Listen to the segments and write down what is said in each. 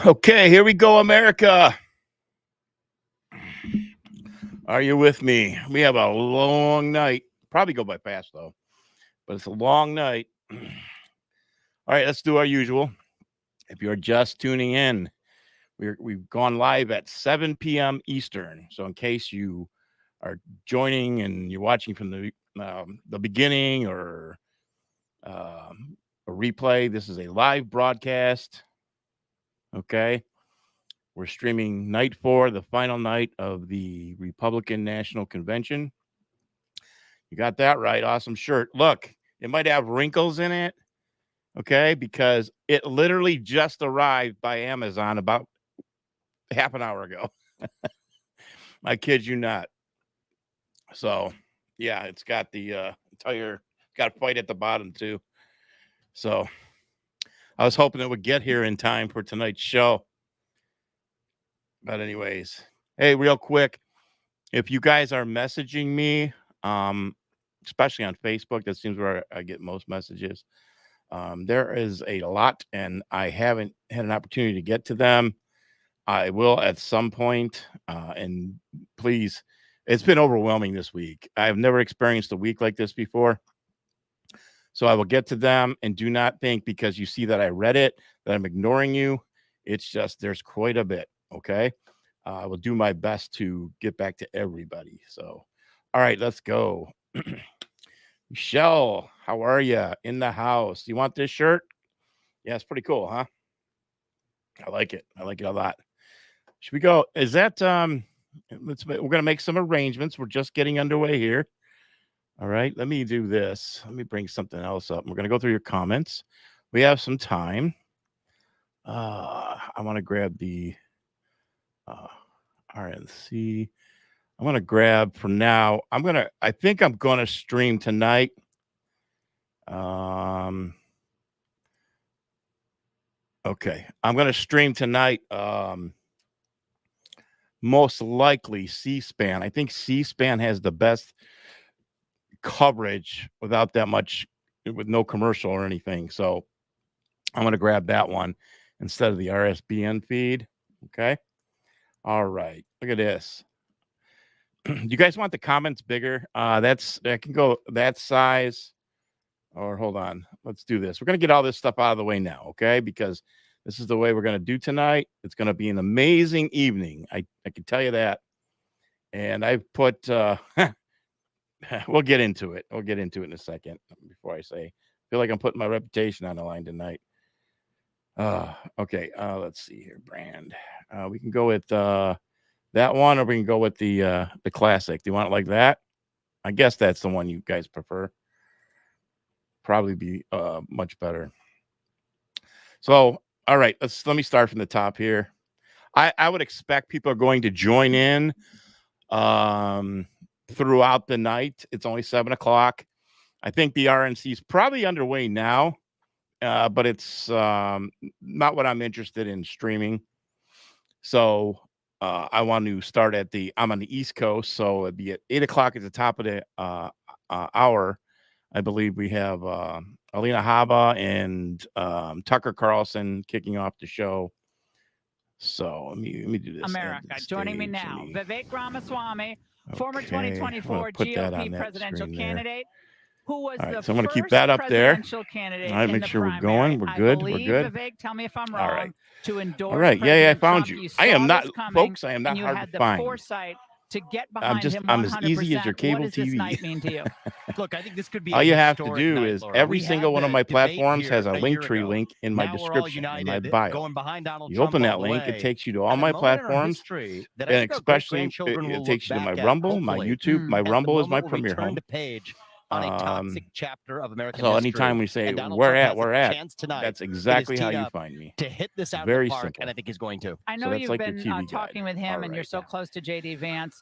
Okay, here we go, America. Are you with me? We have a long night. Probably go by fast, though, but it's a long night. All right, let's do our usual. If you're just tuning in, we've gone live at 7 p.m. Eastern. So in case you are joining and you're watching from the beginning or a replay, this is a live broadcast. Okay. We're streaming night 4, the final night of the Republican National Convention. You got that right. Awesome shirt. Look, it might have wrinkles in it. Okay. Because it literally just arrived by Amazon about half an hour ago. I kid you not. So, yeah, it's got the entire, got a fight at the bottom too. So, I was hoping it would get here in time for tonight's show. But anyways, hey, real quick, if you guys are messaging me, especially on Facebook, that seems where I get most messages. There is a lot, and I haven't had an opportunity to get to them. I will at some point, and please, it's been overwhelming this week. I've never experienced a week like this before. So I will get to them, and do not think because you see that I read it that I'm ignoring you. It's just there's quite a bit. Okay. I will do my best to get back to everybody. So, all right, let's go. Michelle, how are you? In the house. You want this shirt? Yeah, it's pretty cool, huh? I like it. I like it a lot. Should we go? Is that we're gonna make some arrangements. We're just getting underway here. All right, let me do this. Let me bring something else up. We're gonna go through your comments. We have some time. I want to grab the RNC. I'm going to grab for now. I think I'm going to stream tonight. Okay. I'm going to stream tonight. Most likely C-SPAN. I think C-SPAN has the best coverage without that much, with no commercial or anything. So I'm going to grab that one instead of the RSBN feed. Okay. All right. Look at this. Do you guys want the comments bigger? I can go that size. Or hold on. Let's do this. We're going to get all this stuff out of the way now, okay? Because this is the way we're going to do tonight. It's going to be an amazing evening. I can tell you that. And I've put we'll get into it. We'll get into it in a second. Before I feel like I'm putting my reputation on the line tonight. Okay. Let's see here. Brand. We can go with that one, or we can go with the classic. Do you want it like that? I guess that's the one you guys prefer. Probably be much better. So, all right, let me start from the top here. I would expect people are going to join in throughout the night. It's only 7 o'clock. I think the RNC is probably underway now, but it's not what I'm interested in streaming. So I want to start I'm on the East Coast, so it'd be at 8 o'clock at the top of the hour. I believe we have Alina Haba and Tucker Carlson kicking off the show. So let me do this. America, joining me now, Vivek Ramaswamy, former 2024 GOP presidential candidate, who was the so I'm going to keep that up there. Candidate. All right, make sure we're going. We're good. We're good. Vivek, tell me if I'm wrong. All right. To endorse. All right. Yeah, I found Trump. you. I am not, folks. I am not hard to find. Foresight to get behind him 100%. I'm as easy as your cable what does TV. This night mean to you? Look, I think this could be all you have to do is every single one of my platforms has a link tree link in my now description, in my bio. Going behind Donald you Trump open that link, it takes you to all my platforms, and especially it takes you to my Rumble, my YouTube. My Rumble is my premier home. On a toxic chapter of American so history. anytime we say we're at, that's exactly how you find me. To hit this out very of the park, simple. And I think he's going to. I know you've been talking with him, and you're so close to J.D. Vance.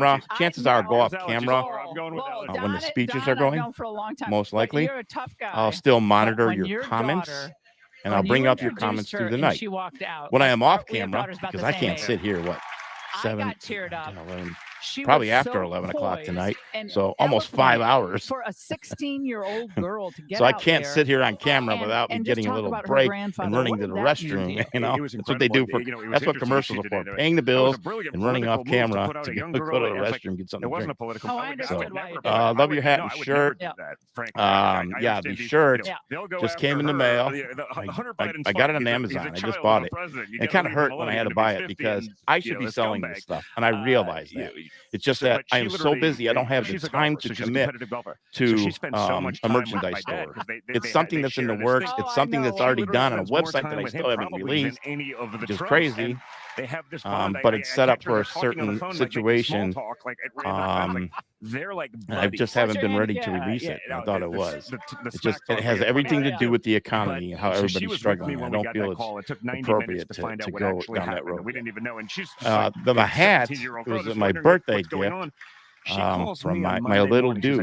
camera. allergies. Chances I are, know. go off Allergies camera are- I'm going with allergies. when the Don, speeches Don, are going, I've known for a long time, most but likely. you're a tough guy. I'll still But monitor when your comments, daughter, and I'll when bring you up your introduced comments her through the and night. She walked out. When I am off we have camera, daughters about because the I same can't age. sit here, I 7, got teared 8, up. 10, 11, She probably was after so 11 o'clock poised tonight. and So almost 5 eloquent hours. for a 16-year-old girl to get So I out can't there sit here on camera and- without me and just getting a talk little about her break grandfather. and running What to the did that mean to restroom. you? You know, It was that's what they do for. incredible. It was That's what interesting commercials what are she for: did. paying the That was bills a brilliant and running off political move to camera put out to a go young to the girl. It was like, restroom, get something it to wasn't drink. a political. Oh, I I would understood why never you do did that. it. Love your hat No, and I would shirt. never do Yeah. that, frankly. I Yeah, understand the these- shirt Yeah. They'll go just after came in the her. mail. Hunter I Biden's got it fine. on He's a Amazon. I just child bought of it. the president. You It gotta kind of leave him hurt when I alone, had to even if buy he's it 50 because and, I should be a selling scumbag. this stuff, and I realize that. It's just that I am so busy, I don't have the she's a time golfer, to so she's a commit competitive golfer. to So she spends so much a time with merchandise my dad, store. 'cause It's they something that's in the share this works. thing. Oh, It's I something know. that's She already literally done on a spends more website that time I with still him haven't probably than released, any of the which is Trumps, crazy. and they have this bond. But it's set up for a talking on the certain phone, like, making situation. small talk, like, at random times, like, they're like And I just buddies. haven't your been hand ready to again. release Yeah, it. no, I thought it the- was. the It smack just talk it has is everything funny. to do with the economy and how So she everybody's was with struggling. me I when we don't got feel that it's call. It took 90 minutes appropriate to find to out what go actually down that happened, and road. we didn't even know. And she's just The this hat 17-year-old was girl just my wondering birthday what's going gift on. She calls from me on my Monday little morning. She's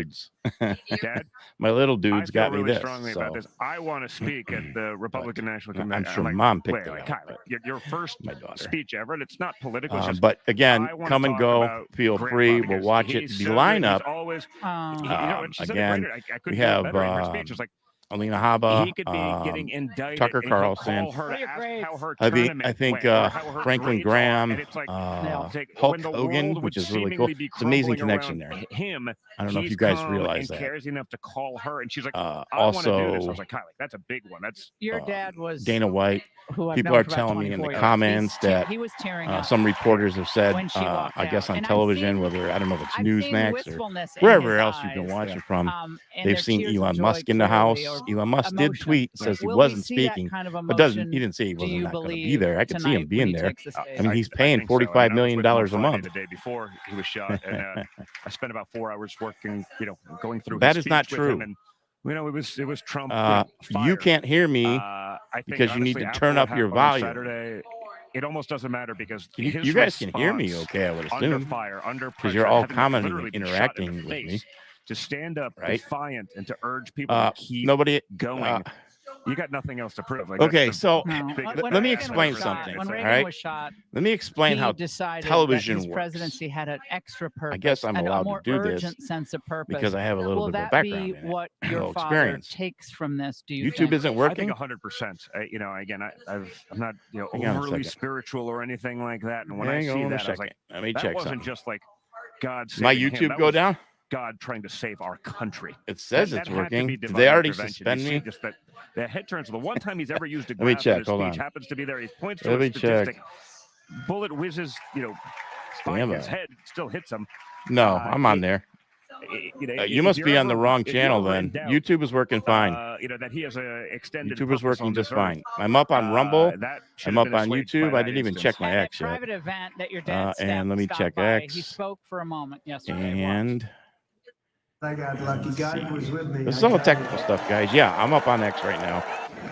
like, dudes. Dad, My little I dudes feel got me really this. strongly So about this. I want to speak at the Republican National I'm Convention. sure like, Mom picked wait, it out. Kyler, But your first my daughter. speech ever, and it's not political. It's just, But again, I wanna come and talk go. about Feel Grandpa free. We'll because watch it. he's The so good. He's lineup. always, Oh. you know, and she said it Again, right. I we couldn't do it have better in her speech. It's like, Alina Habba, he could be getting indicted, Tucker and he'll Carlson. call her What are to your ask grades? how her I tournament think went, or how her Franklin grades are, Graham, and it's like, No. it's like Hulk when the Hogan, world which would is really cool. seemingly be It's an amazing crumbling connection around there. him, I don't know if he's you guys come realize and that. cares enough to call her, and she's like, I want to do this. I Also, was like, Kylie, that's a big one. That's Your dad was Dana White. who I've People known are for about telling me in the 24 years. comments that he was tearing up some reporters have said, when she walked I guess out. on And I've television, seen- whether I don't know if it's I've seen Newsmax or wistfulness in wherever his else you can eyes, watch it from. and They've there's seen tears of Elon joy, Musk in the clearly, house. or Elon Musk did emotion. tweet, says he Will we wasn't see that speaking, kind of but he emotion, didn't say he do wasn't you not going to be believe, there. I could see him tonight being when he there. takes the stage? I mean, he's I paying think so. I mean, $45 I was million with him on a Friday, month. the day before he was shot, and I spent about 4 hours working, going through. That his is not speech with him, true. and it was Trump. You can't hear me I think, because you need honestly, to after turn what up your happened on volume. Saturday, it almost doesn't matter because You his guys can hear me, response, okay? I would under assume, fire, under because pressure, you're all having commenting literally and been shot in interacting the with me. face, to stand up Right? defiant and to urge people to keep Nobody. going. You got nothing else to prove. Like, Okay, that's the so No. biggest When let me Reagan explain was shot- something. When all Reagan right? was shot, Let me explain he how decided television that his works. presidency had an extra purpose. I guess I'm and allowed a more to do this urgent sense of purpose. because I have a little Will bit of a that be background in it. what a your little father experience. takes from this? Do you YouTube think? isn't I working. think 100%. You know, again, I'm not Hang on a overly second. spiritual or anything like that. And when I Hang see on a that, I was like, second. Let me that check wasn't something. just like God My saving him. YouTube That go was down? God trying to save our country. It says That it's had to working. be Did divine they already intervention. suspend You see me? just that the head turns. The one time he's ever used a Let me graph check, in his hold speech on. happens to be there. He points to Let a me statistic. check. Bullet whizzes, by Stand his by. head, still hits him. No, I'm on there. You must be on the wrong channel then. YouTube is working fine. That he has a extended YouTube is purpose working on just this earth. fine. I'm up on Rumble. That should I'm have up been on assuaged YouTube. by I that didn't even instance. check my And X that yet. private event that your dad And let me stopped check by, X. He spoke for a moment yesterday. And I got lucky. God was with me. this is I all tell you. technical stuff, guys. Yeah, I'm up on X right now.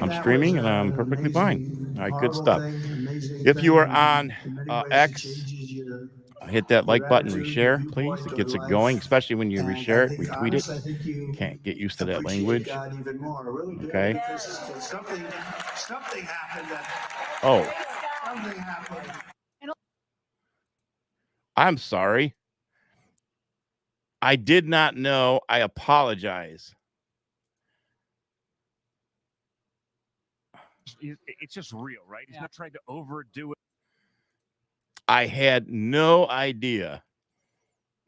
I'm That streaming was and I'm an perfectly amazing, fine. All right, good horrible stuff. thing, amazing If you thing, are and on in many ways, X, it changes your hit that like button, attitude, reshare, your please. viewpoint It toward gets it life. going, especially when you And reshare I it, think, retweet honestly, it. I think you Can't get used to that appreciate language. God even more. Really do. Okay. Because something happened that Oh, something happened. I'm sorry. I did not know. I apologize. It's just real, right? He's Yeah. not trying to overdo it. I had no idea.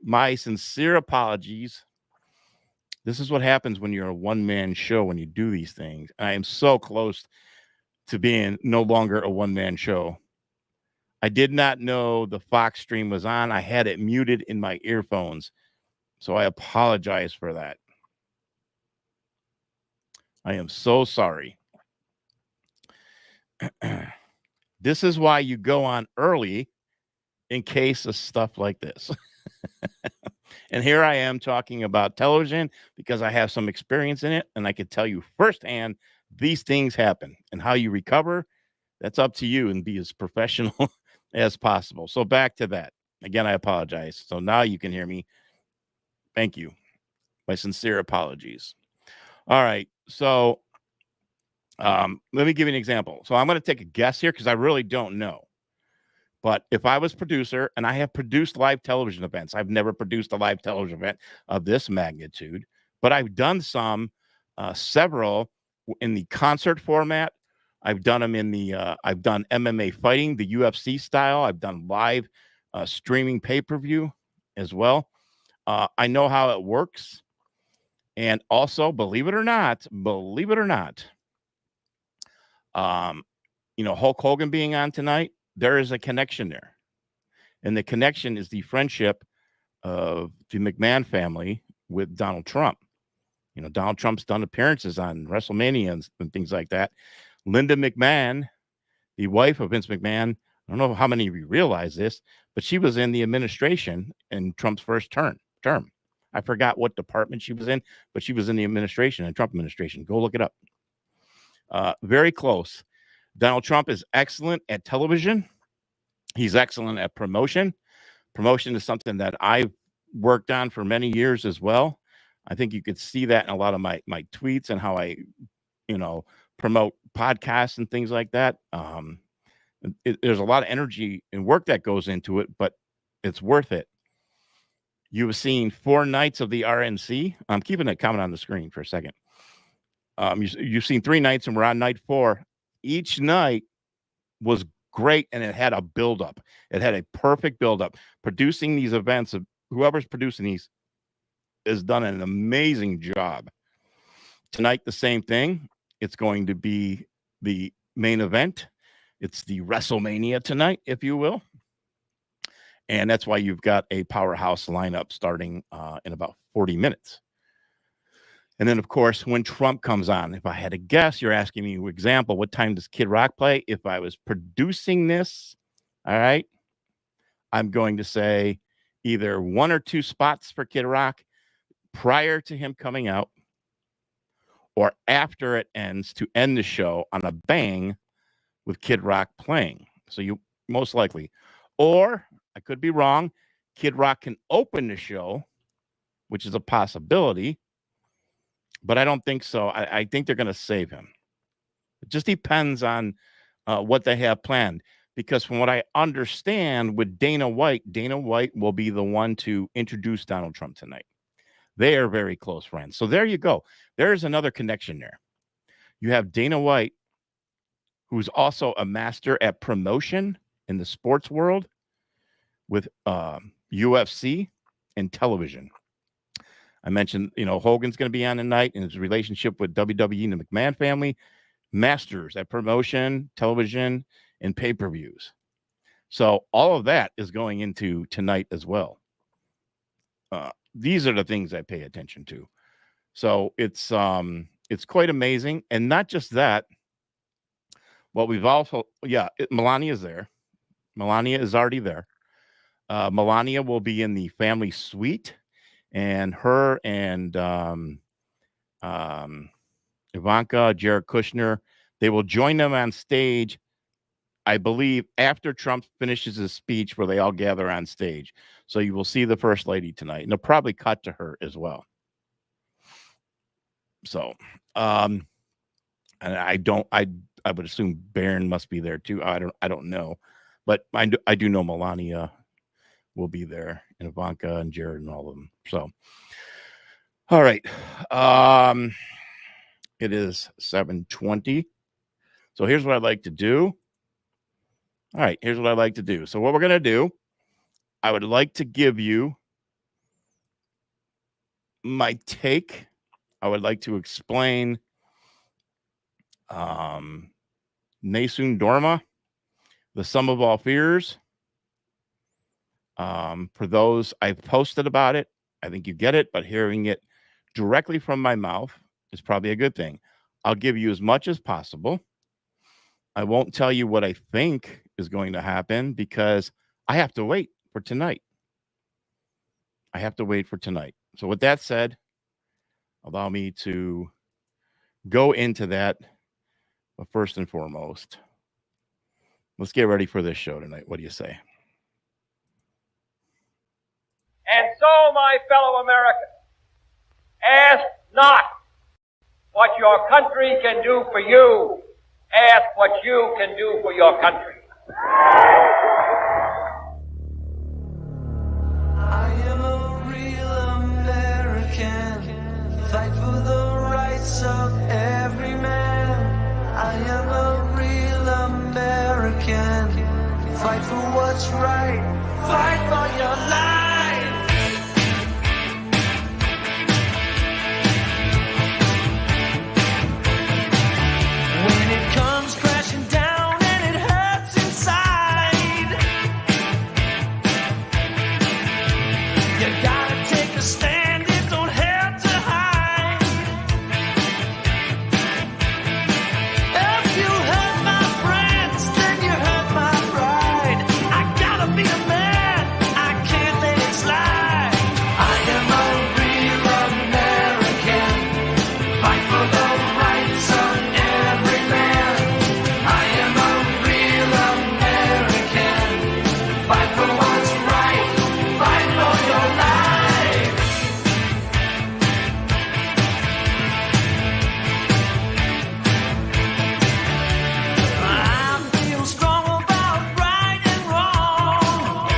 My sincere apologies. This is what happens when you're a one-man show, when you do these things. I am so close to being no longer a one-man show. I did not know the Fox stream was on. I had it muted in my earphones. So I apologize for that. I am so sorry. This is why you go on early in case of stuff like this. And here I am talking about television because I have some experience in it, and I can tell you firsthand these things happen, and how you recover, that's up to you, and be as professional as possible. So back to that. Again, I apologize. So now you can hear me. Thank you. My sincere apologies. All right. So let me give you an example. So I'm going to take a guess here because I really don't know. But if I was producer, and I have produced live television events, I've never produced a live television event of this magnitude, but I've done several in the concert format. I've done them I've done MMA fighting, the UFC style. I've done live streaming pay-per-view as well. I know how it works. And also, believe it or not, Hulk Hogan being on tonight, there is a connection there. And the connection is the friendship of the McMahon family with Donald Trump. Donald Trump's done appearances on WrestleMania and things like that. Linda McMahon, the wife of Vince McMahon, I don't know how many of you realize this, but she was in the administration in Trump's first term. I forgot what department she was in, but she was in the administration, the Trump administration. Go look it up. Very close. Donald Trump is excellent at television. He's excellent at promotion. Promotion is something that I've worked on for many years as well. I think you could see that in a lot of my tweets and how I, promote podcasts and things like that. There's a lot of energy and work that goes into it, but it's worth it. You have seen 4 nights of the RNC. I'm keeping a comment on the screen for a second. You've seen 3 nights, and we're on night 4. Each night was great, and it had a buildup. It had a perfect buildup. Producing these events, whoever's producing these has done an amazing job. Tonight, the same thing. It's going to be the main event. It's the WrestleMania tonight, if you will. And that's why you've got a powerhouse lineup starting in about 40 minutes. And then, of course, when Trump comes on, if I had to guess, you're asking me, for example, what time does Kid Rock play? If I was producing this, all right, I'm going to say either 1 or 2 spots for Kid Rock prior to him coming out, or after it ends to end the show on a bang with Kid Rock playing. So you most likely, or I could be wrong, Kid Rock can open the show, which is a possibility, but I don't think so. I think they're going to save him. It just depends on what they have planned, because from what I understand with Dana White will be the one to introduce Donald Trump tonight. They are very close friends. So there you go. There's another connection there. You have Dana White, who's also a master at promotion in the sports world with UFC and television. I mentioned, Hogan's going to be on tonight, and his relationship with WWE and the McMahon family, masters at promotion, television, and pay-per-views. So all of that is going into tonight as well. These are the things I pay attention to. So it's quite amazing. And not just that, well, we've also, Melania is there. Melania is already there. Melania will be in the family suite, and her and Ivanka, Jared Kushner, they will join them on stage, I believe, after Trump finishes his speech, where they all gather on stage. So you will see the First Lady tonight, and they'll probably cut to her as well. So, and I would assume Barron must be there too. I don't know, but I do know Melania will be there, and Ivanka and Jared and all of them. So, all right. It is 7:20. So here's what I'd like to do. All right, here's what I'd like to do. So what we're going to do, I would like to give you my take. I would like to explain Nessun Dorma, the sum of all fears. For those, I've posted about it. I think you get it, but hearing it directly from my mouth is probably a good thing. I'll give you as much as possible. I won't tell you what I think is going to happen, because I have to wait for tonight. I have to wait for tonight. So with that said, allow me to go into that. But first and foremost, let's get ready for this show tonight. What do you say? And so, my fellow Americans, ask not what your country can do for you. Ask what you can do for your country. what's right. Fight for your life. When it comes crashing down and it hurts inside, you gotta take a stand. It don't have to hide. If you hurt my friends, then you hurt my pride. I gotta be a man, I can't let it slide. I am a real American, fight for the rights of every man. I am a real American, fight for what's right, fight for your life. I feel strong about right and wrong,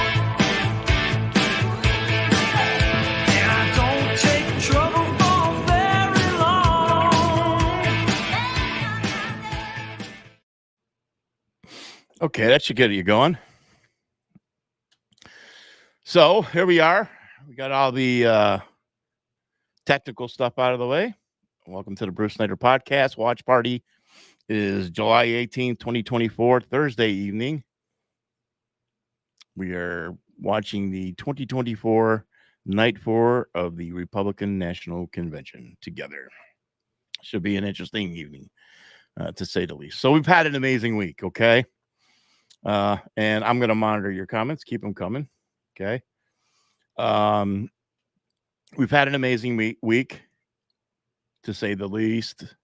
and I don't take trouble for very long. Okay, that should get you going. So here we are. We got all the technical stuff out of the way. Welcome to the Bruce Snyder Podcast. Watch party is July 18th, 2024, Thursday evening. We are watching the 2024 Night 4 of the Republican National Convention together. Should be an interesting evening, to say the least. So we've had an amazing week, okay? And I'm going to monitor your comments. Keep them coming, okay? We've had an amazing week, to say the least.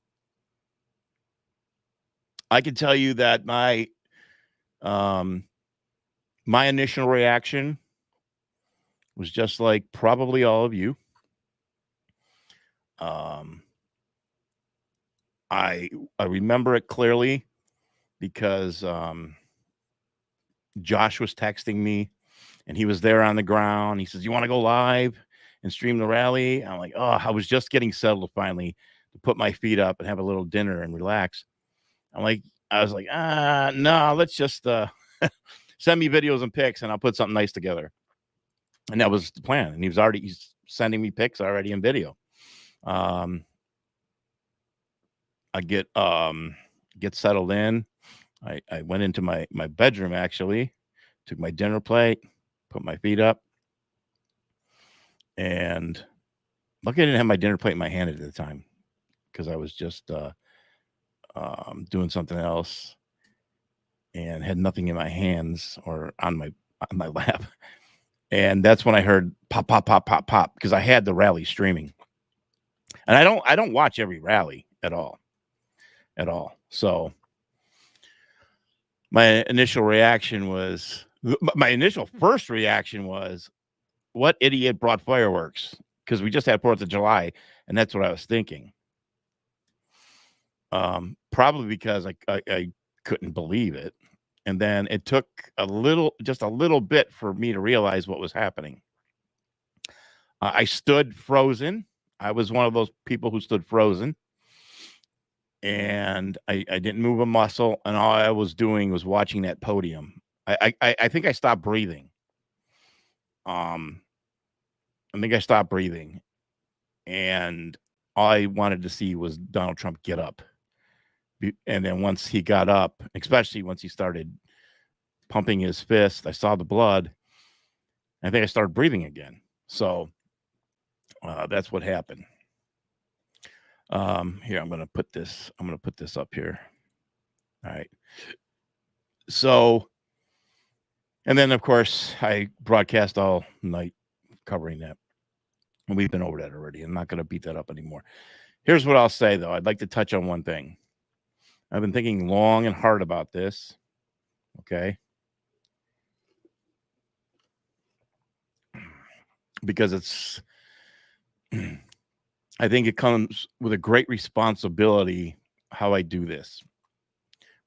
I can tell you that my initial reaction was just like probably all of you. I remember it clearly because Josh was texting me, and he was there on the ground. He says, "You want to go live and stream the rally?" I'm like, "Oh, I was just getting settled finally to put my feet up and have a little dinner and relax." I was like, no, let's just send me videos and pics, and I'll put something nice together." And that was the plan. And he's sending me pics already in video. I get settled in. I went into my bedroom, actually, took my dinner plate, put my feet up, and luckily I didn't have my dinner plate in my hand at the time because I was just doing something else and had nothing in my hands or on my lap. And that's when I heard pop, pop, pop, pop, pop, because I had the rally streaming. And I don't watch every rally at all. So my initial first reaction was, what idiot brought fireworks? Because we just had 4th of July, and that's what I was thinking. Probably because I couldn't believe it. And then it took just a little bit for me to realize what was happening. I stood frozen. I was one of those people who stood frozen. And I didn't move a muscle. And all I was doing was watching that podium. I think I stopped breathing. I think I stopped breathing. And all I wanted to see was Donald Trump get up. And then once he got up, especially once he started pumping his fist, I saw the blood. I think I started breathing again. So that's what happened. Here, I'm going to put this up here. All right. So, and then of course I broadcast all night covering that. And we've been over that already. I'm not going to beat that up anymore. Here's what I'll say, though. I'd like to touch on one thing. I've been thinking long and hard about this. Okay. Because I think it comes with a great responsibility how I do this.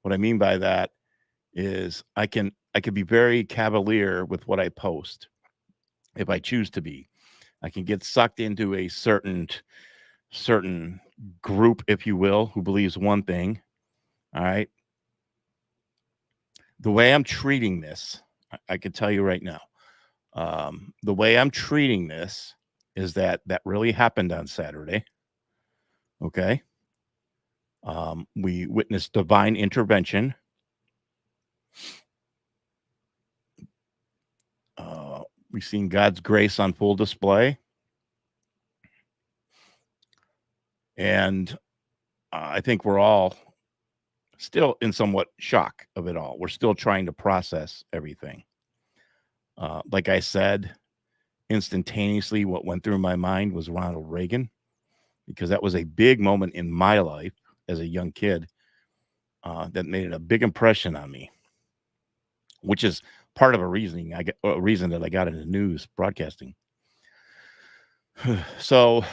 What I mean by that is I can be very cavalier with what I post if I choose to be. I can get sucked into a certain group, if you will, who believes one thing. All right. The way I'm treating this I can tell you right now. The way I'm treating this is that really happened on Saturday. Okay. We witnessed divine intervention. We've seen God's grace on full display. And I think we're all still in somewhat shock of it all. We're still trying to process everything. Like I said, instantaneously, what went through my mind was Ronald Reagan, because that was a big moment in my life as a young kid that made a big impression on me, which is part of a reason that I got into news broadcasting. So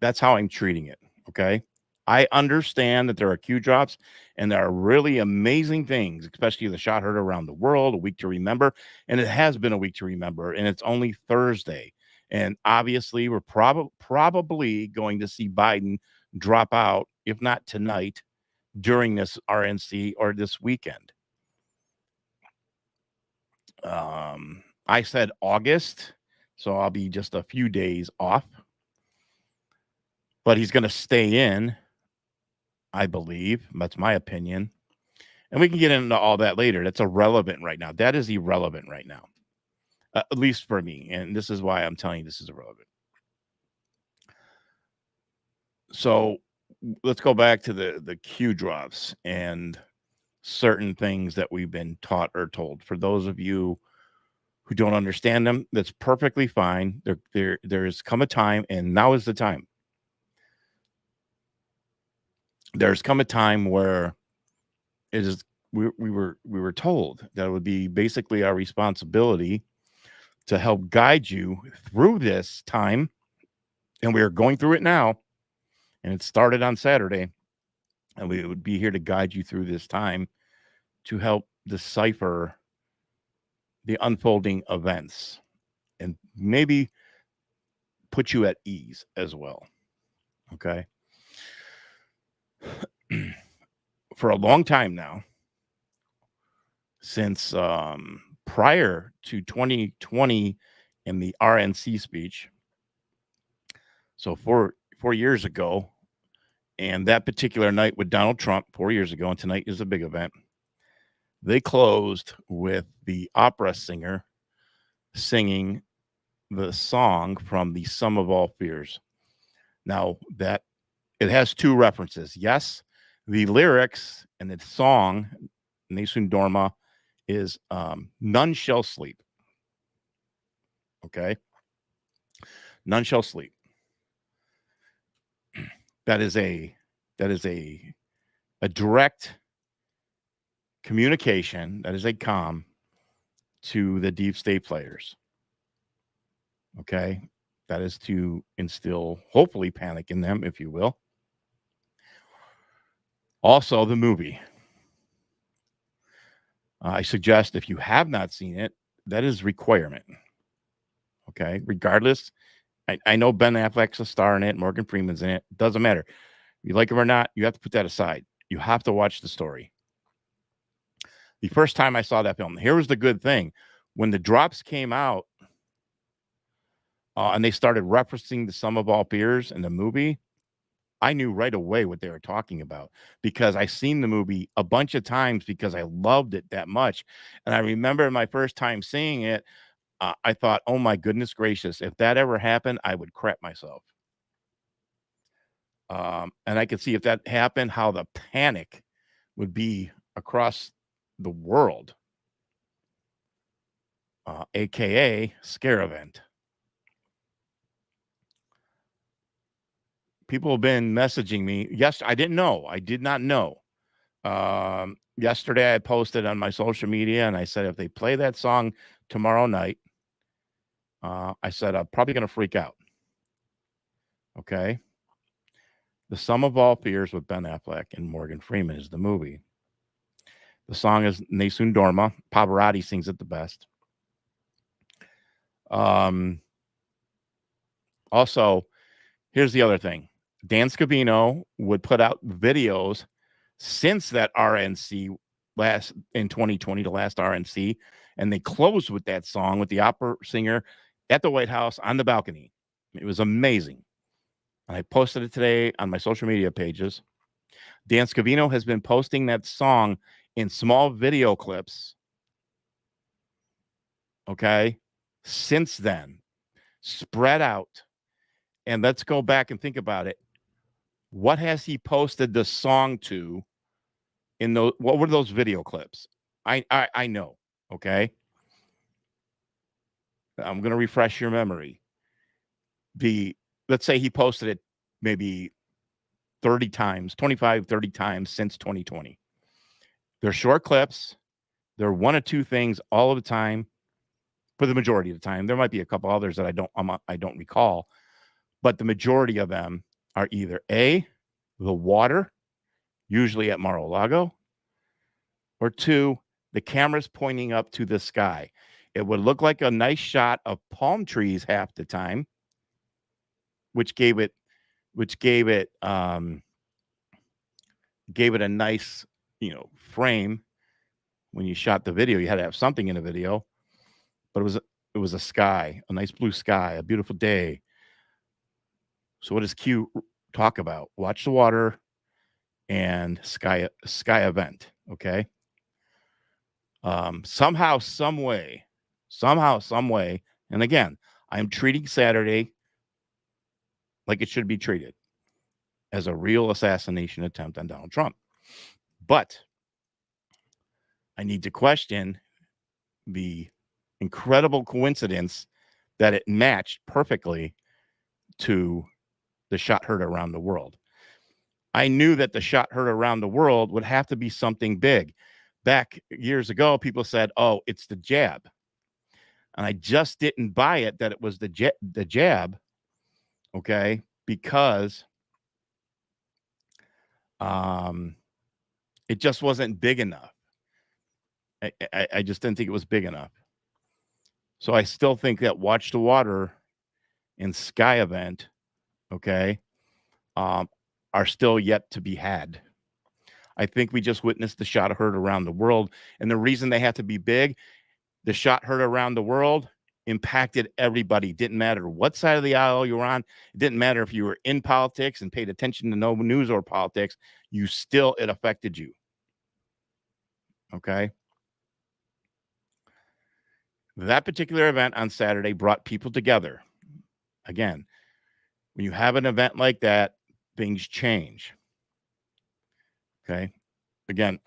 that's how I'm treating it. Okay. I understand that there are Q drops and there are really amazing things, especially the shot heard around the world, a week to remember. And it has been a week to remember, and it's only Thursday. And obviously we're probably going to see Biden drop out, if not tonight, during this RNC or this weekend. I said August, so I'll be just a few days off. But he's going to stay in, I believe. That's my opinion. And we can get into all that later. That's irrelevant right now. That is irrelevant right now, at least for me. And this is why I'm telling you this is irrelevant. So let's go back to the Q drops and certain things that we've been taught or told. For those of you who don't understand them, that's perfectly fine. There's come a time, and now is the time. There's come a time where it is we were told that it would be basically our responsibility to help guide you through this time, and we are going through it now, and it started on Saturday, and we would be here to guide you through this time to help decipher the unfolding events and maybe put you at ease as well. Okay. For a long time now, since prior to 2020 in the RNC speech, so 4 years ago, and that particular night with Donald Trump 4 years ago, and tonight is a big event, they closed with the opera singer singing the song from The Sum of All Fears. Now, that it has two references. Yes, the lyrics and the song, Nessun Dorma, is None Shall Sleep. Okay? None Shall Sleep. That is a direct communication, that is a comm to the deep state players. Okay? That is to instill, hopefully, panic in them, if you will. Also, the movie. I suggest if you have not seen it, that is requirement. Okay? Regardless, I know Ben Affleck's a star in it, Morgan Freeman's in it. Doesn't matter. If you like him or not, you have to put that aside. You have to watch the story. The first time I saw that film, here was the good thing. When the drops came out and they started referencing The Sum of All Fears in the movie, I knew right away what they were talking about because I seen the movie a bunch of times because I loved it that much. And I remember my first time seeing it, I thought, oh my goodness gracious, if that ever happened, I would crap myself. And I could see if that happened, how the panic would be across the world, aka scare event. People have been messaging me. Yes, I didn't know. I did not know. Yesterday, I posted on my social media, and I said, if they play that song tomorrow night, I said, I'm probably going to freak out. Okay. The Sum of All Fears with Ben Affleck and Morgan Freeman is the movie. The song is Nessun Dorma. Pavarotti sings it the best. Also, here's the other thing. Dan Scavino would put out videos since that RNC in 2020, the last RNC, and they closed with that song with the opera singer at the White House on the balcony. It was amazing. I posted it today on my social media pages. Dan Scavino has been posting that song in small video clips, okay, since then, spread out. And let's go back and think about it. What has he posted the song to in those? What were those video clips? I know, okay? I'm going to refresh your memory. Let's say he posted it maybe 30 times, 25, 30 times since 2020. They're short clips. They're one or two things all of the time for the majority of the time. There might be a couple others that I don't recall, but the majority of them are either A, the water, usually at Mar-a-Lago, or two, the camera's pointing up to the sky. It would look like a nice shot of palm trees half the time, which gave it a nice, frame. When you shot the video, you had to have something in the video, but it was a sky, a nice blue sky, a beautiful day. So what does Q talk about? Watch the water and sky event. Okay. Somehow, some way. And again, I'm treating Saturday like it should be treated, as a real assassination attempt on Donald Trump. But I need to question the incredible coincidence that it matched perfectly to the shot heard around the world. I knew that the shot heard around the world would have to be something big. Back years ago, people said, oh, it's the jab. And I just didn't buy it that it was the jab, okay, because it just wasn't big enough. I just didn't think it was big enough. So I still think that Watch the Water and Sky Event, okay, are still yet to be had. I think we just witnessed the shot heard around the world. And the reason they have to be big, the shot heard around the world impacted everybody. Didn't matter what side of the aisle you were on. It didn't matter if you were in politics and paid attention to no news or politics. It affected you. Okay. That particular event on Saturday brought people together. Again, when you have an event like that, things change. Okay. Again,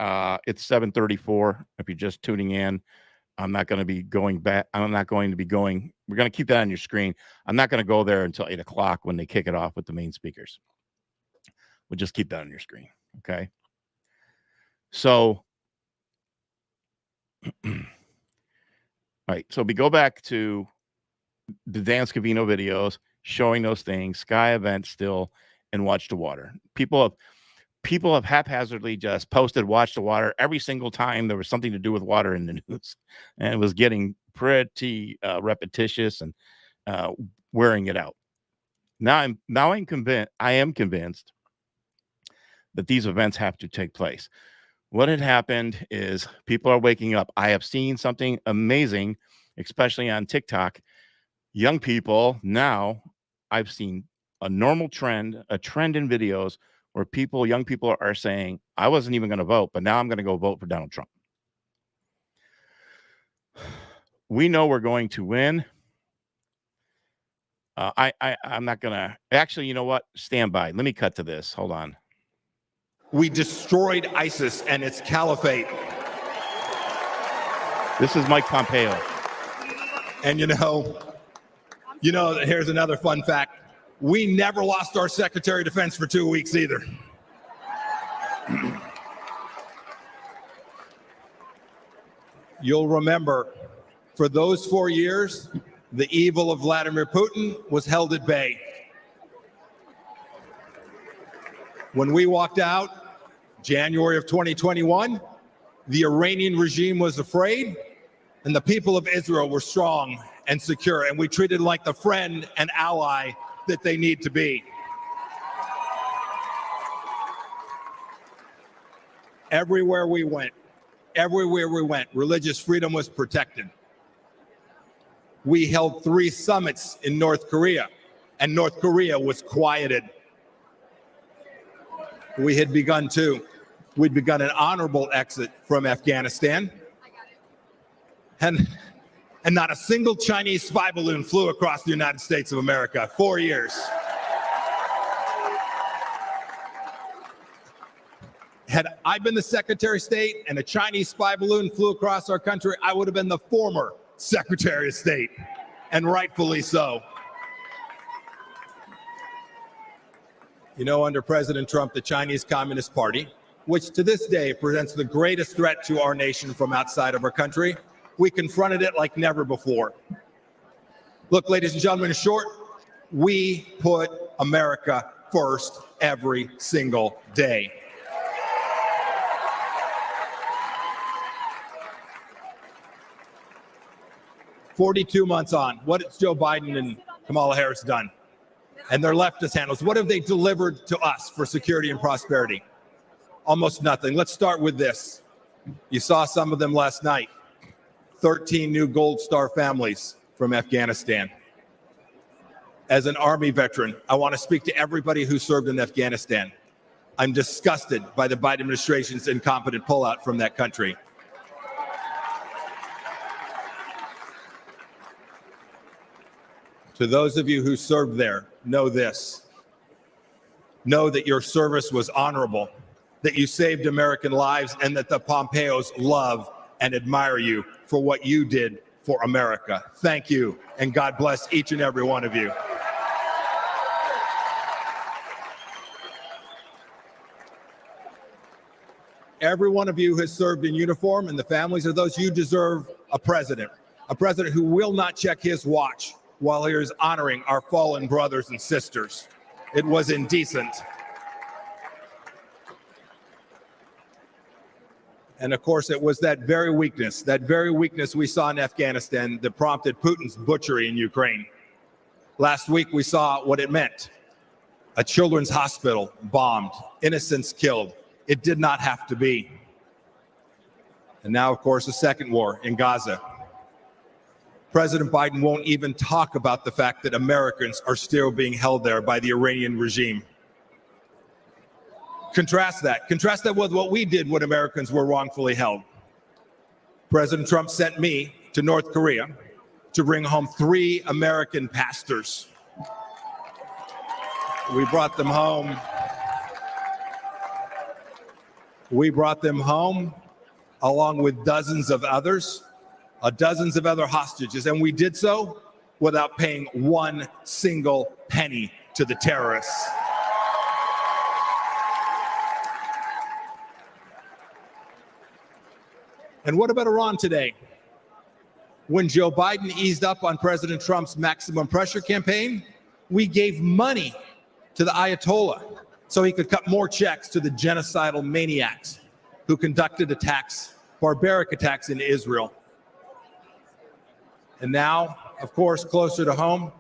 it's 7:34. If you're just tuning in, I'm not going to be going back. I'm not going to be going. We're going to keep that on your screen. I'm not going to go there until 8 o'clock when they kick it off with the main speakers. We'll just keep that on your screen. Okay. So, all right. So we go back to the Dan Scavino videos showing those things, Sky Event still, and Watch the Water. People have haphazardly just posted Watch the Water every single time there was something to do with water in the news, and it was getting pretty repetitious and wearing it out. Now I'm convinced. I am convinced that these events have to take place. What had happened is people are waking up. I have seen something amazing, especially on TikTok. Young people now, I've seen a trend in videos where young people are saying, I wasn't even going to vote, but now I'm going to go vote for Donald Trump. We know we're going to win. I'm not going to. Actually, you know what? Stand by. Let me cut to this. Hold on. We destroyed ISIS and its caliphate. This is Mike Pompeo. And here's another fun fact. We never lost our Secretary of Defense for 2 weeks either. You'll remember, for those 4 years, the evil of Vladimir Putin was held at bay. When we walked out, January of 2021, the Iranian regime was afraid, and the people of Israel were strong and secure, and we treated them like the friend and ally that they need to be. Everywhere we went, everywhere we went, religious freedom was protected. We held 3 summits in North Korea, and North Korea was quieted. We'd begun an honorable exit from Afghanistan, and not a single Chinese spy balloon flew across the United States of America. 4 years. Had I been the Secretary of State and a Chinese spy balloon flew across our country, I would have been the former Secretary of State, and rightfully so. You know, under President Trump, the Chinese Communist Party, which to this day presents the greatest threat to our nation from outside of our country, we confronted it like never before. Look, ladies and gentlemen, in short, we put America first every single day. "42 months on, what has Joe Biden and Kamala Harris done? And their leftist handlers, what have they delivered to us for security and prosperity? Almost nothing. Let's start with this. You saw some of them last night. 13 new Gold Star families from Afghanistan. As an Army veteran, I want to speak to everybody who served in Afghanistan. I'm disgusted by the Biden administration's incompetent pullout from that country. To those of you who served there, know this. Know that your service was honorable, that you saved American lives, and that the Pompeos love and admire you for what you did for America. Thank you, and God bless each and every one of you. Every one of you has served in uniform, and the families of those, you deserve a president who will not check his watch while he is honoring our fallen brothers and sisters. It was indecent. And of course, it was that very weakness we saw in Afghanistan that prompted Putin's butchery in Ukraine. Last week, we saw what it meant. A children's hospital bombed, innocents killed. It did not have to be. And now, of course, a second war in Gaza. President Biden won't even talk about the fact that Americans are still being held there by the Iranian regime. Contrast that with what we did when Americans were wrongfully held. President Trump sent me to North Korea to bring home 3 American pastors. We brought them home. Along with dozens of other hostages, and we did so without paying 1 single penny to the terrorists. And what about Iran today? When Joe Biden eased up on President Trump's maximum pressure campaign, we gave money to the Ayatollah so he could cut more checks to the genocidal maniacs who conducted barbaric attacks in Israel. And now, of course, closer to home,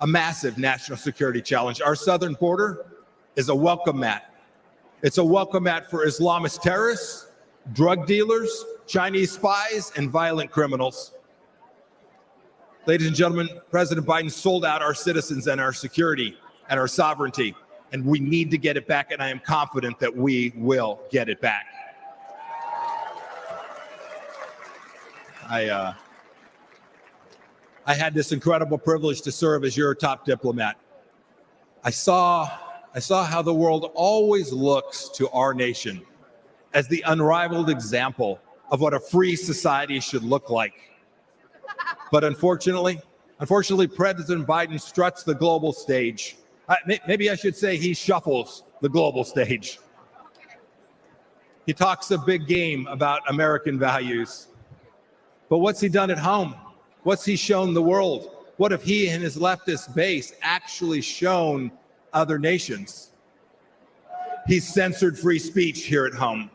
a massive national security challenge. Our southern border is a welcome mat. It's a welcome mat for Islamist terrorists, drug dealers, Chinese spies, and violent criminals. Ladies and gentlemen, President Biden sold out our citizens and our security and our sovereignty, and we need to get it back, and I am confident that we will get it back. I had this incredible privilege to serve as your top diplomat. I saw how the world always looks to our nation as the unrivaled example of what a free society should look like. But unfortunately, President Biden struts the global stage. Maybe I should say he shuffles the global stage. He talks a big game about American values. But what's he done at home? What's he shown the world? What have he and his leftist base actually shown other nations? He's censored free speech here at home.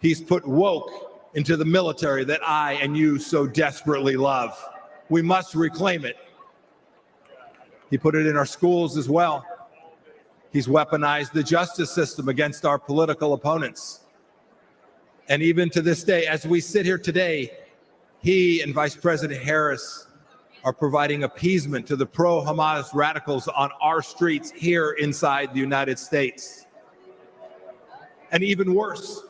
He's put woke into the military that I and you so desperately love. We must reclaim it. He put it in our schools as well. He's weaponized the justice system against our political opponents. And even to this day, as we sit here today, he and Vice President Harris are providing appeasement to the pro-Hamas radicals on our streets here inside the United States. And even worse,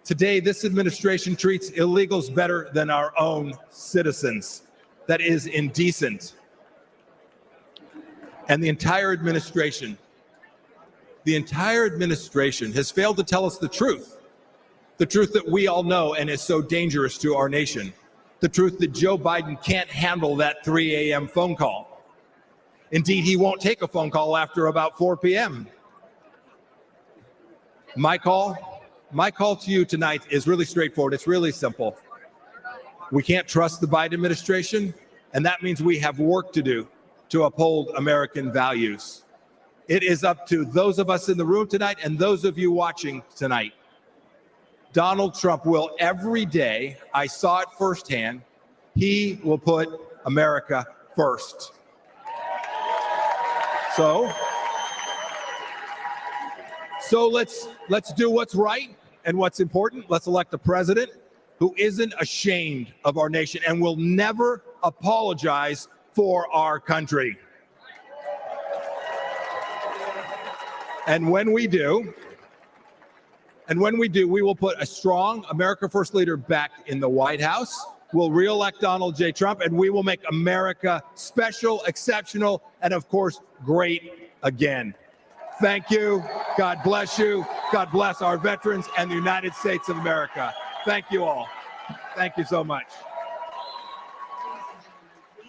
today this administration treats illegals better than our own citizens. That is indecent. And the entire administration has failed to tell us the truth that we all know and is so dangerous to our nation. The truth that Joe Biden can't handle that 3 a.m. phone call. Indeed, he won't take a phone call after about 4 p.m. My call to you tonight is really straightforward. It's really simple. We can't trust the Biden administration, and that means we have work to do to uphold American values. It is up to those of us in the room tonight and those of you watching tonight. Donald Trump will every day, I saw it firsthand, he will put America first. So let's do what's right and what's important. Let's elect a president who isn't ashamed of our nation and will never apologize for our country. And when we do, we will put a strong America First leader back in the White House. We'll reelect Donald J. Trump, and we will make America special, exceptional, and of course, great again. Thank you. God bless you. God bless our veterans and the United States of America. Thank you all. Thank you so much.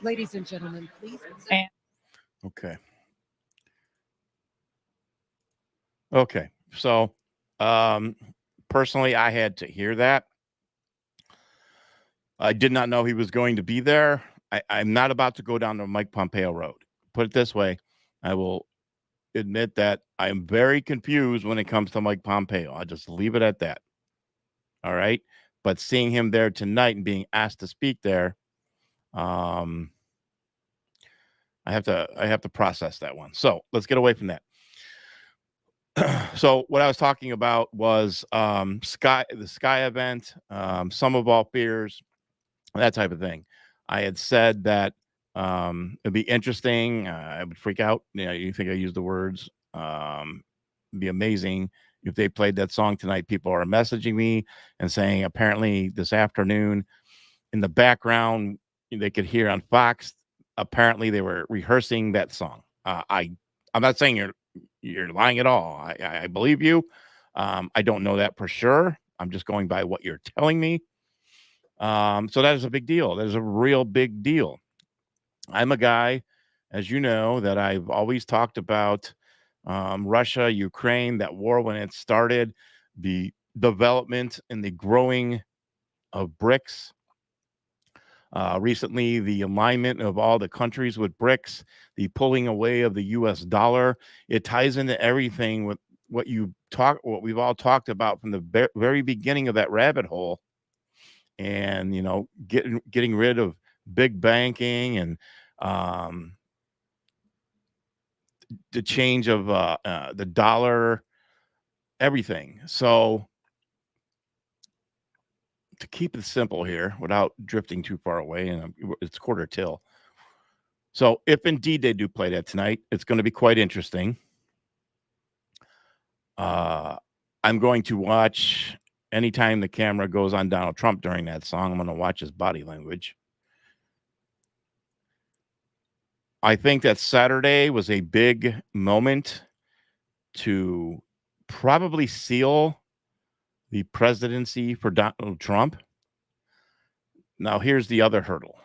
Ladies and gentlemen, please. Okay. Okay. So, personally, I had to hear that. I did not know he was going to be there. I'm not about to go down the Mike Pompeo road. Put it this way, I will admit that I am very confused when it comes to Mike Pompeo. I'll just leave it at that. All right. But seeing him there tonight and being asked to speak there, I have to process that one. So let's get away from that. So what I was talking about was the Sky event, Sum of All Fears, that type of thing. I had said that it'd be interesting. I would freak out. You know, you think I used the words? It'd be amazing if they played that song tonight. People are messaging me and saying apparently this afternoon in the background they could hear on Fox. Apparently they were rehearsing that song. I'm not saying you're lying at all. I believe you. I don't know that for sure. I'm just going by what you're telling me. So that is a big deal. That is a real big deal. I'm a guy, as you know, that I've always talked about Russia, Ukraine, that war when it started, the development and the growing of BRICS. Recently, the alignment of all the countries with BRICS, the pulling away of the U.S. dollar, it ties into everything with what we've all talked about from the very beginning of that rabbit hole. And, you know, getting rid of big banking and the change of the dollar, everything. So to keep it simple here without drifting too far away, and it's quarter till. So if indeed they do play that tonight, it's going to be quite interesting. I'm going to watch anytime the camera goes on Donald Trump during that song. I'm going to watch his body language. I think that Saturday was a big moment to probably seal the presidency for Donald Trump. Now, here's the other hurdle,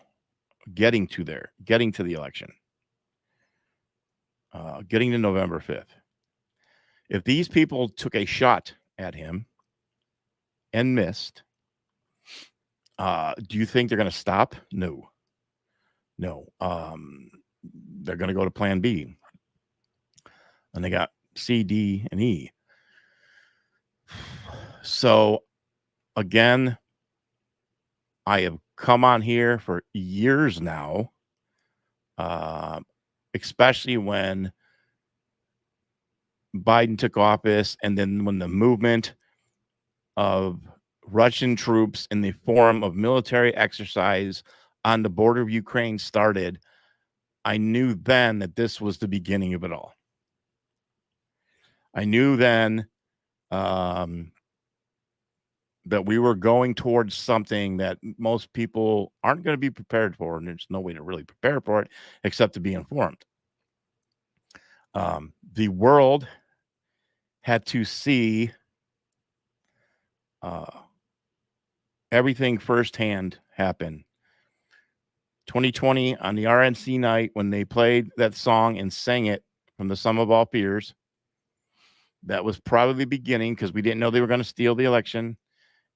getting to the election, getting to November 5th. If these people took a shot at him and missed, do you think they're going to stop? No. They're going to go to plan B. And they got C, D, and E. So, again, I have come on here for years now, especially when Biden took office and then when the movement of Russian troops in the form of military exercise on the border of Ukraine started, I knew then that this was the beginning of it all. I knew then that we were going towards something that most people aren't going to be prepared for, and there's no way to really prepare for it except to be informed. The world had to see everything firsthand happen. 2020 on the RNC night when they played that song and sang it from the Sum of All Fears, that was probably the beginning, because we didn't know they were going to steal the election.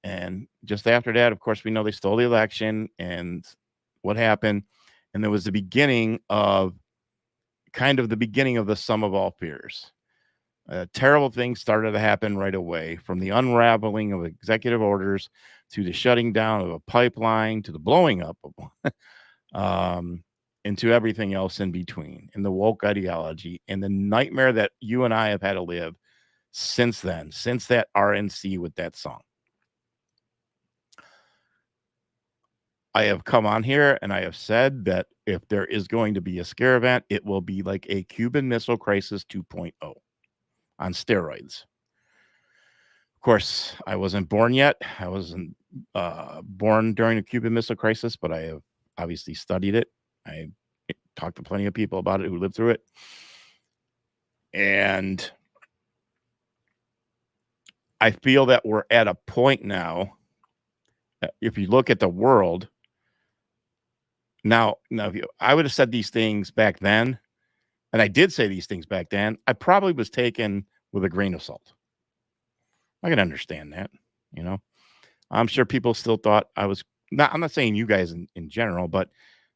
And just after that, of course, we know they stole the election and what happened. And there was the beginning of the Sum of All Fears. Terrible things started to happen right away, from the unraveling of executive orders to the shutting down of a pipeline to the blowing up of one. And to everything else in between, and the woke ideology and the nightmare that you and I have had to live since then, since that RNC with that song. I have come on here and I have said that if there is going to be a scare event, it will be like a Cuban Missile Crisis 2.0 on steroids. Of course, I wasn't born yet. I wasn't born during the Cuban Missile Crisis, but I have obviously studied it. I talked to plenty of people about it who lived through it. And I feel that we're at a point now, if you look at the world, now I would have said these things back then, and I did say these things back then, I probably was taken with a grain of salt. I can understand that, you know. I'm sure people still thought I was not, I'm not saying you guys in general, but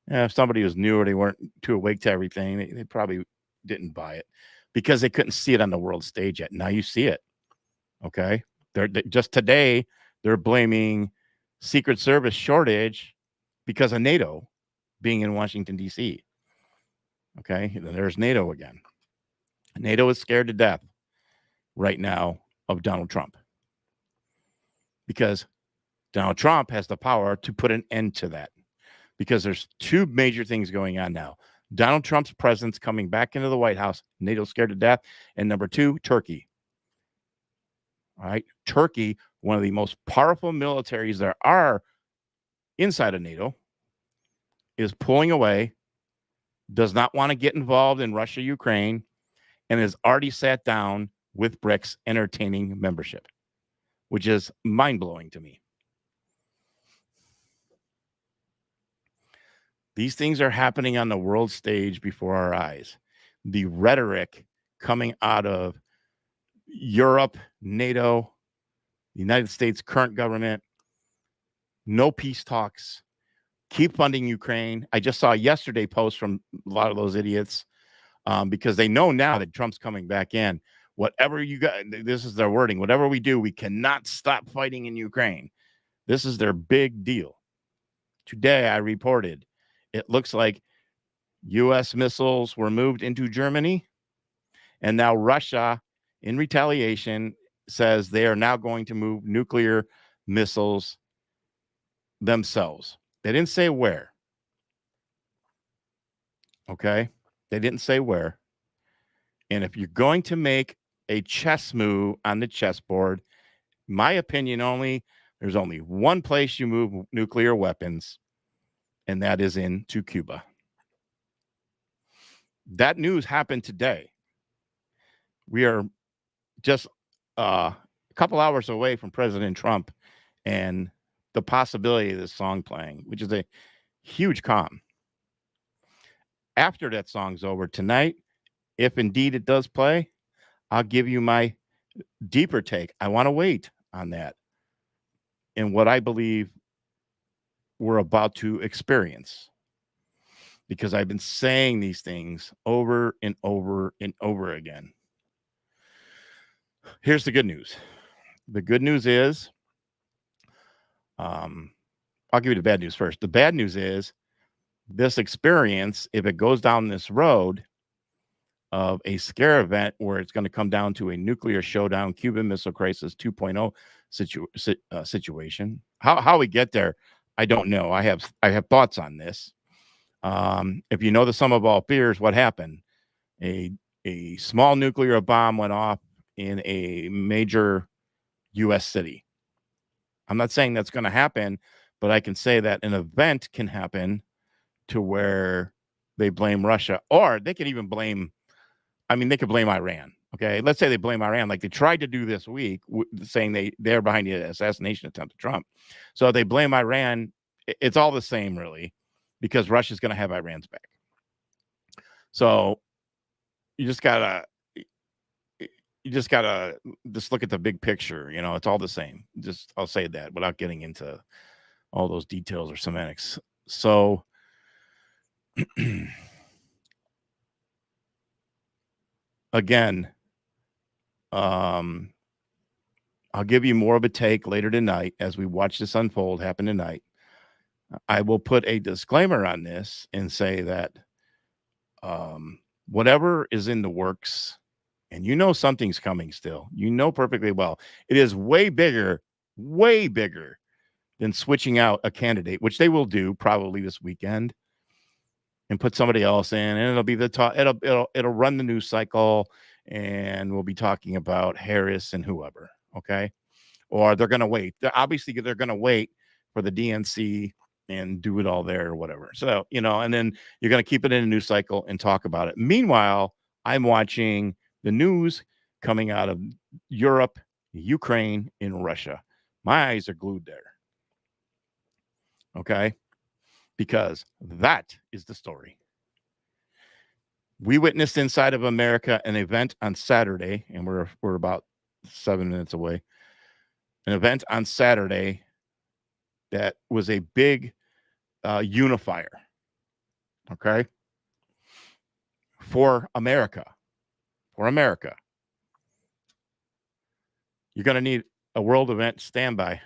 if somebody was new or they weren't too awake to everything, they probably didn't buy it because they couldn't see it on the world stage yet. Now you see it. Okay. They're just today, they're blaming Secret Service shortage because of NATO being in Washington, D.C. Okay. There's NATO again. NATO is scared to death right now of Donald Trump because Donald Trump has the power to put an end to that, because there's two major things going on now. Donald Trump's presence coming back into the White House, NATO scared to death. And number two, Turkey. All right. Turkey, one of the most powerful militaries there are inside of NATO, is pulling away, does not want to get involved in Russia, Ukraine, and has already sat down with BRICS entertaining membership, which is mind-blowing to me. These things are happening on the world stage before our eyes. The rhetoric coming out of Europe, NATO, the United States current government, no peace talks, keep funding Ukraine. I just saw yesterday posts from a lot of those idiots because they know now that Trump's coming back in. Whatever you got, this is their wording. Whatever we do, we cannot stop fighting in Ukraine. This is their big deal. Today, I reported, it looks like U.S. missiles were moved into Germany, and now Russia, in retaliation, says they are now going to move nuclear missiles themselves. They didn't say where. Okay? They didn't say where. And if you're going to make a chess move on the chessboard, my opinion only, there's only one place you move nuclear weapons, and that is into Cuba. That news happened today. We are just a couple hours away from President Trump and the possibility of this song playing, which is a huge calm. After that song's over tonight, if indeed it does play, I'll give you my deeper take. I want to wait on that and what I believe we're about to experience, because I've been saying these things over and over and over again. Here's the good news. The good news is, I'll give you the bad news first. The bad news is this experience, if it goes down this road, of a scare event where it's going to come down to a nuclear showdown, Cuban Missile Crisis 2.0 situation. How we get there, I don't know. I have thoughts on this. If you know the sum of all fears, what happened? A small nuclear bomb went off in a major U.S. city. I'm not saying that's going to happen, but I can say that an event can happen to where they blame Russia, or they could even blame, they could blame Iran. Okay, let's say they blame Iran, like they tried to do this week, saying they're behind the assassination attempt of Trump. So if they blame Iran, it's all the same, really, because Russia's going to have Iran's back. So you just gotta just look at the big picture. It's all the same. I'll say that without getting into all those details or semantics. So again, I'll give you more of a take later tonight as we watch this unfold happen tonight. I will put a disclaimer on this and say that whatever is in the works, and something's coming still, perfectly well, it is way bigger than switching out a candidate, which they will do probably this weekend, and put somebody else in, and it'll be it'll run the news cycle, and we'll be talking about Harris and whoever, okay? Or they're going to wait. They're going to wait for the DNC and do it all there or whatever. So, and then you're going to keep it in a news cycle and talk about it. Meanwhile, I'm watching the news coming out of Europe, Ukraine, and Russia. My eyes are glued there. Okay? Because that is the story. We witnessed inside of America an event on Saturday, and we're about 7 minutes away. An event on Saturday that was a big unifier, okay, for America. For America. You're going to need a world event standby.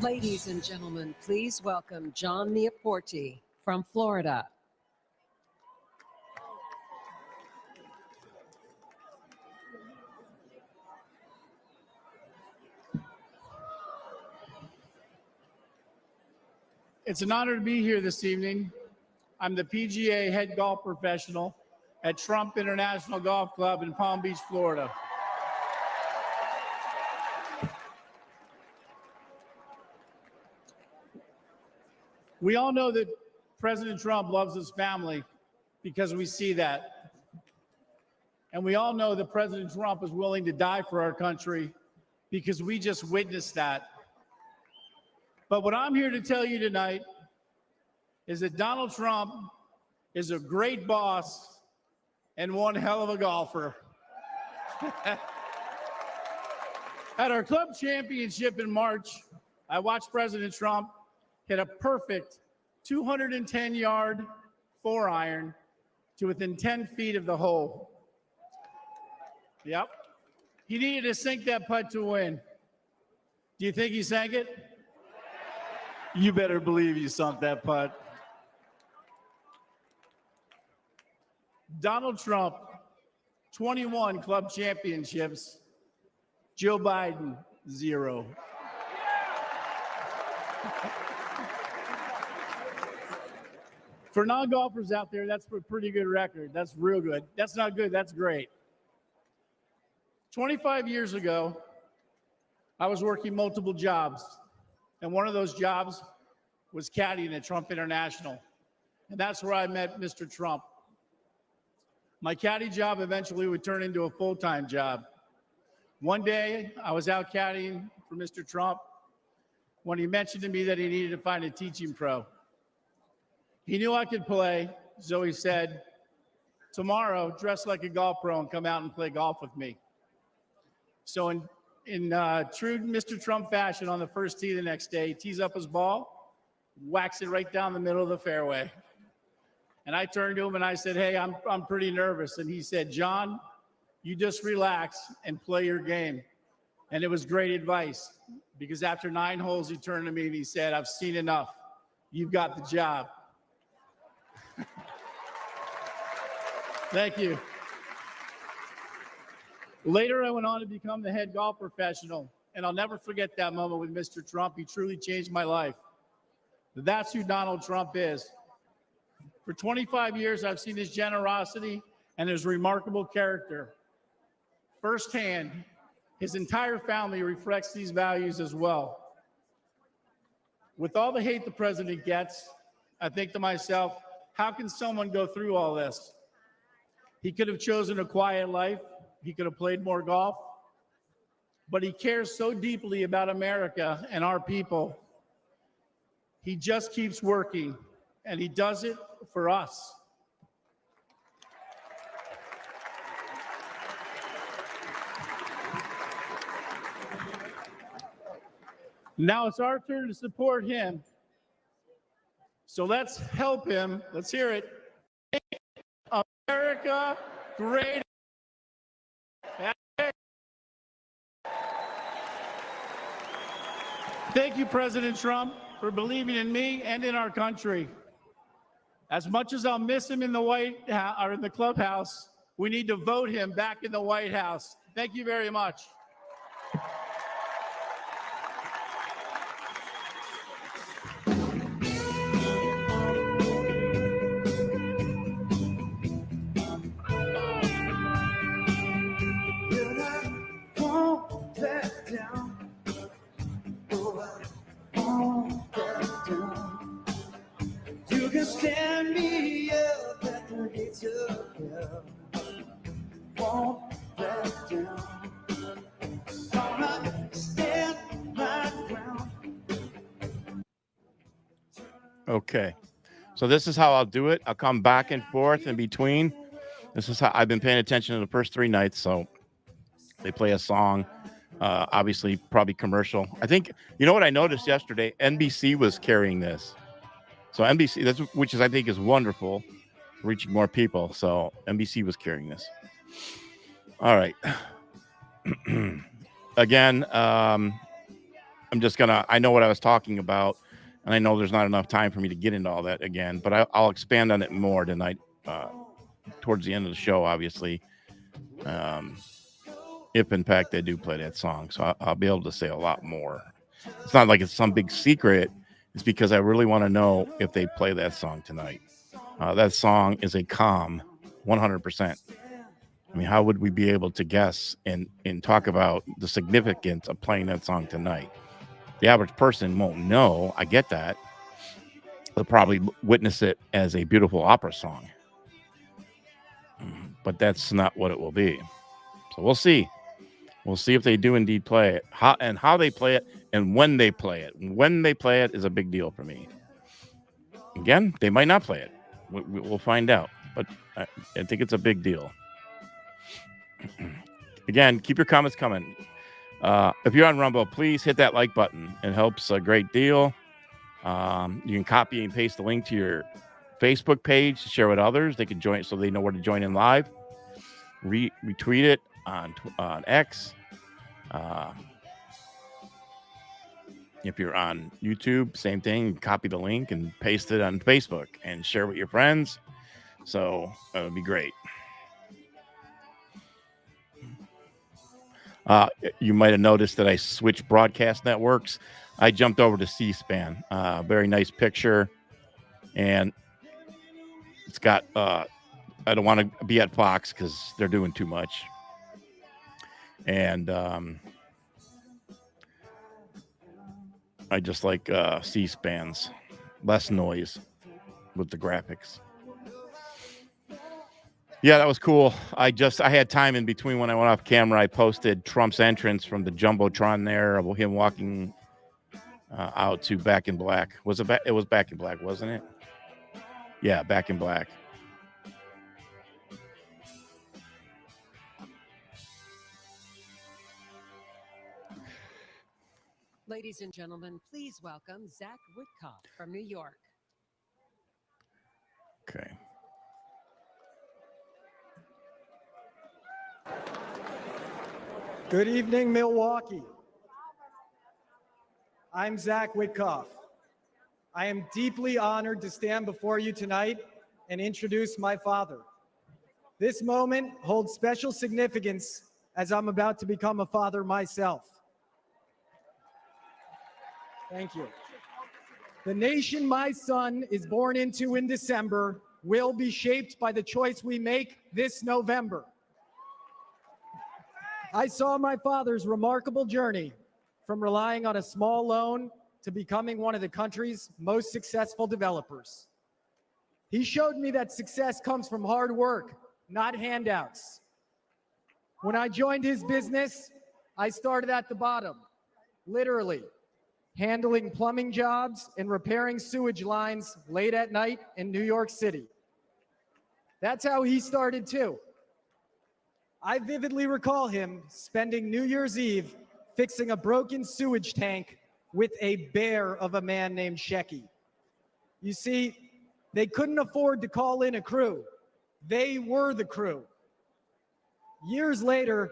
Ladies and gentlemen, please welcome John Neaporte from Florida. It's an honor to be here this evening. I'm the PGA head golf professional at Trump International Golf Club in Palm Beach, Florida. We all know that President Trump loves his family because we see that. And we all know that President Trump is willing to die for our country because we just witnessed that. But what I'm here to tell you tonight is that Donald Trump is a great boss and one hell of a golfer. At our club championship in March, I watched President Trump hit a perfect 210-yard 4-iron to within 10 feet of the hole. Yep. He needed to sink that putt to win. Do you think he sank it? You better believe he sunk that putt. Donald Trump, 21 club championships. Joe Biden, 0. For non-golfers out there, that's a pretty good record. That's real good. That's not good, that's great. 25 years ago, I was working multiple jobs, and one of those jobs was caddying at Trump International, and that's where I met Mr. Trump. My caddy job eventually would turn into a full-time job. One day, I was out caddying for Mr. Trump when he mentioned to me that he needed to find a teaching pro. He knew I could play, so he said, tomorrow, dress like a golf pro and come out and play golf with me. So in true Mr. Trump fashion, on the first tee the next day, he tees up his ball, whacks it right down the middle of the fairway. And I turned to him and I said, hey, I'm pretty nervous. And he said, John, you just relax and play your game. And it was great advice, because after 9 holes, he turned to me and he said, I've seen enough. You've got the job. Thank you. Later, I went on to become the head golf professional, and I'll never forget that moment with Mr. Trump. He truly changed my life. That's who Donald Trump is. For 25 years, I've seen his generosity and his remarkable character firsthand. His entire family reflects these values as well. With all the hate the president gets, I think to myself, how can someone go through all this? He could have chosen a quiet life. He could have played more golf. But he cares so deeply about America and our people. He just keeps working, and he does it for us. Now it's our turn to support him. So let's help him. Let's hear it. Make America great. Thank you, President Trump, for believing in me and in our country. As much as I'll miss him in the White House or in the clubhouse, we need to vote him back in the White House. Thank you very much. You can stand me up at the gates of hell. Won't back down. Gonna stand my ground. Okay. So this is how I'll do it. I'll come back and forth in between. This is how I've been paying attention to the first 3 nights. So they play a song, obviously probably commercial. I think, you know what I noticed yesterday? NBC was carrying this. So NBC, which is, I think, is wonderful, reaching more people. So NBC was carrying this. All right. Again, I'm just going to, I know what I was talking about, and I know there's not enough time for me to get into all that again, but I'll expand on it more tonight, towards the end of the show, obviously, if in fact they do play that song. So I'll be able to say a lot more. It's not like it's some big secret. It's because I really want to know if they play that song tonight. That song is a calm 100%. I mean, how would we be able to guess and talk about the significance of playing that song tonight? The average person won't know. I get that. They'll probably witness it as a beautiful opera song. But that's not what it will be. So we'll see. We'll see if they do indeed play it, how they play it, and when they play it. When they play it is a big deal for me. Again, they might not play it. We'll find out. But I think it's a big deal. Again, keep your comments coming. If you're on Rumble, please hit that like button. It helps a great deal. You can copy and paste the link to your Facebook page to share with others. They can join so they know where to join in live. Retweet it on X. If you're on YouTube, same thing. Copy the link and paste it on Facebook and share with your friends. So that would be great. You might have noticed that I switched broadcast networks. I jumped over to C-SPAN. Very nice picture. And it's got, I don't want to be at Fox because they're doing too much. And I just like C-SPAN's. Less noise with the graphics. Yeah, that was cool. I had time in between when I went off camera. I posted Trump's entrance from the Jumbotron there of him walking out to Back in Black. Was it it was Back in Black, wasn't it? Yeah, Back in Black. Ladies and gentlemen, please welcome Zach Witkoff from New York. Okay. Good evening, Milwaukee. I'm Zach Witkoff. I am deeply honored to stand before you tonight and introduce my father. This moment holds special significance as I'm about to become a father myself. Thank you. The nation my son is born into in December will be shaped by the choice we make this November. I saw my father's remarkable journey from relying on a small loan to becoming one of the country's most successful developers. He showed me that success comes from hard work, not handouts. When I joined his business, I started at the bottom, literally, handling plumbing jobs and repairing sewage lines late at night in New York City. That's how he started too. I vividly recall him spending New Year's Eve fixing a broken sewage tank with a bear of a man named Shecky. You see, they couldn't afford to call in a crew. They were the crew. Years later,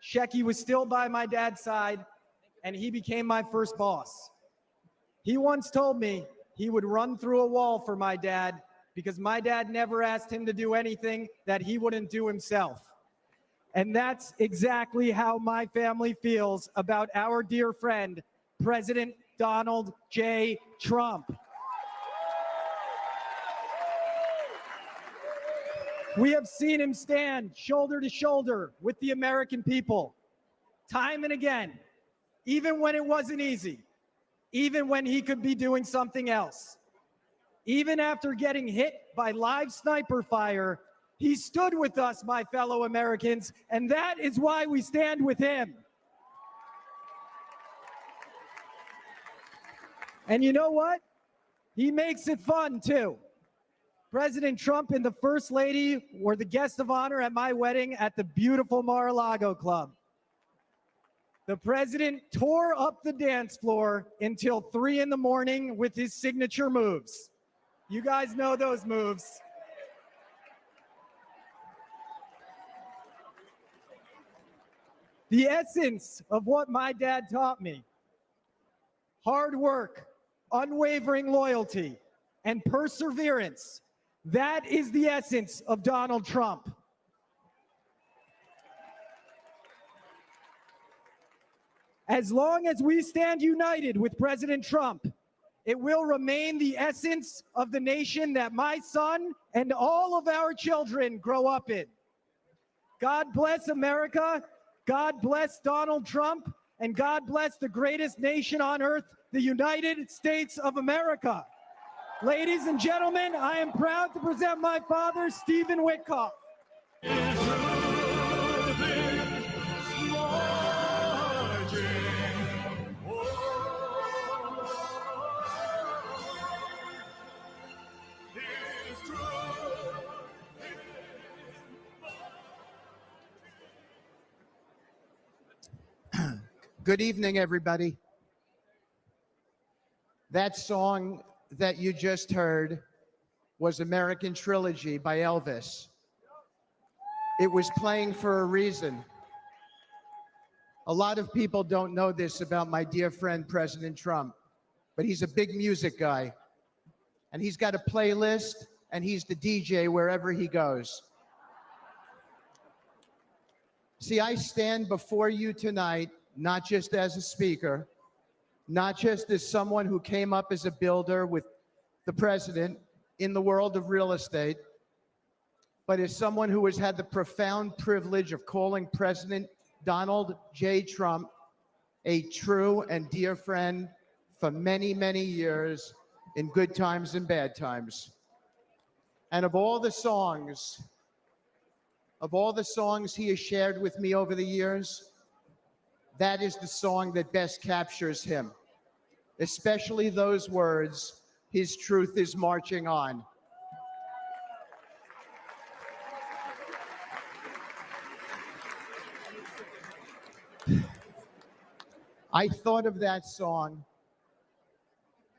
Shecky was still by my dad's side, and he became my first boss. He once told me he would run through a wall for my dad because my dad never asked him to do anything that he wouldn't do himself. And that's exactly how my family feels about our dear friend, President Donald J. Trump. We have seen him stand shoulder to shoulder with the American people, time and again, even when it wasn't easy, even when he could be doing something else. Even after getting hit by live sniper fire, he stood with us, my fellow Americans, and that is why we stand with him. And you know what? He makes it fun, too. President Trump and the First Lady were the guest of honor at my wedding at the beautiful Mar-a-Lago Club. The president tore up the dance floor until 3 in the morning with his signature moves. You guys know those moves. The essence of what my dad taught me: hard work, unwavering loyalty, and perseverance. That is the essence of Donald Trump. As long as we stand united with President Trump, it will remain the essence of the nation that my son and all of our children grow up in. God bless America. God bless Donald Trump, and God bless the greatest nation on earth, the United States of America. Ladies and gentlemen, I am proud to present my father, Stephen Witkoff. Good evening, everybody. That song that you just heard was American Trilogy by Elvis. It was playing for a reason. A lot of people don't know this about my dear friend, President Trump, but he's a big music guy. And he's got a playlist, and he's the DJ wherever he goes. See, I stand before you tonight, not just as a speaker, not just as someone who came up as a builder with the president in the world of real estate, but as someone who has had the profound privilege of calling President Donald J. Trump a true and dear friend for many, many years in good times and bad times. And of all the songs he has shared with me over the years, that is the song that best captures him, especially those words, "His truth is marching on." I thought of that song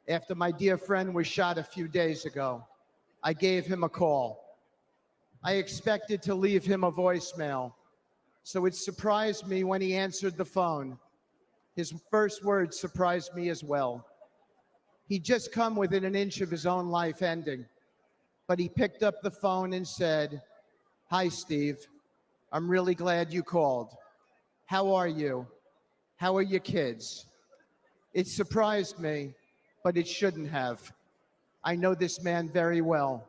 after my dear friend was shot a few days ago. I gave him a call. I expected to leave him a voicemail, so it surprised me when he answered the phone. His first words surprised me as well. He'd just come within an inch of his own life ending, but he picked up the phone and said, "Hi, Steve. I'm really glad you called. How are you? How are your kids?" It surprised me, but it shouldn't have. I know this man very well.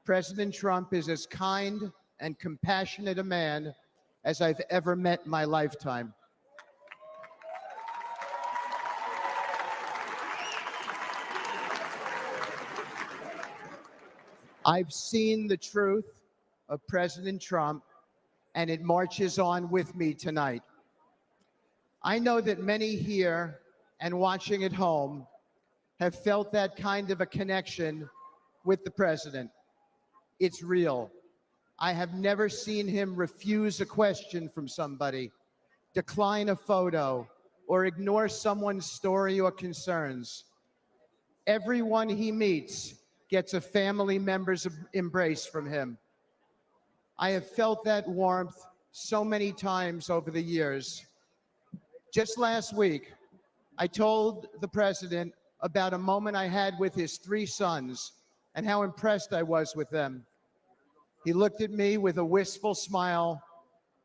President Trump is as kind and compassionate a man as I've ever met in my lifetime. I've seen the truth of President Trump, and it marches on with me tonight. I know that many here and watching at home have felt that kind of a connection with the president. It's real. I have never seen him refuse a question from somebody, decline a photo, or ignore someone's story or concerns. Everyone he meets gets a family member's embrace from him. I have felt that warmth so many times over the years. Just last week, I told the president about a moment I had with his 3 sons and how impressed I was with them. He looked at me with a wistful smile,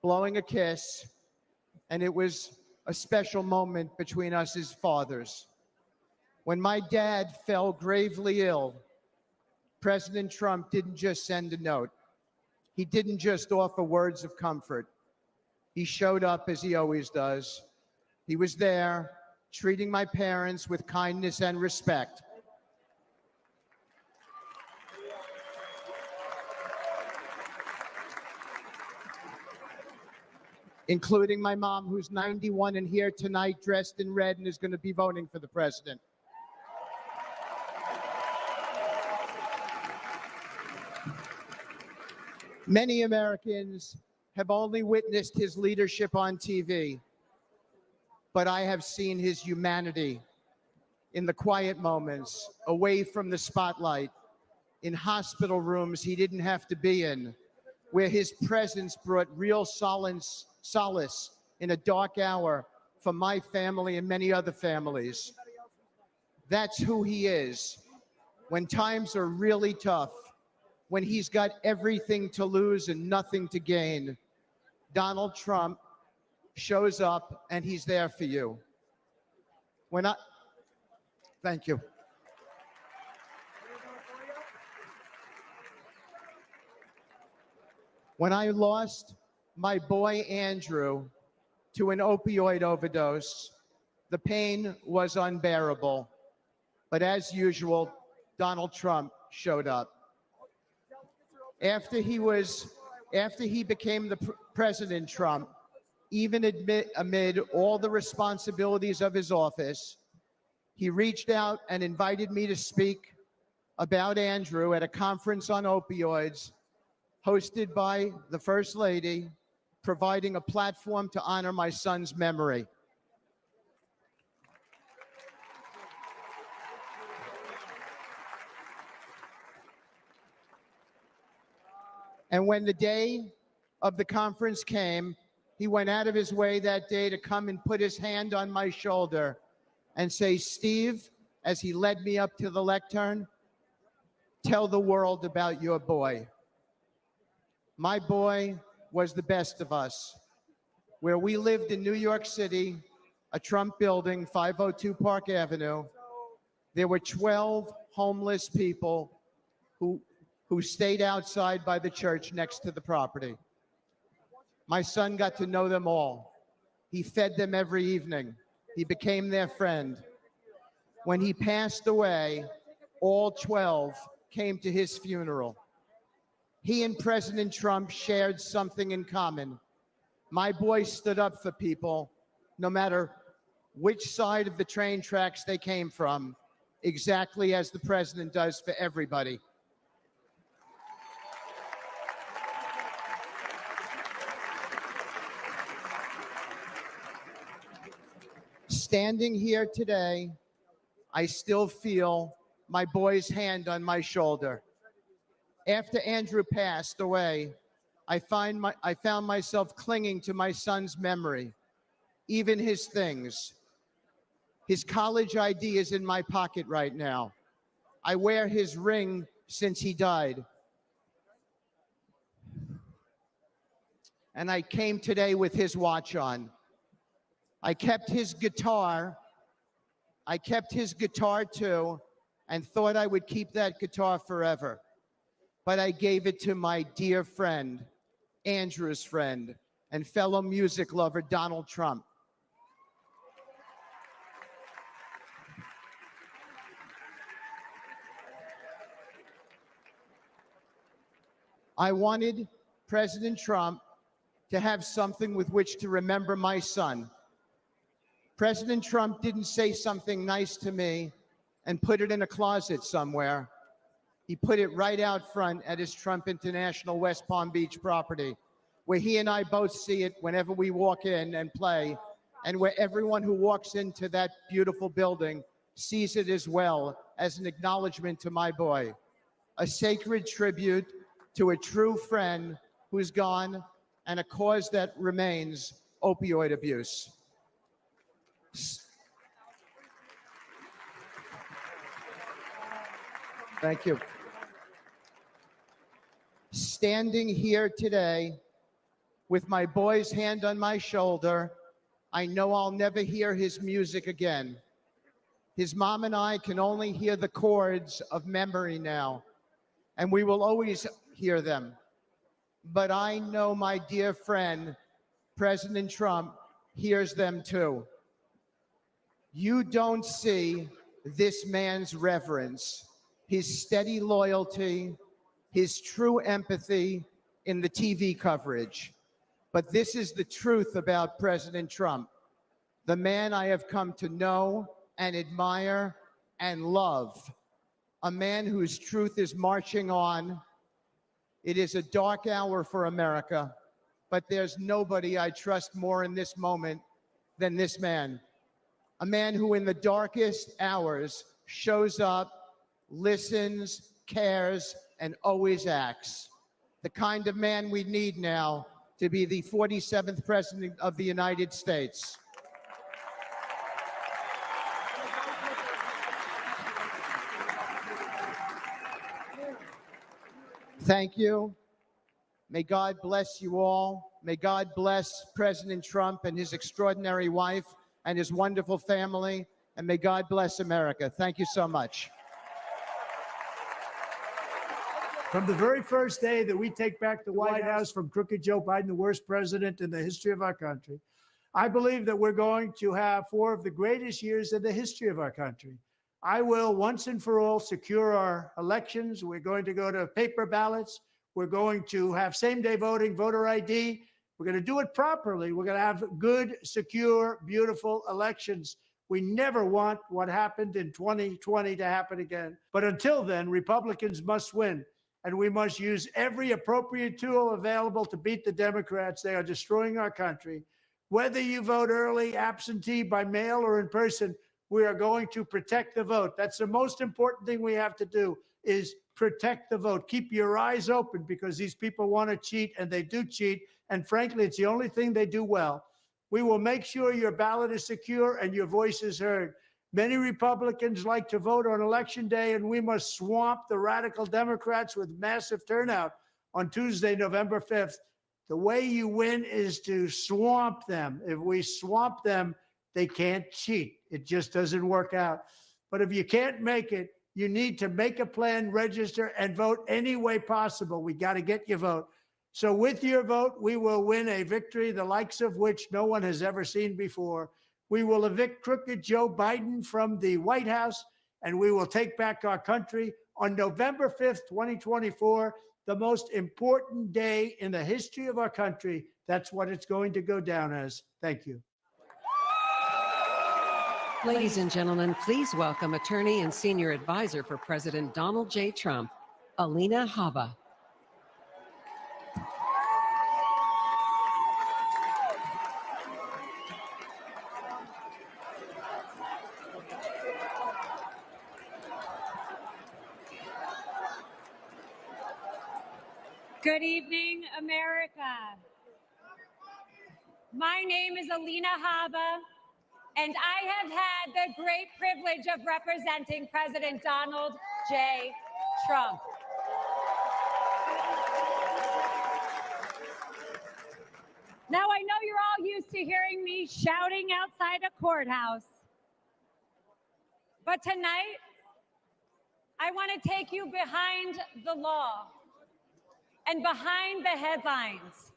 blowing a kiss, and it was a special moment between us as fathers. When my dad fell gravely ill, President Trump didn't just send a note. He didn't just offer words of comfort. He showed up as he always does. He was there, treating my parents with kindness and respect. Including my mom, who's 91 and here tonight dressed in red and is going to be voting for the president. Many Americans have only witnessed his leadership on TV, but I have seen his humanity in the quiet moments, away from the spotlight, in hospital rooms he didn't have to be in, where his presence brought real solace in a dark hour for my family and many other families. That's who he is. When times are really tough, when he's got everything to lose and nothing to gain, Donald Trump shows up and he's there for you. Thank you. When I lost my boy Andrew to an opioid overdose, the pain was unbearable. But as usual, Donald Trump showed up. After he became the President Trump, even amid all the responsibilities of his office, he reached out and invited me to speak about Andrew at a conference on opioids hosted by the First Lady, providing a platform to honor my son's memory. And when the day of the conference came, he went out of his way that day to come and put his hand on my shoulder and say, Steve, as he led me up to the lectern, tell the world about your boy. My boy was the best of us. Where we lived in New York City, a Trump building, 502 Park Avenue, there were 12 homeless people who stayed outside by the church next to the property. My son got to know them all. He fed them every evening. He became their friend. When he passed away, all 12 came to his funeral. He and President Trump shared something in common. My boy stood up for people, no matter which side of the train tracks they came from, exactly as the president does for everybody. Standing here today, I still feel my boy's hand on my shoulder. After Andrew passed away, I found myself clinging to my son's memory, even his things. His college ID is in my pocket right now. I wear his ring since he died. And I came today with his watch on. I kept his guitar too, and thought I would keep that guitar forever. But I gave it to my dear friend, Andrew's friend, and fellow music lover, Donald Trump. I wanted President Trump to have something with which to remember my son. President Trump didn't say something nice to me and put it in a closet somewhere. He put it right out front at his Trump International West Palm Beach property, where he and I both see it whenever we walk in and play, and where everyone who walks into that beautiful building sees it as well, as an acknowledgement to my boy, a sacred tribute to a true friend who's gone, and a cause that remains opioid abuse. Thank you. Standing here today with my boy's hand on my shoulder, I know I'll never hear his music again. His mom and I can only hear the chords of memory now, and we will always hear them. But I know my dear friend, President Trump, hears them too. You don't see this man's reverence, his steady loyalty, his true empathy in the TV coverage. But this is the truth about President Trump, the man I have come to know and admire and love, a man whose truth is marching on. It is a dark hour for America, but there's nobody I trust more in this moment than this man. A man who in the darkest hours shows up, listens, cares, and always acts. The kind of man we need now to be the 47th President of the United States. Thank you. May God bless you all. May God bless President Trump and his extraordinary wife and his wonderful family. And may God bless America. Thank you so much. From the very first day that we take back the White House from crooked Joe Biden, the worst president in the history of our country, I believe that we're going to have 4 of the greatest years in the history of our country. I will once and for all secure our elections. We're going to go to paper ballots. We're going to have same-day voting, voter ID. We're going to do it properly. We're going to have good, secure, beautiful elections. We never want what happened in 2020 to happen again. But until then, Republicans must win. And we must use every appropriate tool available to beat the Democrats. They are destroying our country. Whether you vote early, absentee, by mail, or in person, we are going to protect the vote. That's the most important thing we have to do, is protect the vote. Keep your eyes open because these people want to cheat, and they do cheat. And frankly, it's the only thing they do well. We will make sure your ballot is secure and your voice is heard. Many Republicans like to vote on Election Day, and we must swamp the radical Democrats with massive turnout on Tuesday, November 5th. The way you win is to swamp them. If we swamp them, they can't cheat. It just doesn't work out. But if you can't make it, you need to make a plan, register, and vote any way possible. We got to get your vote. So with your vote, we will win a victory the likes of which no one has ever seen before. We will evict crooked Joe Biden from the White House, and we will take back our country on November 5th, 2024, the most important day in the history of our country. That's what it's going to go down as. Thank you. Ladies and gentlemen, please welcome attorney and senior advisor for President Donald J. Trump, Alina Habba. Good evening, America. My name is Alina Habba, and I have had the great privilege of representing President Donald J. Trump. Now, I know you're all used to hearing me shouting outside a courthouse, but tonight, I want to take you behind the law and behind the headlines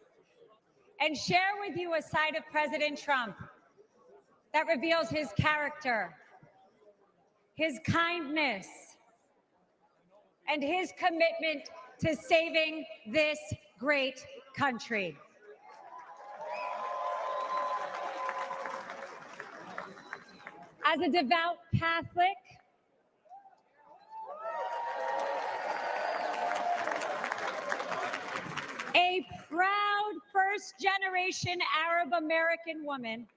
and share with you a side of President Trump that reveals his character, his kindness, and his commitment to saving this great country. As a devout Catholic, a proud first-generation Arab American woman,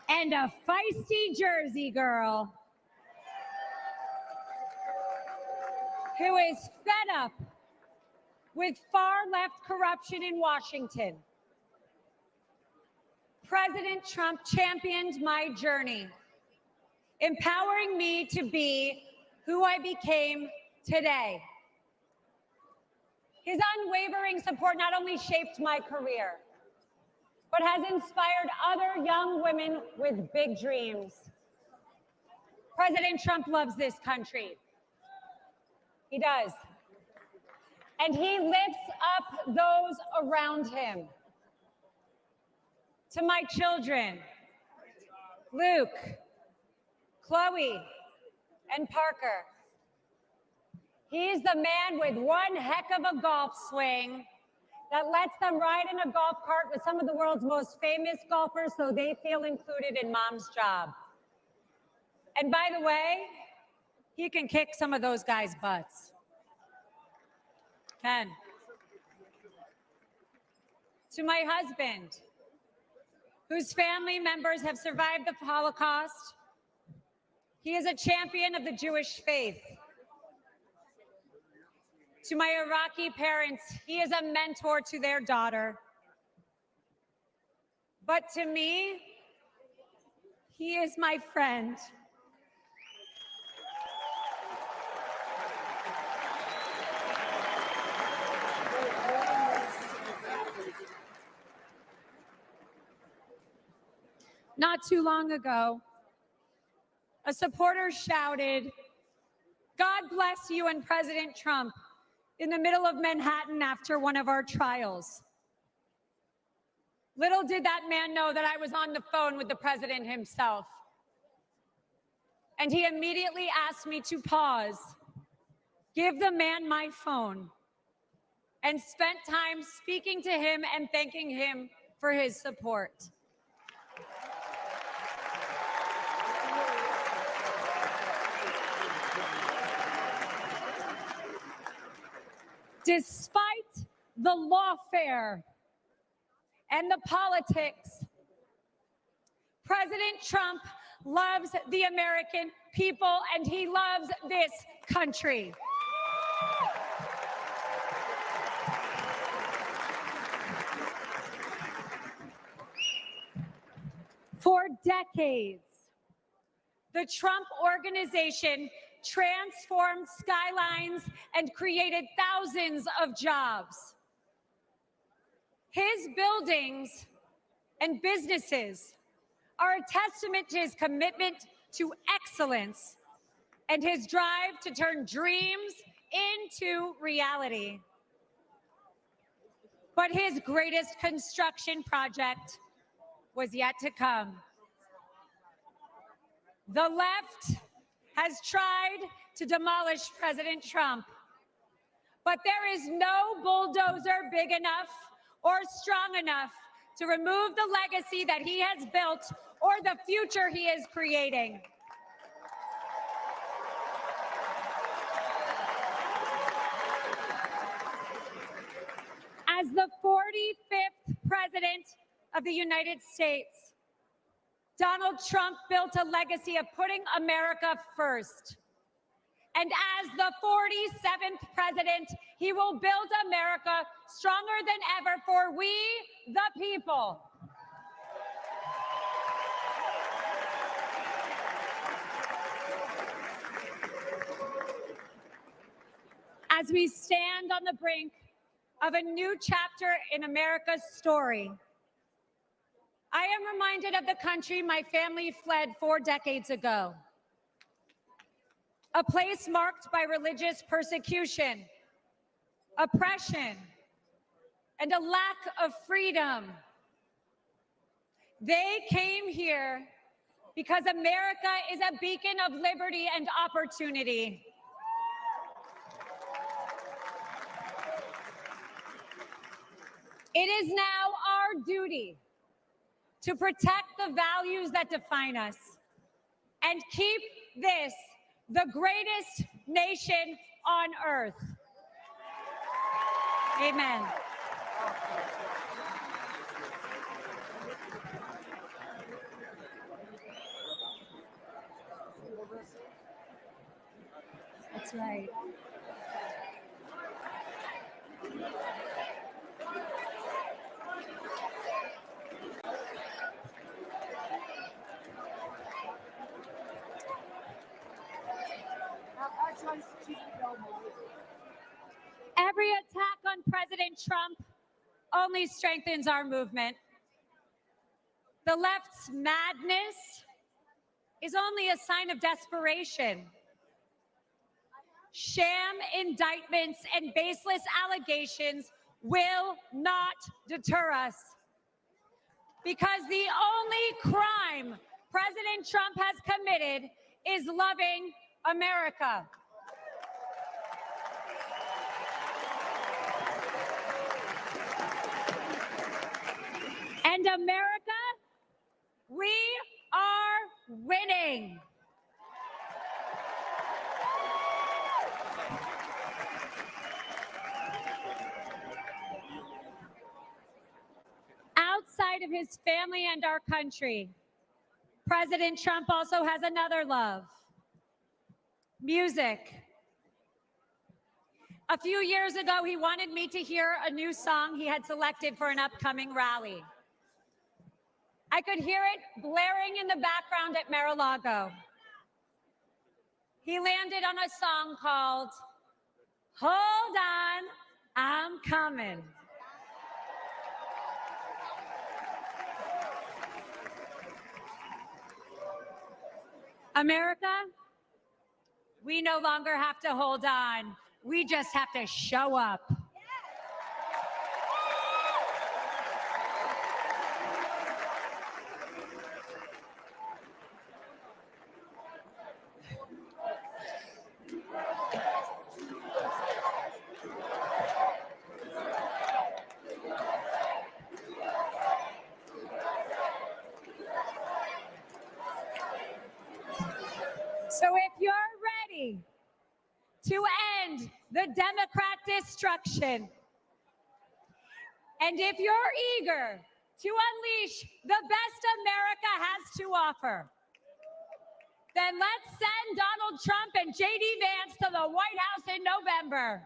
and a feisty Jersey girl who is fed up with far-left corruption in Washington. President Trump championed my journey, empowering me to be who I became today. His unwavering support not only shaped my career, but has inspired other young women with big dreams. President Trump loves this country. He does. And he lifts up those around him. To my children, Luke, Chloe, and Parker, he's the man with one heck of a golf swing that lets them ride in a golf cart with some of the world's most famous golfers so they feel included in mom's job. And by the way, he can kick some of those guys' butts. Ken. To my husband, whose family members have survived the Holocaust, he is a champion of the Jewish faith. To my Iraqi parents, he is a mentor to their daughter. But to me, he is my friend. Not too long ago, a supporter shouted, "God bless you and President Trump," in the middle of Manhattan after one of our trials. Little did that man know that I was on the phone with the president himself. And he immediately asked me to pause, give the man my phone, and spent time speaking to him and thanking him for his support. Despite the lawfare and the politics, President Trump loves the American people, and he loves this country. For decades, the Trump Organization transformed skylines and created thousands of jobs. His buildings and businesses are a testament to his commitment to excellence and his drive to turn dreams into reality. But his greatest construction project was yet to come. The left has tried to demolish President Trump, but there is no bulldozer big enough or strong enough to remove the legacy that he has built or the future he is creating. As the 45th president of the United States, Donald Trump built a legacy of putting America first. And as the 47th president, he will build America stronger than ever for we, the people. As we stand on the brink of a new chapter in America's story, I am reminded of the country my family fled 4 decades ago. A place marked by religious persecution, oppression, and a lack of freedom. They came here because America is a beacon of liberty and opportunity. It is now our duty to protect the values that define us and keep this the greatest nation on earth. Amen. That's right. Every attack on President Trump only strengthens our movement. The left's madness is only a sign of desperation. Sham indictments and baseless allegations will not deter us, because the only crime President Trump has committed is loving America. And America, we are winning. Outside of his family and our country, President Trump also has another love: music. A few years ago, he wanted me to hear a new song he had selected for an upcoming rally. I could hear it blaring in the background at Mar-a-Lago. He landed on a song called "Hold On, I'm Coming." America, we no longer have to hold on. We just have to show up. So if you're ready to end the Democrat destruction, and if you're eager to unleash the best America has to offer, Then let's send Donald Trump and J.D. Vance to the White House in November.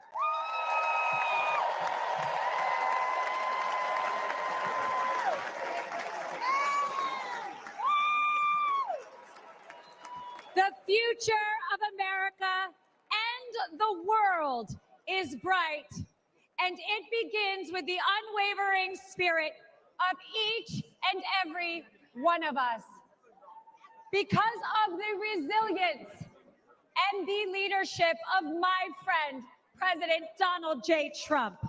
The future of America and the world is bright, and it begins with the unwavering spirit of each and every one of us. Because of the resilience and the leadership of my friend, President Donald J. Trump.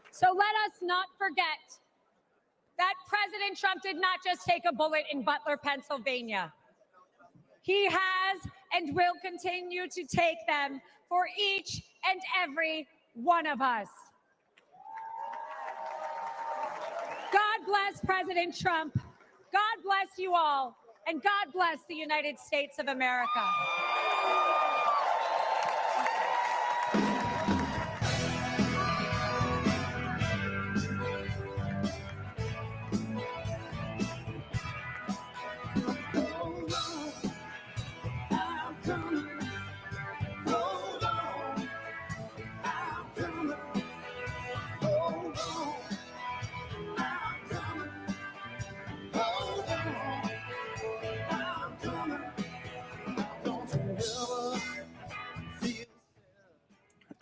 So let us not forget that President Trump did not just take a bullet in Butler, Pennsylvania. He has and will continue to take them for each and every one of us. God bless President Trump. God bless you all. And God bless the United States of America.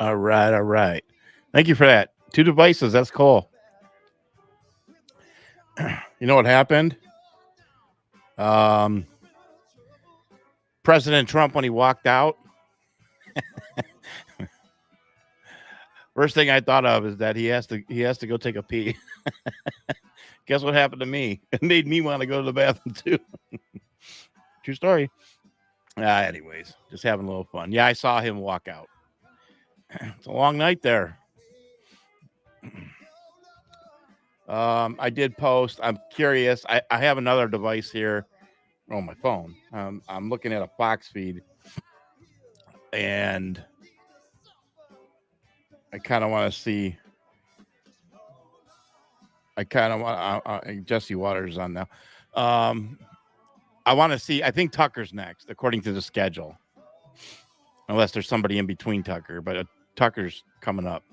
All right, all right. Thank you for that. 2 devices, that's cool. You know what happened? President Trump, when he walked out, first thing I thought of is that he has to go take a pee. Guess what happened to me? It made me want to go to the bathroom too. True story. Anyways, just having a little fun. Yeah, I saw him walk out. It's a long night there. I did post. I'm curious. I have another device here on my phone. I'm looking at a Fox feed, and I kind of want to see. I kind of want Jesse Waters on now. I want to see. I think Tucker's next, according to the schedule, unless there's somebody in between Tucker. But Tucker's coming up.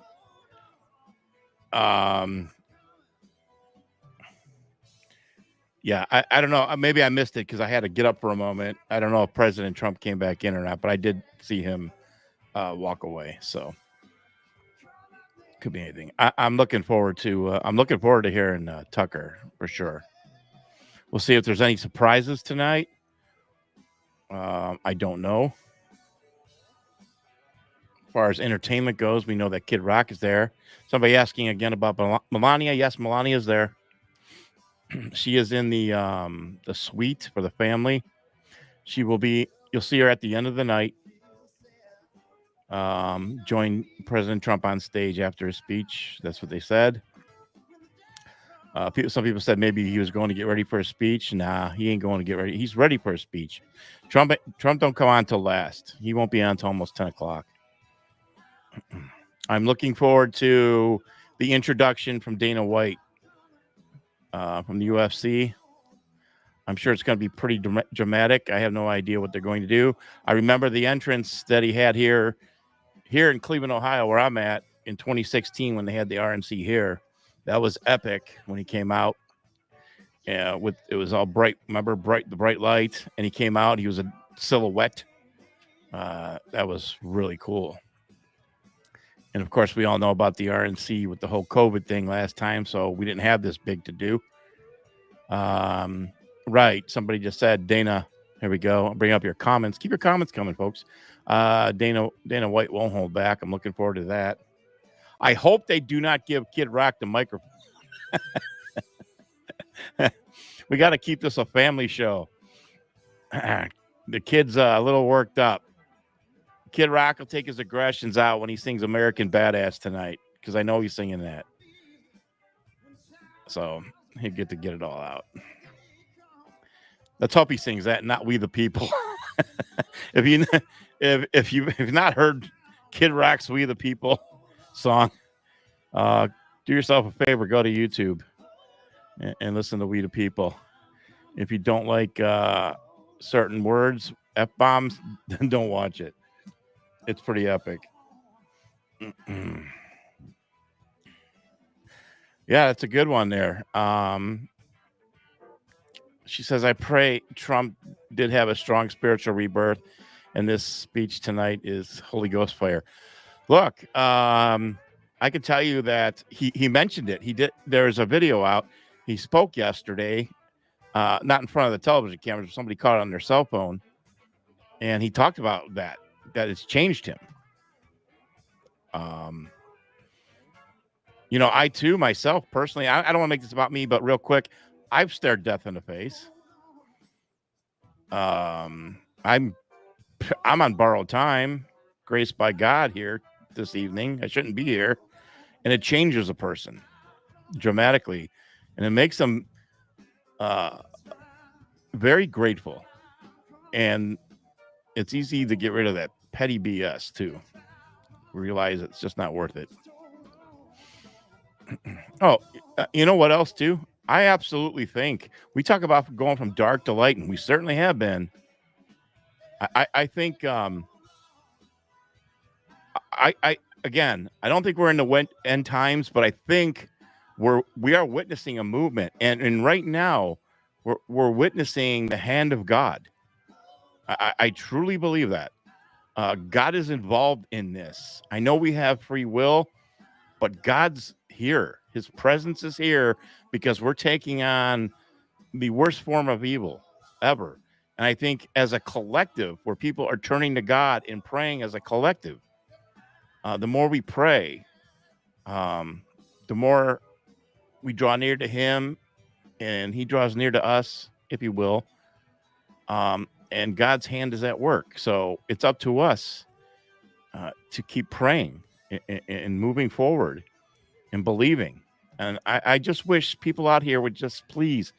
Yeah, I don't know. Maybe I missed it because I had to get up for a moment. I don't know if President Trump came back in or not, but I did see him walk away. So could be anything. I'm looking forward to. I'm looking forward to hearing Tucker for sure. We'll see if there's any surprises tonight. I don't know. As far as entertainment goes, we know that Kid Rock is there. Somebody asking again about Melania. Yes, Melania is there. She is in the suite for the family. She will be. You'll see her at the end of the night. Join President Trump on stage after his speech. That's what they said. Some people said maybe he was going to get ready for a speech. Nah, he ain't going to get ready. He's ready for a speech. Trump don't come on till last. He won't be on till almost 10 o'clock. I'm looking forward to the introduction from Dana White from the UFC. I'm sure it's going to be pretty dramatic. I have no idea what they're going to do. I remember the entrance that he had here in Cleveland, Ohio, where I'm at, in 2016 when they had the RNC here. That was epic when he came out. Yeah, it was all bright. Remember the bright light, and he came out. He was a silhouette. That was really cool. And of course, we all know about the RNC with the whole COVID thing last time, so we didn't have this big to do. Right. Somebody just said, Dana, here we go. Bring up your comments. Keep your comments coming, folks. Dana White won't hold back. I'm looking forward to that. I hope they do not give Kid Rock the microphone. We got to keep this a family show. The kid's a little worked up. Kid Rock will take his aggressions out when he sings American Badass tonight, because I know he's singing that. So he'll get to get it all out. Let's hope he sings that, not We the People. If you've not heard Kid Rock's We the People song, do yourself a favor, go to YouTube. and listen to We the People. If you don't like certain words, F-bombs, then don't watch it. It's pretty epic. Yeah, that's a good one there. She says, I pray Trump did have a strong spiritual rebirth, and this speech tonight is Holy Ghost fire. Look, I can tell you that he mentioned it. He did. There's a video out. He spoke yesterday, not in front of the television cameras, but somebody caught it on their cell phone, and he talked about that it's changed him. You know, I too, myself personally, I don't want to make this about me, but real quick, I've stared death in the face. I'm on borrowed time, graced by God here this evening. I shouldn't be here, and it changes a person dramatically, and it makes them very grateful. And it's easy to get rid of that petty BS too. Realize it's just not worth it. Oh, you know what else too? I absolutely think we talk about going from dark to light, and we certainly have been. I think again, I don't think we're in the end times, but I think we are witnessing a movement, and right now we're witnessing the hand of God. I truly believe that God is involved in this. I know we have free will, but God's here. His presence is here because we're taking on the worst form of evil ever. And I think as a collective, where people are turning to God and praying as a collective, the more we pray, the more we draw near to him, and he draws near to us, if you will. And God's hand is at work. So it's up to us to keep praying and moving forward and believing. And I just wish people out here would just please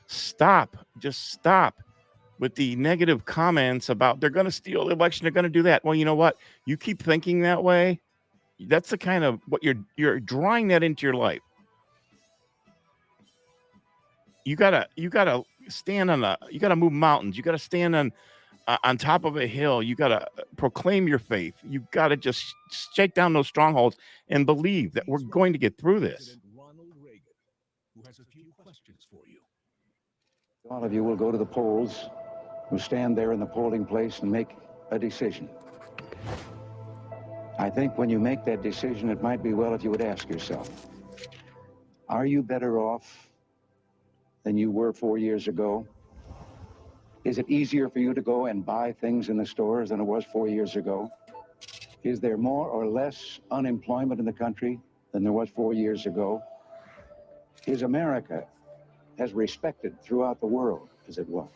stop with the negative comments about they're going to steal the election, they're going to do that. Well, you know what? You keep thinking that way. That's the kind of what you're drawing that into your life. You gotta stand you gotta move mountains. You gotta stand on top of a hill. You gotta proclaim your faith. You gotta just shake down those strongholds and believe that we're going to get through this. Who has a few questions for you. All of you will go to the polls, who stand there in the polling place and make a decision. I think when you make that decision, it might be well if you would ask yourself, are you better off than you were 4 years ago? Is it easier for you to go and buy things in the stores than it was 4 years ago? Is there more or less unemployment in the country than there was 4 years ago? Is America as respected throughout the world as it was?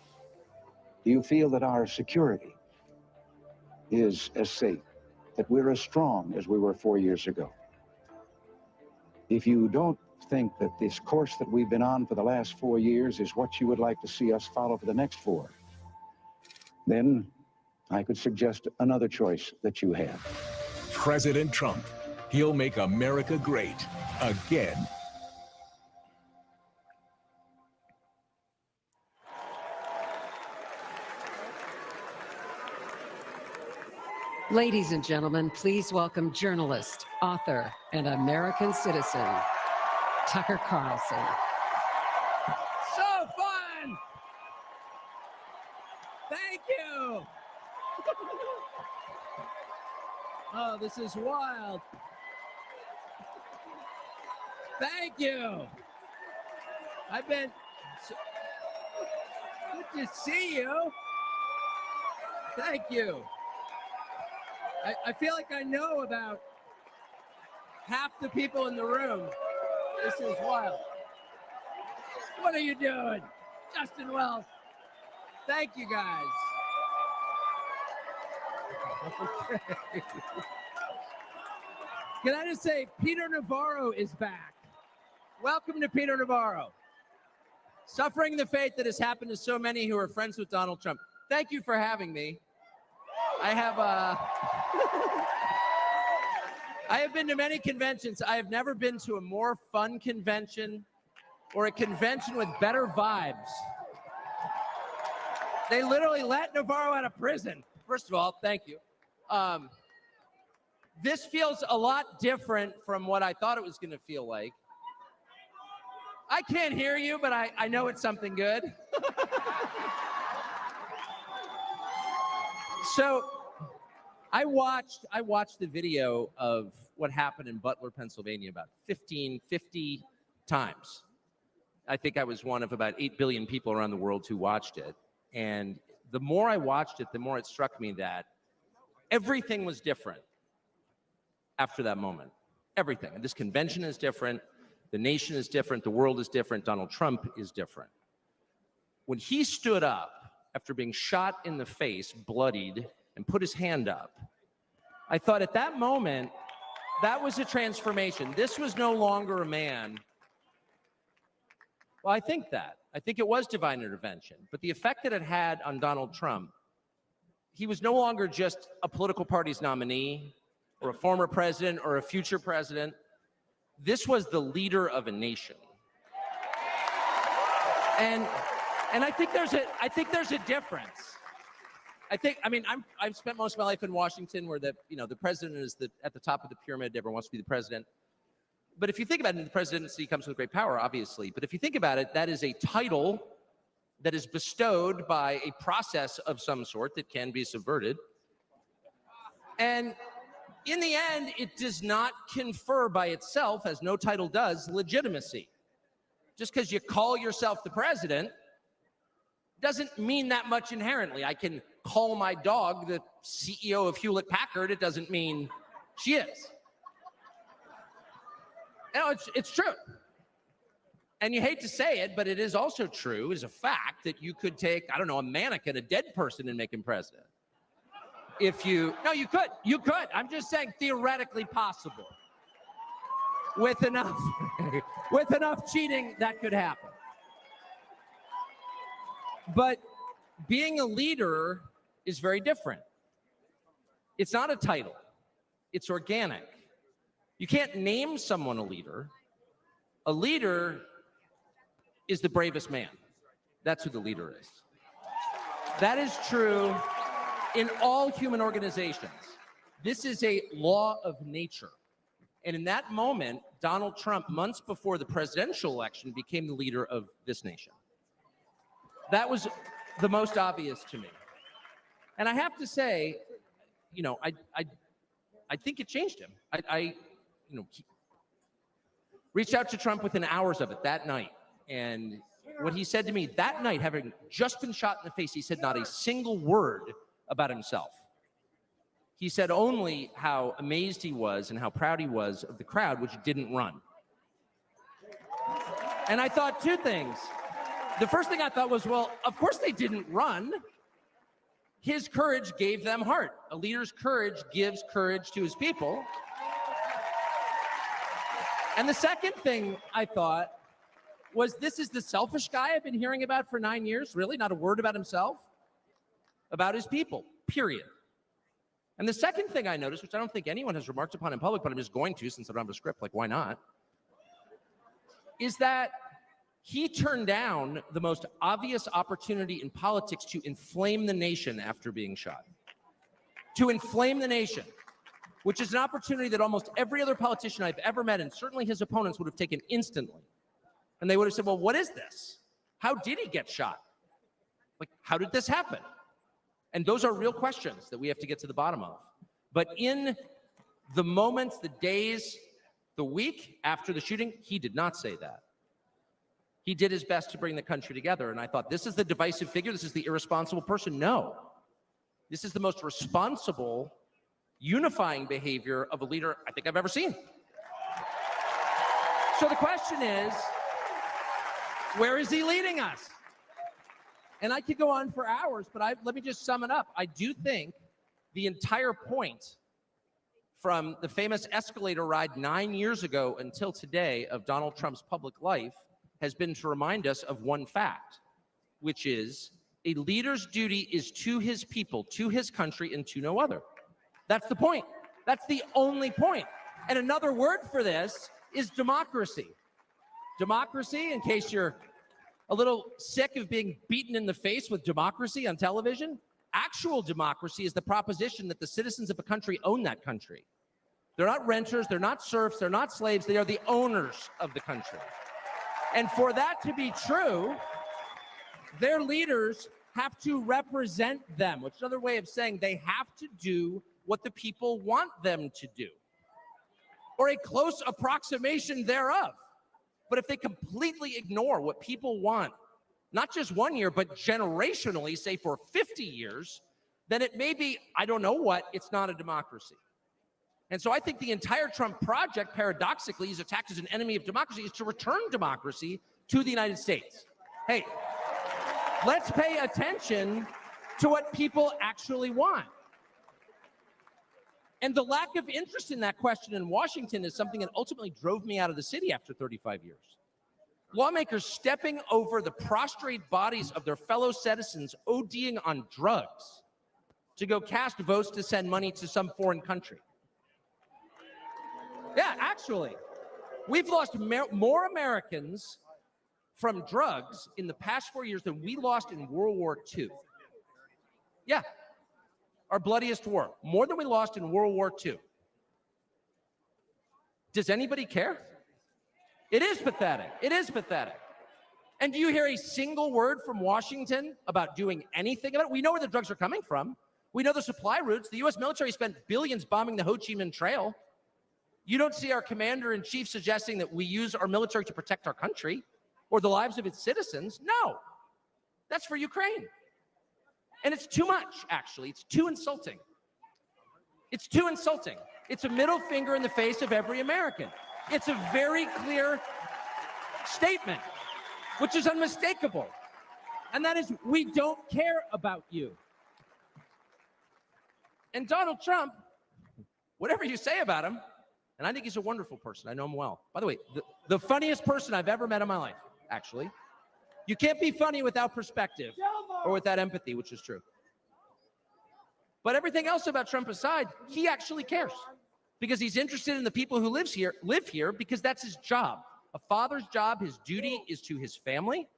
Do you feel that our security is as safe, that we're as strong as we were 4 years ago? If you don't think that this course that we've been on for the last 4 years is what you would like to see us follow for the next 4, then I could suggest another choice that you have. President Trump. He'll make America great again. Ladies and gentlemen, please welcome journalist, author, and American citizen, Tucker Carlson. So fun! Thank you! Oh, this is wild. Thank you. I've been... Good to see you. Thank you. I feel like I know about half the people in the room. This is wild. What are you doing? Justin Wells. Thank you, guys. Can I just say, Peter Navarro is back. Welcome to Peter Navarro. Suffering the fate that has happened to so many who are friends with Donald Trump. Thank you for having me. I have been to many conventions. I have never been to a more fun convention or a convention with better vibes. They literally let Navarro out of prison. First of all, thank you. This feels a lot different from what I thought it was going to feel like. I can't hear you, but I know it's something good. So I watched the video of what happened in Butler, Pennsylvania about 50 times. I think I was one of about 8 billion people around the world who watched it. And the more I watched it, the more it struck me that everything was different after that moment. Everything. And this convention is different. The nation is different. The world is different. Donald Trump is different. When he stood up after being shot in the face, bloodied, and put his hand up, I thought at that moment, that was a transformation. This was no longer a man. Well, I think it was divine intervention. But the effect that it had on Donald Trump, he was no longer just a political party's nominee or a former president or a future president. This was the leader of a nation. And I think there's a difference. I've spent most of my life in Washington where the president is at the top of the pyramid, everyone wants to be the president. But if you think about it, the presidency comes with great power, obviously. But if you think about it, that is a title that is bestowed by a process of some sort that can be subverted. And in the end, it does not confer by itself, as no title does, legitimacy. Just because you call yourself the president doesn't mean that much inherently. I can call my dog the CEO of Hewlett Packard. It doesn't mean she is. No, it's true. And you hate to say it, but it is also true, is a fact, that you could take, I don't know, a mannequin, a dead person, and make him president. No, you could. I'm just saying theoretically possible. With enough cheating, that could happen. But being a leader is very different. It's not a title. It's organic. You can't name someone a leader. A leader is the bravest man. That's who the leader is. That is true in all human organizations. This is a law of nature. And in that moment, Donald Trump, months before the presidential election, became the leader of this nation. That was the most obvious to me. And I have to say, I think it changed him. I reached out to Trump within hours of it that night. And what he said to me that night, having just been shot in the face, he said not a single word about himself. He said only how amazed he was and how proud he was of the crowd, which didn't run. And I thought two things. The first thing I thought was, well, of course they didn't run. His courage gave them heart. A leader's courage gives courage to his people. And the second thing I thought was, this is the selfish guy I've been hearing about for 9 years? Really? Not a word about himself? About his people, period. And the second thing I noticed, which I don't think anyone has remarked upon in public, but I'm just going to since I don't have a script, like why not, is that he turned down the most obvious opportunity in politics to inflame the nation after being shot. To inflame the nation, which is an opportunity that almost every other politician I've ever met, and certainly his opponents, would have taken instantly. And they would have said, well, what is this? How did he get shot? Like, how did this happen? And those are real questions that we have to get to the bottom of. But in the moments, the days, the week after the shooting, he did not say that. He did his best to bring the country together. And I thought, this is the divisive figure? This is the irresponsible person? No. This is the most responsible, unifying behavior of a leader I think I've ever seen. So the question is, where is he leading us? And I could go on for hours, but let me just sum it up. I do think the entire point from the famous escalator ride 9 years ago until today of Donald Trump's public life has been to remind us of one fact, which is a leader's duty is to his people, to his country, and to no other. That's the point. That's the only point. And another word for this is democracy. democracy, in case you're a little sick of being beaten in the face with democracy on television, actual democracy is the proposition that the citizens of a country own that country. They're not renters, they're not serfs, they're not slaves, they are the owners of the country. And for that to be true, their leaders have to represent them, which is another way of saying they have to do what the people want them to do, or a close approximation thereof. But if they completely ignore what people want, not just 1 year, but generationally, say for 50 years, then it may be, I don't know what, it's not a democracy. And so I think the entire Trump project, paradoxically, is attacked as an enemy of democracy, is to return democracy to the United States. Hey, let's pay attention to what people actually want. And the lack of interest in that question in Washington is something that ultimately drove me out of the city after 35 years. Lawmakers stepping over the prostrate bodies of their fellow citizens ODing on drugs to go cast votes to send money to some foreign country. Yeah, actually, we've lost more Americans from drugs in the past 4 years than we lost in World War II. Yeah, our bloodiest war, more than we lost in World War II. Does anybody care? It is pathetic. It is pathetic. And do you hear a single word from Washington about doing anything about it? We know where the drugs are coming from. We know the supply routes. The U.S. military spent billions bombing the Ho Chi Minh Trail. You don't see our commander-in-chief suggesting that we use our military to protect our country or the lives of its citizens. No, that's for Ukraine. And it's too much, actually. It's too insulting. It's too insulting. It's a middle finger in the face of every American. It's a very clear statement, which is unmistakable. And that is, we don't care about you. And Donald Trump, whatever you say about him, and I think he's a wonderful person. I know him well. By the way, the funniest person I've ever met in my life, actually. You can't be funny without perspective or without empathy, which is true. But everything else about Trump aside, he actually cares because he's interested in the people who live here because that's his job. A father's job, his duty is to his family.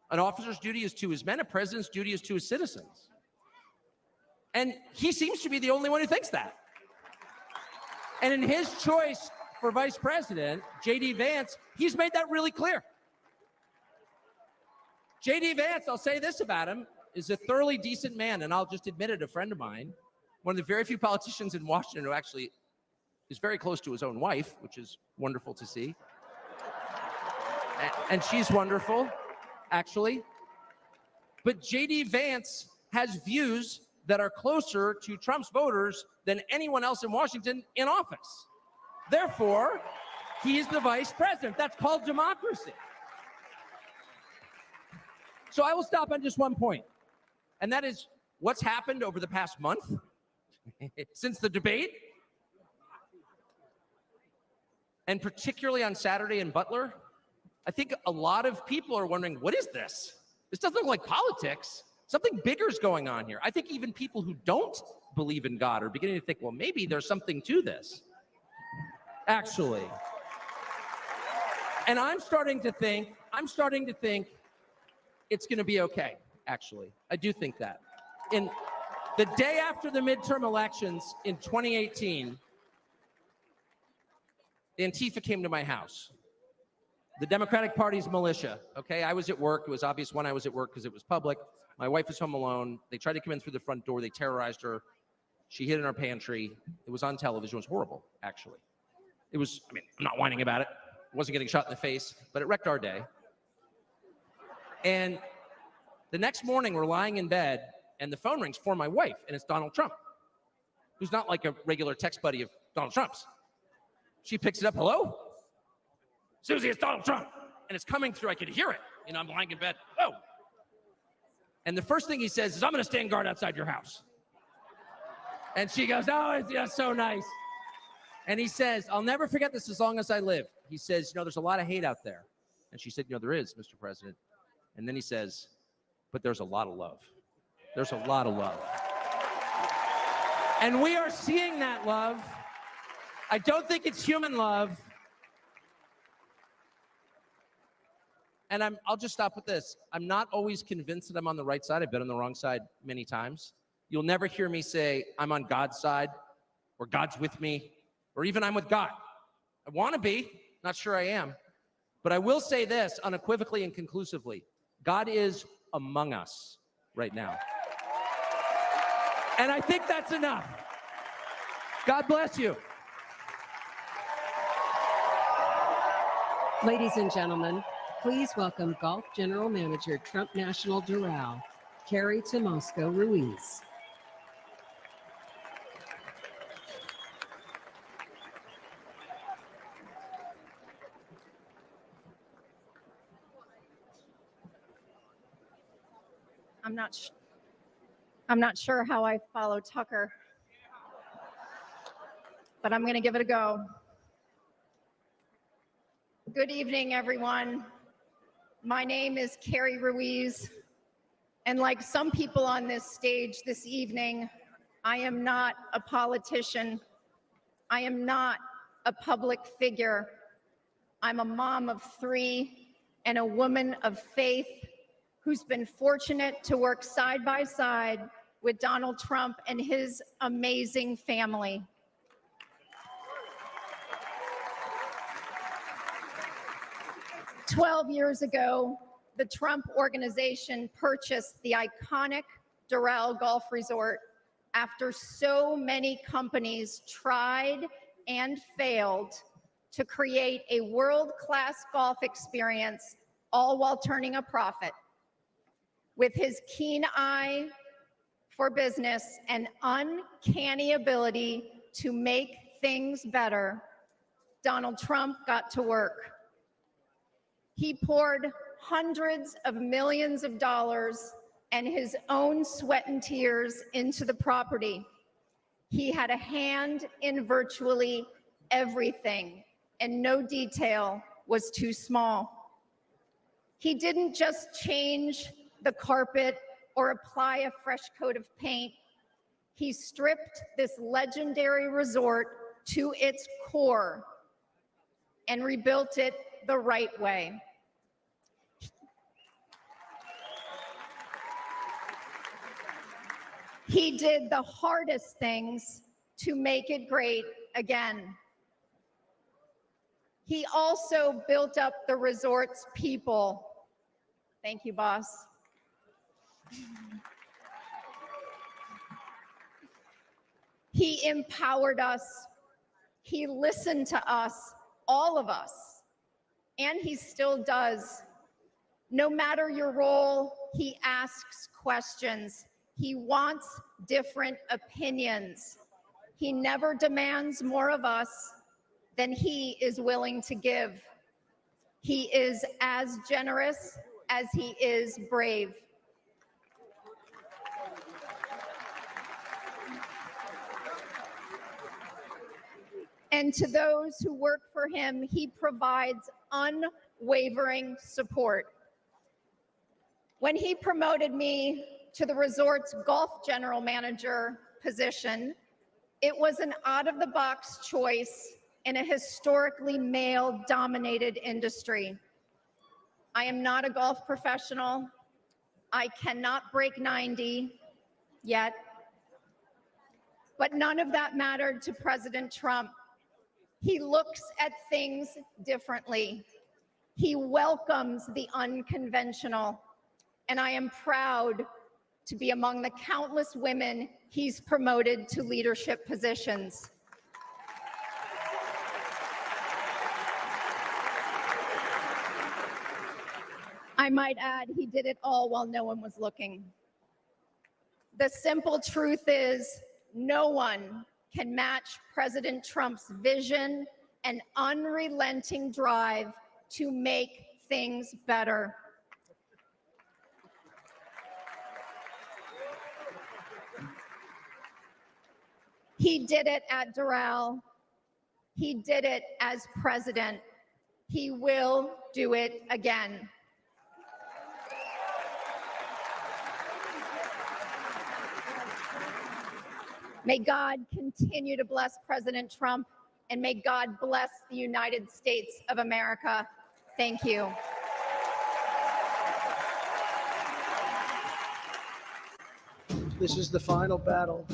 An officer's duty is to his men. A president's duty is to his citizens. And he seems to be the only one who thinks that. And in his choice for vice president, J.D. Vance, he's made that really clear. J.D. Vance, I'll say this about him, is a thoroughly decent man, and I'll just admit it, a friend of mine, one of the very few politicians in Washington who actually is very close to his own wife, which is wonderful to see. And she's wonderful, actually. But J.D. Vance has views that are closer to Trump's voters than anyone else in Washington in office. Therefore, he's the vice president. That's called democracy. So I will stop on just one point, and that is what's happened over the past month since the debate, and particularly on Saturday in Butler. I think a lot of people are wondering, what is this? This doesn't look like politics. Something bigger is going on here. I think even people who don't believe in God are beginning to think, well, maybe there's something to this, actually. And I'm starting to think it's going to be okay, actually. I do think that. In the day after the midterm elections in 2018, Antifa came to my house. The Democratic Party's militia, okay? I was at work. It was obvious when I was at work because it was public. My wife was home alone. They tried to come in through the front door. They terrorized her. She hid in our pantry. It was on television. It was horrible, actually. It was, I mean, I'm not whining about it. I wasn't getting shot in the face, but it wrecked our day. And the next morning, we're lying in bed, and the phone rings for my wife, and it's Donald Trump, who's not like a regular text buddy of Donald Trump's. She picks it up. Hello? Susie, it's Donald Trump. And it's coming through. I could hear it. You know, I'm lying in bed. Whoa. And the first thing he says is, I'm going to stand guard outside your house. And she goes, oh, it's just so nice. And he says, I'll never forget this as long as I live. He says, you know, there's a lot of hate out there. And she said, you know, there is, Mr. President. And then he says, but there's a lot of love. There's a lot of love. And we are seeing that love. I don't think it's human love. And I'll just stop with this. I'm not always convinced that I'm on the right side. I've been on the wrong side many times. You'll never hear me say I'm on God's side or God's with me or even I'm with God. I want to be, not sure I am. But I will say this unequivocally and conclusively. God is among us right now. And I think that's enough. God bless you. Ladies and gentlemen, please welcome Golf General Manager, Trump National Doral, Carrie Tomasco Ruiz. I'm not sure how I follow Tucker, but I'm going to give it a go. Good evening, everyone. My name is Carrie Ruiz, and like some people on this stage this evening, I am not a politician. I am not a public figure. I'm a mom of 3 and a woman of faith who's been fortunate to work side by side with Donald Trump and his amazing family. "12 years ago, the Trump Organization purchased the iconic Doral Golf Resort after so many companies tried and failed to create a world-class golf experience, all while turning a profit. With his keen eye for business and uncanny ability to make things better, Donald Trump got to work. He poured hundreds of millions of dollars and his own sweat and tears into the property. He had a hand in virtually everything, and no detail was too small. He didn't just change the carpet or apply a fresh coat of paint. He stripped this legendary resort to its core and rebuilt it the right way. He did the hardest things to make it great again. He also built up the resort's people. Thank you, boss. He empowered us. He listened to us, all of us, and he still does. No matter your role, he asks questions. He wants different opinions. He never demands more of us than he is willing to give. He is as generous as he is brave. And to those who work for him, he provides unwavering support. When he promoted me to the resort's golf general manager position, it was an out-of-the-box choice in a historically male-dominated industry. I am not a golf professional. I cannot break 90 yet. But none of that mattered to President Trump. He looks at things differently. He welcomes the unconventional. And I am proud to be among the countless women he's promoted to leadership positions. I might add, he did it all while no one was looking. The simple truth is, no one can match President Trump's vision and unrelenting drive to make things better. He did it at Doral. He did it as president. He will do it again. May God continue to bless President Trump, and may God bless the United States of America. Thank you. This is the final battle.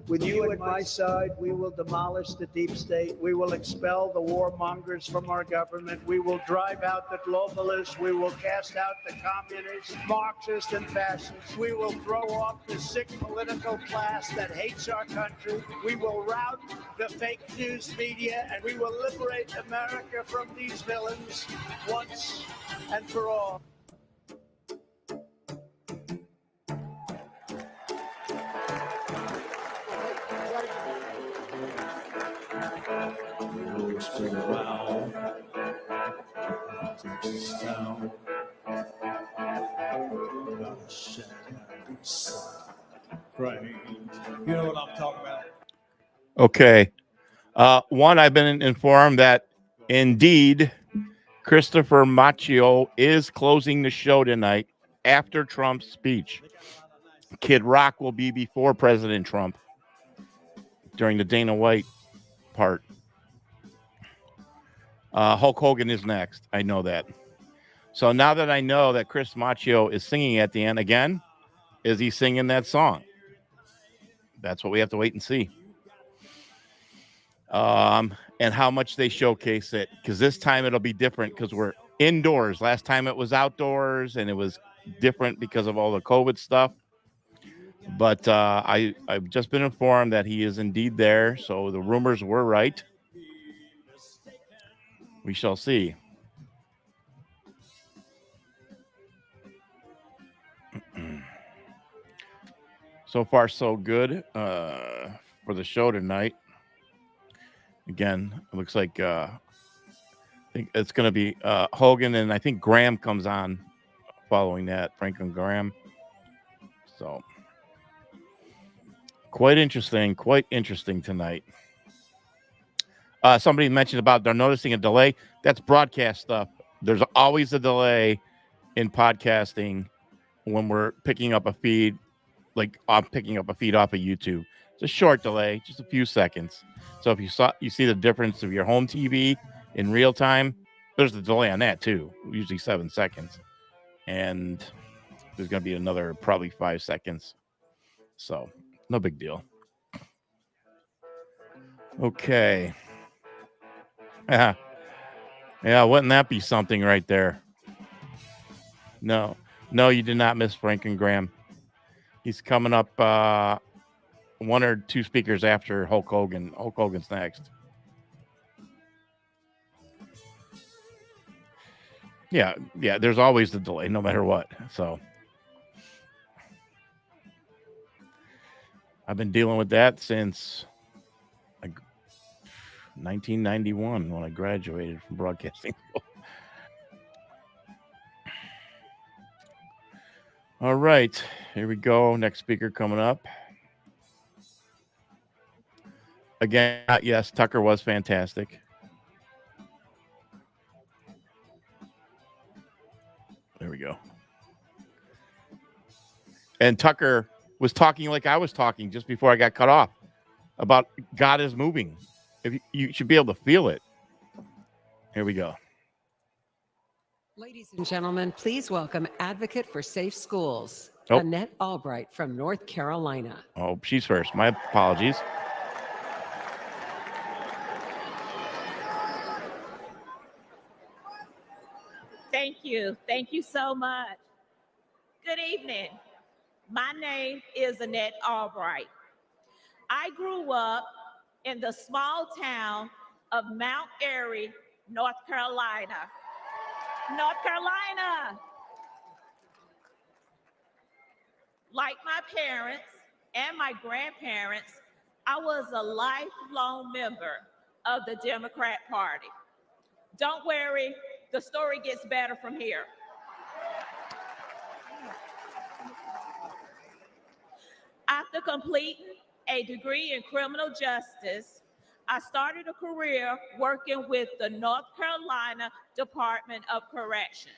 With you at my side, we will demolish the deep state. We will expel the warmongers from our government. We will drive out the globalists. We will cast out the communists, Marxists, and fascists. We will throw off the sick political class that hates our country. We will rout the fake news media, and we will liberate America from these villains once and for all. Spring around to this town. You know what I'm talking about? Okay. One, I've been informed that indeed Christopher Macchio is closing the show tonight after Trump's speech. Kid Rock will be before President Trump during the Dana White part. Hulk Hogan is next. I know that. So now that I know that Chris Macchio is singing at the end again, is he singing that song? That's what we have to wait and see. And how much they showcase it, because this time it'll be different because we're indoors. Last time it was outdoors, and it was different because of all the COVID stuff. But I've just been informed that he is indeed there, so the rumors were right. We shall see. So far, so good for the show tonight. Again, it looks like I think it's going to be Hogan, and I think Graham comes on following that, Franklin Graham. So quite interesting tonight. Somebody mentioned about they're noticing a delay. That's broadcast stuff. There's always a delay in podcasting when we're picking up a feed, like I'm picking up a feed off of YouTube. It's a short delay, just a few seconds. So if you see the difference of your home TV in real time, there's a delay on that too, usually 7 seconds. And there's going to be another probably 5 seconds. So no big deal. Okay. Yeah, wouldn't that be something right there? No, you did not miss Franklin Graham. He's coming up 1 or 2 speakers after Hulk Hogan. Hulk Hogan's next. Yeah, there's always the delay, no matter what. So I've been dealing with that since 1991 when I graduated from broadcasting. All right, here we go. Next speaker coming up. Again, yes, Tucker was fantastic. There we go. And Tucker was talking like I was talking just before I got cut off about God is moving. You should be able to feel it. Here we go. Ladies and gentlemen, please welcome Advocate for Safe Schools, Oh. Annette Albright from North Carolina. Oh, she's first. My apologies. Thank you. Thank you so much. Good evening. My name is Annette Albright. I grew up in the small town of Mount Airy, North Carolina. North Carolina. Like my parents and my grandparents, I was a lifelong member of the Democrat Party. Don't worry, the story gets better from here. After completing a degree in criminal justice, I started a career working with the North Carolina Department of Corrections.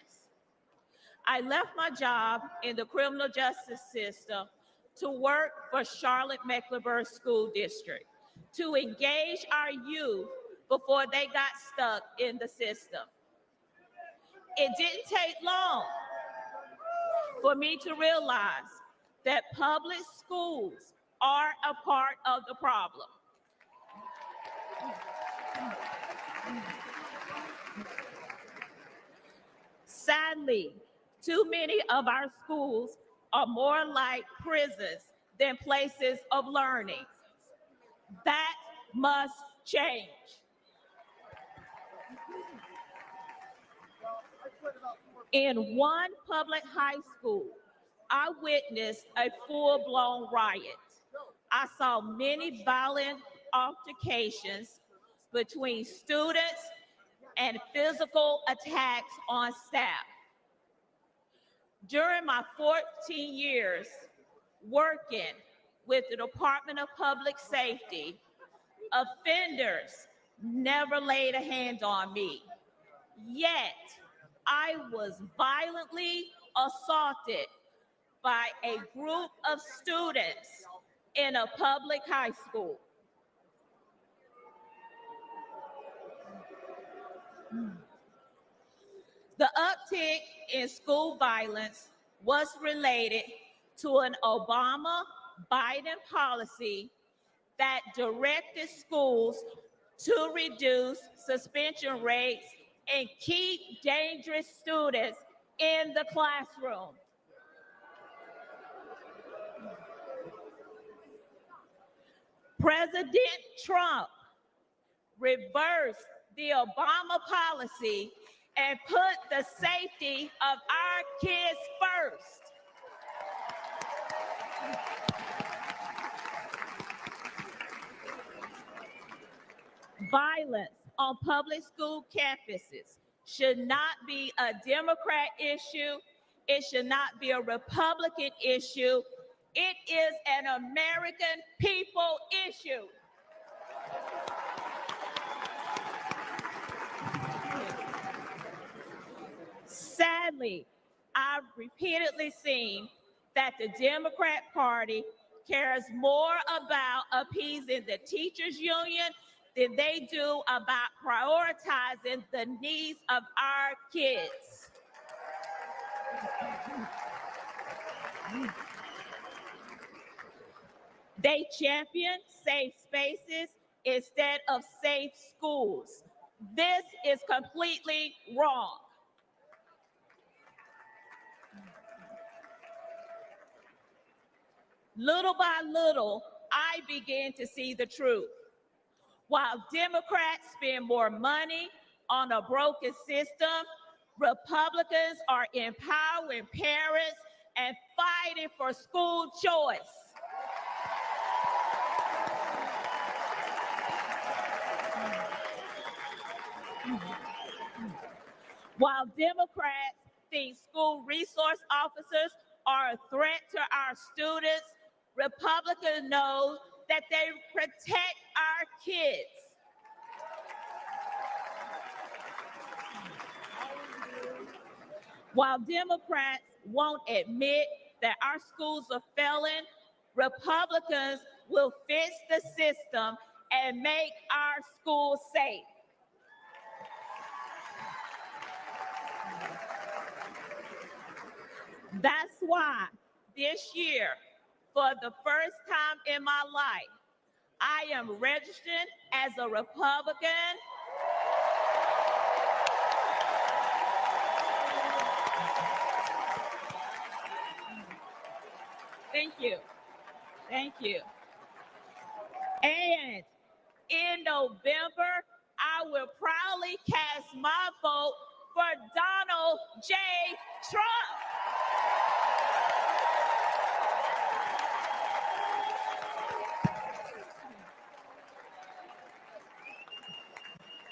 I left my job in the criminal justice system to work for Charlotte-Mecklenburg School District to engage our youth before they got stuck in the system. It didn't take long for me to realize that public schools are a part of the problem. Sadly, too many of our schools are more like prisons than places of learning. That must change. In one public high school, I witnessed a full-blown riot. I saw many violent altercations between students and physical attacks on staff. During my 14 years working with the Department of Public Safety, offenders never laid a hand on me. Yet, I was violently assaulted by a group of students in a public high school. The uptick in school violence was related to an Obama-Biden policy that directed schools to reduce suspension rates and keep dangerous students in the classroom. President Trump reversed the Obama policy and put the safety of our kids first. Violence on public school campuses should not be a Democrat issue. It should not be a Republican issue. It is an American people issue. Sadly, I've repeatedly seen that the Democrat Party cares more about appeasing the teachers' union than they do about prioritizing the needs of our kids. They champion safe spaces instead of safe schools. This is completely wrong. Little by little, I began to see the truth. While Democrats spend more money on a broken system, Republicans are empowering parents and fighting for school choice. While Democrats think school resource officers are a threat to our students, Republicans know that they protect our kids. While Democrats won't admit that our schools are failing, Republicans will fix the system and make our schools safe. That's why this year, for the first time in my life, I am registered as a Republican. Thank you. Thank you. And in November, I will proudly cast my vote for Donald J. Trump.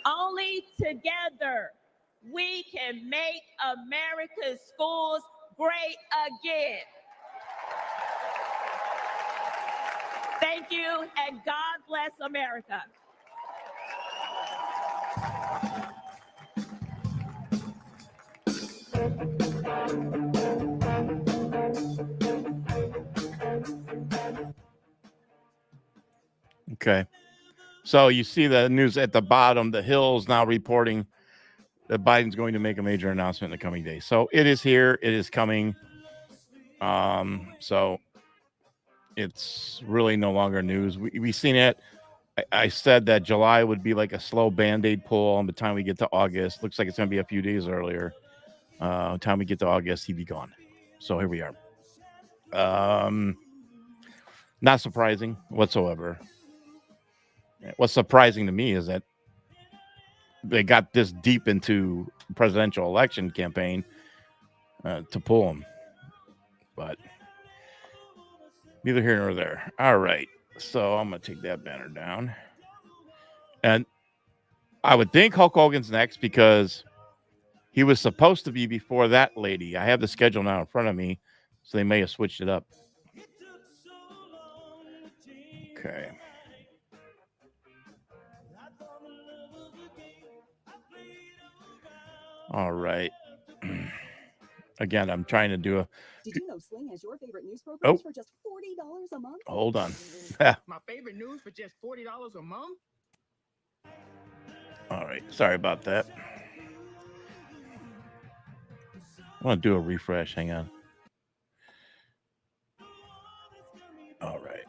Only together we can make America's schools great again. Thank you, and God bless America. Okay. So you see the news at the bottom, the Hill's now reporting that Biden's going to make a major announcement in the coming days. So it is here. It is coming. So it's really no longer news. We seen it. I said that July would be like a slow Band-Aid pull. On the time we get to August, looks like it's going to be a few days earlier. Time we get to August, he'd be gone. So here we are. Not surprising whatsoever. What's surprising to me is that they got this deep into presidential election campaign to pull him. But neither here nor there. All right. So I'm going to take that banner down. And I would think Hulk Hogan's next because he was supposed to be before that lady. I have the schedule now in front of me, so they may have switched it up. Okay. All right. Again, I'm trying to do a. Did you know Sling has your favorite news programs for just $40 a month? Hold on. My favorite news for just $40 a month? All right. Sorry about that. I want to do a refresh. Hang on. All right.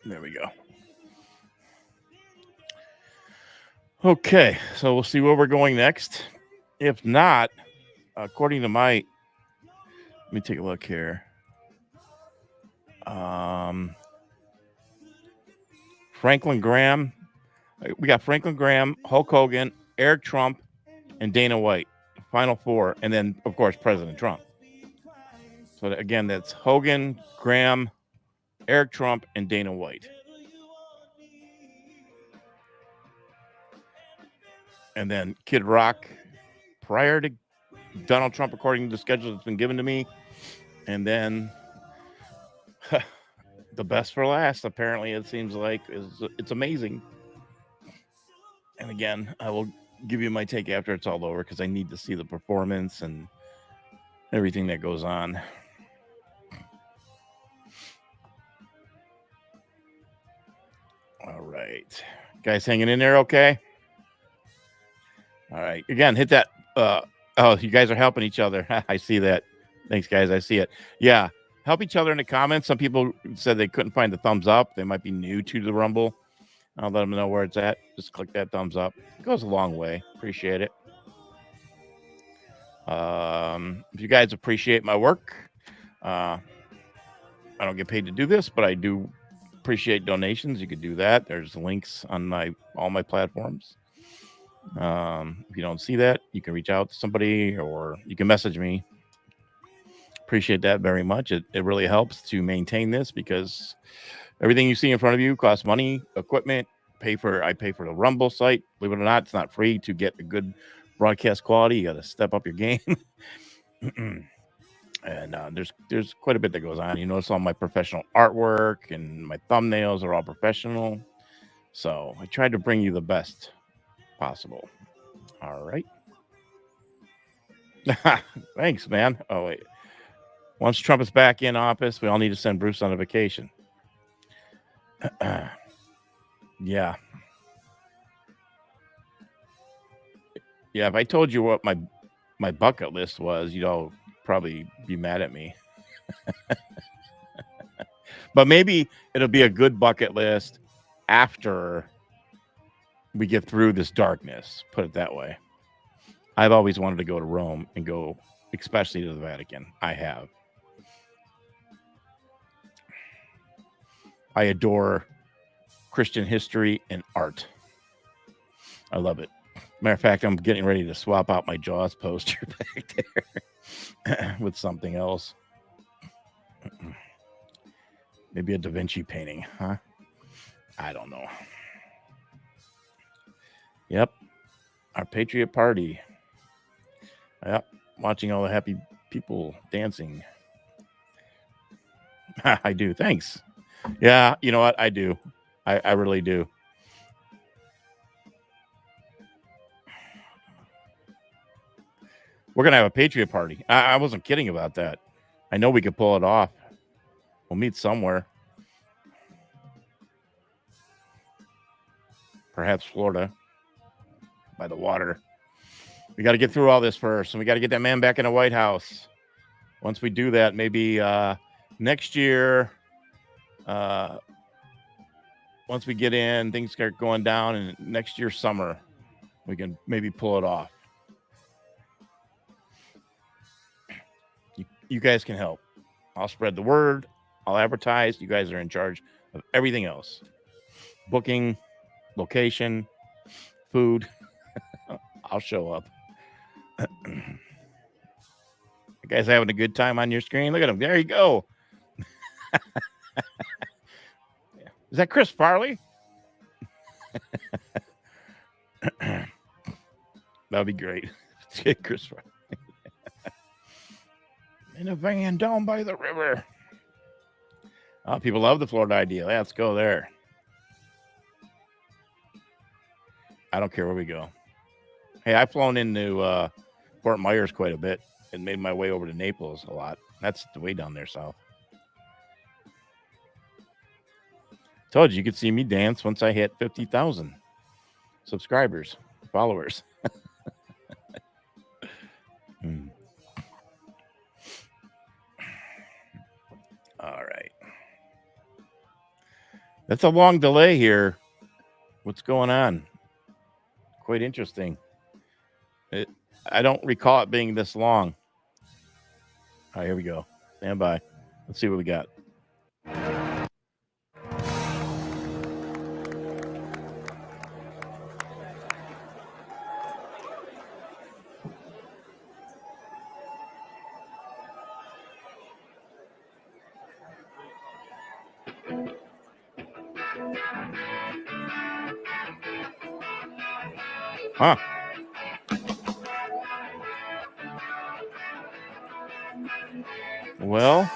There we go. Okay. So we'll see where we're going next. If not, according to my, let me take a look here. Franklin Graham. We got Franklin Graham, Hulk Hogan, Eric Trump, and Dana White. Final four. And then, of course, President Trump. So again, that's Hogan, Graham, Eric Trump, and Dana White. And then Kid Rock prior to Donald Trump, according to the schedule that's been given to me. And then the best for last, apparently, it seems like, it's amazing. And again, I will give you my take after it's all over because I need to see the performance and everything that goes on. All right. Guys hanging in there okay? All right. Again, hit that. Oh, you guys are helping each other. I see that. Thanks, guys. I see it. Yeah. Help each other in the comments. Some people said they couldn't find the thumbs up. They might be new to the Rumble. I'll let them know where it's at. Just click that thumbs up. It goes a long way. Appreciate it. If you guys appreciate my work, I don't get paid to do this, but I do appreciate donations. You could do that. There's links on all my platforms. If you don't see that, you can reach out to somebody or you can message me. Appreciate that very much. It really helps to maintain this because everything you see in front of you costs money, equipment, I pay for the Rumble site. Believe it or not, it's not free to get a good broadcast quality. You got to step up your game. And there's quite a bit that goes on. You notice all my professional artwork and my thumbnails are all professional. So I tried to bring you the best possible. All right. Thanks, man. Oh, wait. Once Trump is back in office, we all need to send Bruce on a vacation. Yeah. Yeah, if I told you what my bucket list was, you'd all probably be mad at me. But maybe it'll be a good bucket list after we get through this darkness, put it that way. I've always wanted to go to Rome and go especially to the Vatican. I have. I adore Christian history and art. I love it. Matter of fact, I'm getting ready to swap out my Jaws poster back there with something else. Maybe a Da Vinci painting, huh? I don't know. Yep. Our Patriot Party. Yep. Watching all the happy people dancing. I do. Thanks. Yeah, you know what? I do. I really do. We're going to have a Patriot Party. I wasn't kidding about that. I know we could pull it off. We'll meet somewhere. Perhaps Florida. By the water. We got to get through all this first. And we got to get that man back in the White House. Once we do that, maybe next year, once we get in, things start going down, and next year summer, we can maybe pull it off. You guys can help. I'll spread the word. I'll advertise. You guys are in charge of everything else. Booking, location, food. I'll show up. You guys having a good time on your screen? Look at him. There you go. Is that Chris Farley? That'd be great. Let's get Chris Farley. In a van down by the river. Oh, people love the Florida idea. Let's go there. I don't care where we go. Hey, I've flown into Fort Myers quite a bit and made my way over to Naples a lot. That's the way down there south. Told you could see me dance once I hit 50,000 subscribers, followers. All right. That's a long delay here. What's going on? Quite interesting. I don't recall it being this long. All right, here we go. Stand by. Let's see what we got. Huh. Well,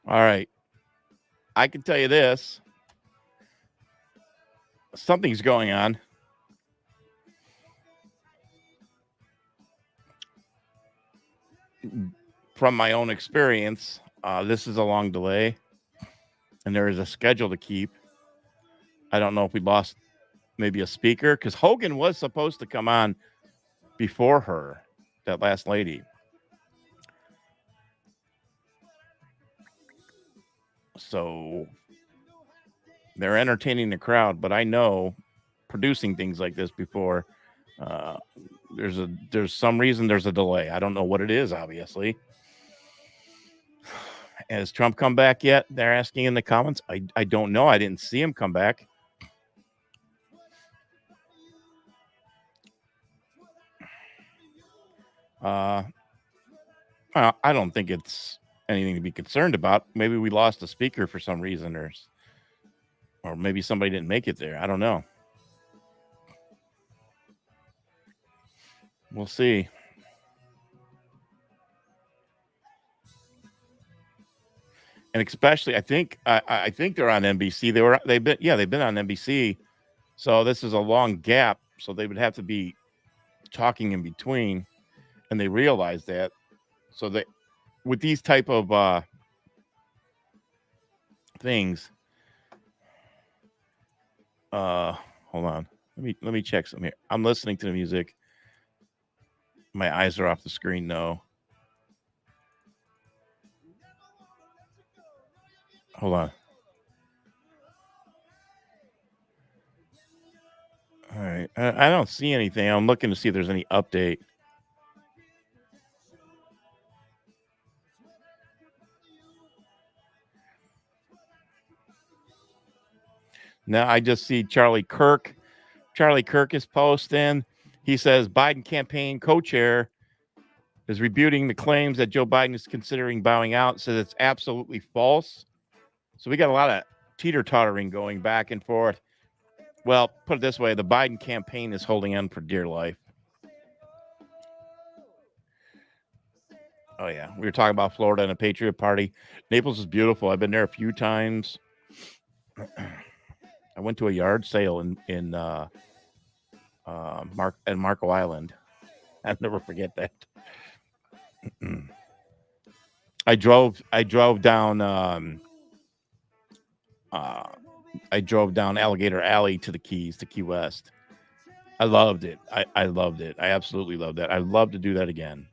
all right. I can tell you this. Something's going on. From my own experience, this is a long delay, and there is a schedule to keep. I don't know if we lost maybe a speaker, because Hogan was supposed to come on before her, that last lady. So they're entertaining the crowd, but I know producing things like this before, there's some reason there's a delay. I don't know what it is, obviously. Has Trump come back yet? They're asking in the comments. I don't know. I didn't see him come back. I don't think it's anything to be concerned about. Maybe we lost a speaker for some reason, or maybe somebody didn't make it there. I don't know. We'll see. And especially, I think they're on NBC. They've been on NBC. So this is a long gap. So they would have to be talking in between, and they realize that. So they, with these type of things, hold on. Let me check some here. I'm listening to the music. My eyes are off the screen though. Hold on. All right. I don't see anything. I'm looking to see if there's any update. Now I just see Charlie Kirk. Charlie Kirk is posting. He says Biden campaign co-chair is rebuting the claims that Joe Biden is considering bowing out. Says it's absolutely false. So we got a lot of teeter-tottering going back and forth. Well, put it this way. The Biden campaign is holding on for dear life. Oh, yeah. We were talking about Florida and a Patriot Party. Naples is beautiful. I've been there a few times. I went to a yard sale in Marco Island. I'll never forget that. I drove down Alligator Alley to the Keys, to Key West. I loved it. I loved it. I absolutely loved that. I'd love to do that again.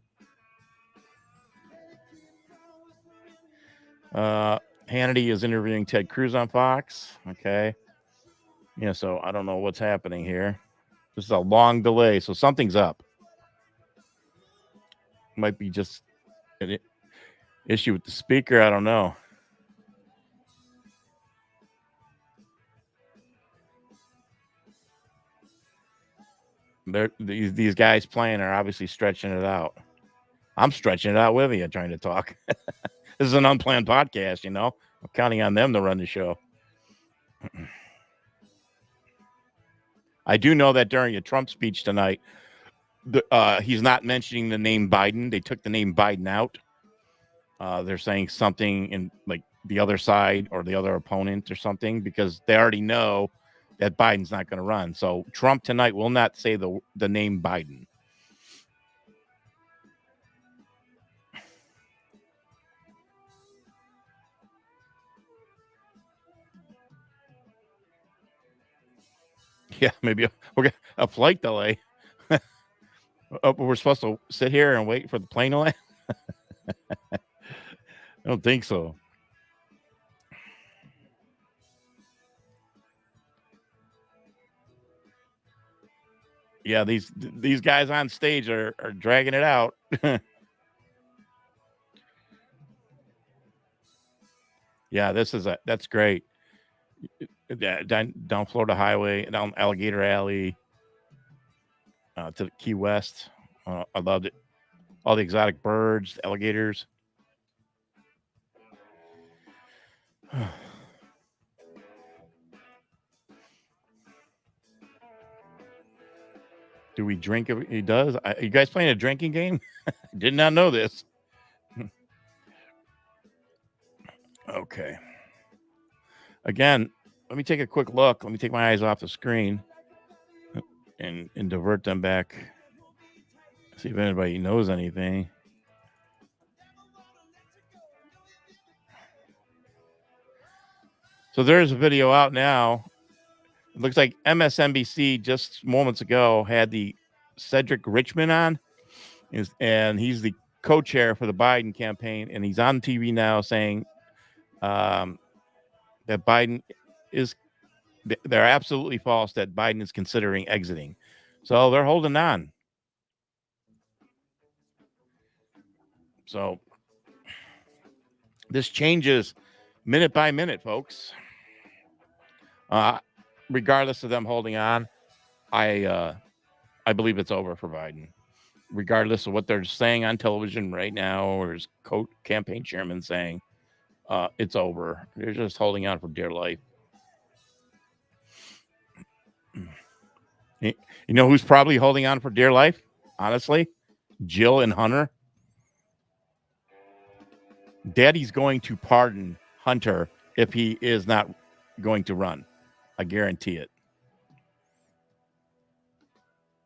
Hannity is interviewing Ted Cruz on Fox. Okay. Yeah, so I don't know what's happening here. This is a long delay, so something's up. Might be just an issue with the speaker. I don't know. These guys playing are obviously stretching it out. I'm stretching it out with you, trying to talk. This is an unplanned podcast, you know. I'm counting on them to run the show. I do know that during a Trump speech tonight, he's not mentioning the name Biden. They took the name Biden out. They're saying something in like the other side or the other opponent or something because they already know that Biden's not going to run. So Trump tonight will not say the name Biden. Yeah, maybe we're gonna a flight delay. We're supposed to sit here and wait for the plane to land. I don't think so. Yeah, these guys on stage are dragging it out. Yeah, that's great. Down Florida Highway, down Alligator Alley, to the Key West. I loved it. All the exotic birds, the alligators. Do we drink? He does. You guys playing a drinking game? Did not know this. Okay. Again, let me take a quick look. Let me take my eyes off the screen and divert them back. See if anybody knows anything. So there's a video out now. It looks like MSNBC just moments ago had the Cedric Richmond on, and he's the co-chair for the Biden campaign, and he's on TV now saying that Biden is, they're absolutely false that Biden is considering exiting. So they're holding on. So this changes minute by minute, folks. Regardless of them holding on, I believe it's over for Biden. Regardless of what they're saying on television right now, or his campaign chairman saying, it's over. They're just holding on for dear life. You know who's probably holding on for dear life? Honestly, Jill and Hunter. Daddy's going to pardon Hunter if he is not going to run. I guarantee it.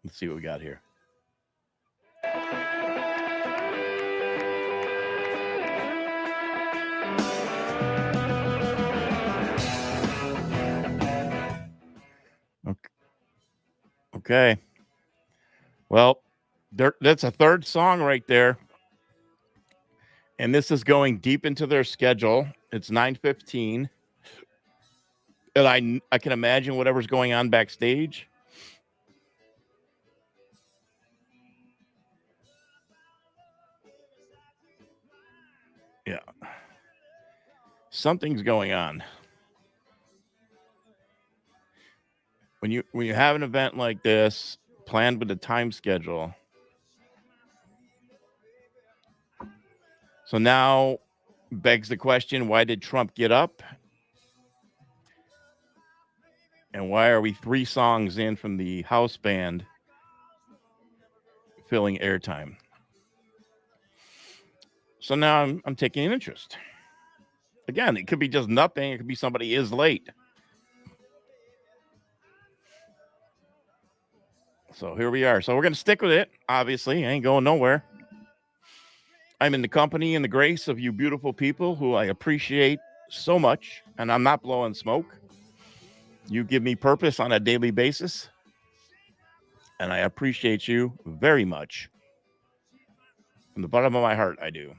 Let's see what we got here. Okay. Well, that's a third song right there. And this is going deep into their schedule. It's 9:15. And I can imagine whatever's going on backstage. Yeah. Something's going on. When you have an event like this planned with a time schedule. So now begs the question, why did Trump get up? And why are we 3 songs in from the house band filling airtime? So now I'm taking an interest. Again, it could be just nothing. It could be somebody is late. So here we are. So we're going to stick with it. Obviously, I ain't going nowhere. I'm in the company and the grace of you beautiful people who I appreciate so much. And I'm not blowing smoke. You give me purpose on a daily basis. And I appreciate you very much. From the bottom of my heart, I do.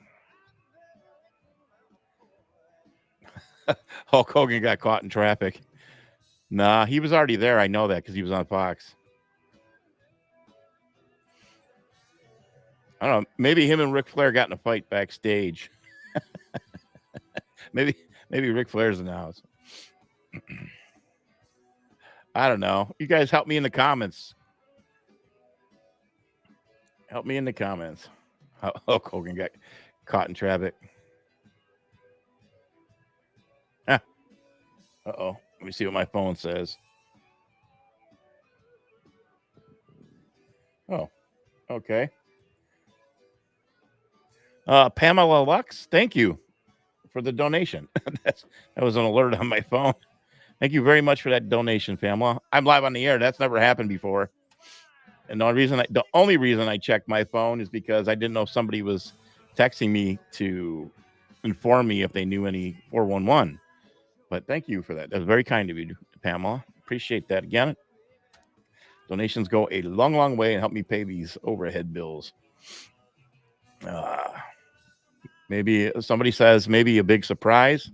Hulk Hogan got caught in traffic. Nah, he was already there. I know that because he was on Fox. I don't know. Maybe him and Ric Flair got in a fight backstage. maybe Ric Flair's in the house. I don't know. You guys help me in the comments. Help me in the comments. Hulk Hogan got caught in traffic. Ah. Uh-oh. Let me see what my phone says. Oh, okay. Pamela Lux, thank you for the donation. That was an alert on my phone. Thank you very much for that donation, Pamela. I'm live on the air. That's never happened before. And the only reason I checked my phone is because I didn't know if somebody was texting me to inform me if they knew any 411. But thank you for that. That's very kind of you, Pamela. Appreciate that. Again, donations go a long, long way and help me pay these overhead bills. Maybe somebody says maybe a big surprise.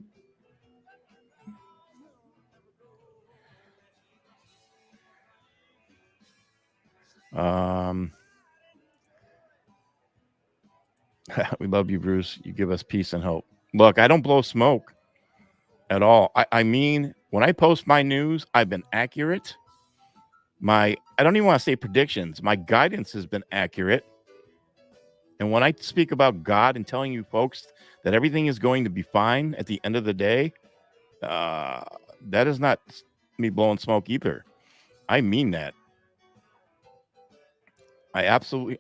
We love you, Bruce. You give us peace and hope. Look, I don't blow smoke at all. I mean, when I post my news, I've been accurate. I don't even want to say predictions. My guidance has been accurate. And when I speak about God and telling you folks that everything is going to be fine at the end of the day, that is not me blowing smoke either. I mean that. I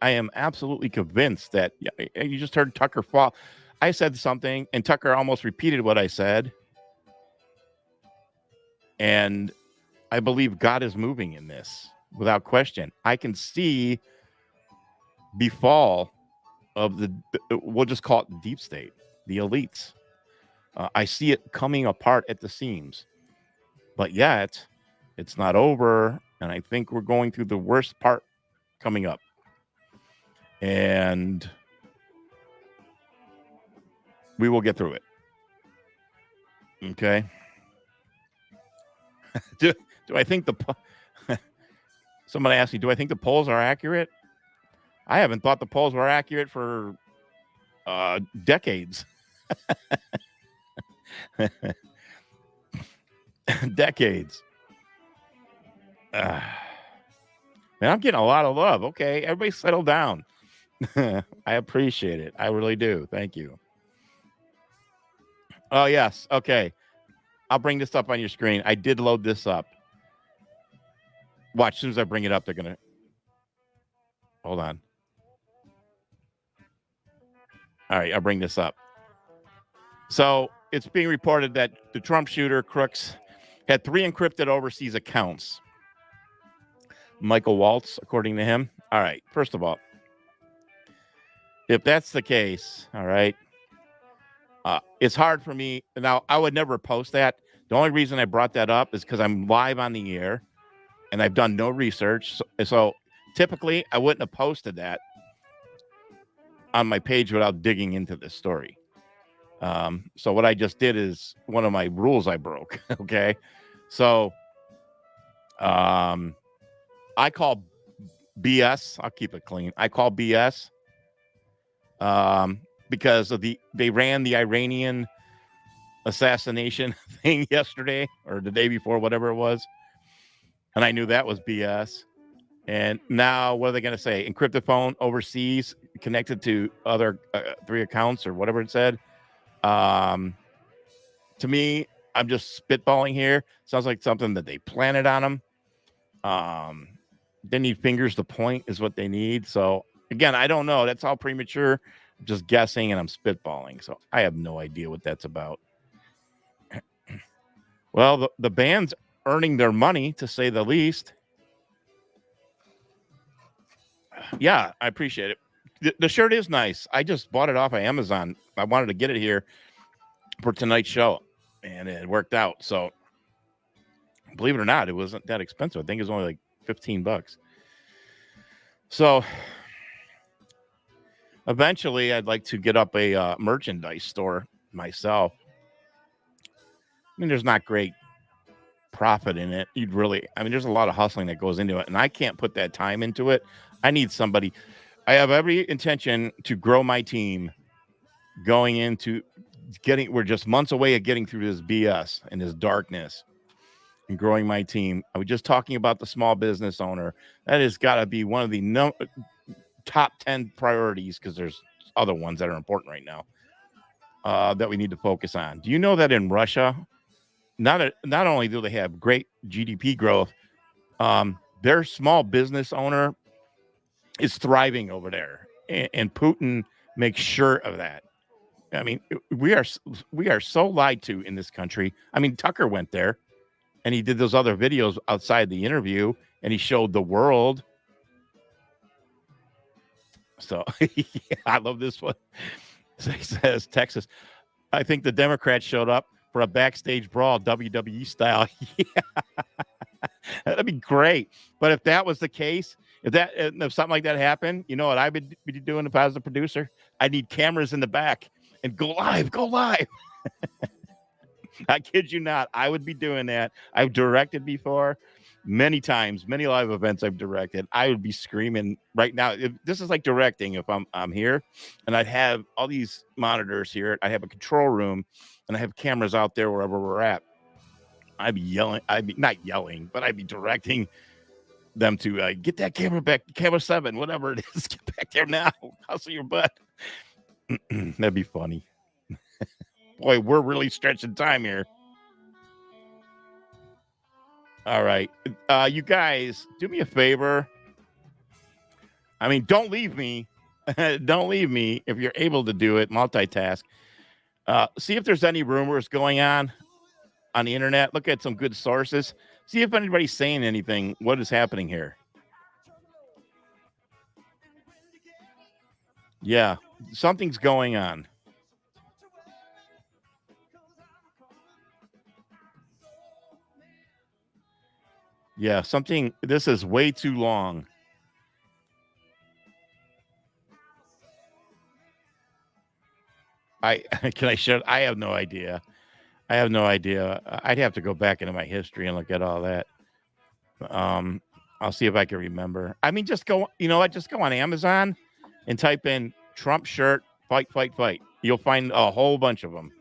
am absolutely convinced that you just heard Tucker fall. I said something and Tucker almost repeated what I said. And I believe God is moving in this without question. I can see befall of we'll just call it the deep state, the elites. I see it coming apart at the seams, but yet it's not over. And I think we're going through the worst part coming up. And we will get through it. Okay. Do I think somebody asked me, do I think the polls are accurate? I haven't thought the polls were accurate for decades. Decades. Man, I'm getting a lot of love. Okay, everybody settle down. I appreciate it. I really do. Thank you. Oh, yes. Okay. I'll bring this up on your screen. I did load this up. Watch, as soon as I bring it up, they're going to... Hold on. All right, I'll bring this up. So it's being reported that the Trump shooter, Crooks, had 3 encrypted overseas accounts. Michael Waltz, according to him. All right, first of all, if that's the case, all right, it's hard for me. Now, I would never post that. The only reason I brought that up is because I'm live on the air and I've done no research. So typically, I wouldn't have posted that on my page without digging into this story. So what I just did is one of my rules I broke. Okay. So I call BS. I'll keep it clean. I call BS because of they ran the Iranian assassination thing yesterday or the day before, whatever it was. And I knew that was BS. And now what are they going to say? Encrypted phone overseas connected to other 3 accounts or whatever it said. To me, I'm just spitballing here. Sounds like something that they planted on them. They need fingers to point is what they need. So again, I don't know. That's all premature. I'm just guessing and I'm spitballing. So I have no idea what that's about. Well, the band's earning their money, to say the least. Yeah, I appreciate it. The shirt is nice. I just bought it off of Amazon. I wanted to get it here for tonight's show, and it worked out. So believe it or not, it wasn't that expensive. I think it was only like $15. So eventually I'd like to get up a merchandise store myself. I mean, there's not great profit in it. There's a lot of hustling that goes into it, and I can't put that time into it. I need somebody. I have every intention to grow my team going into we're just months away of getting through this BS and this darkness and growing my team. I was just talking about the small business owner. That has got to be one of the top 10 priorities, because there's other ones that are important right now that we need to focus on. Do you know that in Russia, not only do they have great GDP growth, their small business owner is thriving over there, and Putin makes sure of that. I mean, we are so lied to in this country. I mean, Tucker went there, and he did those other videos outside the interview, and he showed the world. So yeah, I love this one. He says, Texas, I think the Democrats showed up for a backstage brawl, WWE style. Yeah, that'd be great. But if that was the case, if something like that happened, you know what I would be doing if I was the producer? I need cameras in the back and go live. I kid you not. I would be doing that. I've directed before many times, many live events I've directed. I would be screaming right now. This is like directing. If I'm here, and I'd have all these monitors here. I have a control room, and I have cameras out there wherever we're at. I'd be yelling. I'd be not yelling, but I'd be directing them to get that camera back, camera 7, whatever it is. Get back there now. Hustle your butt. That'd be funny. Boy, we're really stretching time here. All right. You guys, do me a favor. I mean, don't leave me. Don't leave me if you're able to do it. Multitask. See if there's any rumors going on the internet. Look at some good sources. See if anybody's saying anything. What is happening here? Yeah, something's going on. Yeah, something. This is way too long. Can I share? I have no idea. I'd have to go back into my history and look at all that. I'll see if I can remember. I mean, just go. You know what? Just go on Amazon and type in Trump shirt fight. You'll find a whole bunch of them.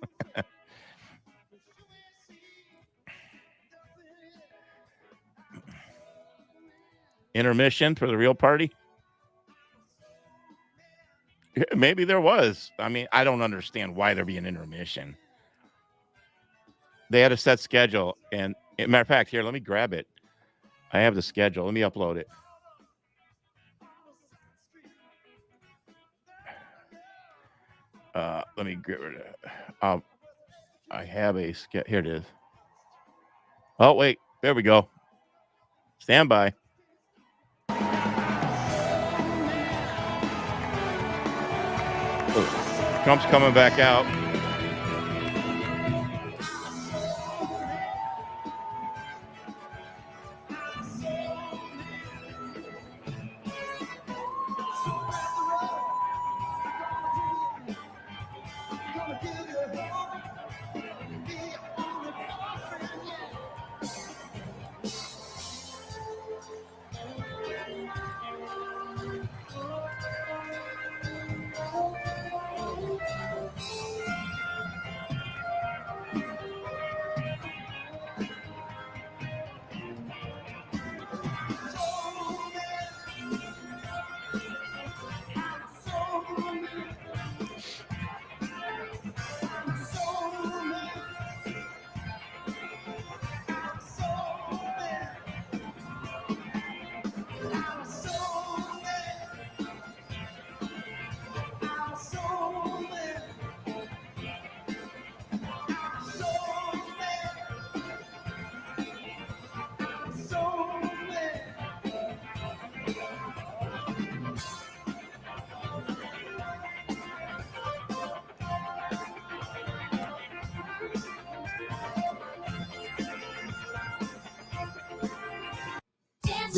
Intermission for the real party. Maybe there was. I mean, I don't understand why there'd be an intermission. They had a set schedule. And matter of fact, here, let me grab it. I have the schedule. Let me upload it. Let me get rid of it. I have a schedule. Here it is. Oh, wait. There we go. Stand by. Trump's coming back out.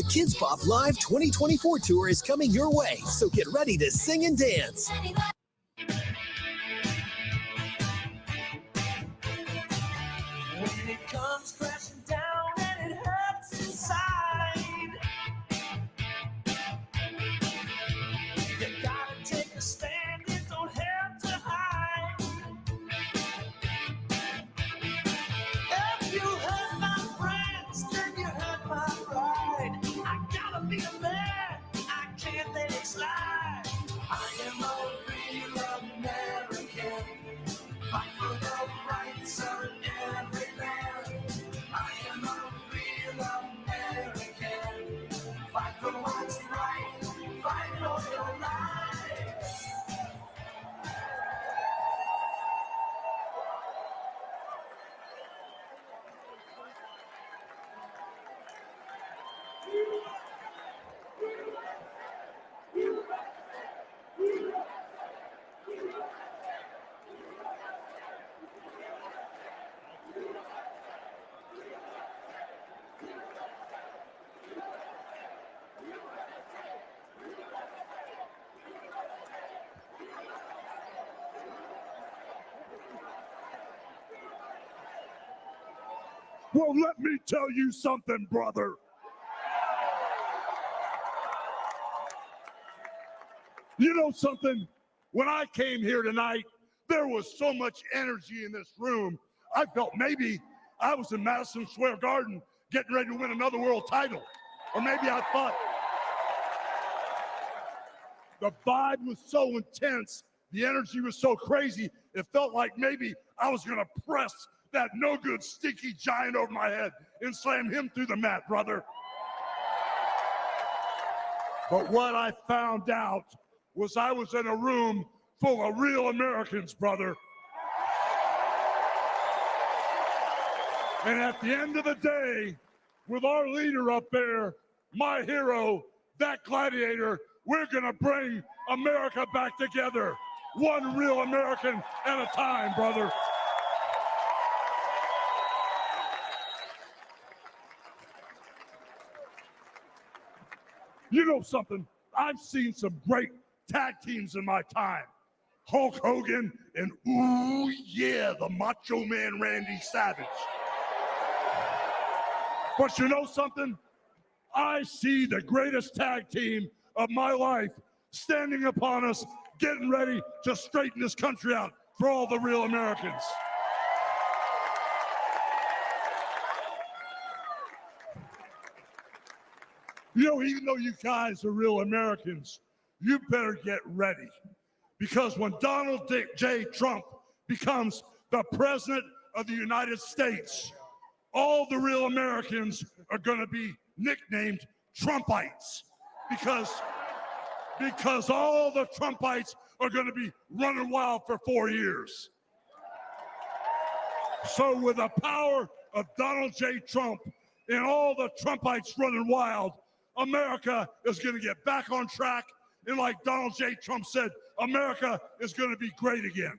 The Kids Bop Live 2024 tour is coming your way, so get ready to sing and dance. When it comes crashing down and it hurts inside, you gotta take a stand, you don't have to hide. If you hurt my friends, then you hurt my pride. I gotta be a man, I can't let it slide. I am a real American, fight for the rights of every man. I am a real American, fight for what's right, fight for your life. Well, let me tell you something, brother. You know something? When I came here tonight, there was so much energy in this room. I felt maybe I was in Madison Square Garden getting ready to win another world title. Or maybe I thought the vibe was so intense, the energy was so crazy, it felt like maybe I was going to press that no good stinky giant over my head and slam him through the mat, brother. But what I found out was I was in a room full of real Americans, brother. And at the end of the day, with our leader up there, my hero, that gladiator, we're gonna bring America back together. One real American at a time, brother. You know something? I've seen some great tag teams in my time. Hulk Hogan and, ooh, yeah, the Macho Man Randy Savage. But you know something? I see the greatest tag team of my life standing upon us, getting ready to straighten this country out for all the real Americans. You know, even though you guys are real Americans, you better get ready. Because when Donald J. Trump becomes the president of the United States, all the real Americans are going to be nicknamed Trumpites. Because all the Trumpites are going to be running wild for 4 years. So with the power of Donald J. Trump and all the Trumpites running wild, America is going to get back on track. And like Donald J. Trump said, America is going to be great again.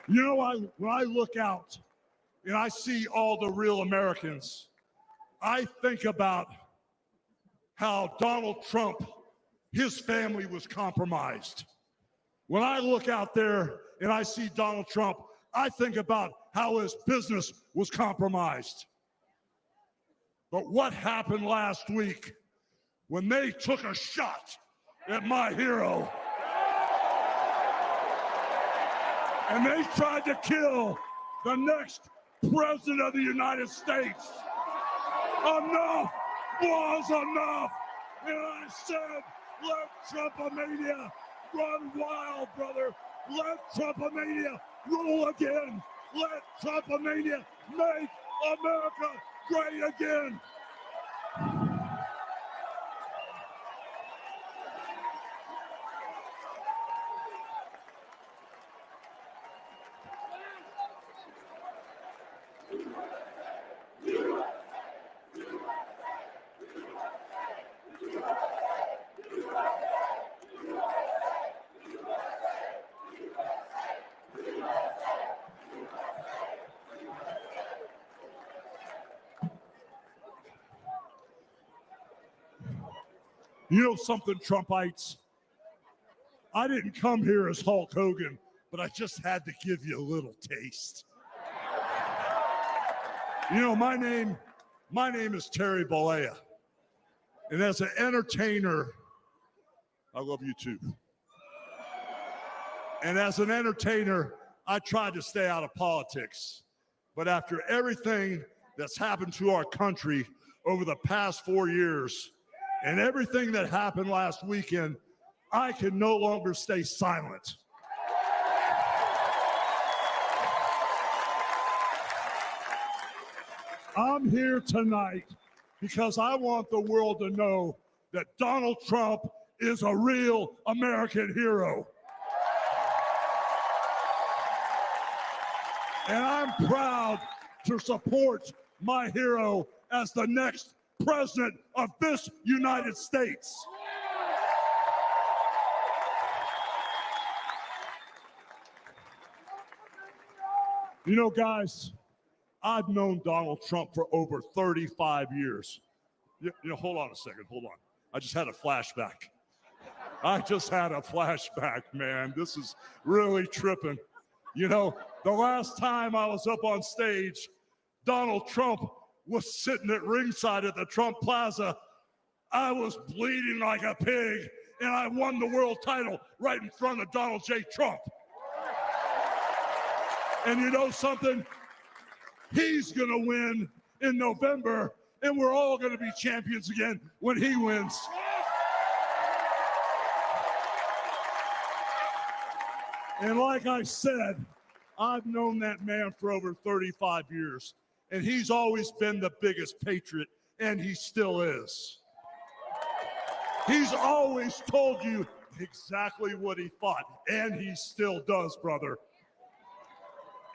You know, when I look out and I see all the real Americans, I think about how Donald Trump, his family was compromised. When I look out there and I see Donald Trump, I think about how his business was compromised. But what happened last week when they took a shot at my hero and they tried to kill the next president of the United States? Enough was enough. And I said, let Trumpomania run wild, brother. Let Trumpomania rule again. Let Trumpomania make America great again. You know something, Trumpites? I didn't come here as Hulk Hogan, but I just had to give you a little taste. You know, my name is Terry Bollea. And as an entertainer, I love you too. And as an entertainer, I tried to stay out of politics. But after everything that's happened to our country over the past 4 years and everything that happened last weekend, I can no longer stay silent. I'm here tonight because I want the world to know that Donald Trump is a real American hero. And I'm proud to support my hero as the next president of this United States. You know, guys, I've known Donald Trump for over 35 years. You know, hold on a second, hold on. I just had a flashback. Man. This is really tripping. You know, the last time I was up on stage, Donald Trump was sitting at ringside at the Trump Plaza. I was bleeding like a pig, and I won the world title right in front of Donald J. Trump. And you know something? He's going to win in November, and we're all going to be champions again when he wins. And like I said, I've known that man for over 35 years, and he's always been the biggest patriot, and he still is. He's always told you exactly what he thought, and he still does, brother.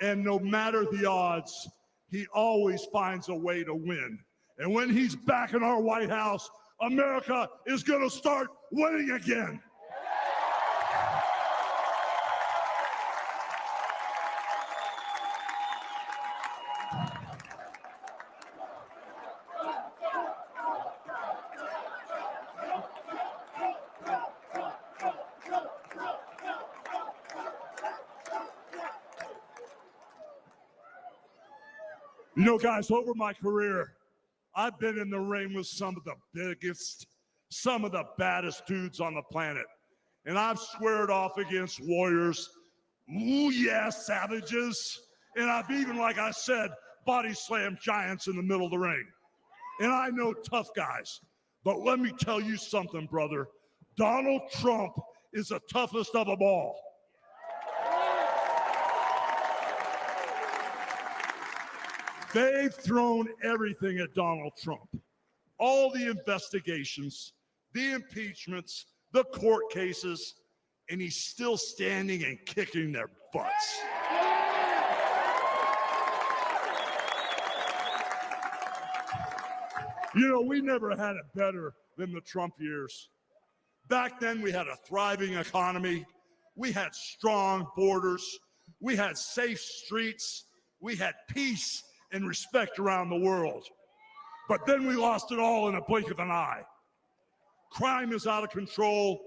And no matter the odds, he always finds a way to win. And when he's back in our White House, America is going to start winning again. You know, guys, over my career, I've been in the ring with some of the biggest, some of the baddest dudes on the planet. And I've squared off against warriors, ooh yeah, savages. And I've even, like I said, body slammed giants in the middle of the ring. And I know tough guys. But let me tell you something, brother. Donald Trump is the toughest of them all. They've thrown everything at Donald Trump. All the investigations, the impeachments, the court cases, and he's still standing and kicking their butts. You know, we never had it better than the Trump years. Back then, we had a thriving economy. We had strong borders. We had safe streets. We had peace and respect around the world. But then we lost it all in a blink of an eye. Crime is out of control.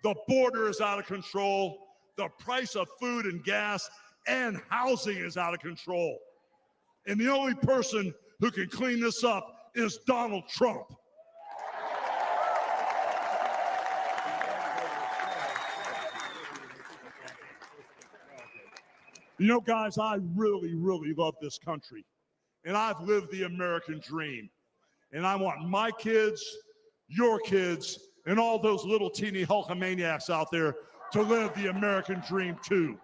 The border is out of control. The price of food and gas and housing is out of control. And the only person who can clean this up is Donald Trump. You know, guys, I really, really love this country. And I've lived the American dream. And I want my kids, your kids, and all those little teeny Hulkamaniacs out there to live the American dream too.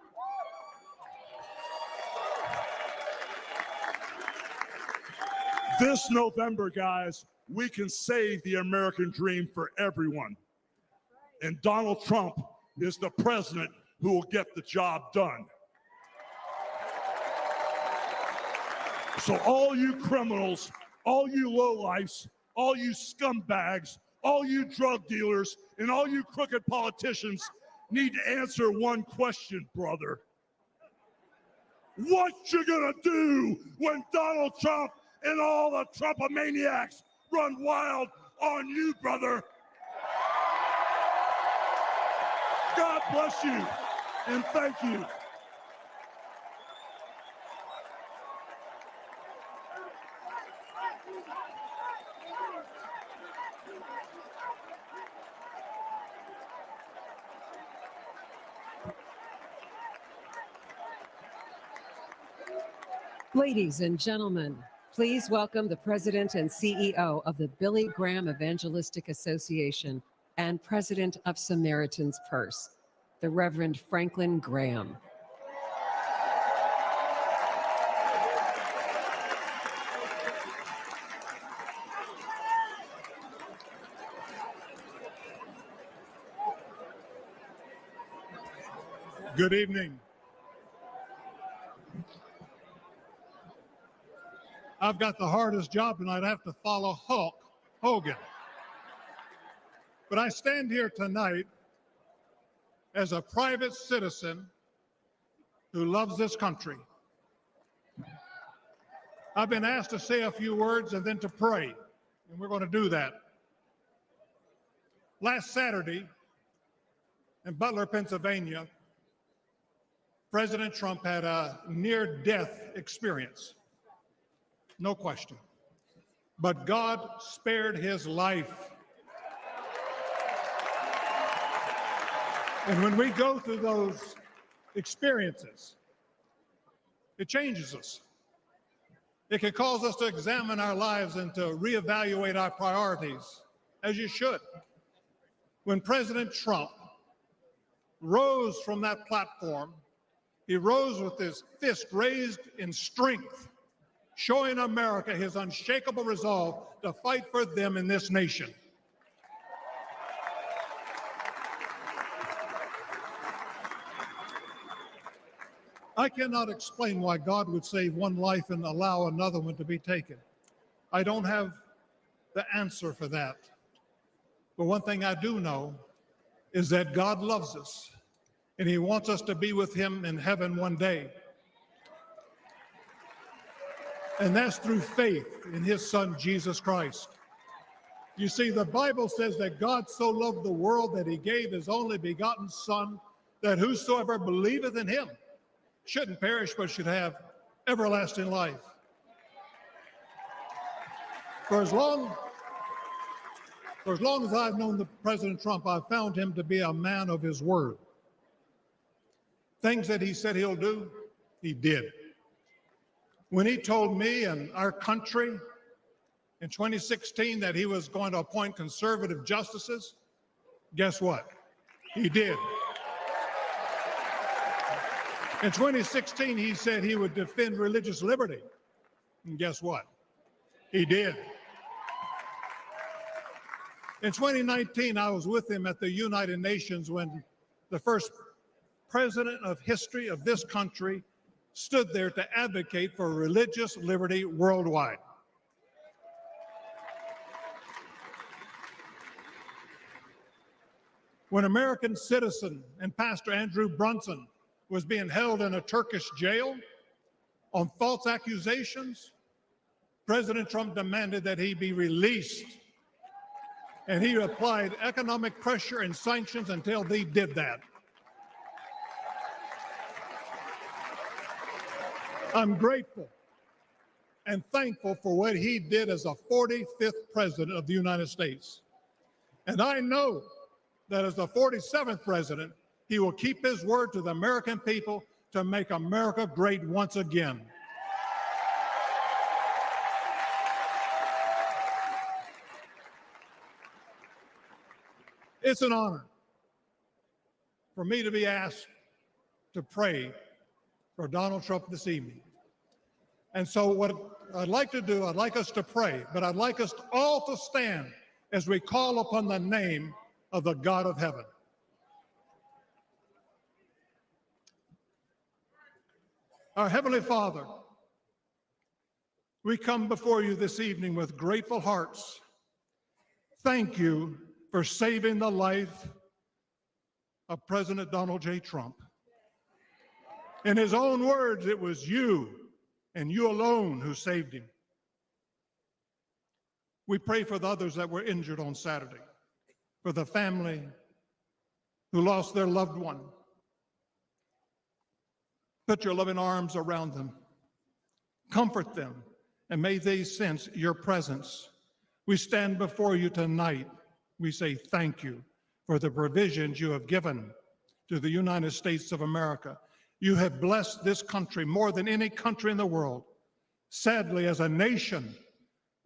This November, guys, we can save the American dream for everyone. And Donald Trump is the president who will get the job done. So all you criminals, all you lowlifes, all you scumbags, all you drug dealers, and all you crooked politicians need to answer one question, brother. What you gonna do when Donald Trump and all the Trumpomaniacs run wild on you, brother? God bless you, and thank you. Ladies and gentlemen, please welcome the President and CEO of the Billy Graham Evangelistic Association and President of Samaritan's Purse, the Reverend Franklin Graham. Good evening. I've got the hardest job tonight. I have to follow Hulk Hogan. But I stand here tonight as a private citizen who loves this country. I've been asked to say a few words and then to pray, and we're going to do that. Last Saturday in Butler, Pennsylvania, President Trump had a near-death experience. No question. But God spared his life. And when we go through those experiences, it changes us. It can cause us to examine our lives and to reevaluate our priorities, as you should. When President Trump rose from that platform, he rose with his fist raised in strength, showing America his unshakable resolve to fight for them in this nation. I cannot explain why God would save one life and allow another one to be taken. I don't have the answer for that. But one thing I do know is that God loves us, and he wants us to be with him in heaven one day. And that's through faith in his son, Jesus Christ. You see, the Bible says that God so loved the world that he gave his only begotten son, that whosoever believeth in him shouldn't perish, but should have everlasting life. For as long as I've known the President Trump, I've found him to be a man of his word. Things that he said he'll do, he did. When he told me and our country in 2016 that he was going to appoint conservative justices, guess what? He did. In 2016, he said he would defend religious liberty. And guess what? He did. In 2019, I was with him at the United Nations when the first president of history of this country stood there to advocate for religious liberty worldwide. When American citizen and Pastor Andrew Brunson was being held in a Turkish jail on false accusations, President Trump demanded that he be released. And he applied economic pressure and sanctions until they did that. I'm grateful and thankful for what he did as a 45th president of the United States. And I know that as the 47th president, he will keep his word to the American people to make America great once again. It's an honor for me to be asked to pray for Donald Trump this evening. And so what I'd like to do, I'd like us to pray, but I'd like us all to stand as we call upon the name of the God of heaven. Our Heavenly Father, we come before you this evening with grateful hearts. Thank you for saving the life of President Donald J. Trump. In his own words, it was you and you alone who saved him. We pray for the others that were injured on Saturday, for the family who lost their loved one. Put your loving arms around them. Comfort them, and may they sense your presence. We stand before you tonight. We say thank you for the provisions you have given to the United States of America. You have blessed this country more than any country in the world. Sadly, as a nation,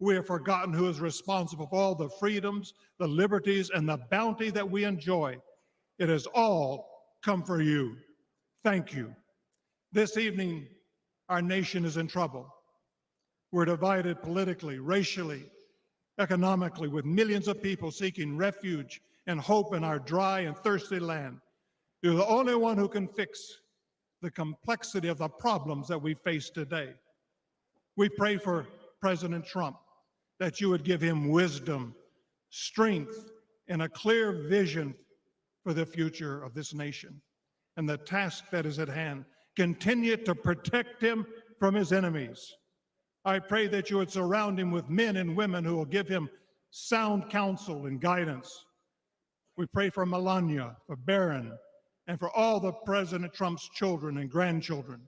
we have forgotten who is responsible for all the freedoms, the liberties, and the bounty that we enjoy. It has all come for you. Thank you. This evening, our nation is in trouble. We're divided politically, racially, economically, with millions of people seeking refuge and hope in our dry and thirsty land. You're the only one who can fix the complexity of the problems that we face today. We pray for President Trump that you would give him wisdom, strength, and a clear vision for the future of this nation and the task that is at hand. Continue to protect him from his enemies. I pray that you would surround him with men and women who will give him sound counsel and guidance. We pray for Melania, for Barron, and for all the President Trump's children and grandchildren.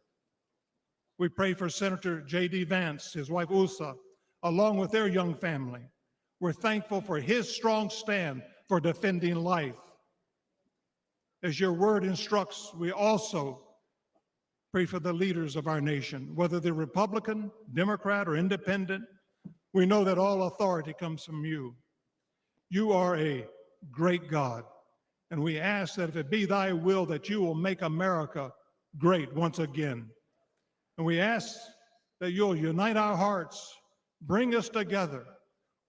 We pray for Senator J.D. Vance, his wife Usa, along with their young family. We're thankful for his strong stand for defending life. As your word instructs, we also pray for the leaders of our nation, whether they're Republican, Democrat, or Independent. We know that all authority comes from you. You are a great God, and we ask that if it be thy will that you will make America great once again. And we ask that you'll unite our hearts, bring us together,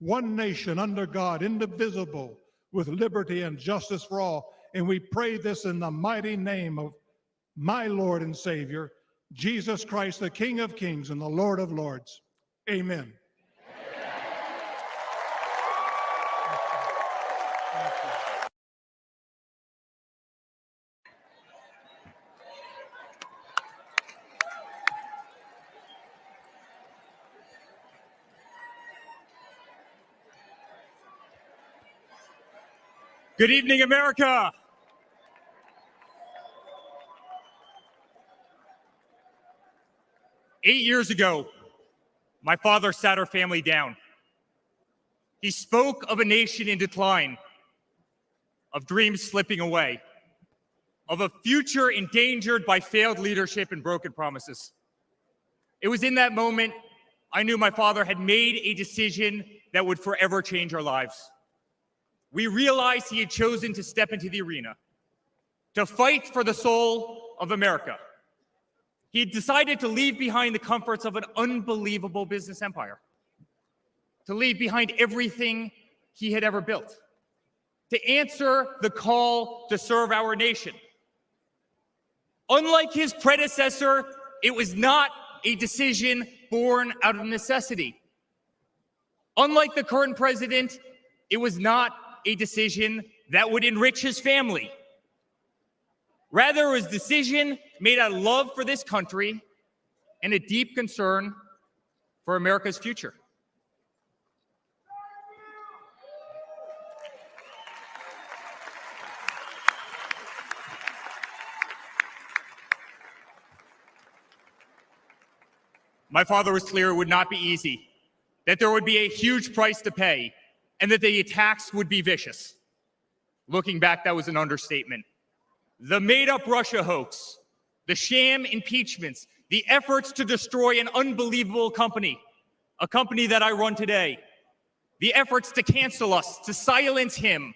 one nation under God, indivisible, with liberty and justice for all. And we pray this in the mighty name of my Lord and Savior, Jesus Christ, the King of Kings and the Lord of Lords. Amen. Good evening, America. Eight years ago, my father sat our family down. He spoke of a nation in decline, of dreams slipping away, of a future endangered by failed leadership and broken promises. It was in that moment I knew my father had made a decision that would forever change our lives. We realized he had chosen to step into the arena, to fight for the soul of America. He had decided to leave behind the comforts of an unbelievable business empire, to leave behind everything he had ever built, to answer the call to serve our nation. Unlike his predecessor, it was not a decision born out of necessity. Unlike the current president, it was not a decision that would enrich his family. Rather, it was a decision made out of love for this country and a deep concern for America's future. My father was clear it would not be easy, that there would be a huge price to pay, and that the attacks would be vicious. Looking back, that was an understatement. The made-up Russia hoax, the sham impeachments, the efforts to destroy an unbelievable company, a company that I run today, the efforts to cancel us, to silence him,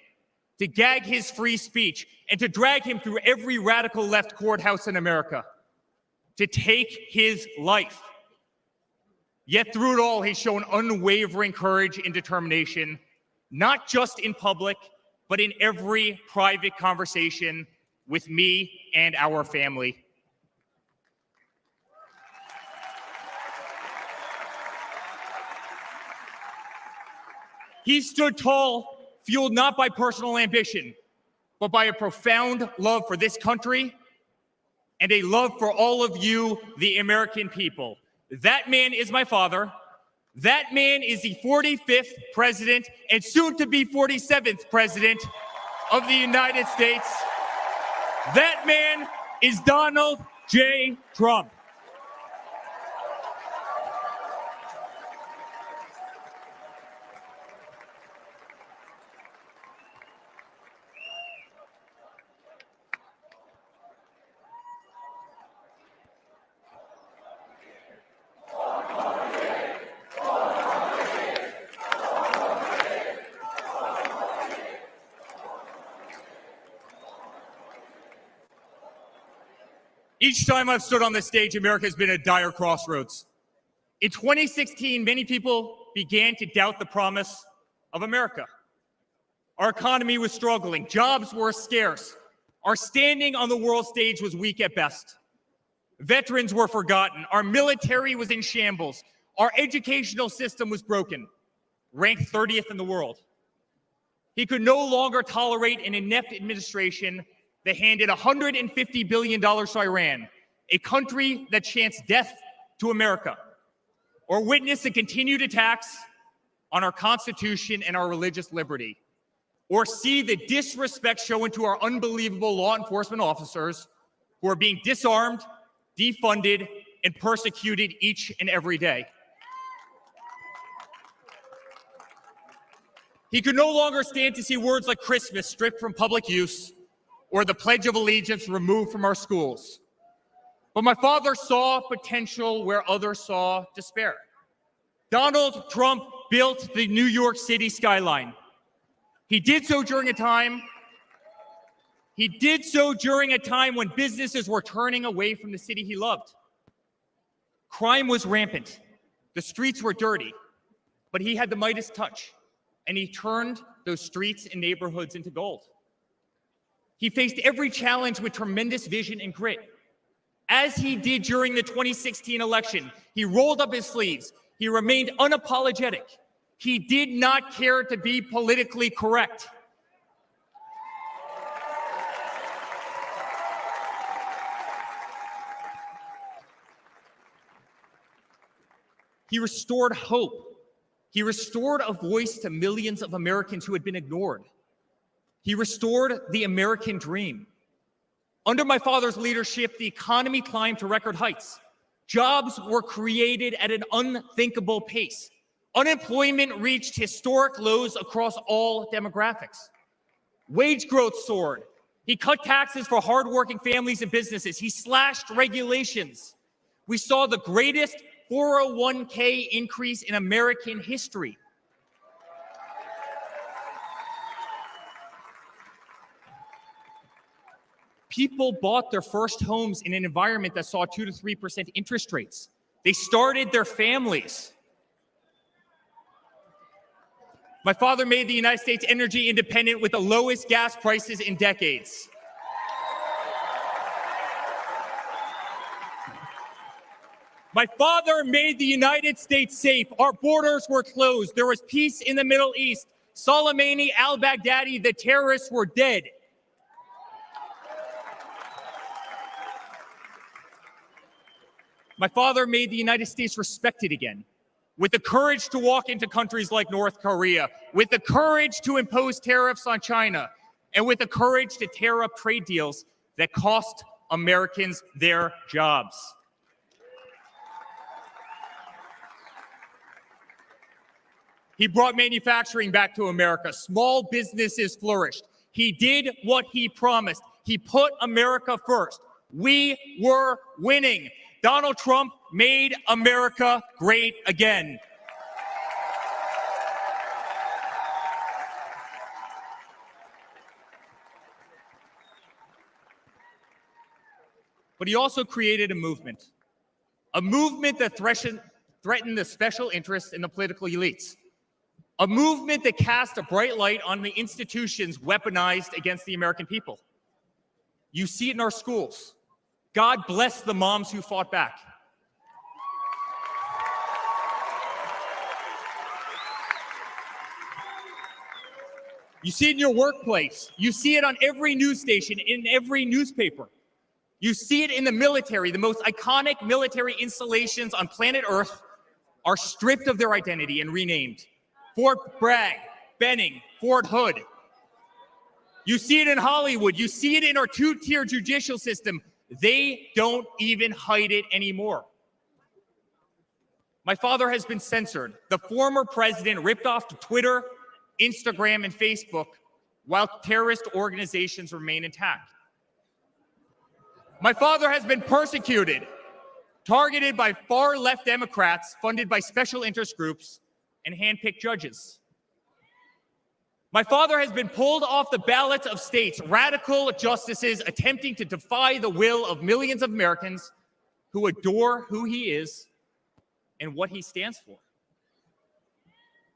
to gag his free speech, and to drag him through every radical left courthouse in America, to take his life. Yet through it all, he's shown unwavering courage and determination, not just in public, but in every private conversation with me and our family. He stood tall, fueled not by personal ambition, but by a profound love for this country and a love for all of you, the American people. That man is my father. That man is the 45th president and soon to be 47th president of the United States That man is Donald J. Trump. Each time I've stood on this stage, America has been at a dire crossroads. In 2016, many people began to doubt the promise of America. Our economy was struggling, jobs were scarce, our standing on the world stage was weak at best. Veterans were forgotten, our military was in shambles, our educational system was broken, ranked 30th in the world. He could no longer tolerate an inept administration that handed $150 billion to Iran, a country that chants death to America, or witness the continued attacks on our Constitution and our religious liberty, or see the disrespect shown to our unbelievable law enforcement officers who are being disarmed, defunded, and persecuted each and every day. He could no longer stand to see words like Christmas stripped from public use or the Pledge of Allegiance removed from our schools. But my father saw potential where others saw despair. Donald Trump built the New York City skyline. He did so during a time when businesses were turning away from the city he loved. Crime was rampant. The streets were dirty, but he had the Midas touch, and he turned those streets and neighborhoods into gold. He faced every challenge with tremendous vision and grit. As he did during the 2016 election, he rolled up his sleeves. He remained unapologetic. He did not care to be politically correct. He restored hope. He restored a voice to millions of Americans who had been ignored. He restored the American dream. Under my father's leadership, the economy climbed to record heights. Jobs were created at an unthinkable pace. Unemployment reached historic lows across all demographics. Wage growth soared. He cut taxes for hardworking families and businesses. He slashed regulations. We saw the greatest 401k increase in American history. People bought their first homes in an environment that saw 2 to 3% interest rates. They started their families. My father made the United States energy independent with the lowest gas prices in decades. My father made the United States safe. Our borders were closed. There was peace in the Middle East. Soleimani, al-Baghdadi, the terrorists were dead. My father made the United States respected again, with the courage to walk into countries like North Korea, with the courage to impose tariffs on China, and with the courage to tear up trade deals that cost Americans their jobs. He brought manufacturing back to America. Small businesses flourished. He did what he promised. He put America first. We were winning. Donald Trump made America great again. But he also created a movement that threatened the special interests in the political elites, a movement that cast a bright light on the institutions weaponized against the American people. You see it in our schools. God bless the moms who fought back. You see it in your workplace. You see it on every news station, in every newspaper. You see it in the military. The most iconic military installations on planet Earth are stripped of their identity and renamed. Fort Bragg, Benning, Fort Hood. You see it in Hollywood. You see it in our two-tier judicial system. They don't even hide it anymore. My father has been censored. The former president ripped off Twitter, Instagram, and Facebook while terrorist organizations remain intact. My father has been persecuted, targeted by far-left Democrats, funded by special interest groups, and hand-picked judges. My father has been pulled off the ballots of states, radical justices attempting to defy the will of millions of Americans who adore who he is and what he stands for.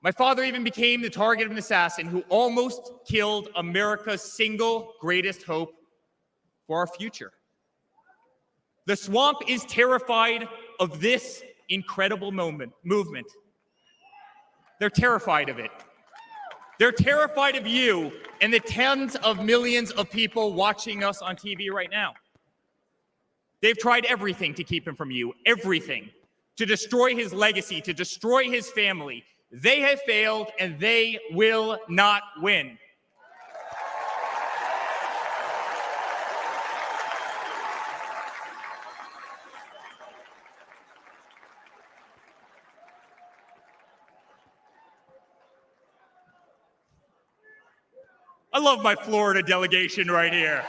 My father even became the target of an assassin who almost killed America's single greatest hope for our future. The swamp is terrified of this incredible movement. They're terrified of it. They're terrified of you and the tens of millions of people watching us on TV right now. They've tried everything to keep him from you, everything, to destroy his legacy, to destroy his family. They have failed, and they will not win. I love my Florida delegation right here.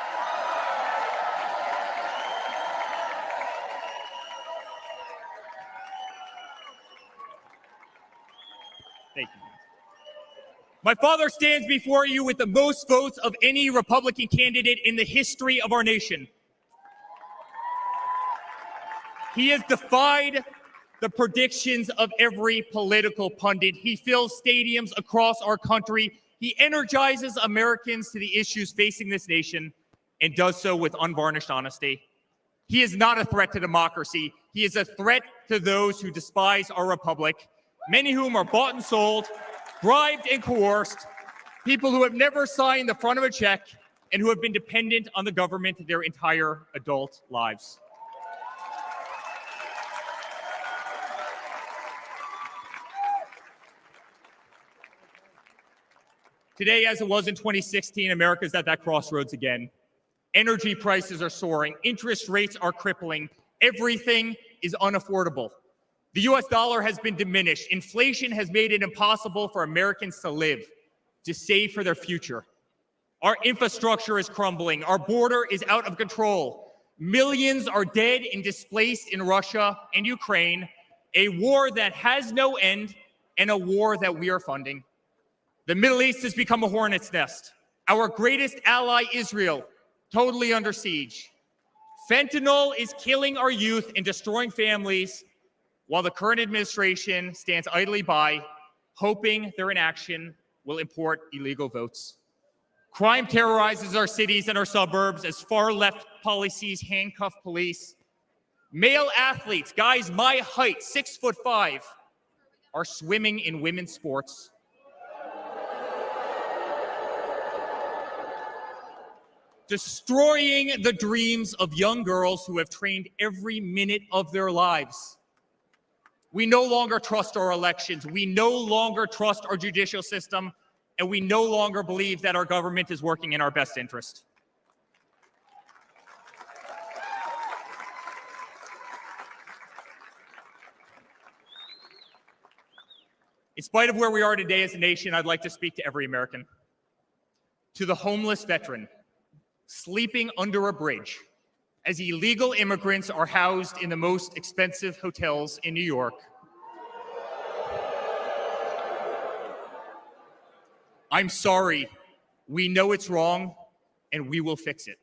Thank you. My father stands before you with the most votes of any Republican candidate in the history of our nation. He has defied the predictions of every political pundit. He fills stadiums across our country. He energizes Americans to the issues facing this nation and does so with unvarnished honesty. He is not a threat to democracy. He is a threat to those who despise our republic, many of whom are bought and sold, bribed and coerced, people who have never signed the front of a check and who have been dependent on the government their entire adult lives. Today, as it was in 2016, America's at that crossroads again. Energy prices are soaring. Interest rates are crippling. Everything is unaffordable. The US dollar has been diminished. Inflation has made it impossible for Americans to live, to save for their future. Our infrastructure is crumbling. Our border is out of control. Millions are dead and displaced in Russia and Ukraine, a war that has no end and a war that we are funding. The Middle East has become a hornet's nest. Our greatest ally, Israel, totally under siege. Fentanyl is killing our youth and destroying families, while the current administration stands idly by, hoping their inaction will import illegal votes. Crime terrorizes our cities and our suburbs as far-left policies handcuff police. Male athletes, guys my height, 6'5", are swimming in women's sports. Destroying the dreams of young girls who have trained every minute of their lives. We no longer trust our elections. We no longer trust our judicial system, and we no longer believe that our government is working in our best interest. In spite of where we are today as a nation, I'd like to speak to every American. To the homeless veteran sleeping under a bridge as illegal immigrants are housed in the most expensive hotels in New York. I'm sorry. We know it's wrong, and we will fix it.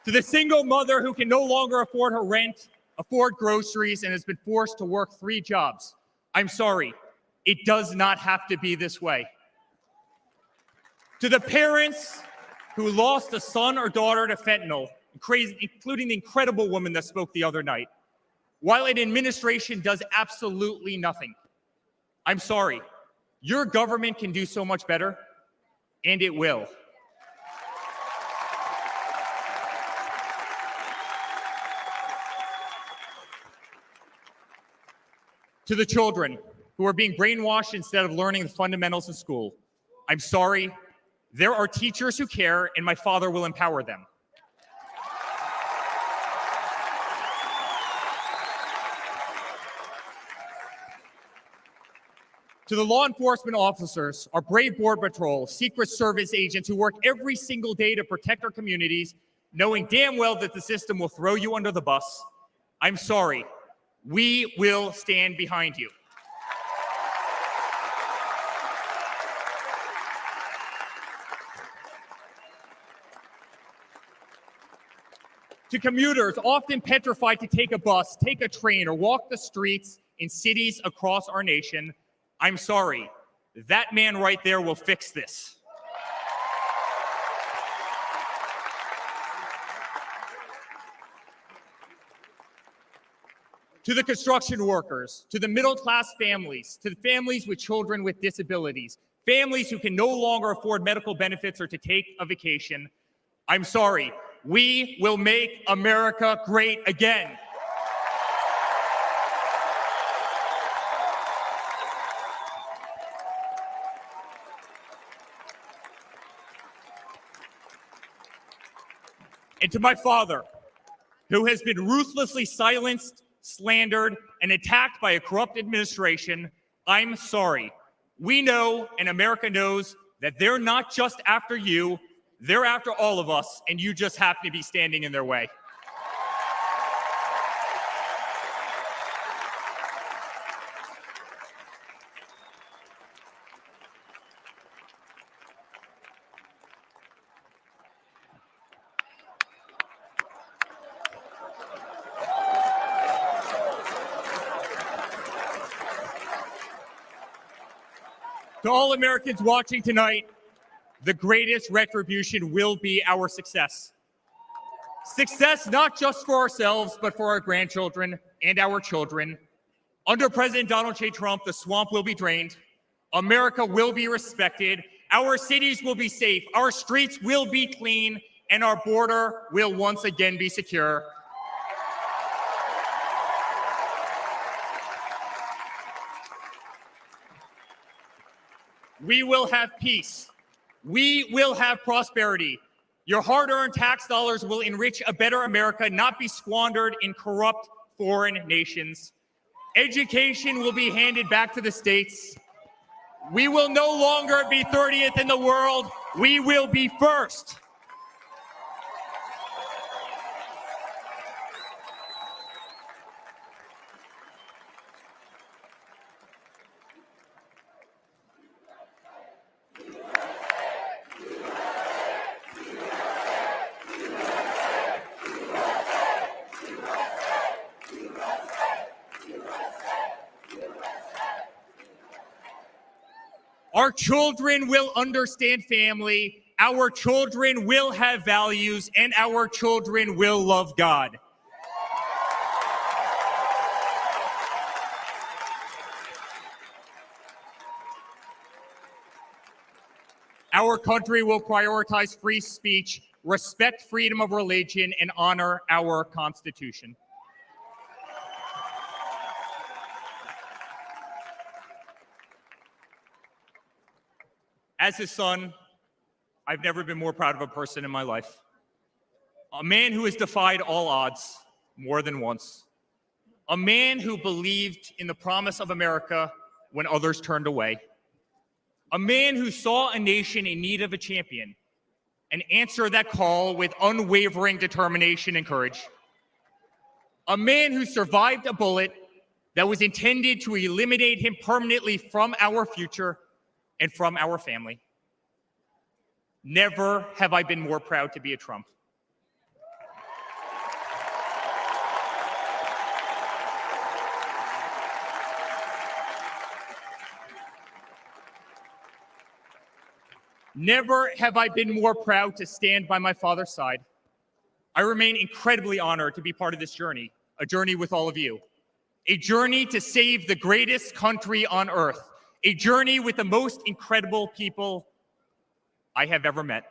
To the single mother who can no longer afford her rent, afford groceries, and has been forced to work 3 jobs, I'm sorry. It does not have to be this way. To the parents who lost a son or daughter to fentanyl, including the incredible woman that spoke the other night, while an administration does absolutely nothing, I'm sorry. Your government can do so much better, and it will. To the children who are being brainwashed instead of learning the fundamentals in school, I'm sorry. There are teachers who care, and my father will empower them. To the law enforcement officers, our brave Border Patrol, Secret Service agents who work every single day to protect our communities, knowing damn well that the system will throw you under the bus, I'm sorry. We will stand behind you. To commuters often petrified to take a bus, take a train, or walk the streets in cities across our nation, I'm sorry. That man right there will fix this. To the construction workers, to the middle-class families, to the families with children with disabilities, families who can no longer afford medical benefits or to take a vacation, I'm sorry. We will make America great again. And to my father, who has been ruthlessly silenced, slandered, and attacked by a corrupt administration, I'm sorry. We know, and America knows, that they're not just after you, they're after all of us, and you just happen to be standing in their way. To all Americans watching tonight, the greatest retribution will be our success. Success not just for ourselves, but for our grandchildren and our children. Under President Donald J. Trump, the swamp will be drained. America will be respected. Our cities will be safe. Our streets will be clean. And our border will once again be secure. We will have peace. We will have prosperity. Your hard-earned tax dollars will enrich a better America, not be squandered in corrupt foreign nations. Education will be handed back to the states. We will no longer be 30th in the world. We will be first. Our children will understand family, our children will have values, and our children will love God. Our country will prioritize free speech, respect freedom of religion, and honor our Constitution. As his son, I've never been more proud of a person in my life. A man who has defied all odds more than once. A man who believed in the promise of America when others turned away. A man who saw a nation in need of a champion and answered that call with unwavering determination and courage. A man who survived a bullet that was intended to eliminate him permanently from our future and from our family. Never have I been more proud to be a Trump. Never have I been more proud to stand by my father's side. I remain incredibly honored to be part of this journey, a journey with all of you, a journey to save the greatest country on earth, a journey with the most incredible people I have ever met.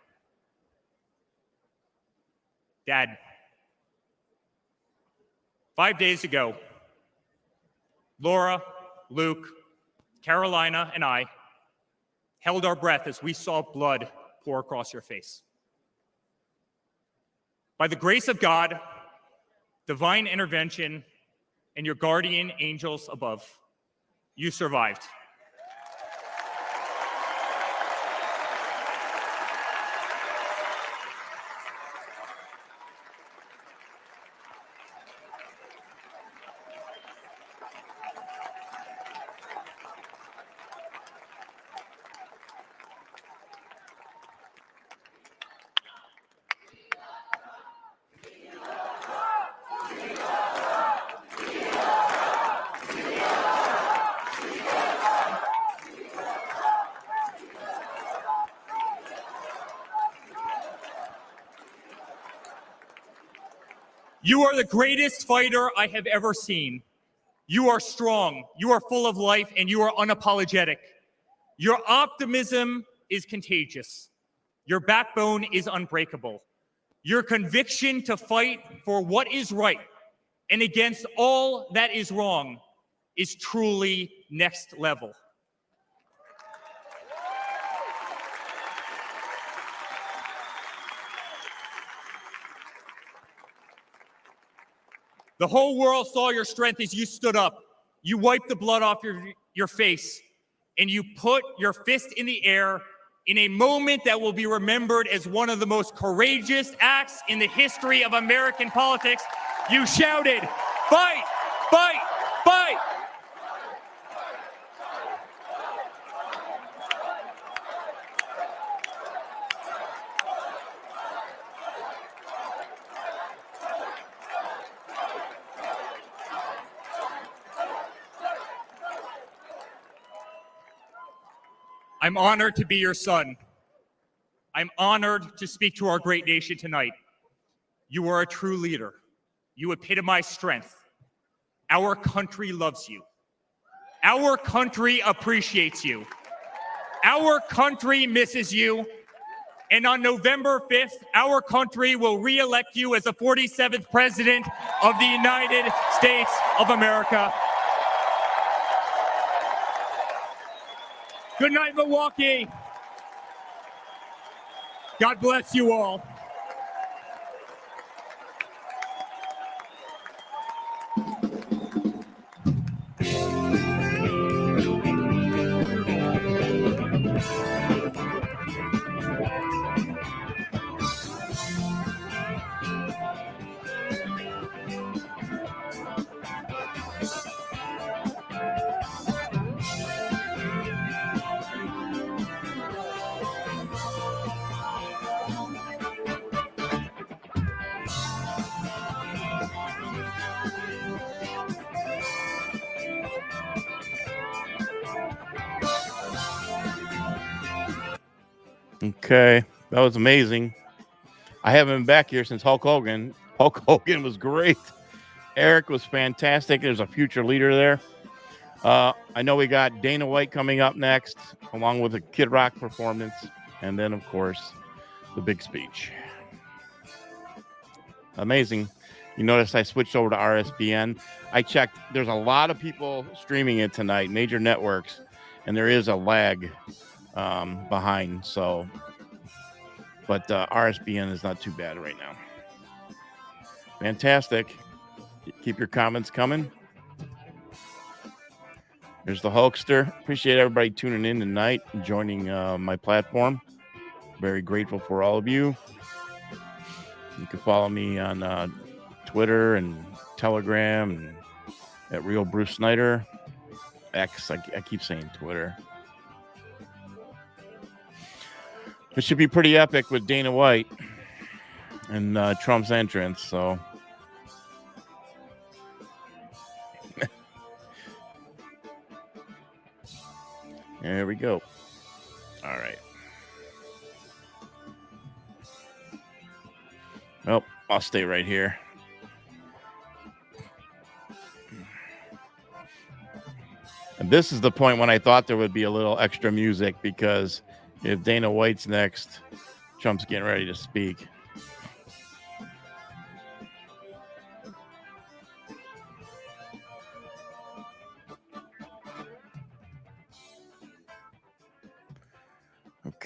Dad, 5 days ago, Laura, Luke, Carolina, and I held our breath as we saw blood pour across your face. By the grace of God, divine intervention, and your guardian angels above, you survived. You are the greatest fighter I have ever seen. You are strong, you are full of life, and you are unapologetic. Your optimism is contagious. Your backbone is unbreakable. Your conviction to fight for what is right and against all that is wrong is truly next level. The whole world saw your strength as you stood up. You wiped the blood off your face, and you put your fist in the air in a moment that will be remembered as one of the most courageous acts in the history of American politics. You shouted, "Fight, fight, fight!" I'm honored to be your son. I'm honored to speak to our great nation tonight. You are a true leader. You epitomize strength. Our country loves you. Our country appreciates you. Our country misses you. And on November 5th, our country will re-elect you as the 47th President of the United States of America. Good night, Milwaukee. God bless you all. Okay, that was amazing. I haven't been back here since Hulk Hogan. Hulk Hogan was great. Eric was fantastic. There's a future leader there. I know we got Dana White coming up next, along with a Kid Rock performance. And then, of course, the big speech. Amazing. You notice I switched over to RSBN. I checked. There's a lot of people streaming it tonight, major networks, and there is a lag behind. So, but RSBN is not too bad right now. Fantastic. Keep your comments coming. There's the Hulkster. Appreciate everybody tuning in tonight and joining my platform. Very grateful for all of you. You can follow me on Twitter and Telegram and at Real Bruce Snyder. X, I keep saying Twitter. It should be pretty epic with Dana White and Trump's entrance. So there we go. All right. Well, I'll stay right here. And this is the point when I thought there would be a little extra music, because if Dana White's next, Trump's getting ready to speak.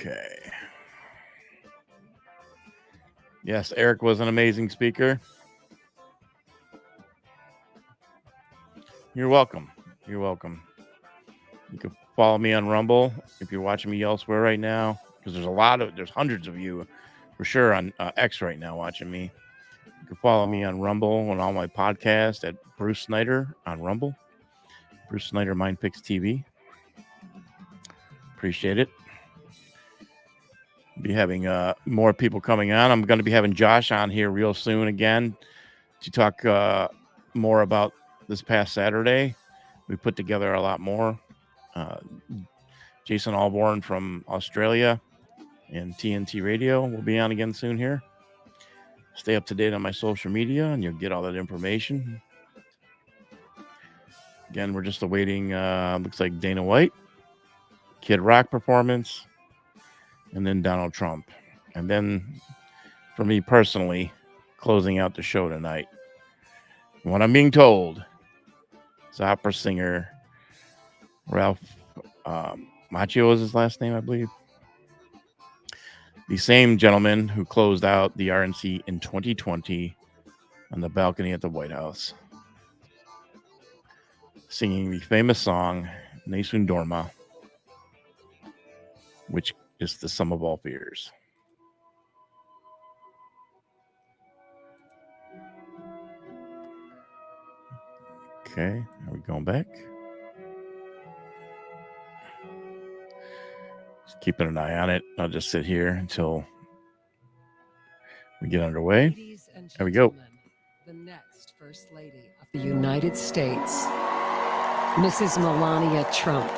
Okay. Yes, Eric was an amazing speaker. You're welcome. You're welcome. You can follow me on Rumble if you're watching me elsewhere right now, because there's hundreds of you for sure on X right now watching me. You can follow me on Rumble and all my podcasts at Bruce Snyder on Rumble. Bruce Snyder Mind Picks TV. Appreciate it. Be having more people coming on. I'm going to be having Josh on here real soon again to talk more about this past Saturday. We put together a lot more. Jason Alborn from Australia and TNT Radio will be on again soon here. Stay up to date on my social media and you'll get all that information. Again, we're just awaiting, looks like Dana White, Kid Rock performance, and then Donald Trump. And then for me personally, closing out the show tonight, what I'm being told is opera singer Ralph Macchio is his last name, I believe. The same gentleman who closed out the RNC in 2020 on the balcony at the White House, singing the famous song Nessun Dorma, which is the sum of all fears. Okay, are we going back? Just keeping an eye on it. I'll just sit here until we get underway. Ladies and There we go. gentlemen, the next First Lady of the United States, Mrs. Melania Trump.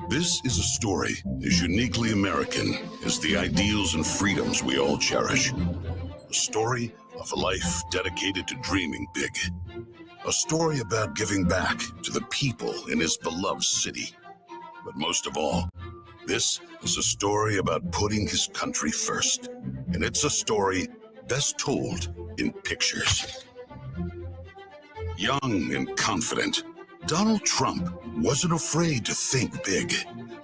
This is a story as uniquely American as the ideals and freedoms we all cherish. A story of a life dedicated to dreaming big. A story about giving back to the people in his beloved city. But most of all, this is a story about putting his country first. And it's a story best told in pictures. Young and confident, Donald Trump wasn't afraid to think big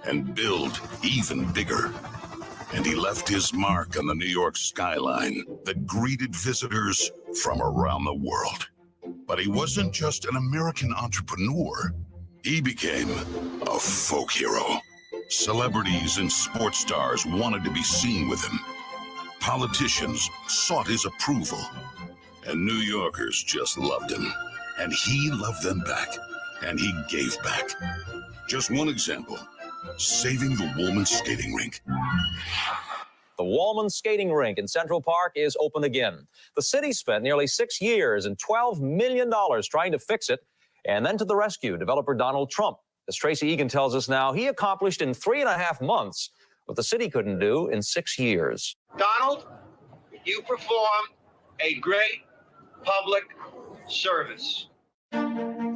and build even bigger. And he left his mark on the New York skyline that greeted visitors from around the world. But he wasn't just an American entrepreneur. He became a folk hero. Celebrities and sports stars wanted to be seen with him. Politicians sought his approval. And New Yorkers just loved him. and he loved them back, and he gave back. Just one example, saving the Woolman skating rink. The Wallman Skating Rink in Central Park is open again. The city spent nearly 6 years and $12 million trying to fix it, and then to the rescue, developer Donald Trump. As Tracy Egan tells us now, he accomplished in 3.5 months what the city couldn't do in 6 years. Donald, you performed a great public service.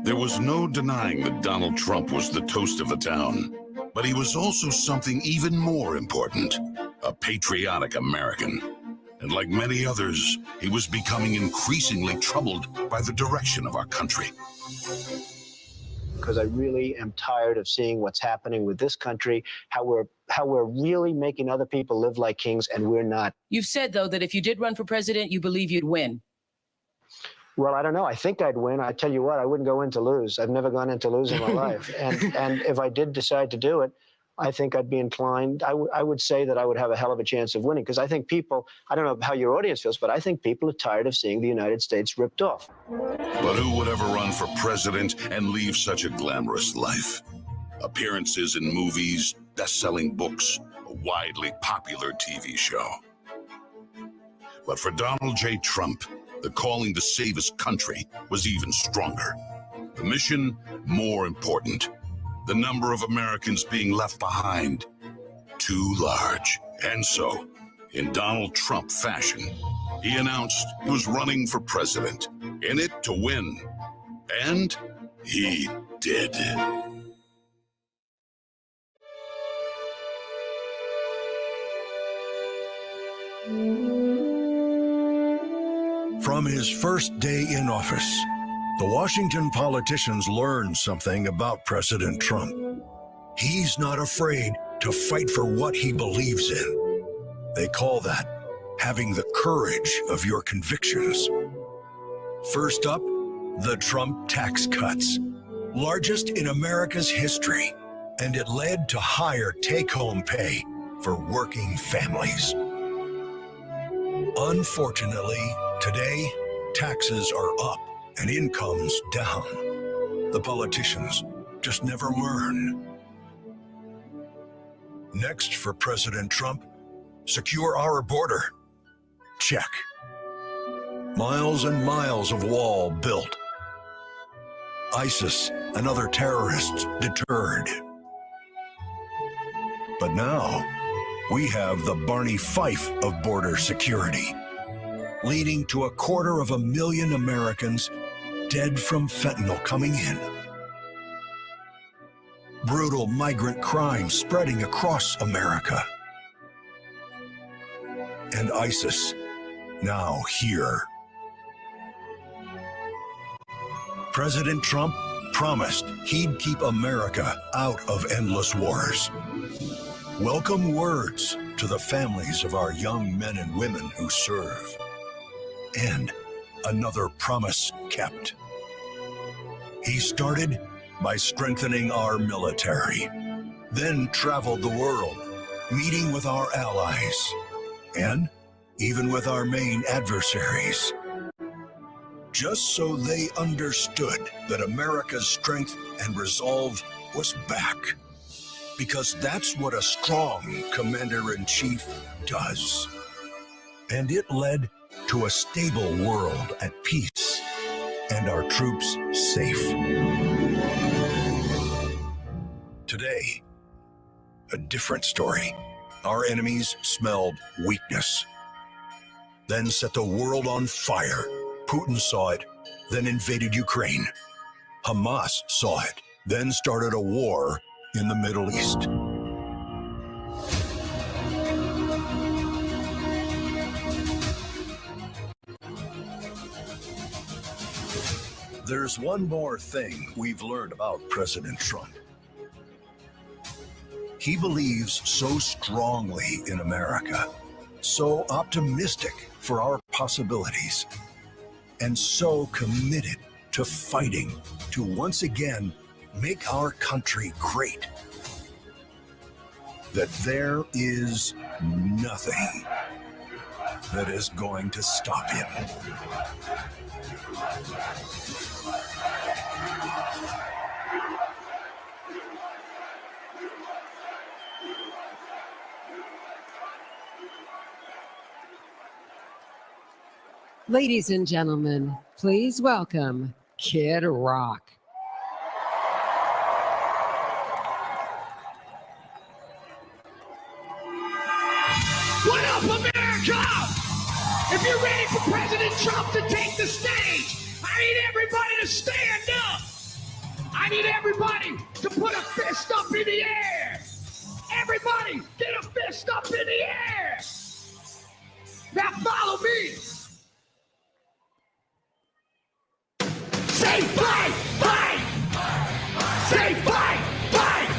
There was no denying that Donald Trump was the toast of the town, but he was also something even more important, a patriotic American. And like many others, he was becoming increasingly troubled by the direction of our country. Because I really am tired of seeing what's happening with this country, how we're really making other people live like kings, and we're not. You've said, though, that if you did run for president, you believe you'd win. Well, I don't know. I think I'd win. I tell you what, I wouldn't go in to lose. I've never gone in to lose in my life. And if I did decide to do it, I think I'd be inclined. I would say that I would have a hell of a chance of winning, because I think people, I don't know how your audience feels, but I think people are tired of seeing the United States ripped off. But who would ever run for president and leave such a glamorous life? Appearances in movies, best-selling books, a widely popular TV show. But for Donald J. Trump, the calling to save his country was even stronger. The mission, more important. The number of Americans being left behind, too large. And so, in Donald Trump fashion, he announced he was running for president, in it to win. And he did. From his first day in office, the Washington politicians learned something about President Trump. He's not afraid to fight for what he believes in. They call that having the courage of your convictions. First up, the Trump tax cuts, largest in America's history, and it led to higher take-home pay for working families. Unfortunately, today, taxes are up and incomes down. The politicians just never learn. Next for President Trump, secure our border. Check. Miles and miles of wall built. ISIS and other terrorists deterred. But now, we have the Barney Fife of border security, leading to 250,000 Americans dead from fentanyl coming in. Brutal migrant crime spreading across America. And ISIS now here. President Trump promised he'd keep America out of endless wars. Welcome words to the families of our young men and women who serve. And another promise kept. He started by strengthening our military, then traveled the world, meeting with our allies, and even with our main adversaries, just so they understood that America's strength and resolve was back. Because that's what a strong commander-in-chief does. And it led to a stable world at peace, and our troops safe. Today, a different story. Our enemies smelled weakness, then set the world on fire. Putin saw it, then invaded Ukraine. Hamas saw it, then started a war in the Middle East. There's one more thing we've learned about President Trump. He believes so strongly in America, so optimistic for our possibilities, and so committed to fighting to once again make our country great, that there is nothing that is going to stop him. Ladies and gentlemen, please welcome Kid Rock. What up, America? If you're ready for President Trump to take the stage, I need everybody to stand up. I need everybody to put a fist up in the air. Everybody, get a fist up in the air. Now follow me. Say fight, fight. Say fight, fight.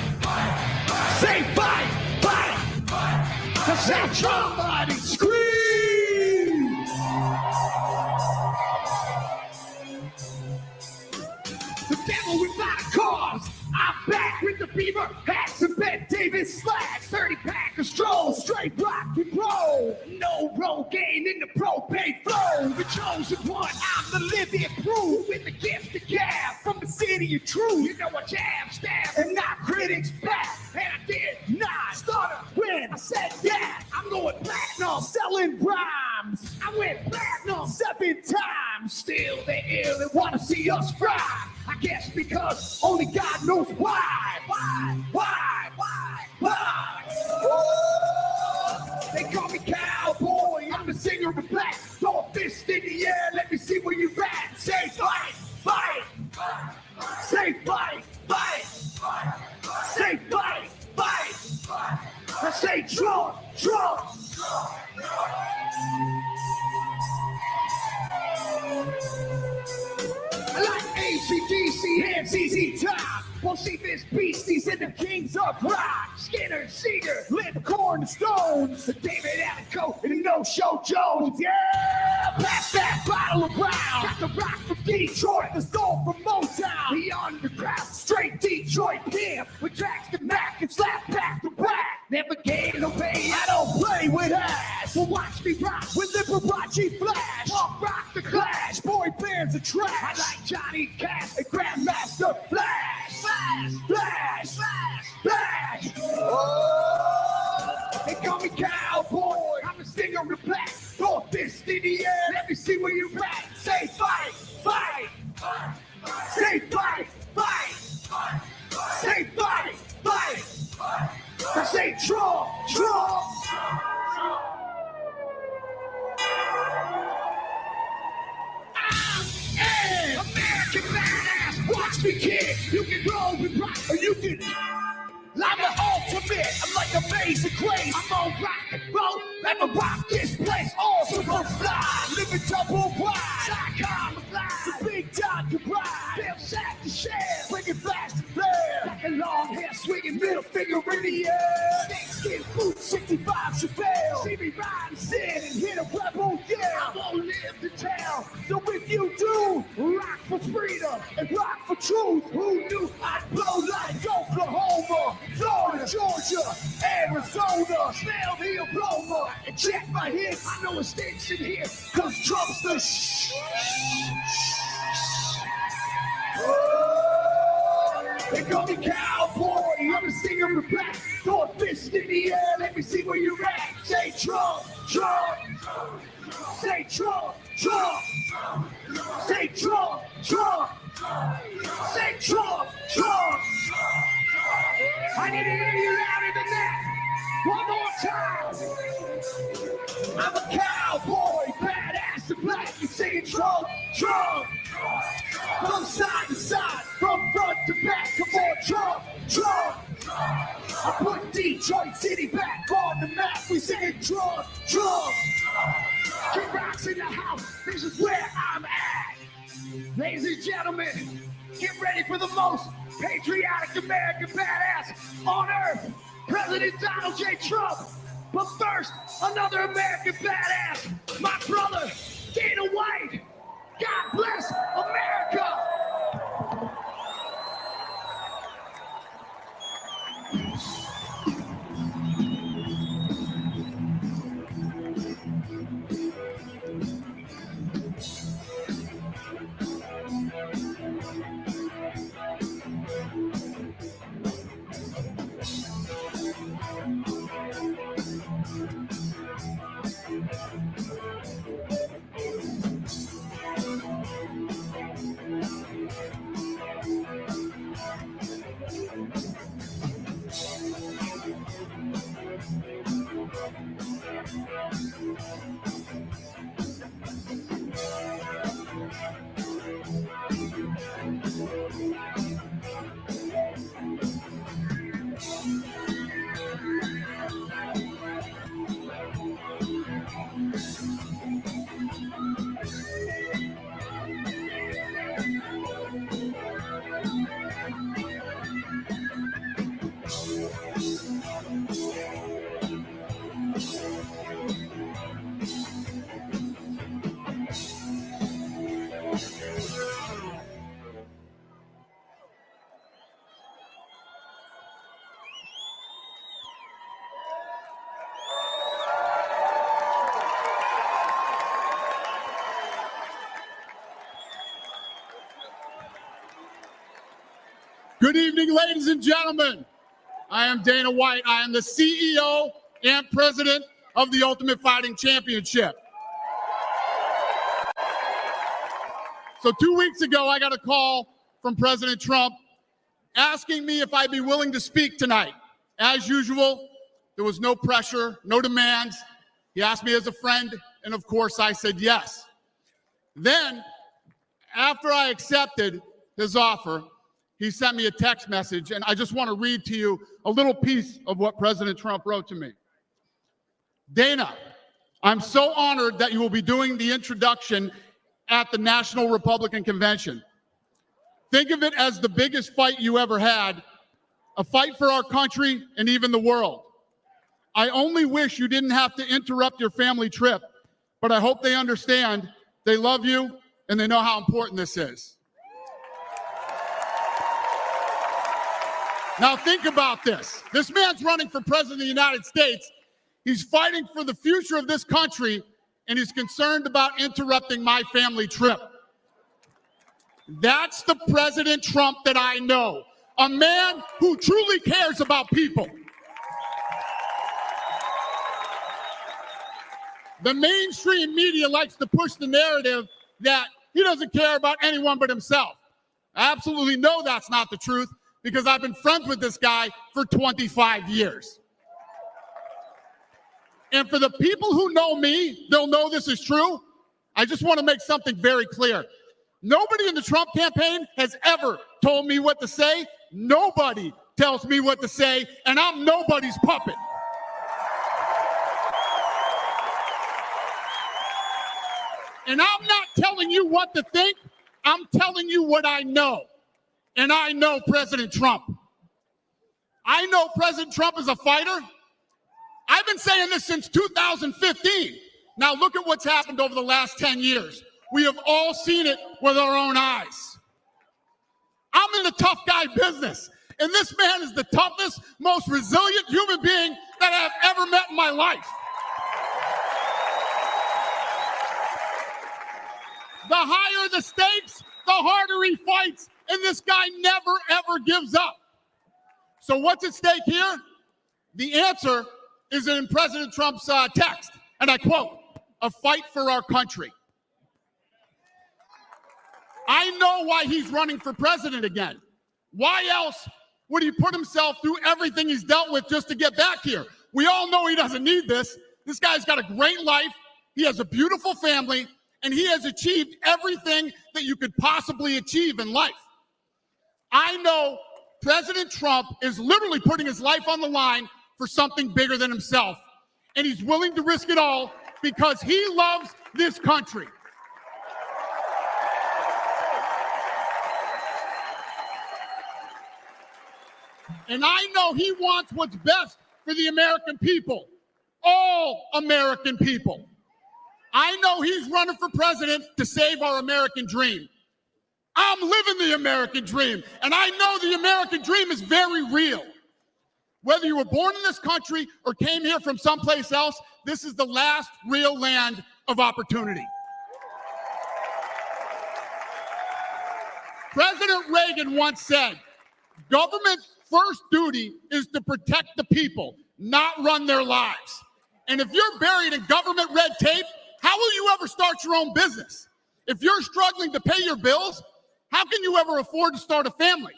Say fight, fight. Cause that somebody scream. The devil without a cause. I'm back with the beaver hats and Ben Davis slacks. 30-pack of stroll, straight rock and roll. No roll game in the propane flow. The chosen one, I'm the living proof. With the gift of gab from the city of truth. You know I jab, stab, and knock critics back. And I did not start when I said that. I'm going platinum, selling rhymes. I went platinum 7 times. Still they ill and want to see us fry. I guess because only God knows why. They call me cowboy, I'm the singer of black. Throw a fist in the air, let me see where you at. Say fight, fight. Say fight, fight. Say fight, fight. I say Trump, Trump. I like ACDC and ZZ Top. We'll see this beasties and the kings of rock. Skinner, Seeger, Lip, Corn, Stones. The David Allen Coe and the No-Show Jones. Yeah, pass that bottle around. Got the rock from Detroit, the soul from Motown. The underground, straight Detroit pimp. With tracks to Mac and slap back to back. Never gave away, I don't play with ass. Well, watch me rock with Liberace Flash. Punk rock the Clash, boy bands are trash. I like Johnny Cash and Grandmaster Flash. Flash, flash, flash, flash. Oh, they call me cowboy, I'm a singer of the black. Throw a fist in the air, let me see where you're at. Say fight, fight. Say fight, fight. Say fight, fight. I say Trump, Trump. I'm an American badass. Watch me, kid. You can roll with rock, or you can. I'm the ultimate. I'm like amazing grace. I'm on rock and roll. Never rock this place. All super fly. Living double wide. Psychon fly. The big dog can ride. Bill sack to share. Bringing flash to flare. Like a long hair swinging middle finger in the air. Snakeskin boots, 65 Chevelle. See me riding sin and hit a rebel yell. I won't live to tell. So if you do, rock for freedom and rock for truth. Who knew I'd blow like Oklahoma? Florida, Georgia, Arizona, smell the aroma and check my hits. I know it stinks in here, cause Trump's the They call me cowboy, I'm a singer of black. Throw a fist in the air, let me see where you're at. Say Trump, Trump. Say Trump, Trump. Say Trump, Trump. Say Trump, Trump. I need to hear you louder than that. One more time. I'm a cowboy, badass and black. You singing Trump, Trump. From side to side, from front to back. Come on, Trump, Trump. I put Detroit City back on the map. We singing Trump, Trump. Kid Rock's in the house. This is where I'm at. Ladies and gentlemen, get ready for the most patriotic American badass on earth, President Donald J. Trump. But first, another American badass, my brother, Dana White. God bless America. Good evening, ladies and gentlemen. I am Dana White. I am the CEO and president of the Ultimate Fighting Championship. So 2 weeks ago, I got a call from President Trump asking me if I'd be willing to speak tonight. As usual, there was no pressure, no demands. He asked me as a friend, and of course I said yes. Then, after I accepted his offer, he sent me a text message, and I just want to read to you a little piece of what President Trump wrote to me. Dana, I'm so honored that you will be doing the introduction at the National Republican Convention. Think of it as the biggest fight you ever had, a fight for our country and even the world. I only wish you didn't have to interrupt your family trip, but I hope they understand they love you and they know how important this is. Now think about this. This man's running for president of the United States. He's fighting for the future of this country, and he's concerned about interrupting my family trip. That's the President Trump that I know, a man who truly cares about people. The mainstream media likes to push the narrative that he doesn't care about anyone but himself. I absolutely know that's not the truth, because I've been friends with this guy for 25 years. And for the people who know me, they'll know this is true. I just want to make something very clear. Nobody in the Trump campaign has ever told me what to say. Nobody tells me what to say, and I'm nobody's puppet. And I'm not telling you what to think. I'm telling you what I know. And I know President Trump. I know President Trump is a fighter. I've been saying this since 2015. Now look at what's happened over the last 10 years. We have all seen it with our own eyes. I'm in the tough guy business, and this man is the toughest, most resilient human being that I've ever met in my life. The higher the stakes, the harder he fights, and this guy never, ever gives up. So what's at stake here? The answer is in President Trump's text, and I quote, "A fight for our country." I know why he's running for president again. Why else would he put himself through everything he's dealt with just to get back here? We all know he doesn't need this. This guy's got a great life. He has a beautiful family, and he has achieved everything that you could possibly achieve in life. I know President Trump is literally putting his life on the line for something bigger than himself, and he's willing to risk it all because he loves this country. And I know he wants what's best for the American people, all American people. I know he's running for president to save our American dream. I'm living the American dream, and I know the American dream is very real. Whether you were born in this country or came here from someplace else, this is the last real land of opportunity. President Reagan once said, "Government's first duty is to protect the people, not run their lives." And if you're buried in government red tape, how will you ever start your own business? If you're struggling to pay your bills, how can you ever afford to start a family?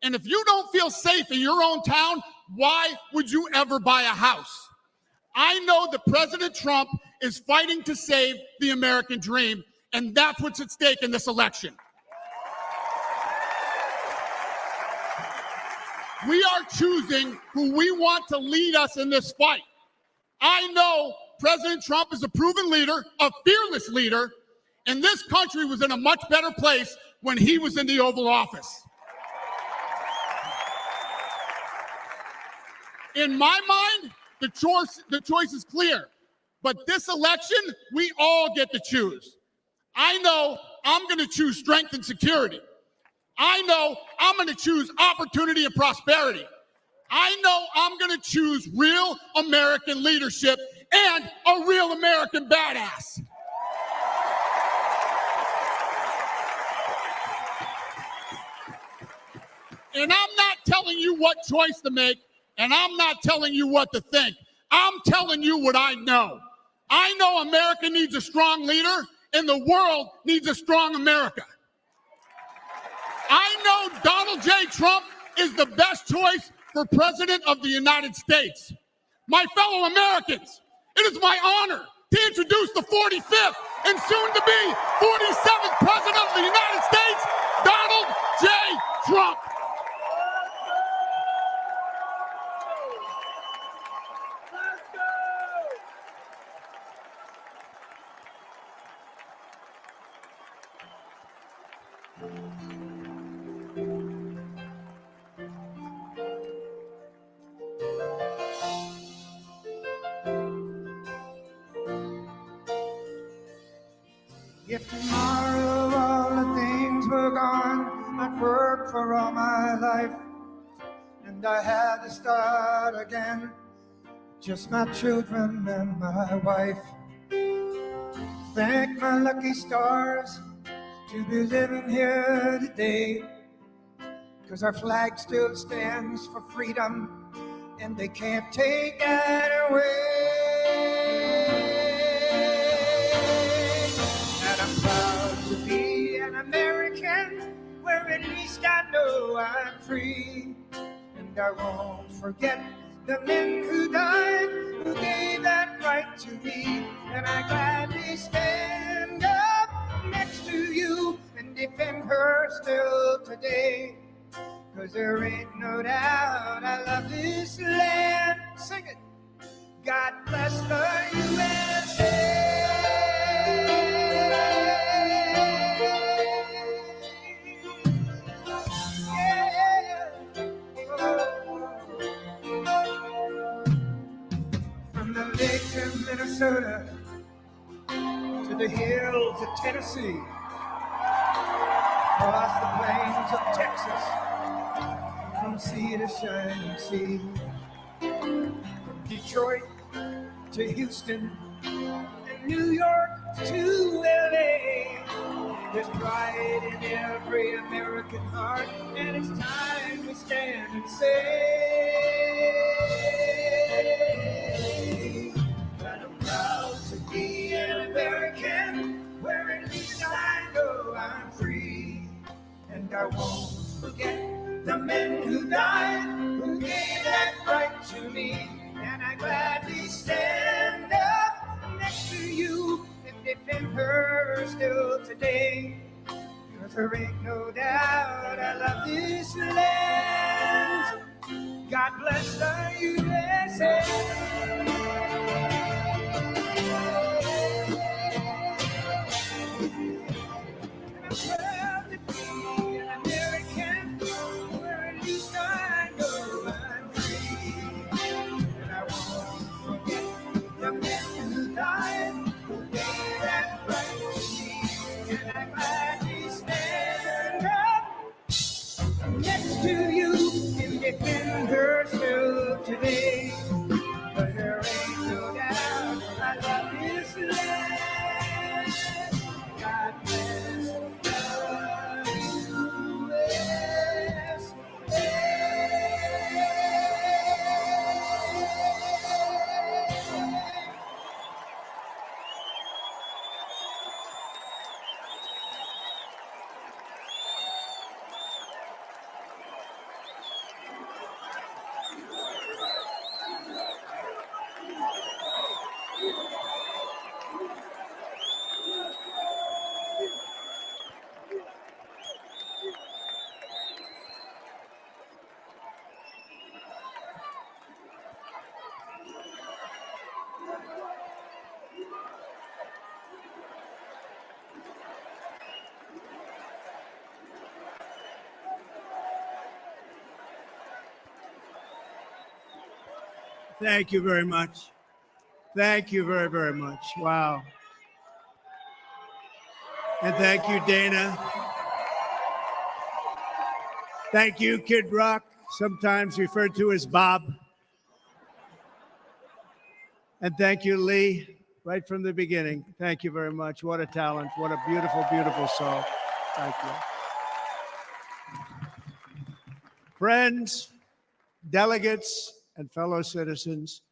And if you don't feel safe in your own town, why would you ever buy a house? I know that President Trump is fighting to save the American dream, and that's what's at stake in this election. We are choosing who we want to lead us in this fight. I know President Trump is a proven leader, a fearless leader, and this country was in a much better place when he was in the Oval Office. In my mind, the choice is clear. But this election, we all get to choose. I know I'm going to choose strength and security. I know I'm going to choose opportunity and prosperity. I know I'm going to choose real American leadership and a real American badass. And I'm not telling you what choice to make, and I'm not telling you what to think. I'm telling you what I know. I know America needs a strong leader, and the world needs a strong America. I know Donald J. Trump is the best choice for President of the United States. My fellow Americans, it is my honor to introduce the 45th and soon-to-be 47th President of the United States, Donald J. Trump. If tomorrow all the things were gone, I'd work for all my life, and I had to start again, just my children and my wife. Thank my lucky stars to be living here today, 'cause our flag still stands for freedom, and they can't take that away. And I'm proud to be an American, where at least I know I'm free. And I won't forget the men who died, who gave that right to me. And I gladly stand up next to you and defend her still today. 'Cause there ain't no doubt I love this land. Sing it. God bless the USA. Yeah. From the lakes of Minnesota to the hills of Tennessee, across the plains of Texas, from sea to shining sea, from Detroit to Houston and New York to LA. There's pride in every American heart, and it's time we stand and say that I'm proud to be an American, where at least I know I'm free. And I won't forget the men who died, who gave that right to me. And I gladly stand up next to you and defend her still today. 'Cause there ain't no doubt I love this land. God bless the USA. And I'm proud to be an American, where at least I know I'm free. And I won't forget the men who died, who gave that right to me. And I gladly stand up next to you and defend her still today. But there ain't no doubt I love this land. God bless the Thank you very much. Thank you very, very much. Wow. And thank you, Dana. Thank you, Kid Rock, sometimes referred to as Bob. And thank you, Lee, right from the beginning. Thank you very much. What a talent. What a beautiful, beautiful song. Thank you. Friends, delegates, and fellow citizens,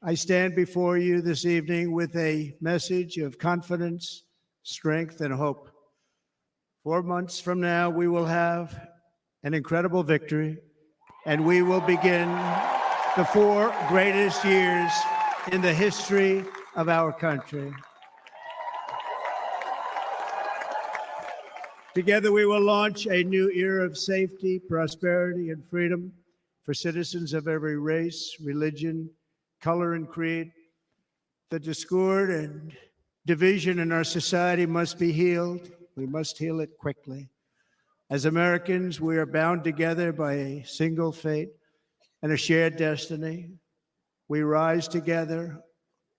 I stand before you this evening with a message of confidence, strength, and hope. 4 months from now, we will have an incredible victory, and we will begin the 4 greatest years in the history of our country. Together, we will launch a new era of safety, prosperity, and freedom for citizens of every race, religion, color, and creed. The discord and division in our society must be healed. We must heal it quickly. As Americans, we are bound together by a single fate and a shared destiny. We rise together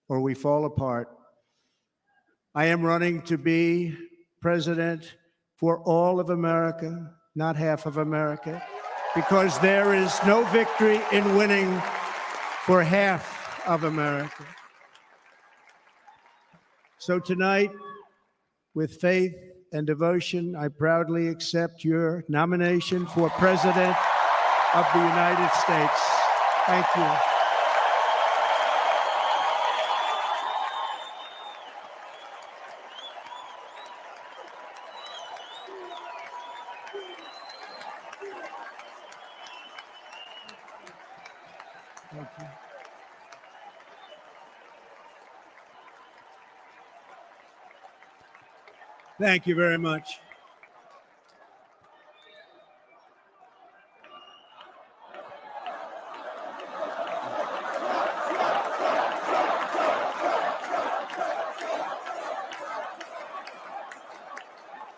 or we fall apart. I am running to be president for all of America, not half of America, because there is no victory in winning for half of America. So tonight, with faith and devotion, I proudly accept your nomination for President of the United States. Thank you. Thank you. Thank you very much.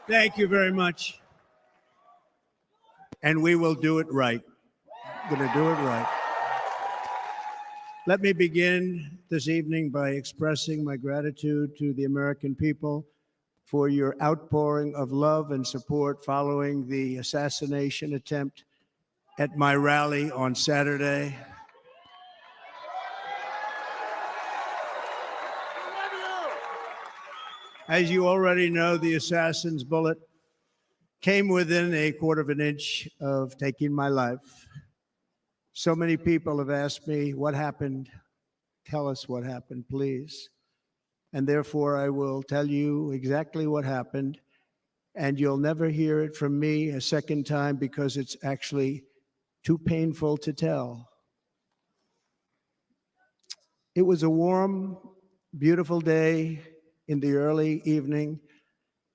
Thank you very much. And we will do it right. We're going to do it right. Let me begin this evening by expressing my gratitude to the American people for your outpouring of love and support following the assassination attempt at my rally on Saturday. As you already know, the assassin's bullet came within a quarter of an inch of taking my life. So many people have asked me, what happened? Tell us what happened, please. And therefore, I will tell you exactly what happened. And you'll never hear it from me a second time because it's actually too painful to tell. It was a warm, beautiful day in the early evening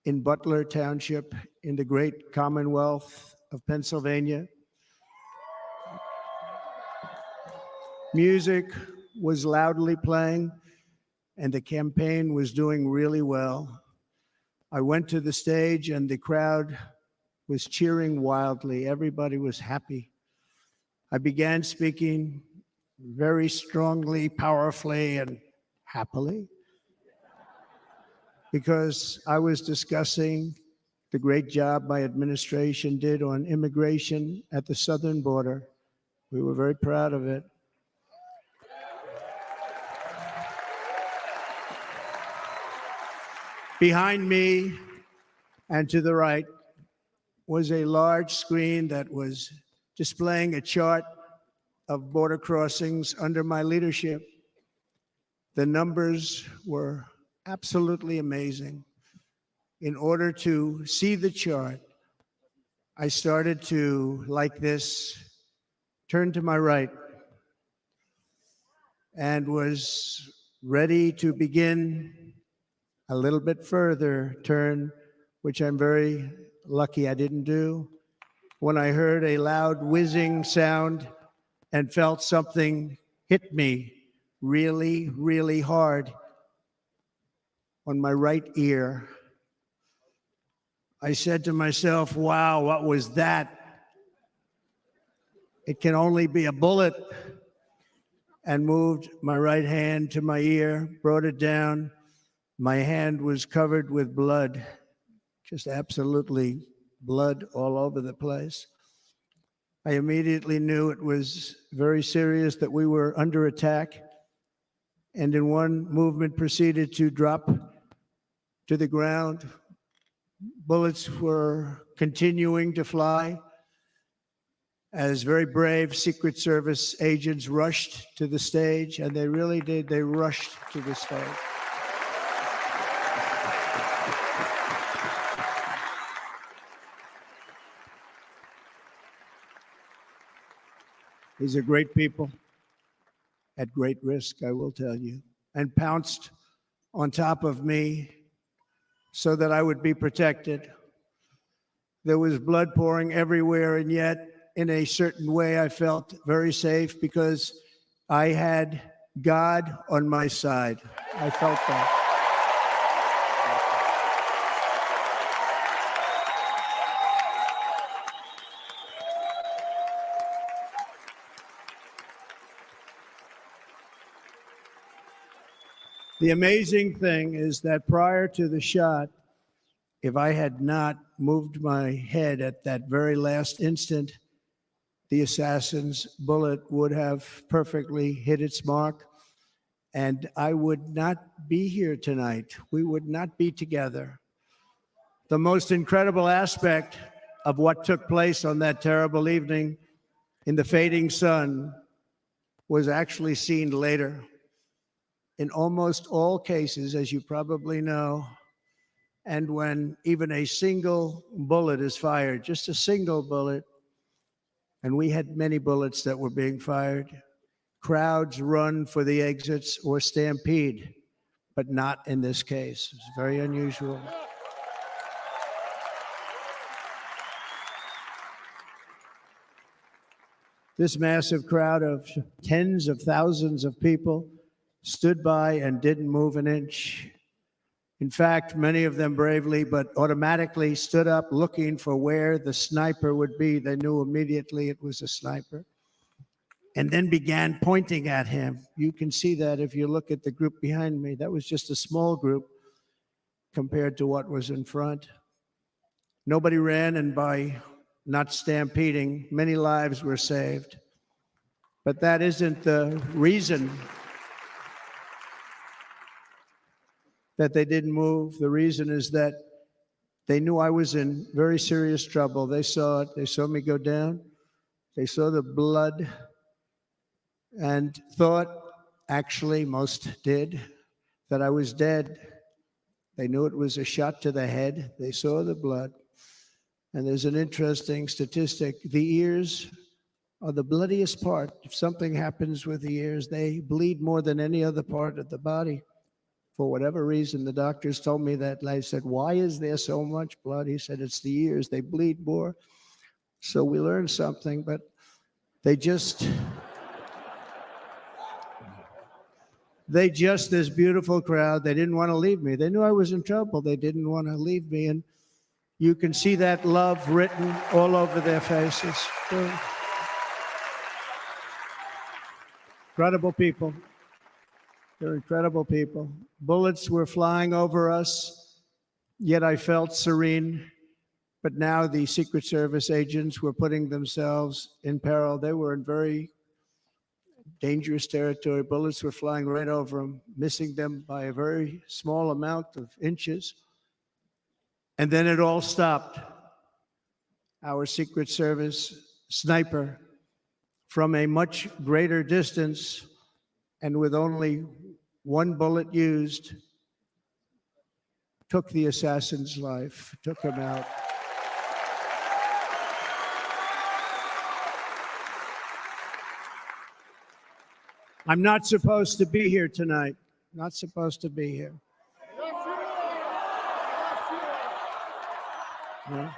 in Butler Township in the great Commonwealth of Pennsylvania. Music was loudly playing, and the campaign was doing really well. I went to the stage, and the crowd was cheering wildly. Everybody was happy. I began speaking very strongly, powerfully, and happily because I was discussing the great job my administration did on immigration at the southern border. We were very proud of it. Behind me and to the right was a large screen that was displaying a chart of border crossings under my leadership. The numbers were absolutely amazing. In order to see the chart, I started to, like this, turn to my right and was ready to begin a little bit further turn, which I'm very lucky I didn't do, when I heard a loud whizzing sound and felt something hit me really, really hard on my right ear. I said to myself, wow, what was that? It can only be a bullet. And moved my right hand to my ear, brought it down. My hand was covered with blood, just absolutely blood all over the place. I immediately knew it was very serious, that we were under attack, and in one movement proceeded to drop to the ground. Bullets were continuing to fly. as very brave Secret Service agents rushed to the stage, and they really did. They rushed to the stage. These are great people at great risk, I will tell you, and pounced on top of me so that I would be protected. There was blood pouring everywhere, and yet, in a certain way, I felt very safe because I had God on my side. I felt that. The amazing thing is that prior to the shot, if I had not moved my head at that very last instant, the assassin's bullet would have perfectly hit its mark, and I would not be here tonight. We would not be together. The most incredible aspect of what took place on that terrible evening in the fading sun was actually seen later. In almost all cases, as you probably know, and when even a single bullet is fired, just a single bullet, and we had many bullets that were being fired, crowds run for the exits or stampede, but not in this case. It's very unusual. This massive crowd of tens of thousands of people stood by and didn't move an inch. In fact, many of them bravely, but automatically stood up looking for where the sniper would be. They knew immediately it was a sniper, and then began pointing at him. You can see that if you look at the group behind me. That was just a small group compared to what was in front. Nobody ran, and by not stampeding, many lives were saved. But that isn't the reason that they didn't move. The reason is that they knew I was in very serious trouble. They saw it. They saw me go down. They saw the blood and thought, actually, most did, that I was dead. They knew it was a shot to the head. They saw the blood. And there's an interesting statistic. The ears are the bloodiest part. If something happens with the ears, they bleed more than any other part of the body. For whatever reason, the doctors told me that. And I said, why is there so much blood? He said, it's the ears. They bleed more. So we learned something, but they just, this beautiful crowd, they didn't want to leave me. They knew I was in trouble. They didn't want to leave me. And you can see that love written all over their faces. Incredible people. They're incredible people. Bullets were flying over us, yet I felt serene. But now the Secret Service agents were putting themselves in peril. They were in very dangerous territory. Bullets were flying right over them, missing them by a very small amount of inches. And then it all stopped. Our Secret Service sniper, from a much greater distance and with only one bullet used, took the assassin's life, took him out. I'm not supposed to be here tonight. Not supposed to be here. Yeah.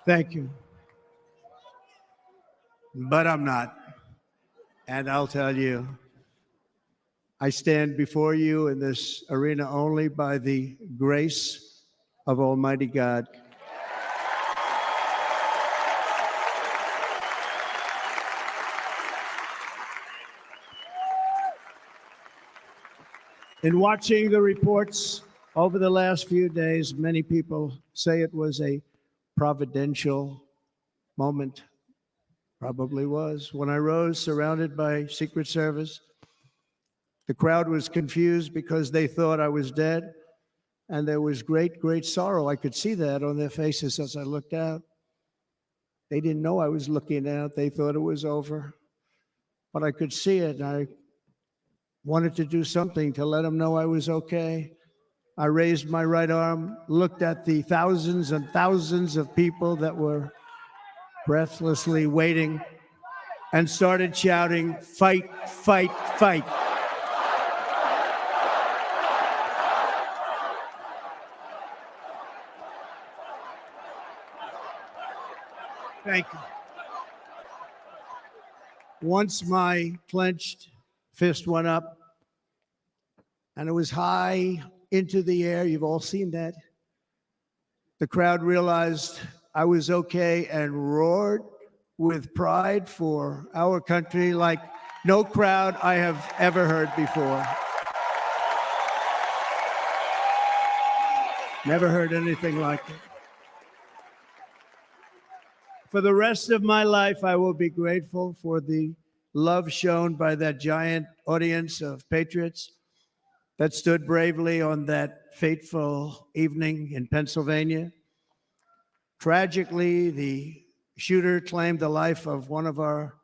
Thank you. But I'm not. And I'll tell you, I stand before you in this arena only by the grace of Almighty God. In watching the reports over the last few days, many people say it was a providential moment. Probably was. When I rose, surrounded by Secret Service, the crowd was confused because they thought I was dead, and there was great, great sorrow. I could see that on their faces as I looked out. They didn't know I was looking out. They thought it was over, but I could see it, and I wanted to do something to let them know I was okay. I raised my right arm, looked at the thousands and thousands of people that were breathlessly waiting, and started shouting, "Fight, fight, fight." Thank you. Once my clenched fist went up, and it was high into the air. You've all seen that. The crowd realized I was okay and roared with pride for our country like no crowd I have ever heard before. Never heard anything like it. For the rest of my life, I will be grateful for the love shown by that giant audience of patriots that stood bravely on that fateful evening in Pennsylvania. Tragically, the shooter claimed the life of one of our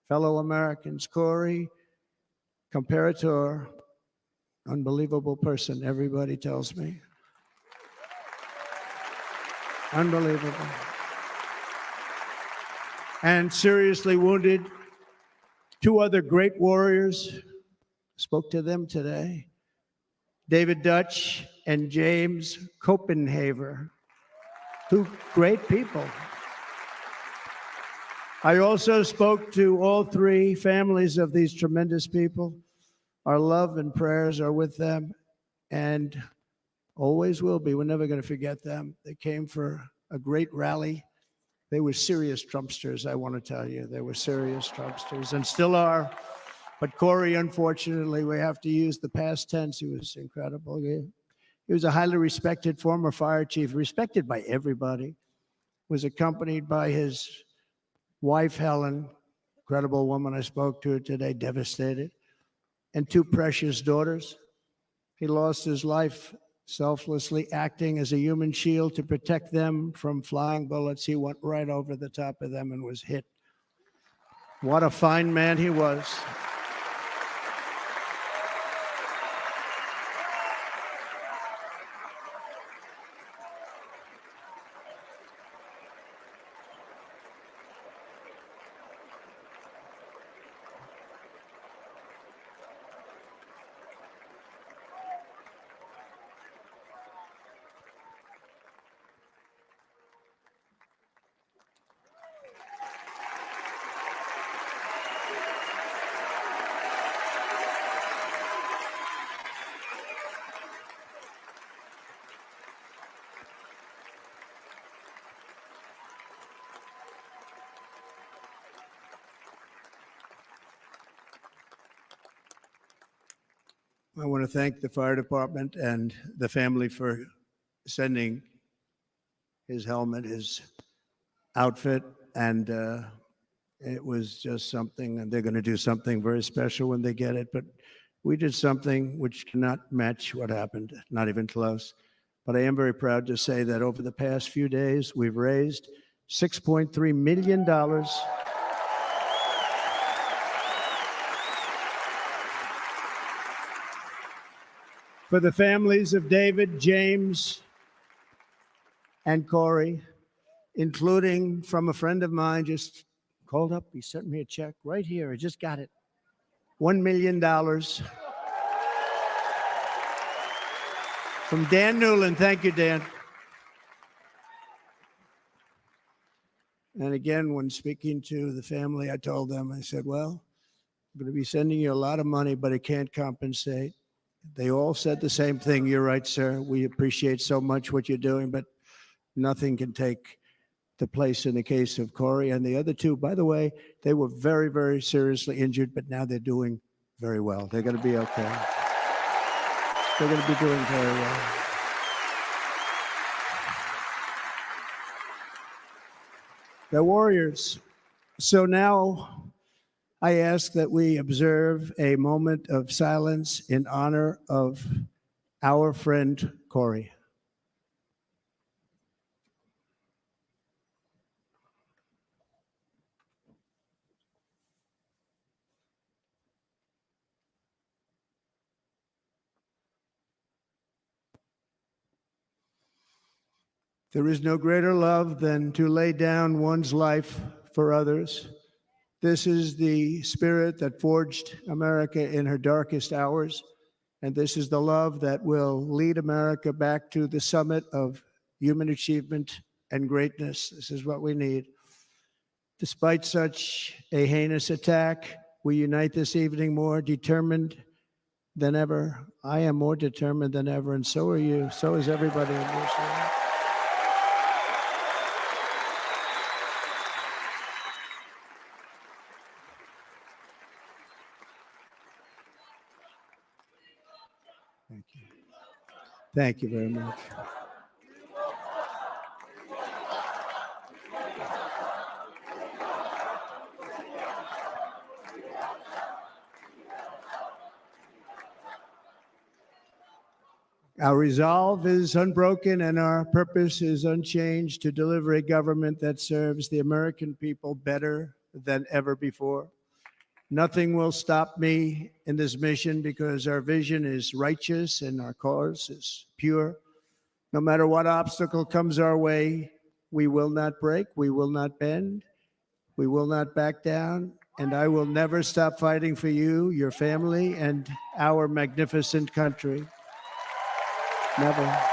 fellow Americans, Corey Comparator. Unbelievable person, everybody tells me. Unbelievable. And seriously wounded. Two other great warriors, spoke to them today. David Dutch and James Copenhaver. Two great people. I also spoke to all three families of these tremendous people. Our love and prayers are with them and always will be. We're never going to forget them. They came for a great rally. They were serious Trumpsters, I want to tell you. They were serious Trumpsters and still are. But Corey, unfortunately, we have to use the past tense. He was incredible. He was a highly respected former fire chief, respected by everybody. Was accompanied by his wife, Helen, incredible woman. I spoke to her today, devastated, and two precious daughters. He lost his life selflessly acting as a human shield to protect them from flying bullets. He went right over the top of them and was hit. What a fine man he was. I want to thank the fire department and the family for sending his helmet, his outfit, and it was just something, and they're going to do something very special when they get it. But we did something which cannot match what happened, not even close. But I am very proud to say that over the past few days, we've raised $6.3 million for the families of David, James, and Corey, including from a friend of mine just called up. He sent me a check right here. I just got it. $1 million from Dan Newland. Thank you, Dan. And again, when speaking to the family, I told them, I said, well, I'm going to be sending you a lot of money, but it can't compensate. They all said the same thing. You're right, sir. We appreciate so much what you're doing, but nothing can take the place in the case of Corey. And the other two, by the way, they were very, very seriously injured, but now they're doing very well. They're going to be okay. They're going to be doing very well. They're warriors. So now I ask that we observe a moment of silence in honor of our friend Corey. There is no greater love than to lay down one's life for others. This is the spirit that forged America in her darkest hours, and this is the love that will lead America back to the summit of human achievement and greatness. This is what we need. Despite such a heinous attack, we unite this evening more determined than ever. I am more determined than ever, and so are you. So is everybody in this room. Thank you very much. Our resolve is unbroken and our purpose is unchanged to deliver a government that serves the American people better than ever before. Nothing will stop me in this mission because our vision is righteous and our cause is pure. No matter what obstacle comes our way, we will not break, we will not bend, we will not back down, and I will never stop fighting for you, your family, and our magnificent country. Never.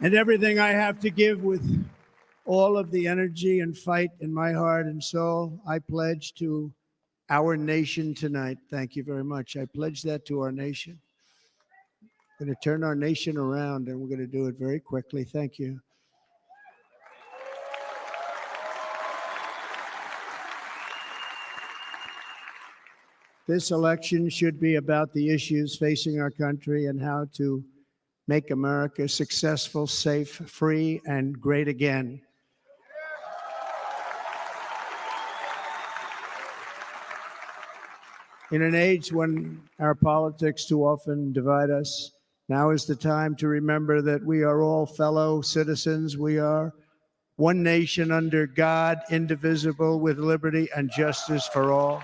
And everything I have to give with all of the energy and fight in my heart and soul, I pledge to our nation tonight. Thank you very much. I pledge that to our nation. We're going to turn our nation around, and we're going to do it very quickly. Thank you. This election should be about the issues facing our country and how to make America successful, safe, free, and great again. In an age when our politics too often divide us, now is the time to remember that we are all fellow citizens. We are one nation under God, indivisible, with liberty and justice for all.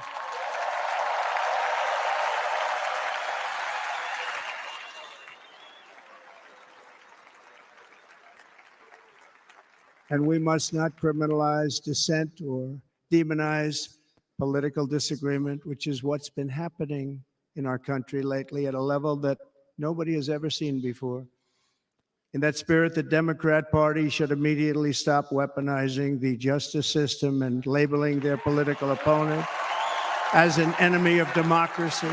And we must not criminalize dissent or demonize political disagreement, which is what's been happening in our country lately at a level that nobody has ever seen before. In that spirit, the Democrat Party should immediately stop weaponizing the justice system and labeling their political opponent as an enemy of democracy.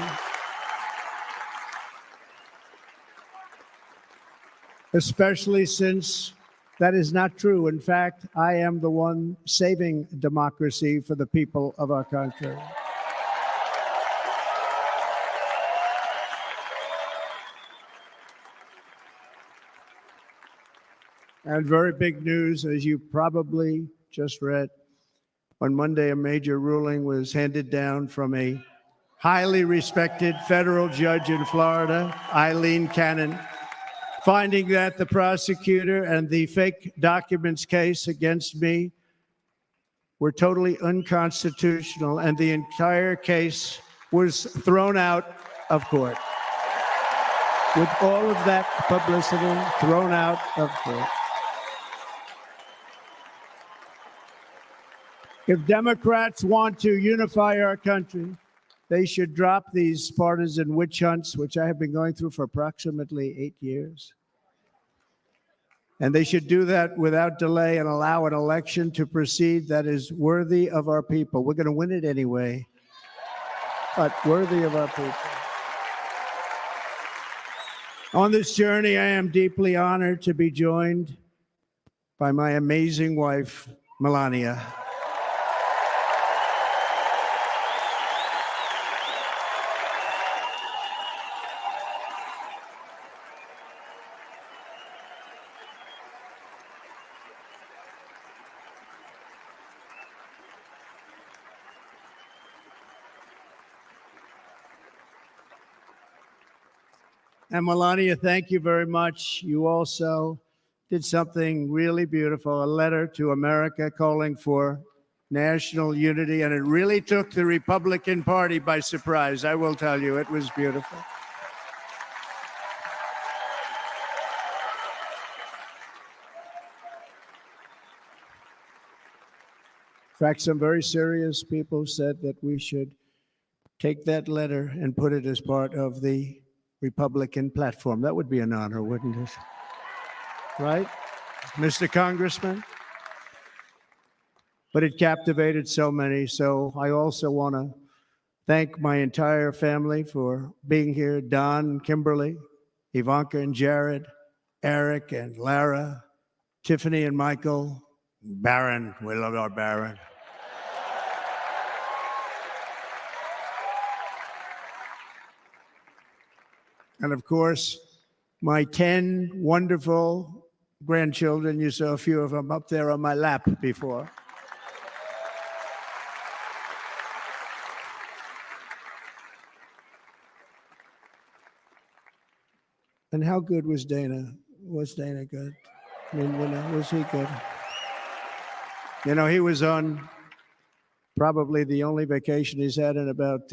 Especially since that is not true. In fact, I am the one saving democracy for the people of our country. And very big news, as you probably just read, on Monday, a major ruling was handed down from a highly respected federal judge in Florida, Eileen Cannon, finding that the prosecutor and the fake documents case against me were totally unconstitutional, and the entire case was thrown out of court. With all of that publicity, thrown out of court. If Democrats want to unify our country, they should drop these partisan witch hunts, which I have been going through for approximately 8 years. And they should do that without delay and allow an election to proceed that is worthy of our people. We're going to win it anyway, but worthy of our people. On this journey, I am deeply honored to be joined by my amazing wife, Melania. And Melania, thank you very much. You also did something really beautiful, a letter to America calling for national unity, and it really took the Republican Party by surprise. I will tell you, it was beautiful. In fact, some very serious people said that we should take that letter and put it as part of the Republican platform. That would be an honor, wouldn't it? Right, Mr. Congressman? But it captivated so many. So I also want to thank my entire family for being here. Don, Kimberly, Ivanka and Jared, Eric and Lara, Tiffany and Michael, Barron. We love our Barron. And of course, my 10 wonderful grandchildren. You saw a few of them up there on my lap before. And how good was Dana? Was Dana good? I mean, was he good? He was on probably the only vacation he's had in about,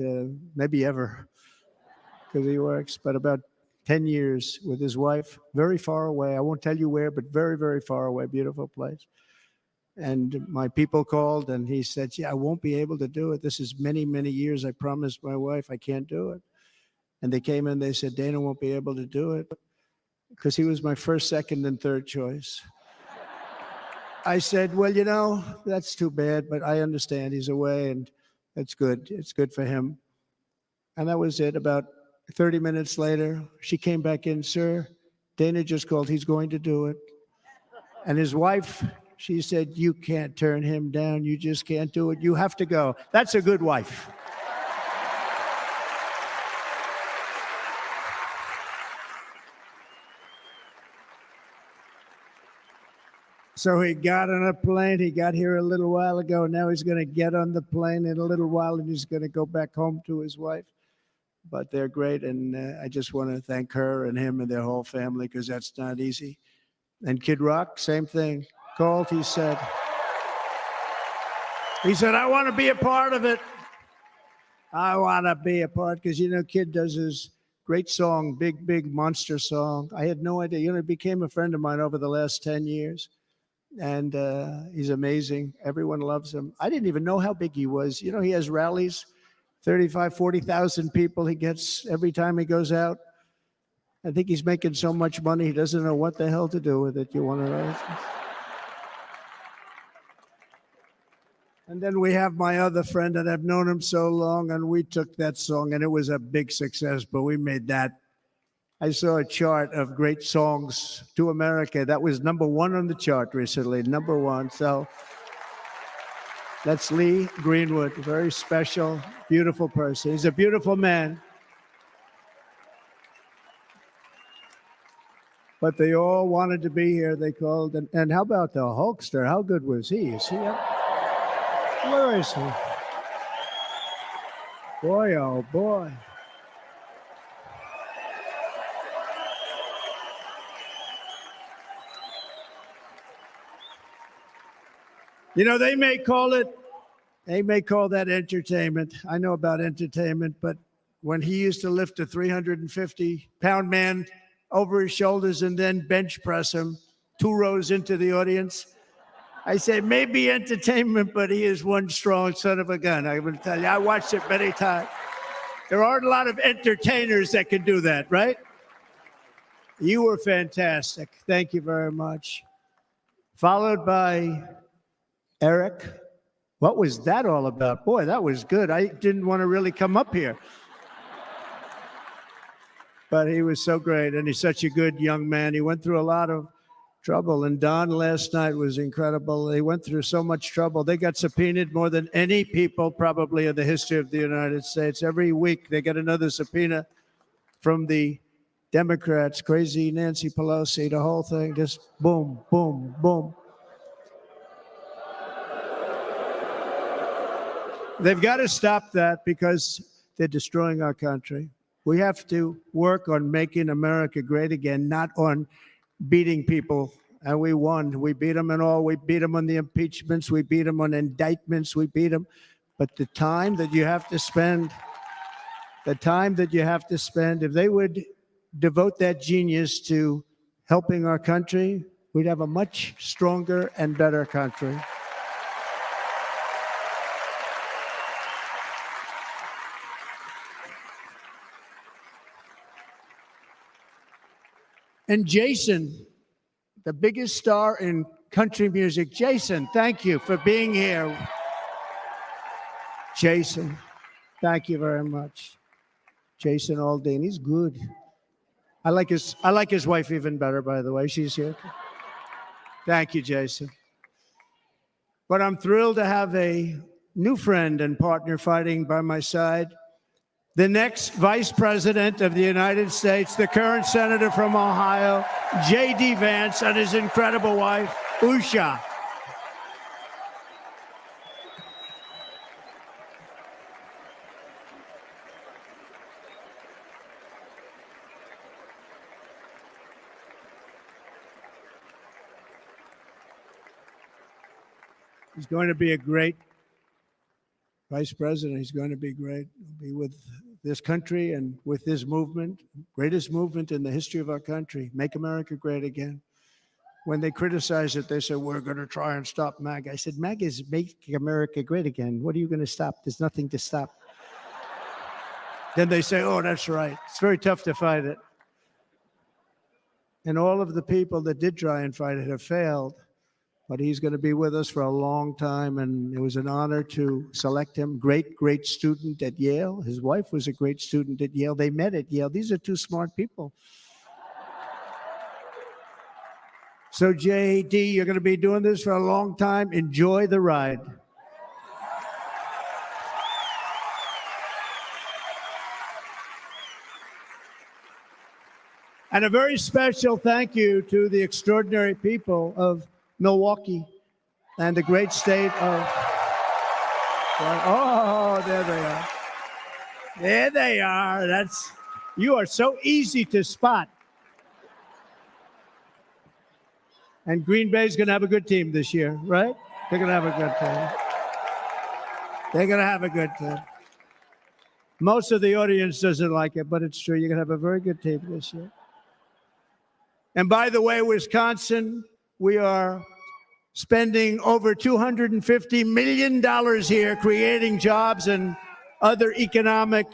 maybe ever, because he works, but about 10 years with his wife, very far away. I won't tell you where, but very, very far away, beautiful place. And my people called and he said, yeah, I won't be able to do it. This is many, many years. I promised my wife I can't do it. And they came in, they said, Dana won't be able to do it because he was my first, second, and third choice. I said, well, that's too bad, but I understand he's away and it's good. It's good for him. And that was it. About 30 minutes later, she came back in, sir, Dana just called. He's going to do it. And his wife, she said, you can't turn him down. You just can't do it. You have to go. That's a good wife. So he got on a plane. He got here a little while ago. Now he's going to get on the plane in a little while and he's going to go back home to his wife. But they're great. And I just want to thank her and him and their whole family because that's not easy. And Kid Rock, same thing. Called, he said, I want to be a part of it. I want to be a part because, Kid does his great song, Big, Big Monster song. I had no idea. He became a friend of mine over the last 10 years. And he's amazing. Everyone loves him. I didn't even know how big he was. He has rallies, 35, 40,000 people he gets every time he goes out. I think he's making so much money, he doesn't know what the hell to do with it. You want to know? And then we have my other friend, and I've known him so long, and we took that song, and it was a big success, but we made that. I saw a chart of great songs to America. That was #1 on the chart recently, #1. So that's Lee Greenwood, a very special, beautiful person. He's a beautiful man. But they all wanted to be here. They called. And how about the Hulkster? How good was he? Is he up? Where is he? Boy, oh boy. They may call that entertainment. I know about entertainment, but when he used to lift a 350-pound man over his shoulders and then bench press him 2 rows into the audience, I say maybe entertainment, but he is one strong son of a gun. I will tell you, I watched it many times. There aren't a lot of entertainers that can do that, right? You were fantastic. Thank you very much. Followed by Eric. What was that all about? Boy, that was good. I didn't want to really come up here. But he was so great, and he's such a good young man. He went through a lot of trouble, and Don last night was incredible. They went through so much trouble. They got subpoenaed more than any people probably in the history of the United States. Every week they get another subpoena from the Democrats, crazy Nancy Pelosi, the whole thing, just boom, boom, boom. They've got to stop that because they're destroying our country. We have to work on making America great again, not on beating people. And we won. We beat them and all. We beat them on the impeachments. We beat them on indictments. We beat them. But the time that you have to spend, if they would devote that genius to helping our country, we'd have a much stronger and better country. And Jason, the biggest star in country music. Jason, thank you for being here. Jason, thank you very much. Jason Aldean, he's good. I like his wife even better, by the way. She's here. Thank you, Jason. But I'm thrilled to have a new friend and partner fighting by my side. The next Vice President of the United States, the current Senator from Ohio, J.D. Vance, and his incredible wife, Usha. He's going to be a great Vice President. He's going to be great. He'll be with this country and with this movement, greatest movement in the history of our country, Make America Great Again. When they criticize it, they say, we're going to try and stop MAGA. I said, MAGA is Make America Great Again. What are you going to stop? There's nothing to stop. Then they say, oh, that's right. It's very tough to fight it. And all of the people that did try and fight it have failed. But he's going to be with us for a long time, and it was an honor to select him. Great, great student at Yale. His wife was a great student at Yale. They met at Yale. These are two smart people. So, J.D., you're going to be doing this for a long time. Enjoy the ride. And a very special thank you to the extraordinary people of Milwaukee and the great state of, oh, there they are. There they are. You are so easy to spot. And Green Bay's going to have a good team this year, right? They're going to have a good team. They're going to have a good team. Most of the audience doesn't like it, but it's true. You're going to have a very good team this year. And by the way, Wisconsin, we are spending over $250 million here, creating jobs and other economic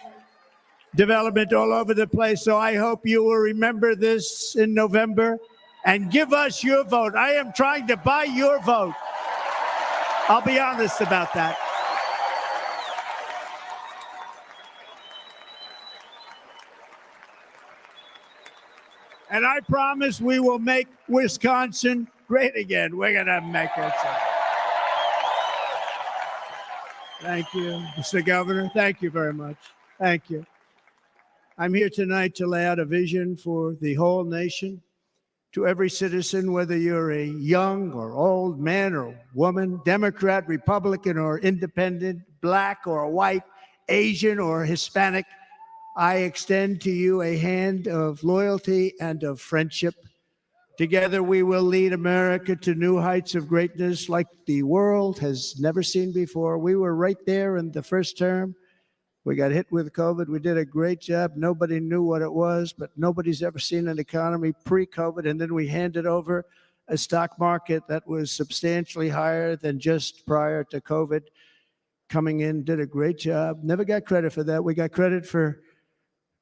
development all over the place. So I hope you will remember this in November and give us your vote. I am trying to buy your vote. I'll be honest about that. And I promise we will make Wisconsin great again. We're going to make it. Thank you, Mr. Governor. Thank you very much. Thank you. I'm here tonight to lay out a vision for the whole nation. To every citizen, whether you're a young or old man or woman, Democrat, Republican, or independent, black or white, Asian or Hispanic, I extend to you a hand of loyalty and of friendship. Together, we will lead America to new heights of greatness like the world has never seen before. We were right there in the first term. We got hit with COVID. We did a great job. Nobody knew what it was, but nobody's ever seen an economy pre-COVID. And then we handed over a stock market that was substantially higher than just prior to COVID. Coming in, did a great job. Never got credit for that. We got credit for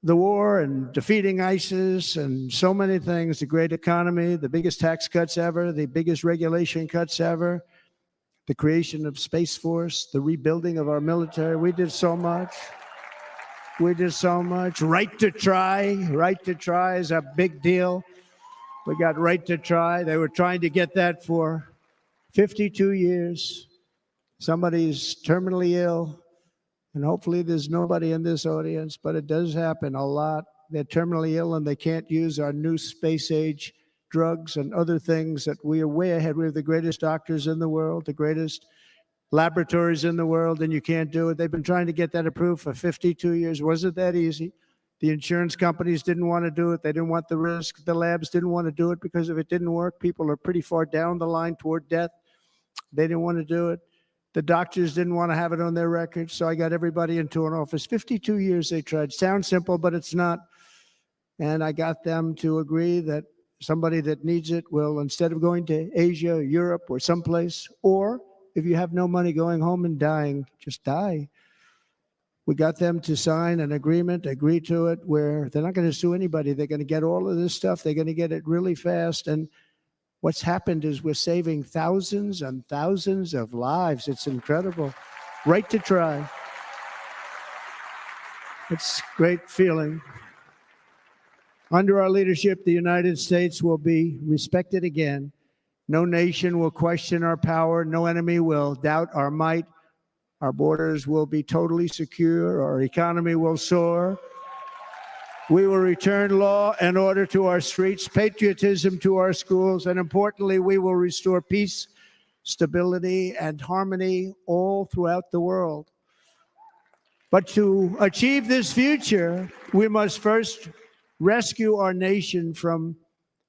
the war and defeating ISIS and so many things, the great economy, the biggest tax cuts ever, the biggest regulation cuts ever, the creation of Space Force, the rebuilding of our military. We did so much. We did so much. Right to try. Right to try is a big deal. We got right to try. They were trying to get that for 52 years. Somebody's terminally ill. And hopefully there's nobody in this audience, but it does happen a lot. They're terminally ill and they can't use our new space age drugs and other things that we are way ahead. We have the greatest doctors in the world, the greatest laboratories in the world, and you can't do it. They've been trying to get that approved for 52 years. Wasn't that easy? The insurance companies didn't want to do it. They didn't want the risk. The labs didn't want to do it because if it didn't work, people are pretty far down the line toward death. They didn't want to do it. The doctors didn't want to have it on their records. So I got everybody into an office. 52 years they tried. Sounds simple, but it's not. And I got them to agree that somebody that needs it will, instead of going to Asia, Europe, or someplace, or if you have no money, going home and dying, just die. We got them to sign an agreement, agree to it, where they're not going to sue anybody. They're going to get all of this stuff. They're going to get it really fast. And what's happened is we're saving thousands and thousands of lives. It's incredible. Right to try. It's a great feeling. Under our leadership, the United States will be respected again. No nation will question our power. No enemy will doubt our might. Our borders will be totally secure. Our economy will soar. We will return law and order to our streets, patriotism to our schools, and importantly, we will restore peace, stability, and harmony all throughout the world. But to achieve this future, we must first rescue our nation from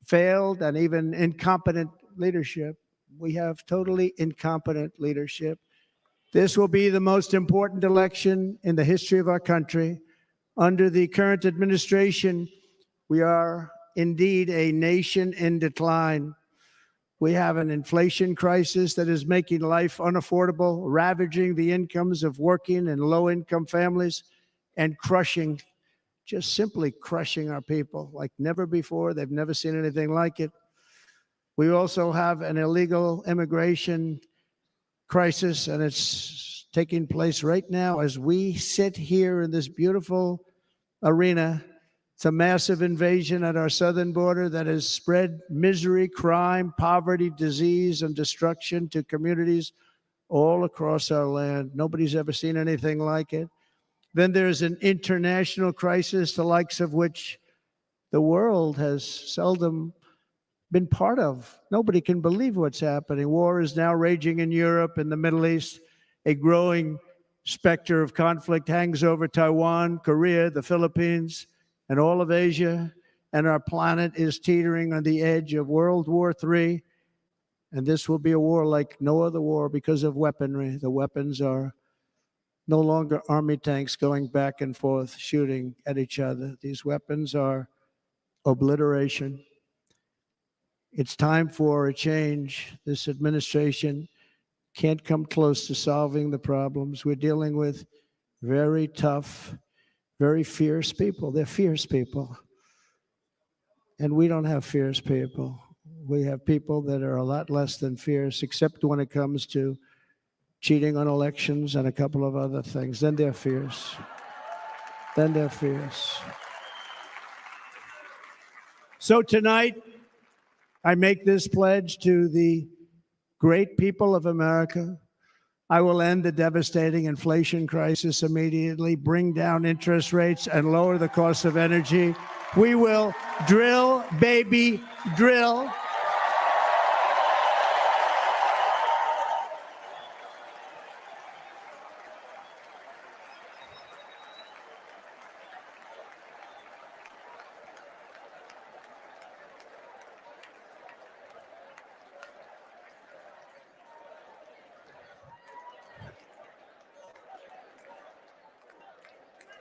failed and even incompetent leadership. We have totally incompetent leadership. This will be the most important election in the history of our country. Under the current administration, we are indeed a nation in decline. We have an inflation crisis that is making life unaffordable, ravaging the incomes of working and low-income families, and crushing, just simply crushing our people like never before. They've never seen anything like it. We also have an illegal immigration crisis, and it's taking place right now as we sit here in this beautiful arena. It's a massive invasion at our southern border that has spread misery, crime, poverty, disease, and destruction to communities all across our land. Nobody's ever seen anything like it. Then there's an international crisis, the likes of which the world has seldom been part of. Nobody can believe what's happening. War is now raging in Europe and the Middle East. A growing specter of conflict hangs over Taiwan, Korea, the Philippines, and all of Asia. And our planet is teetering on the edge of World War III. And this will be a war like no other war because of weaponry. The weapons are no longer army tanks going back and forth shooting at each other. These weapons are obliteration. It's time for a change. This administration can't come close to solving the problems. We're dealing with very tough, very fierce people. They're fierce people. And we don't have fierce people. We have people that are a lot less than fierce, except when it comes to cheating on elections and a couple of other things. Then they're fierce. Then they're fierce. So tonight, I make this pledge to the great people of America. I will end the devastating inflation crisis immediately, bring down interest rates, and lower the cost of energy. We will drill, baby, drill.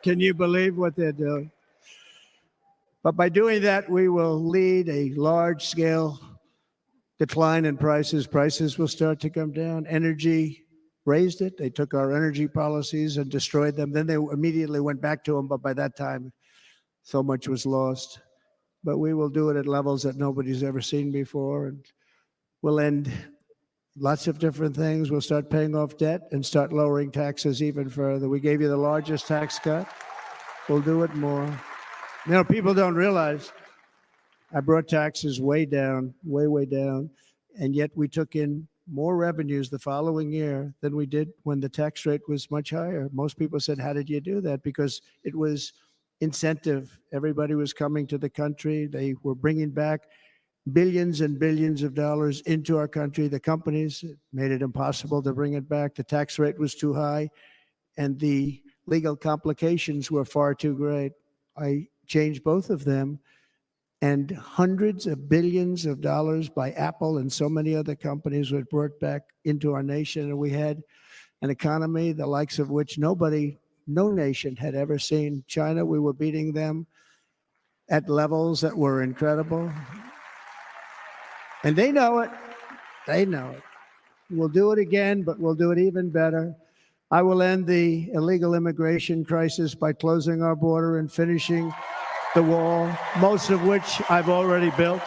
Can you believe what they're doing? But by doing that, we will lead a large-scale decline in prices. Prices will start to come down. Energy raised it. They took our energy policies and destroyed them. Then they immediately went back to them, but by that time, so much was lost. But we will do it at levels that nobody's ever seen before, and we'll end lots of different things. We'll start paying off debt and start lowering taxes even further. We gave you the largest tax cut. We'll do it more. You know, people don't realize I brought taxes way down, way down, and yet we took in more revenues the following year than we did when the tax rate was much higher. Most people said, how did you do that? Because it was incentive. Everybody was coming to the country. They were bringing back billions and billions of dollars into our country. The companies made it impossible to bring it back. The tax rate was too high, and the legal complications were far too great. I changed both of them, and hundreds of billions of dollars by Apple and so many other companies were brought back into our nation, and we had an economy the likes of which no nation had ever seen. China, we were beating them at levels that were incredible. And they know it. They know it. We'll do it again, but we'll do it even better. I will end the illegal immigration crisis by closing our border and finishing the wall, most of which I've already built.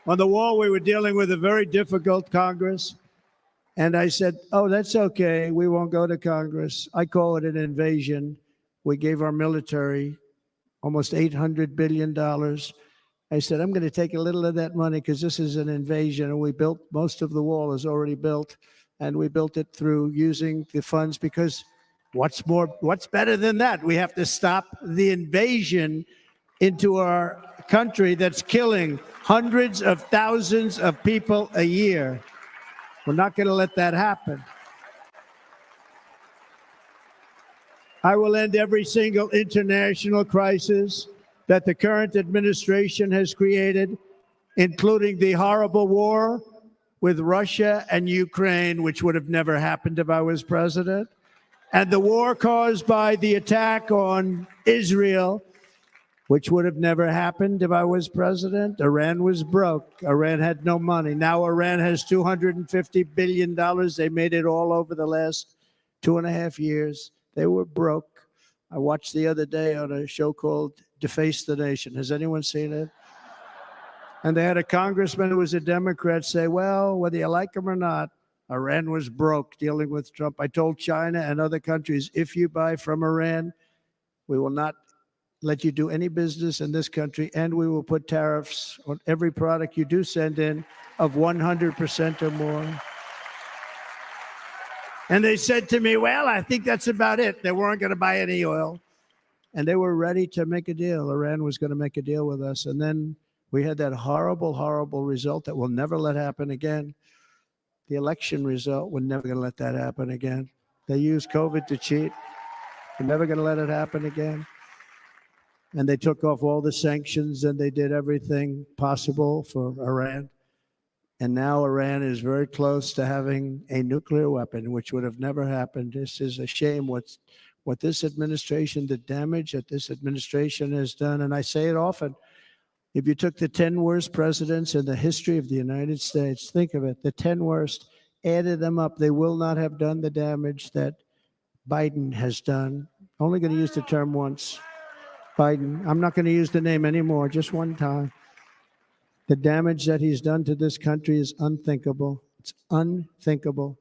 On the wall, we were dealing with a very difficult Congress. And I said, oh, that's okay. We won't go to Congress. I call it an invasion. We gave our military almost $800 billion. I said, I'm going to take a little of that money because this is an invasion. And we built, most of the wall is already built. And we built it through using the funds because what's better than that? We have to stop the invasion into our country that's killing hundreds of thousands of people a year. We're not going to let that happen. I will end every single international crisis that the current administration has created, including the horrible war with Russia and Ukraine, which would have never happened if I was president, and the war caused by the attack on Israel, which would have never happened if I was president. Iran was broke. Iran had no money. Now Iran has $250 billion. They made it all over the last 2.5 years. They were broke. I watched the other day on a show called Deface the Nation. Has anyone seen it? And they had a congressman who was a Democrat say, well, whether you like him or not, Iran was broke dealing with Trump. I told China and other countries, if you buy from Iran, we will not let you do any business in this country, and we will put tariffs on every product you do send in of 100% or more. And they said to me, well, I think that's about it. They weren't going to buy any oil. And they were ready to make a deal. Iran was going to make a deal with us. And then we had that horrible, horrible result that we'll never let happen again. The election result, we're never going to let that happen again. They used COVID to cheat. We're never going to let it happen again. And they took off all the sanctions and they did everything possible for Iran. And now Iran is very close to having a nuclear weapon, which would have never happened. This is a shame what this administration, the damage that this administration has done. And I say it often, if you took the 10 worst presidents in the history of the United States, think of it, the 10 worst, added them up, they will not have done the damage that Biden has done. Only going to use the term once. Biden. I'm not going to use the name anymore, just one time. The damage that he's done to this country is unthinkable. It's unthinkable.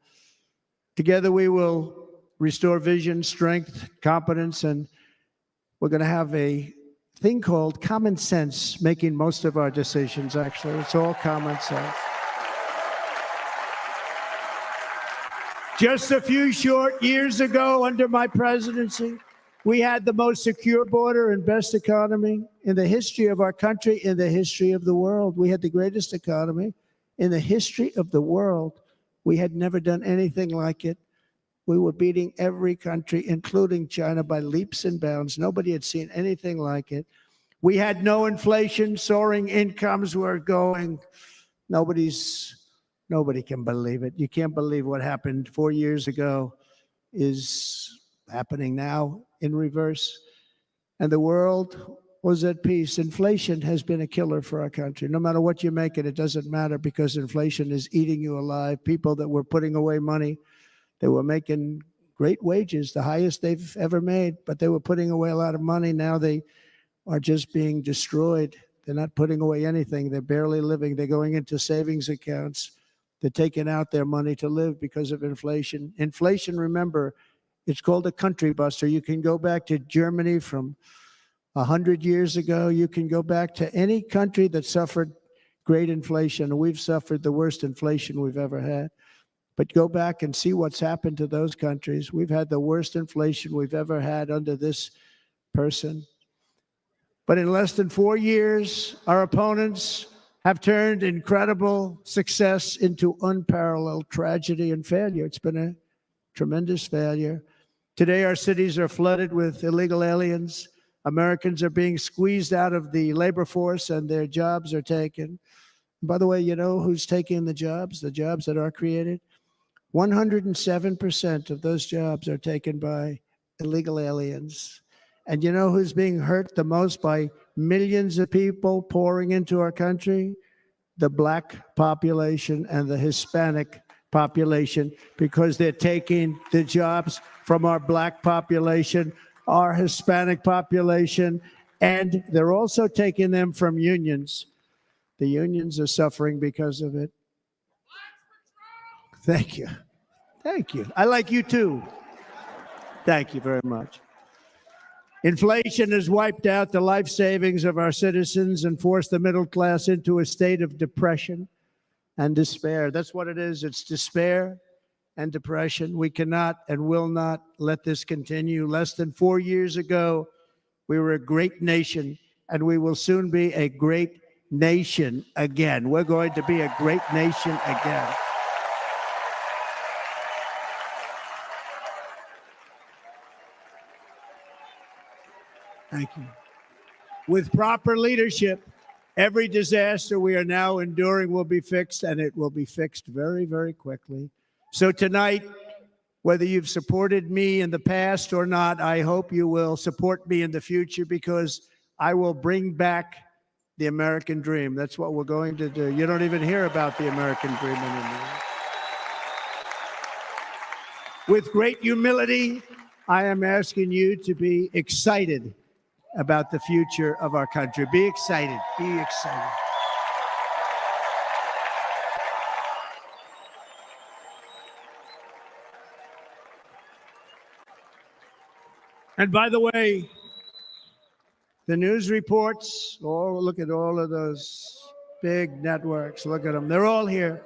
Together we will restore vision, strength, competence, and we're going to have a thing called common sense making most of our decisions, actually. It's all common sense. Just a few short years ago, under my presidency, we had the most secure border and best economy in the history of our country, in the history of the world. We had the greatest economy in the history of the world. We had never done anything like it. We were beating every country, including China, by leaps and bounds. Nobody had seen anything like it. We had no inflation. Soaring incomes were going. Nobody can believe it. You can't believe what happened 4 years ago is happening now in reverse. And the world was at peace. Inflation has been a killer for our country. No matter what you make it, it doesn't matter because inflation is eating you alive. People that were putting away money, they were making great wages, the highest they've ever made, but they were putting away a lot of money. Now they are just being destroyed. They're not putting away anything. They're barely living. They're going into savings accounts. They're taking out their money to live because of inflation. Inflation, remember, it's called a country buster. You can go back to Germany from 100 years ago. You can go back to any country that suffered great inflation. We've suffered the worst inflation we've ever had. But go back and see what's happened to those countries. We've had the worst inflation we've ever had under this person. But in less than 4 years, our opponents have turned incredible success into unparalleled tragedy and failure. It's been a tremendous failure. Today, our cities are flooded with illegal aliens. Americans are being squeezed out of the labor force and their jobs are taken. By the way, you know who's taking the jobs that are created? 107% of those jobs are taken by illegal aliens. And you know who's being hurt the most by millions of people pouring into our country? The black population and the Hispanic population, because they're taking the jobs from our black population, our Hispanic population, and they're also taking them from unions. The unions are suffering because of it. Thank you. Thank you. I like you too. Thank you very much. Inflation has wiped out the life savings of our citizens and forced the middle class into a state of depression and despair. That's what it is. It's despair and depression. We cannot and will not let this continue. Less than 4 years ago, we were a great nation, and we will soon be a great nation again. We're going to be a great nation again. Thank you. With proper leadership, every disaster we are now enduring will be fixed, and it will be fixed very, very quickly. So tonight, whether you've supported me in the past or not, I hope you will support me in the future, because I will bring back the American dream. That's what we're going to do. You don't even hear about the American dream anymore. With great humility, I am asking you to be excited about the future of our country. Be excited. Be excited. And by the way, the news reports, oh, look at all of those big networks. Look at them. They're all here.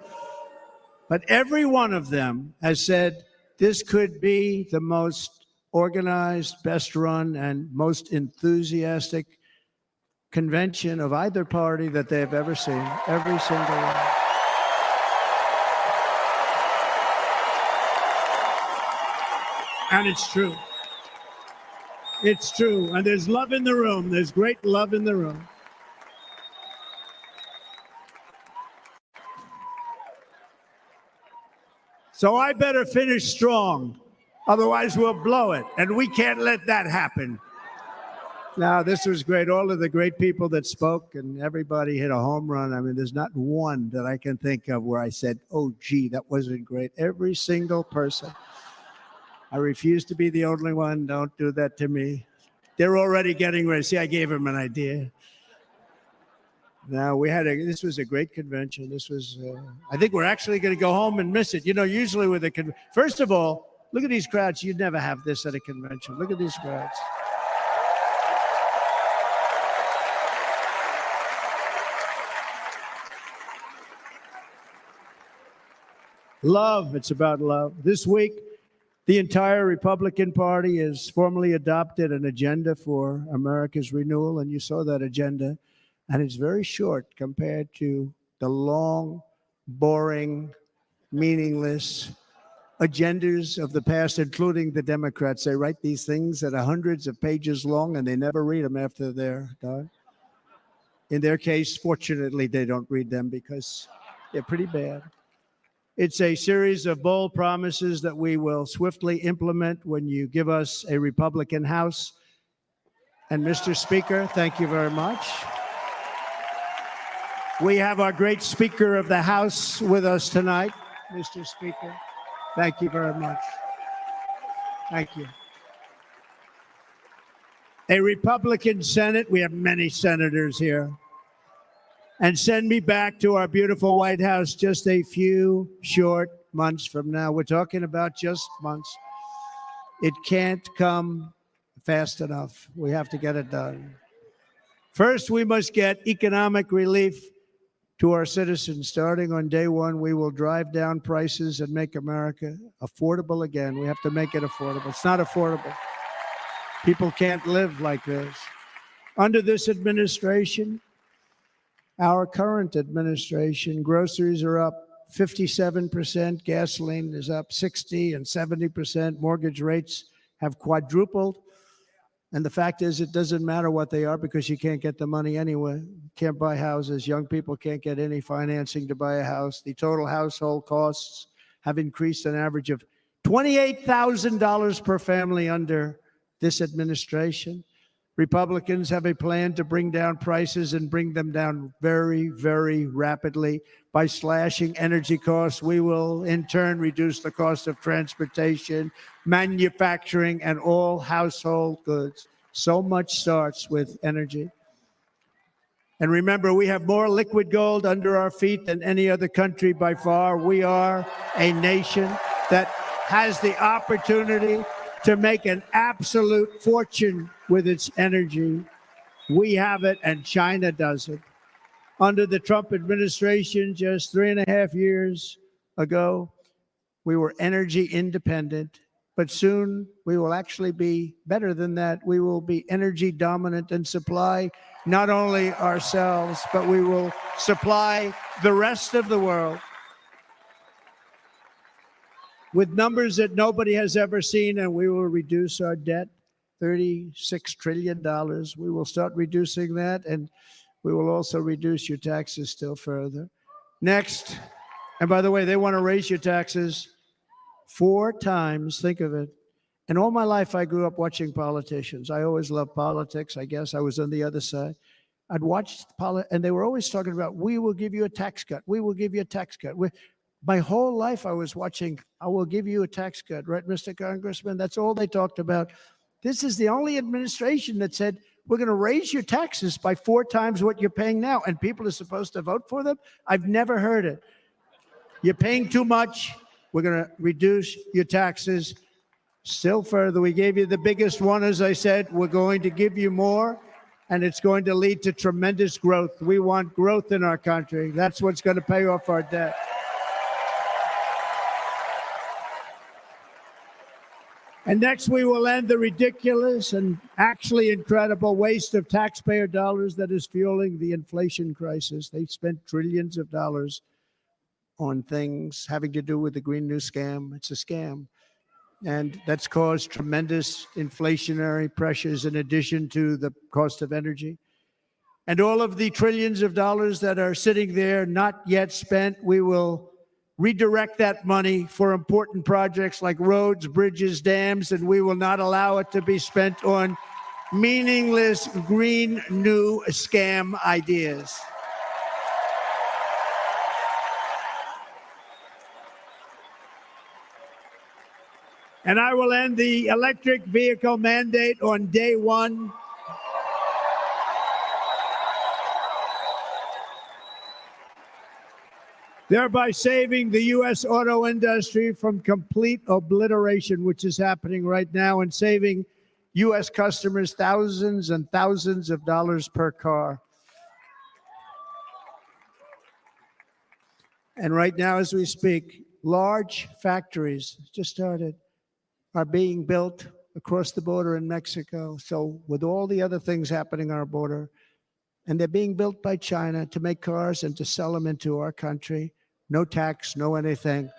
But every one of them has said this could be the most organized, best run, and most enthusiastic convention of either party that they have ever seen. Every single one. And it's true. It's true. And there's love in the room. There's great love in the room. So I better finish strong. Otherwise, we'll blow it. And we can't let that happen. Now, this was great. All of the great people that spoke, and everybody hit a home run. I mean, there's not one that I can think of where I said, oh, gee, that wasn't great. Every single person. I refuse to be the only one. Don't do that to me. They're already getting ready. See, I gave them an idea. Now, this was a great convention. This was, I think we're actually going to go home and miss it. You know, usually with a first of all, look at these crowds. You'd never have this at a convention. Look at these crowds. Love. It's about love. This week, the entire Republican Party has formally adopted an agenda for America's renewal, and you saw that agenda, and it's very short compared to the long, boring, meaningless agendas of the past, including the Democrats. They write these things that are hundreds of pages long, and they never read them after they're done. In their case, fortunately, they don't read them because they're pretty bad. It's a series of bold promises that we will swiftly implement when you give us a Republican House. And Mr. Speaker, thank you very much. We have our great Speaker of the House with us tonight. Mr. Speaker, thank you very much. Thank you. A Republican Senate, we have many senators here. And send me back to our beautiful White House just a few short months from now. We're talking about just months. It can't come fast enough. We have to get it done. First, we must get economic relief to our citizens. Starting on day one, we will drive down prices and make America affordable again. We have to make it affordable. It's not affordable. People can't live like this. Under this administration, our current administration. Groceries are up 57%, gasoline is up 60 and 70%, mortgage rates have quadrupled. And the fact is, it doesn't matter what they are because you can't get the money anyway. Can't buy houses. Young people can't get any financing to buy a house. The total household costs have increased an average of $28,000 per family under this administration. Republicans have a plan to bring down prices and bring them down very, very rapidly. By slashing energy costs, we will in turn reduce the cost of transportation, manufacturing, and all household goods. So much starts with energy. And remember, we have more liquid gold under our feet than any other country by far. We are a nation that has the opportunity to make an absolute fortune with its energy. We have it, and China doesn't. Under the Trump administration, just 3.5 years ago, we were energy independent, but soon we will actually be better than that. We will be energy dominant and supply not only ourselves, but we will supply the rest of the world with numbers that nobody has ever seen, and we will reduce our debt, $36 trillion. We will start reducing that, and we will also reduce your taxes still further. Next, and by the way, they want to raise your taxes 4 times. Think of it. And all my life, I grew up watching politicians. I always loved politics. I guess I was on the other side. I'd watch and they were always talking about, we will give you a tax cut. We will give you a tax cut. My whole life, I was watching, I will give you a tax cut, right, Mr. Congressman? That's all they talked about. This is the only administration that said, we're going to raise your taxes by 4 times what you're paying now, and people are supposed to vote for them? I've never heard it. You're paying too much. We're going to reduce your taxes still further. We gave you the biggest one, as I said. We're going to give you more, and it's going to lead to tremendous growth. We want growth in our country. That's what's going to pay off our debt. And next, we will end the ridiculous and actually incredible waste of taxpayer dollars that is fueling the inflation crisis. They've spent trillions of dollars on things having to do with the Green New Scam. It's a scam. And that's caused tremendous inflationary pressures in addition to the cost of energy. And all of the trillions of dollars that are sitting there not yet spent, we will redirect that money for important projects like roads, bridges, dams, and we will not allow it to be spent on meaningless green new scam ideas. And I will end the electric vehicle mandate on day 1. Thereby saving the U.S. auto industry from complete obliteration, which is happening right now, and saving U.S. customers thousands and thousands of dollars per car. And right now, as we speak, large factories just started, are being built across the border in Mexico. So with all the other things happening on our border, and they're being built by China to make cars and to sell them into our country. No tax, no anything.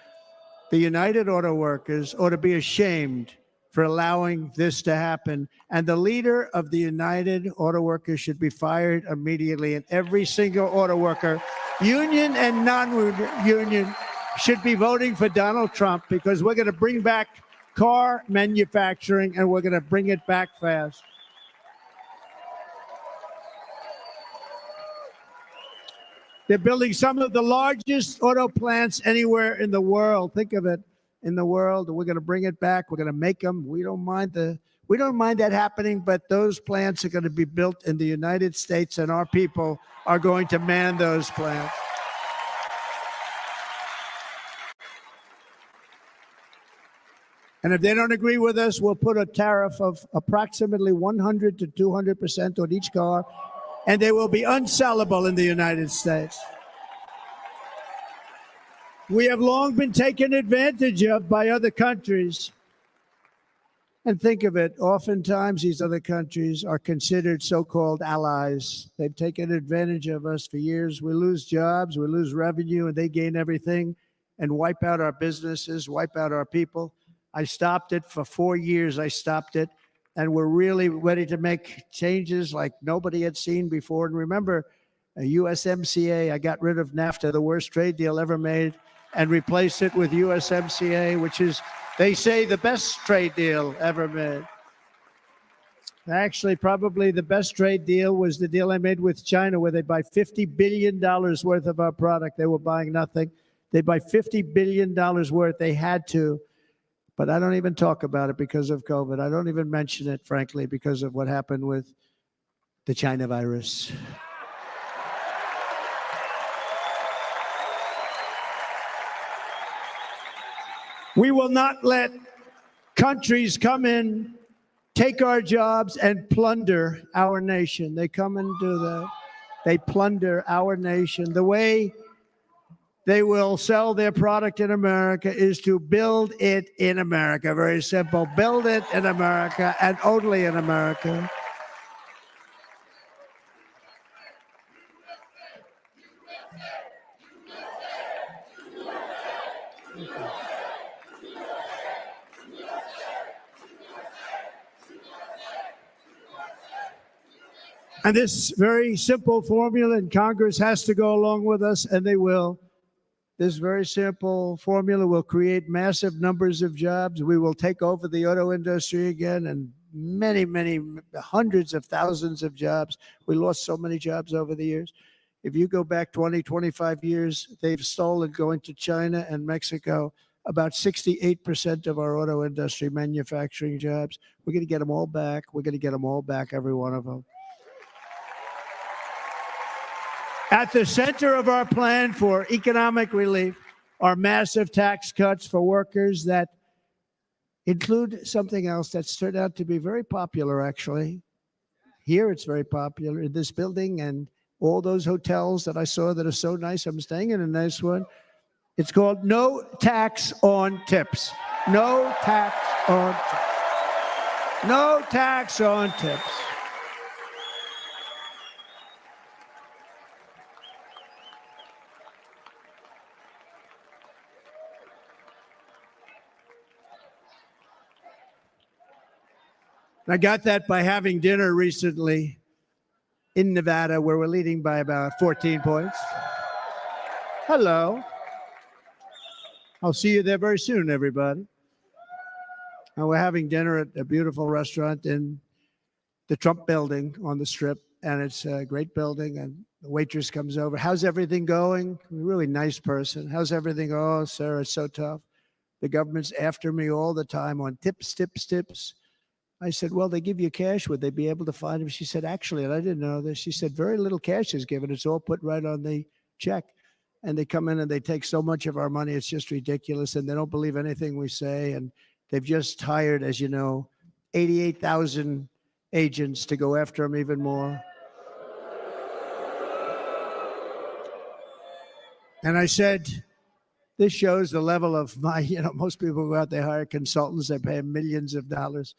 The United Auto Workers ought to be ashamed for allowing this to happen. And the leader of the United Auto Workers should be fired immediately. And every single auto worker, union and non-union, should be voting for Donald Trump, because we're going to bring back car manufacturing, and we're going to bring it back fast. They're building some of the largest auto plants anywhere in the world. Think of it, in the world. We're going to bring it back. We're going to make them. We don't mind that happening, but those plants are going to be built in the United States, and our people are going to man those plants. And if they don't agree with us, we'll put a tariff of approximately 100 to 200% on each car, and they will be unsellable in the United States. We have long been taken advantage of by other countries. And think of it, oftentimes these other countries are considered so-called allies. They've taken advantage of us for years. We lose jobs, we lose revenue, and they gain everything and wipe out our businesses, wipe out our people. I stopped it for 4 years. I stopped it. And we're really ready to make changes like nobody had seen before. And remember, USMCA, I got rid of NAFTA, the worst trade deal ever made, and replaced it with USMCA, which is, they say, the best trade deal ever made. Actually, probably the best trade deal was the deal I made with China, where they buy $50 billion worth of our product. They were buying nothing. They buy $50 billion worth. They had to. But I don't even talk about it because of COVID. I don't even mention it, frankly, because of what happened with the China virus. We will not let countries come in, take our jobs, and plunder our nation. They come and do that. They plunder our nation. The way they will sell their product in America is to build it in America. Very simple. Build it in America and only in America. And this very simple formula, and Congress has to go along with us, and they will. This very simple formula will create massive numbers of jobs. We will take over the auto industry again, and many, many hundreds of thousands of jobs. We lost so many jobs over the years. If you go back 20, 25 years, they've stolen, going to China and Mexico, about 68% of our auto industry manufacturing jobs. We're going to get them all back. We're going to get them all back, every one of them. At the center of our plan for economic relief are massive tax cuts for workers that include something else that's turned out to be very popular, actually. Here it's very popular in this building and all those hotels that I saw that are so nice. I'm staying in a nice one. It's called no tax on tips. No tax on tips. No tax on tips. I got that by having dinner recently in Nevada, where we're leading by about 14 points. Hello. I'll see you there very soon, everybody. And we're having dinner at a beautiful restaurant in the Trump building on the Strip, and it's a great building, and the waitress comes over. How's everything going? A really nice person. How's everything? Oh, sir, it's so tough. The government's after me all the time on tips, tips, tips. I said, well, they give you cash. Would they be able to find him? She said, actually, and I didn't know this. She said, very little cash is given. It's all put right on the check. And they come in and they take so much of our money. It's just ridiculous. And they don't believe anything we say. And they've just hired, as you know, 88,000 agents to go after them even more. And I said, this shows the level of my, most people go out, they hire consultants, they pay millions of dollars.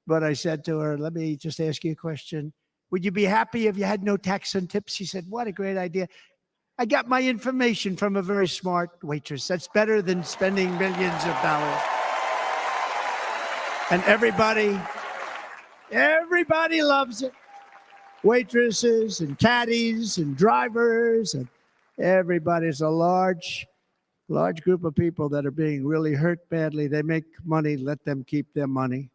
But I said to her, let me just ask you a question. Would you be happy if you had no tax on tips? She said, what a great idea. I got my information from a very smart waitress. That's better than spending millions of dollars. And everybody loves it. Waitresses and caddies and drivers and everybody's a large group of people that are being really hurt badly. They make money, let them keep their money.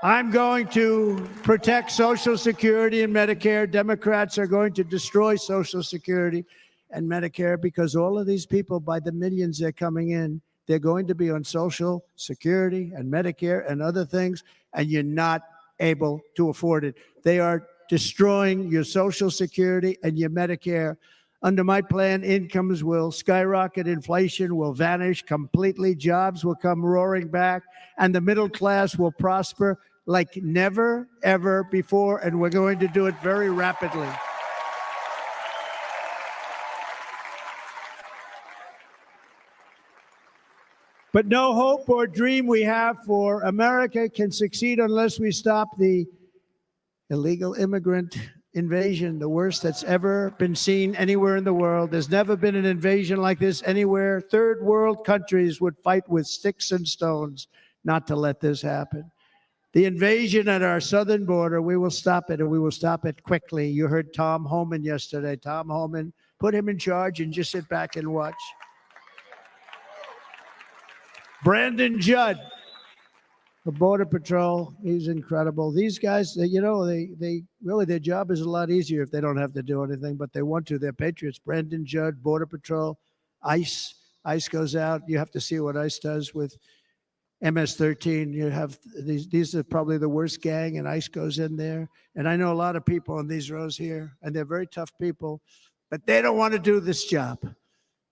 I'm going to protect Social Security and Medicare. Democrats are going to destroy Social Security and Medicare because all of these people, by the millions they're coming in, they're going to be on Social Security and Medicare and other things, and you're not able to afford it. They are destroying your Social Security and your Medicare. Under my plan, incomes will skyrocket, inflation will vanish completely, jobs will come roaring back, and the middle class will prosper like never, ever before, and we're going to do it very rapidly. But no hope or dream we have for America can succeed unless we stop the illegal immigrant invasion, the worst that's ever been seen anywhere in the world. There's never been an invasion like this anywhere. Third world countries would fight with sticks and stones not to let this happen. The invasion at our southern border, we will stop it, and we will stop it quickly. You heard Tom Homan yesterday. Tom Homan, put him in charge and just sit back and watch. Brandon Judd, the Border Patrol, he's incredible. These guys, they really, their job is a lot easier if they don't have to do anything, but they want to. They're patriots. Brandon Judd, Border Patrol, ICE. ICE goes out. You have to see what ICE does with MS-13. You have these are probably the worst gang, and ICE goes in there. And I know a lot of people in these rows here, and they're very tough people, but they don't want to do this job.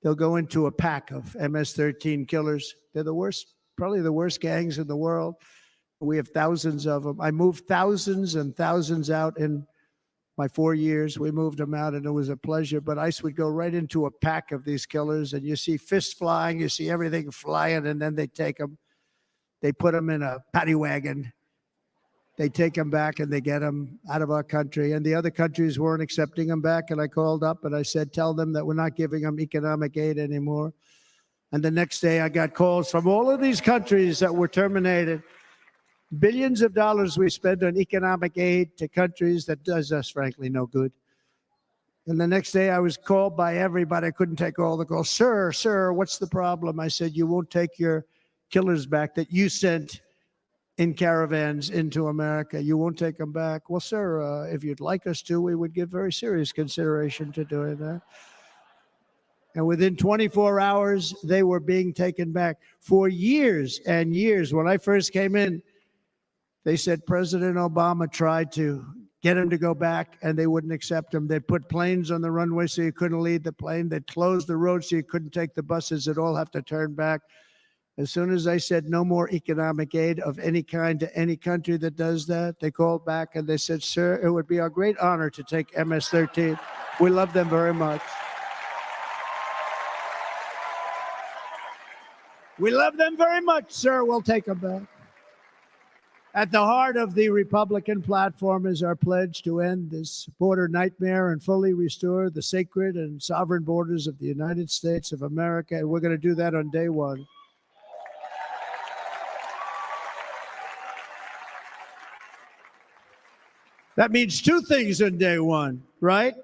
They'll go into a pack of MS-13 killers. They're the worst, probably the worst gangs in the world. We have thousands of them. I moved thousands and thousands out in my 4 years. We moved them out, and it was a pleasure. But ICE would go right into a pack of these killers, and you see fists flying, you see everything flying, and then they take them. They put them in a paddy wagon. They take them back, and they get them out of our country. And the other countries weren't accepting them back. And I called up and I said, tell them that we're not giving them economic aid anymore. And the next day I got calls from all of these countries that were terminated. Billions of dollars we spend on economic aid to countries that does us, frankly, no good. And the next day I was called by everybody. I couldn't take all the calls. Sir, what's the problem? I said, you won't take your killers back that you sent in caravans into America. You won't take them back. Well, sir, if you'd like us to, we would give very serious consideration to doing that. And within 24 hours, they were being taken back. For years and years, when I first came in, they said President Obama tried to get him to go back, and they wouldn't accept him. They'd put planes on the runway so you couldn't leave the plane. They'd close the road so you couldn't take the buses. They'd all have to turn back. As soon as I said no more economic aid of any kind to any country that does that, they called back and they said, sir, it would be our great honor to take MS-13. We love them very much. We love them very much, sir. We'll take them back. At the heart of the Republican platform is our pledge to end this border nightmare and fully restore the sacred and sovereign borders of the United States of America. And we're going to do that on day one. That means two things on day one, right?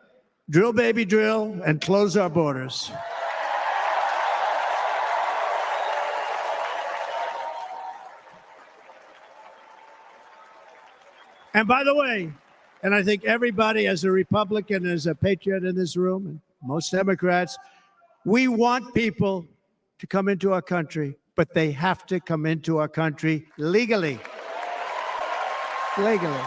Drill, baby, drill, and close our borders. And by the way, and I think everybody as a Republican, as a patriot in this room, and most Democrats, we want people to come into our country, but they have to come into our country legally. Legally.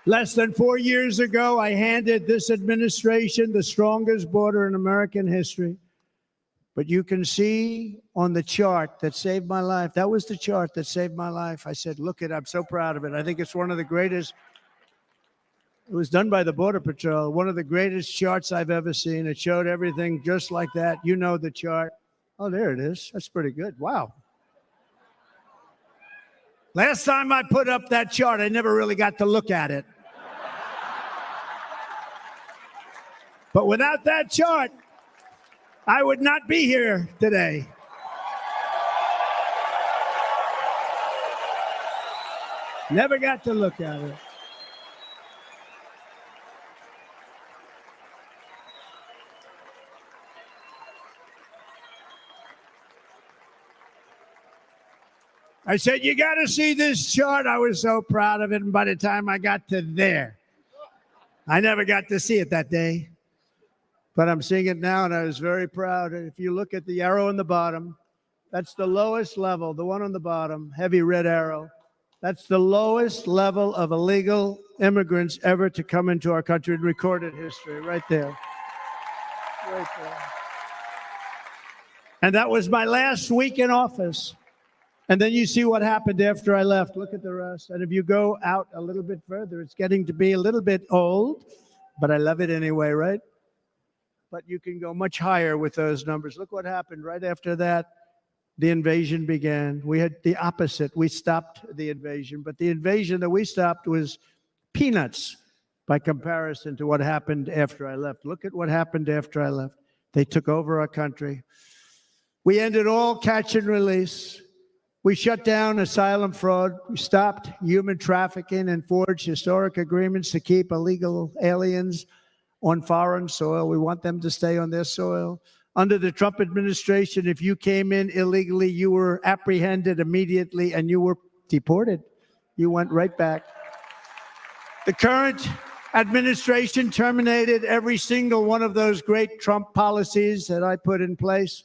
Less than 4 years ago, I handed this administration the strongest border in American history. But you can see on the chart that saved my life, that was the chart that saved my life. I said, look it, I'm so proud of it. I think it's one of the greatest. It was done by the Border Patrol, one of the greatest charts I've ever seen. It showed everything just like that. You know the chart. Oh, there it is. That's pretty good. Wow. Last time I put up that chart, I never really got to look at it. But without that chart, I would not be here today. Never got to look at it. I said, you got to see this chart. I was so proud of it. And by the time I got to there, I never got to see it that day. But I'm seeing it now, and I was very proud. And if you look at the arrow in the bottom, that's the lowest level, the one on the bottom, heavy red arrow. That's the lowest level of illegal immigrants ever to come into our country in recorded history, right there. Right there. And that was my last week in office. And then you see what happened after I left. Look at the rest. And if you go out a little bit further, it's getting to be a little bit old, but I love it anyway, right? but you can go much higher with those numbers. Look what happened right after that. The invasion began. We had the opposite. We stopped the invasion, but the invasion that we stopped was peanuts by comparison to what happened after I left. Look at what happened after I left. They took over our country. We ended all catch and release. We shut down asylum fraud. We stopped human trafficking and forged historic agreements to keep illegal aliens on foreign soil. We want them to stay on their soil. Under the Trump administration, if you came in illegally, you were apprehended immediately and you were deported. You went right back. The current administration terminated every single one of those great Trump policies that I put in place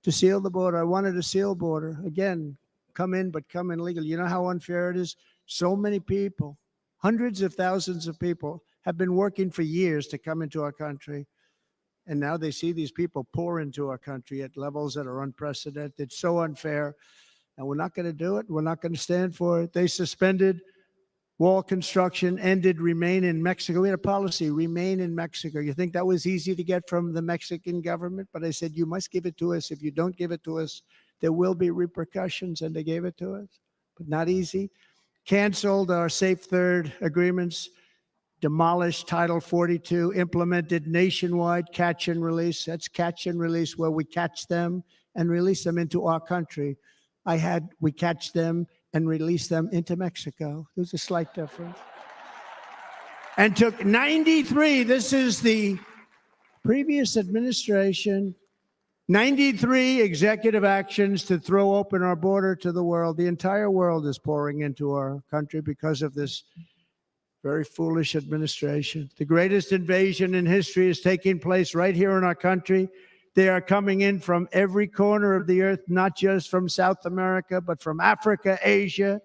to seal the border. I wanted a seal border. Again, come in, but come in legally. You know how unfair it is? So many people, hundreds of thousands of people, have been working for years to come into our country. And now they see these people pour into our country at levels that are unprecedented. It's so unfair. And we're not going to do it. We're not going to stand for it. They suspended wall construction, ended remain in Mexico. We had a policy, remain in Mexico. You think that was easy to get from the Mexican government? But I said, you must give it to us. If you don't give it to us, there will be repercussions. And they gave it to us, but not easy. Canceled our Safe Third agreements, demolished Title 42, implemented nationwide catch and release. That's catch and release, where we catch them and release them into our country. We catch them and release them into Mexico. There's a slight difference. And took 93, this is the previous administration, 93 executive actions to throw open our border to the world. The entire world is pouring into our country because of this very foolish administration. The greatest invasion in history is taking place right here in our country. They are coming in from every corner of the earth, not just from South America, but from Africa, Asia,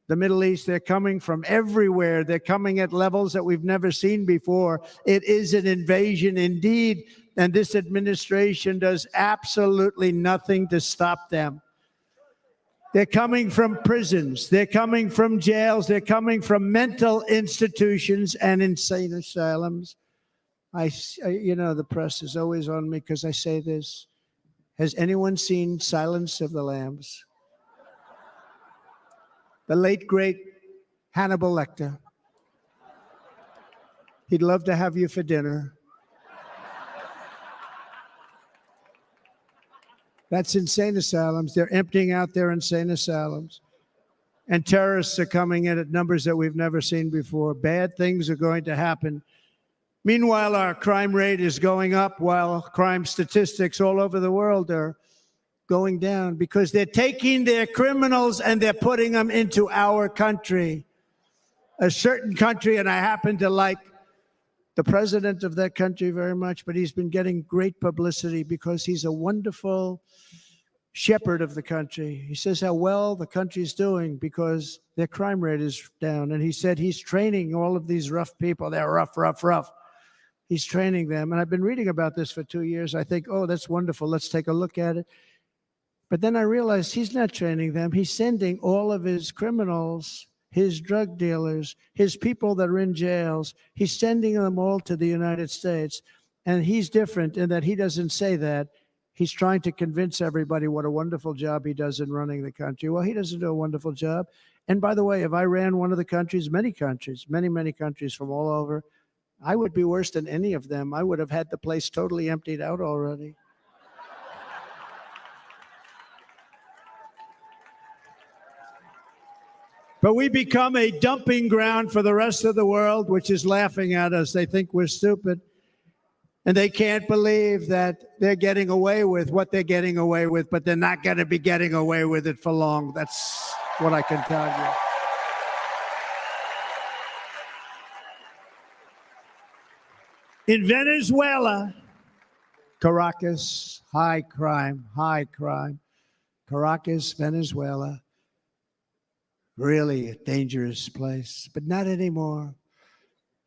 the Middle East. They're coming from everywhere. They're coming at levels that we've never seen before. It is an invasion indeed, and this administration does absolutely nothing to stop them. They're coming from prisons. They're coming from jails. They're coming from mental institutions and insane asylums. The press is always on me because I say this. Has anyone seen Silence of the Lambs? The late, great Hannibal Lecter. He'd love to have you for dinner. That's insane asylums. They're emptying out their insane asylums. And terrorists are coming in at numbers that we've never seen before. Bad things are going to happen. Meanwhile, our crime rate is going up, while crime statistics all over the world are going down, because they're taking their criminals and they're putting them into our country. A certain country, and I happen to like the president of that country very much, but he's been getting great publicity because he's a wonderful shepherd of the country. He says how well the country's doing because their crime rate is down. And he said he's training all of these rough people. They're rough. He's training them. And I've been reading about this for 2 years. I think, oh, that's wonderful. Let's take a look at it. But then I realized he's not training them. He's sending all of his criminals, his drug dealers, his people that are in jails, he's sending them all to the United States. And he's different in that he doesn't say that. He's trying to convince everybody what a wonderful job he does in running the country. Well, he doesn't do a wonderful job. And by the way, if I ran one of the countries, many countries from all over, I would be worse than any of them. I would have had the place totally emptied out already. But we become a dumping ground for the rest of the world, which is laughing at us. They think we're stupid. And they can't believe that they're getting away with what they're getting away with, but they're not going to be getting away with it for long. That's what I can tell you. In Venezuela, Caracas, high crime. Caracas, Venezuela. Really a dangerous place, but not anymore.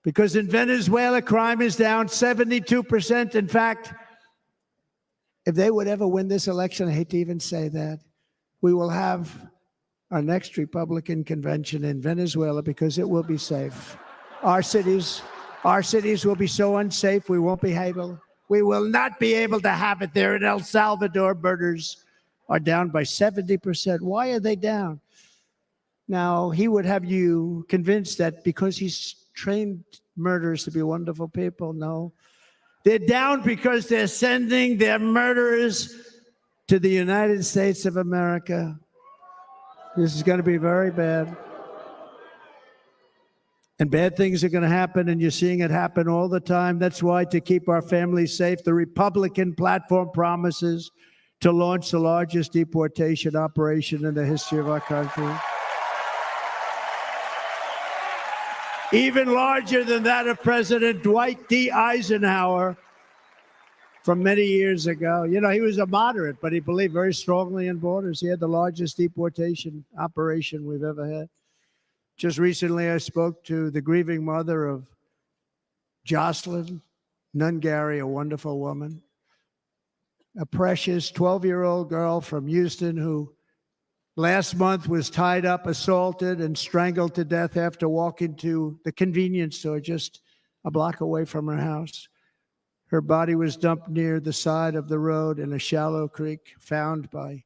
Because in Venezuela, crime is down 72%. In fact, if they would ever win this election, I hate to even say that, we will have our next Republican convention in Venezuela because it will be safe. Our cities will be so unsafe, we won't be able We will not be able to have it there. In El Salvador, murders are down by 70%. Why are they down? Now, he would have you convinced that because he's trained murderers to be wonderful people. No. They're down because they're sending their murderers to the United States of America. This is going to be very bad. And bad things are going to happen, and you're seeing it happen all the time. That's why, to keep our families safe, the Republican platform promises to launch the largest deportation operation in the history of our country. Even larger than that of President Dwight D. Eisenhower from many years ago. You know, he was a moderate, but he believed very strongly in borders. He had the largest deportation operation we've ever had. Just recently, I spoke to the grieving mother of Jocelyn Nungary, a wonderful woman, a precious 12-year-old girl from Houston who last month was tied up, assaulted, and strangled to death after walking to the convenience store just a block away from her house. Her body was dumped near the side of the road in a shallow creek, found by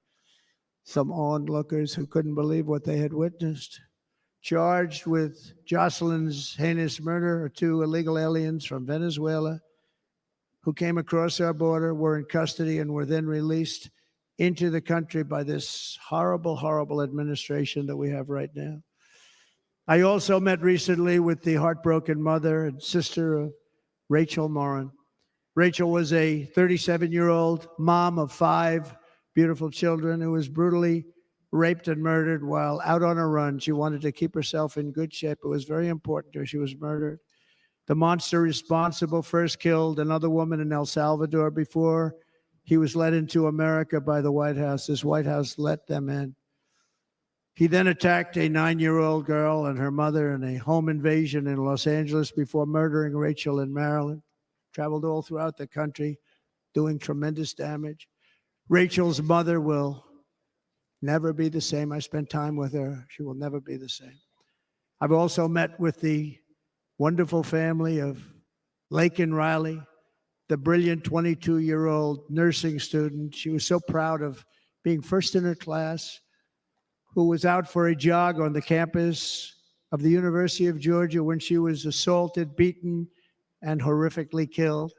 some onlookers who couldn't believe what they had witnessed. Charged with Jocelyn's heinous murder are 2 illegal aliens from Venezuela who came across our border, were in custody, and were then released into the country by this horrible, horrible administration that we have right now. I also met recently with the heartbroken mother and sister of Rachel Morin. Rachel was a 37-year-old mom of 5 beautiful children who was brutally raped and murdered while out on a run. She wanted to keep herself in good shape. It was very important to her. She was murdered. The monster responsible first killed another woman in El Salvador before he was led into America by the White House. This White House let them in. He then attacked a 9-year-old girl and her mother in a home invasion in Los Angeles before murdering Rachel in Maryland. Traveled all throughout the country, doing tremendous damage. Rachel's mother will never be the same. I spent time with her. She will never be the same. I've also met with the wonderful family of Laken Riley, the brilliant 22-year-old nursing student. She was so proud of being first in her class, who was out for a jog on the campus of the University of Georgia when she was assaulted, beaten, and horrifically killed.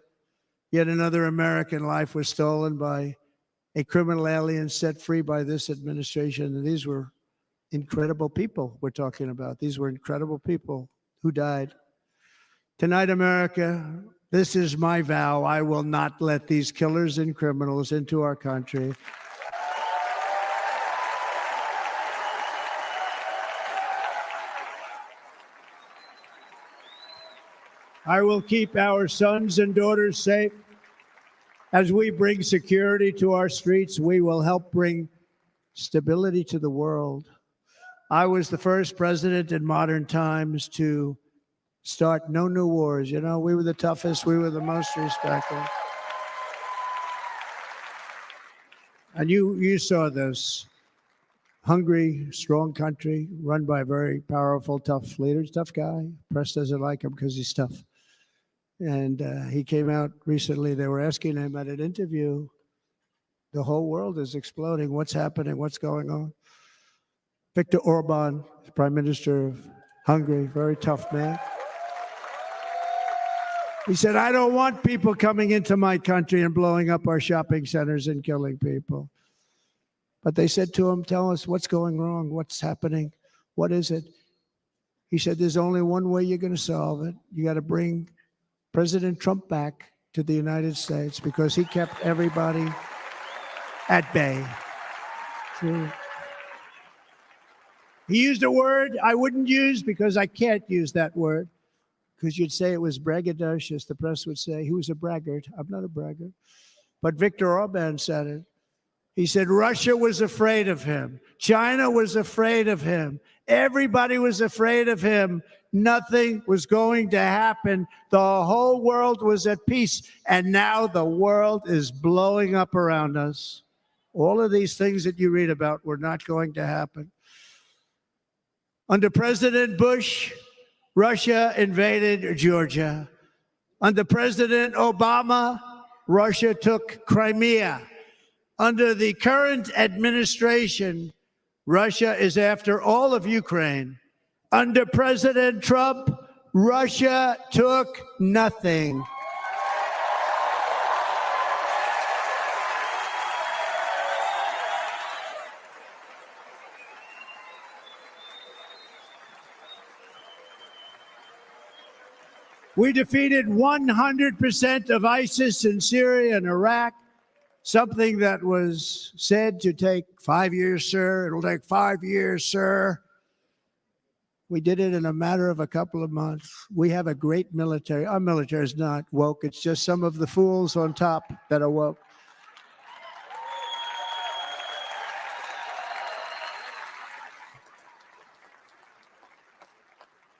Yet another American life was stolen by a criminal alien set free by this administration. And these were incredible people we're talking about. These were incredible people who died. Tonight, America, this is my vow. I will not let these killers and criminals into our country. I will keep our sons and daughters safe. As we bring security to our streets, we will help bring stability to the world. I was the first president in modern times to start no new wars. You know, we were the toughest. We were the most respected. And you saw this. Hungry, strong country, run by a very powerful, tough leader. Tough guy. Press doesn't like him because he's tough. And he came out recently. They were asking him at an interview, the whole world is exploding. What's happening? What's going on? Viktor Orban, Prime Minister of Hungary, very tough man. He said, I don't want people coming into my country and blowing up our shopping centers and killing people. But they said to him, tell us what's going wrong, what's happening, what is it? He said, there's only one way you're going to solve it. You got to bring President Trump back to the United States because he kept everybody at bay. True. He used a word I wouldn't use because I can't use that word, because you'd say it was braggadocious. The press would say he was a braggart. I'm not a braggart. But Viktor Orban said it. He said Russia was afraid of him. China was afraid of him. Everybody was afraid of him. Nothing was going to happen. The whole world was at peace. And now the world is blowing up around us. All of these things that you read about were not going to happen. Under President Bush, Russia invaded Georgia. Under President Obama, Russia took Crimea. Under the current administration, Russia is after all of Ukraine. Under President Trump, Russia took nothing. We defeated 100% of ISIS in Syria and Iraq, something that was said to take 5 years, sir. It'll take 5 years, sir. We did it in a matter of a couple of months. We have a great military. Our military is not woke. It's just some of the fools on top that are woke.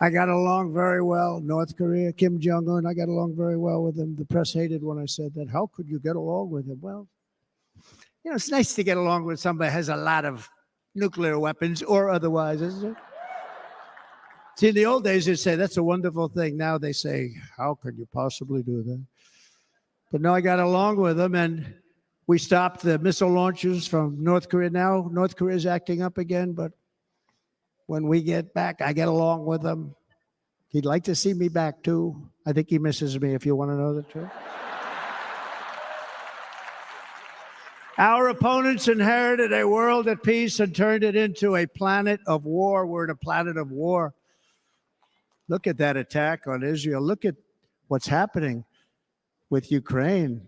I got along very well. North Korea, Kim Jong-un, I got along very well with him. The press hated when I said that. How could you get along with him? Well, you know, it's nice to get along with somebody who has a lot of nuclear weapons or otherwise, isn't it? See, in the old days, they'd say, that's a wonderful thing. Now they say, how could you possibly do that? But no, I got along with them, and we stopped the missile launches from North Korea. Now North Korea is acting up again, but when we get back, I get along with him. He'd like to see me back, too. I think he misses me, if you want to know the truth. Our opponents inherited a world at peace and turned it into a planet of war. We're in a planet of war. Look at that attack on Israel. Look at what's happening with Ukraine.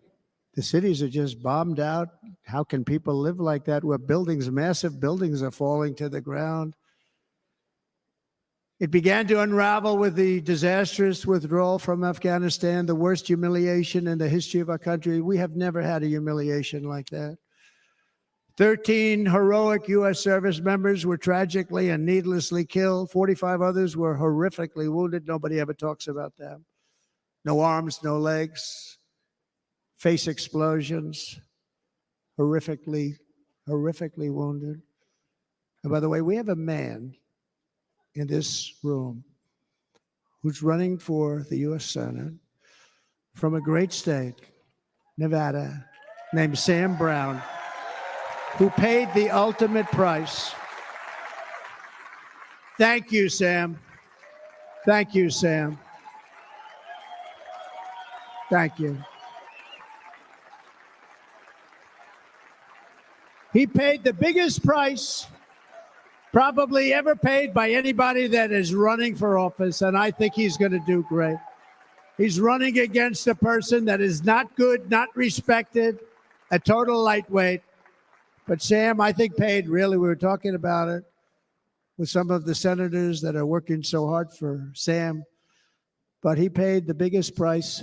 The cities are just bombed out. How can people live like that where buildings, massive buildings are falling to the ground? It began to unravel with the disastrous withdrawal from Afghanistan, the worst humiliation in the history of our country. We have never had a humiliation like that. 13 heroic U.S. service members were tragically and needlessly killed. 45 others were horrifically wounded. Nobody ever talks about them. No arms, no legs, face explosions, horrifically wounded. And by the way, we have a man in this room who's running for the U.S. Senate from a great state, Nevada, named Sam Brown, who paid the ultimate price. Thank you, Sam. Thank you, Sam. Thank you. He paid the biggest price probably ever paid by anybody that is running for office, and I think he's going to do great. He's running against a person that is not good, not respected, a total lightweight. But Sam, I think, paid, really, we were talking about it with some of the senators that are working so hard for Sam, but he paid the biggest price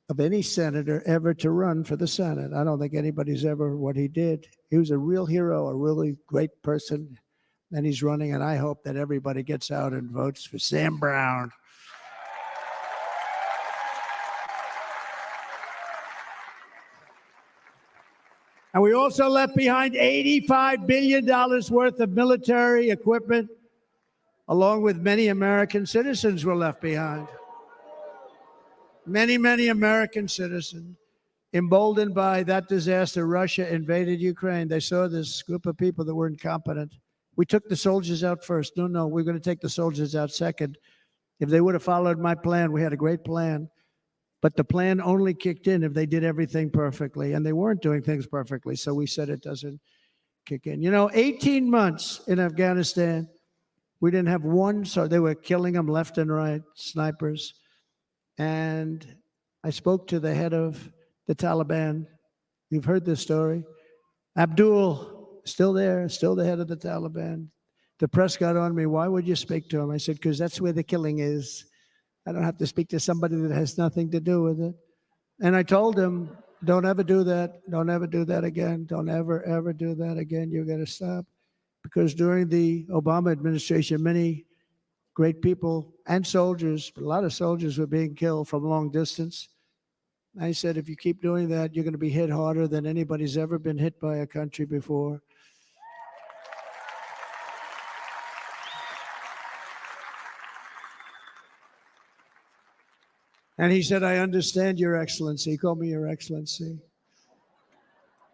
of any senator ever to run for the Senate. I don't think anybody's ever what he did. He was a real hero, a really great person. And he's running, and I hope that everybody gets out and votes for Sam Brown. And we also left behind $85 billion worth of military equipment, along with many American citizens were left behind. Many, many American citizens, emboldened by that disaster. Russia invaded Ukraine. They saw this group of people that were incompetent. We took the soldiers out first. No, we're going to take the soldiers out second. If they would have followed my plan, we had a great plan. But the plan only kicked in if they did everything perfectly. And they weren't doing things perfectly. So we said it doesn't kick in. You know, 18 months in Afghanistan, we didn't have one. So they were killing them left and right, snipers. And I spoke to the head of the Taliban. You've heard this story. Abdul, still there, still the head of the Taliban. The press got on me. Why would you speak to him? I said, because that's where the killing is. I don't have to speak to somebody that has nothing to do with it. And I told him, don't ever do that. Don't ever do that again. Don't ever do that again. You got to stop. Because during the Obama administration, many great people and soldiers, a lot of soldiers were being killed from long distance. I said, if you keep doing that, you're going to be hit harder than anybody's ever been hit by a country before. And he said, I understand, Your Excellency. He called me Your Excellency.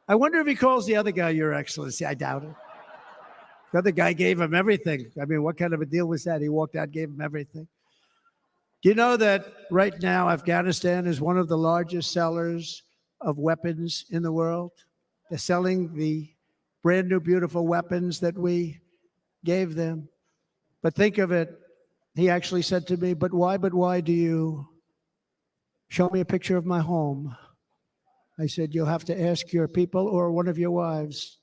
I wonder if he calls the other guy Your Excellency. I doubt it. The other guy gave him everything. I mean, what kind of a deal was that? He walked out, gave him everything. Do you know that right now Afghanistan is one of the largest sellers of weapons in the world? They're selling the brand new, beautiful weapons that we gave them. But think of it. He actually said to me, but why do you show me a picture of my home? I said, you'll have to ask your people or one of your wives.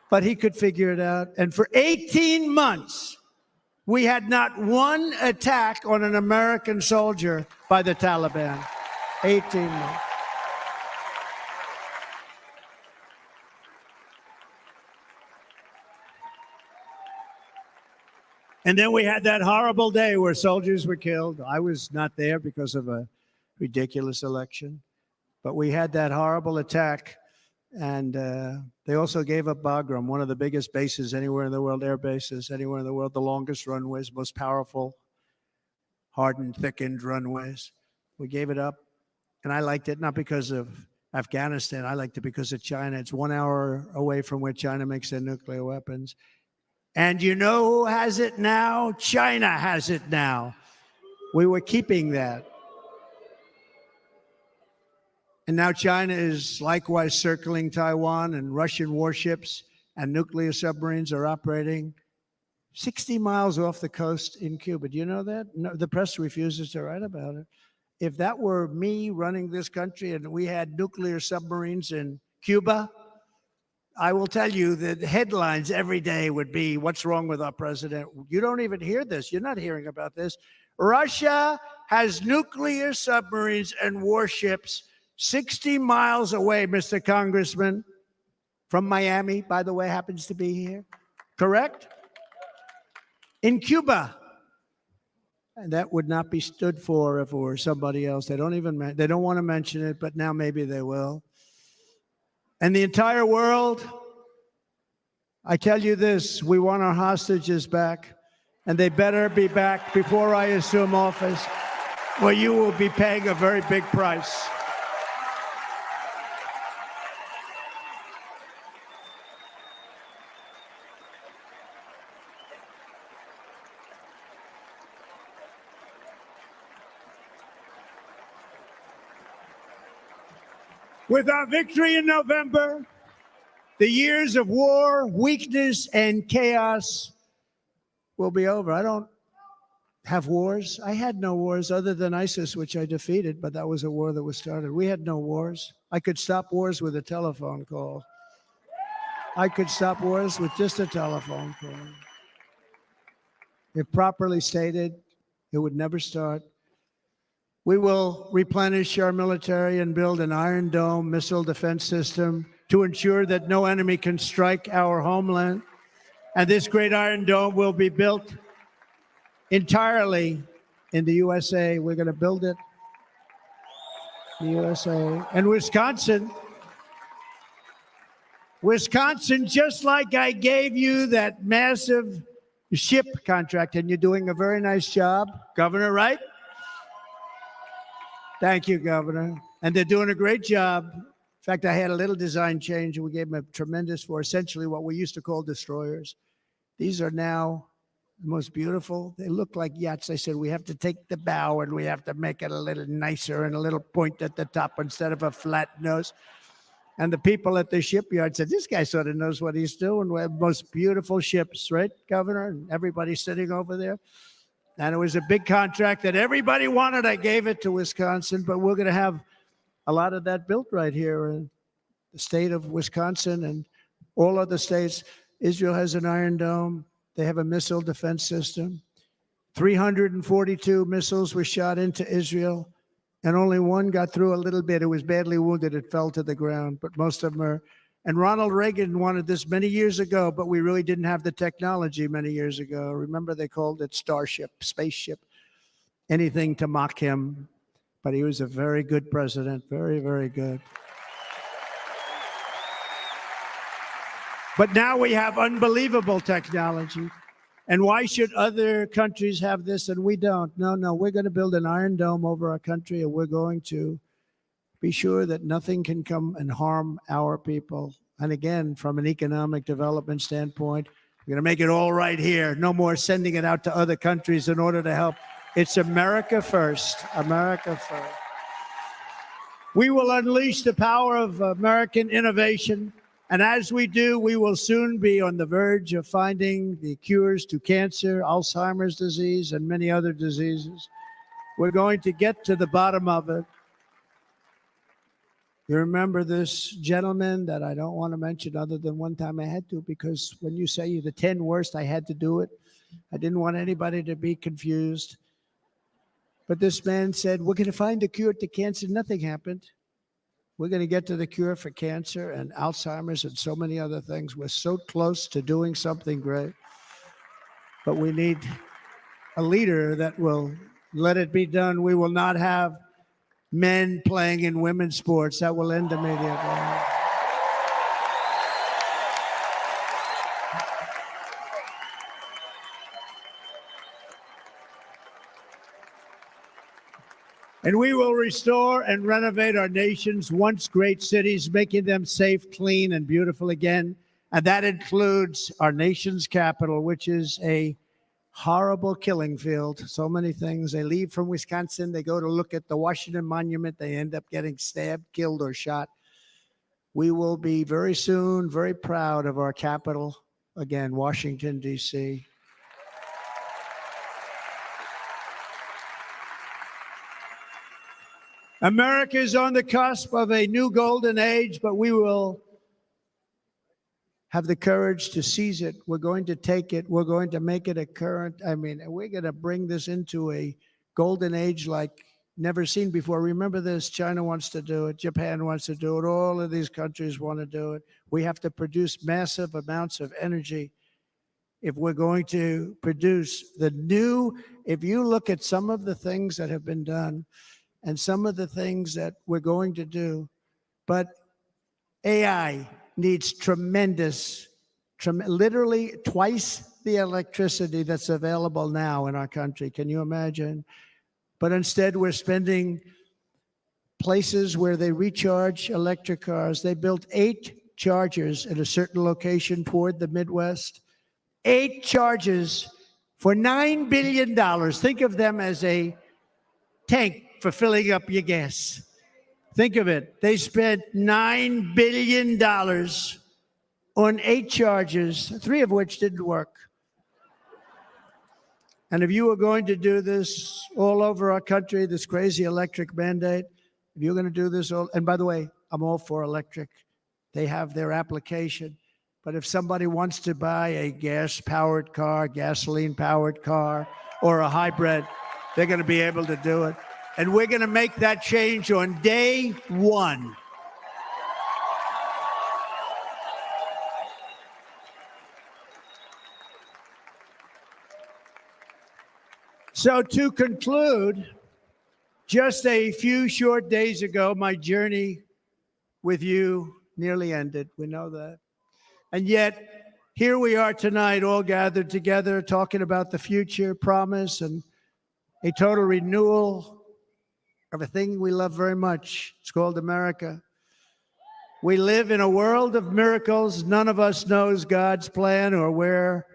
But he could figure it out. And for 18 months, we had not one attack on an American soldier by the Taliban. 18 months. And then we had that horrible day where soldiers were killed. I was not there because of a ridiculous election. But we had that horrible attack. And they also gave up Bagram, one of the biggest bases anywhere in the world, air bases anywhere in the world, the longest runways, most powerful, hardened, thickened runways. We gave it up. And I liked it not because of Afghanistan. I liked it because of China. It's 1 hour away from where China makes their nuclear weapons. And you know who has it now? China has it now. We were keeping that. And now China is likewise circling Taiwan, and Russian warships and nuclear submarines are operating 60 miles off the coast in Cuba. Do you know that? No, the press refuses to write about it. If that were me running this country and we had nuclear submarines in Cuba, I will tell you that the headlines every day would be, what's wrong with our president? You don't even hear this. You're not hearing about this. Russia has nuclear submarines and warships 60 miles away, Mr. Congressman, from Miami, by the way, happens to be here. Correct? In Cuba. And that would not be stood for if it were somebody else. They don't want to mention it, but now maybe they will. And the entire world, I tell you this, we want our hostages back, and they better be back before I assume office, or you will be paying a very big price. With our victory in November, the years of war, weakness, and chaos will be over. I don't have wars. I had no wars other than ISIS, which I defeated, but that was a war that was started. We had no wars. I could stop wars with a telephone call. I could stop wars with just a telephone call. If properly stated, it would never start. We will replenish our military and build an Iron Dome missile defense system to ensure that no enemy can strike our homeland. And this great Iron Dome will be built entirely in the USA. We're going to build it in the USA. And Wisconsin, just like I gave you that massive ship contract, and you're doing a very nice job, Governor, right? Thank you, Governor. And they're doing a great job. In fact, I had a little design change, and we gave them a tremendous for essentially what we used to call destroyers. These are now the most beautiful. They look like yachts. I said, we have to take the bow and we have to make it a little nicer and a little point at the top instead of a flat nose. And the people at the shipyard said, this guy sort of knows what he's doing. We have the most beautiful ships, right, Governor? And everybody's sitting over there. And it was a big contract that everybody wanted. I gave it to Wisconsin, but we're going to have a lot of that built right here in the state of Wisconsin and all other states. Israel has an Iron Dome. They have a missile defense system. 342 missiles were shot into Israel, and only one got through a little bit. It was badly wounded. It fell to the ground, but most of them are. And Ronald Reagan wanted this many years ago, but we really didn't have the technology many years ago. Remember, they called it Starship, spaceship, anything to mock him. But he was a very good president, very, very good. But now we have unbelievable technology. And why should other countries have this and we don't? No, we're going to build an iron dome over our country, and we're going to be sure that nothing can come and harm our people. And again, from an economic development standpoint, we're going to make it all right here. No more sending it out to other countries in order to help. It's America first. America first. We will unleash the power of American innovation. And as we do, we will soon be on the verge of finding the cures to cancer, Alzheimer's disease, and many other diseases. We're going to get to the bottom of it. You remember this gentleman that I don't want to mention other than one time I had to, because when you say the 10 worst, I had to do it. I didn't want anybody to be confused. But this man said, we're going to find a cure to cancer. Nothing happened. We're going to get to the cure for cancer and Alzheimer's and so many other things. We're so close to doing something great. But we need a leader that will let it be done. We will not have men playing in women's sports. That will end immediately. And we will restore and renovate our nation's once great cities, making them safe, clean, and beautiful again. And that includes our nation's capital, which is a horrible killing field. So many things. They leave from Wisconsin. They go to look at the Washington Monument. They end up getting stabbed, killed, or shot. We will be very soon very proud of our capital, again, Washington, D.C. America is on the cusp of a new golden age, but we will have the courage to seize it. We're going to take it. We're going to make it a current. We're going to bring this into a golden age like never seen before. Remember this, China wants to do it. Japan wants to do it. All of these countries want to do it. We have to produce massive amounts of energy if we're going to produce the new. If you look at some of the things that have been done and some of the things that we're going to do, but AI needs literally twice the electricity that's available now in our country. Can you imagine? But instead, we're spending places where they recharge electric cars. They built 8 chargers at a certain location toward the Midwest. 8 chargers for $9 billion. Think of them as a tank for filling up your gas. Think of it. They spent $9 billion on 8 chargers, 3 of which didn't work. And if you were going to do this all over our country, this crazy electric mandate, if you're going to do this all, and by the way, I'm all for electric. They have their application. But if somebody wants to buy a gas-powered car, gasoline-powered car, or a hybrid, they're going to be able to do it. And we're going to make that change on day 1. So to conclude, just a few short days ago, my journey with you nearly ended. We know that. And yet, here we are tonight, all gathered together, talking about the future, promise, and a total renewal of a thing we love very much. It's called America. We live in a world of miracles. None of us knows God's plan or where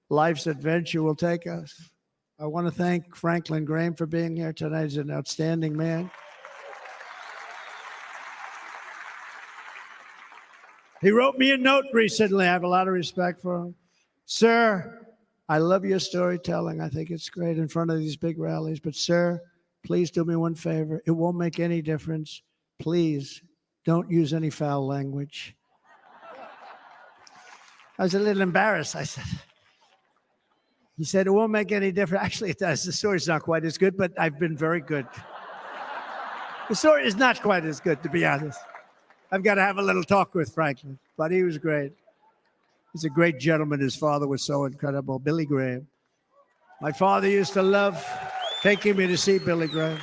life's adventure will take us. I want to thank Franklin Graham for being here tonight. He's an outstanding man. He wrote me a note recently. I have a lot of respect for him. Sir, I love your storytelling. I think it's great in front of these big rallies. But sir, please do me one favor. It won't make any difference. Please don't use any foul language. I was a little embarrassed. He said, it won't make any difference. Actually, it does. The story's not quite as good, but I've been very good. The story is not quite as good, to be honest. I've got to have a little talk with Franklin, but he was great. He's a great gentleman. His father was so incredible, Billy Graham. My father used to love taking me to see Billy Graham.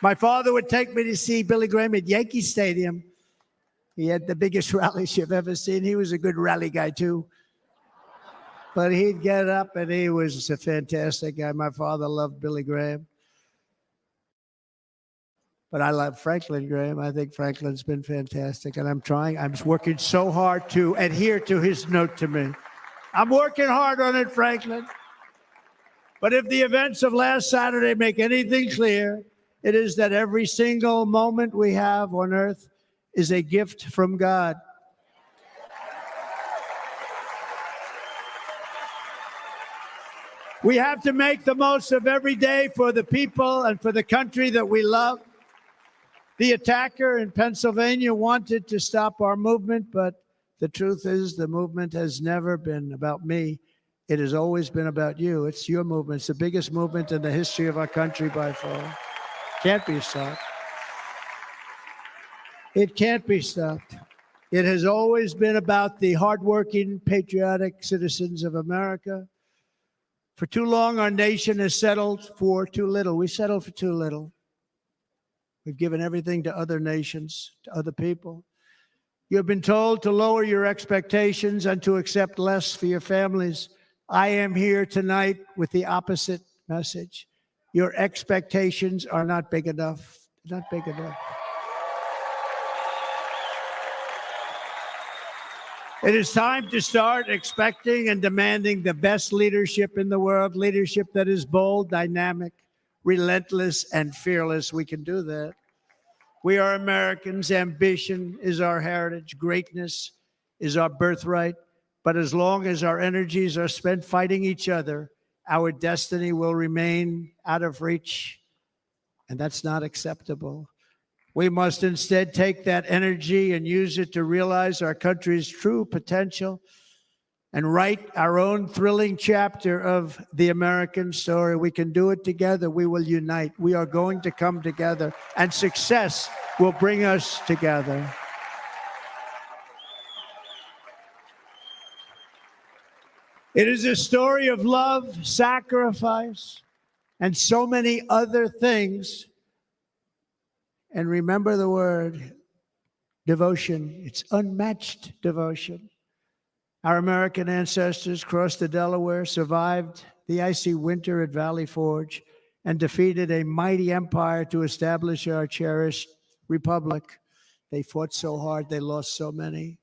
My father would take me to see Billy Graham at Yankee Stadium. He had the biggest rallies you've ever seen. He was a good rally guy, too. But he'd get up, and he was a fantastic guy. My father loved Billy Graham. But I love Franklin Graham. I think Franklin's been fantastic. And I'm working so hard to adhere to his note to me. I'm working hard on it, Franklin. But if the events of last Saturday make anything clear, it is that every single moment we have on earth is a gift from God. We have to make the most of every day for the people and for the country that we love. The attacker in Pennsylvania wanted to stop our movement, but the truth is the movement has never been about me. It has always been about you. It's your movement. It's the biggest movement in the history of our country by far. Can't be stopped. It can't be stopped. It has always been about the hardworking, patriotic citizens of America. For too long, our nation has settled for too little. We settled for too little. We've given everything to other nations, to other people. You have been told to lower your expectations and to accept less for your families. I am here tonight with the opposite message. Your expectations are not big enough. They're not big enough. It is time to start expecting and demanding the best leadership in the world, leadership that is bold, dynamic, relentless, and fearless. We can do that. We are Americans. Ambition is our heritage. Greatness is our birthright. But as long as our energies are spent fighting each other, our destiny will remain out of reach. And that's not acceptable. We must instead take that energy and use it to realize our country's true potential and write our own thrilling chapter of the American story. We can do it together. We will unite. We are going to come together, and success will bring us together. It is a story of love, sacrifice, and so many other things. And remember the word devotion. It's unmatched devotion. Our American ancestors crossed the Delaware, survived the icy winter at Valley Forge, and defeated a mighty empire to establish our cherished republic. They fought so hard, they lost so many.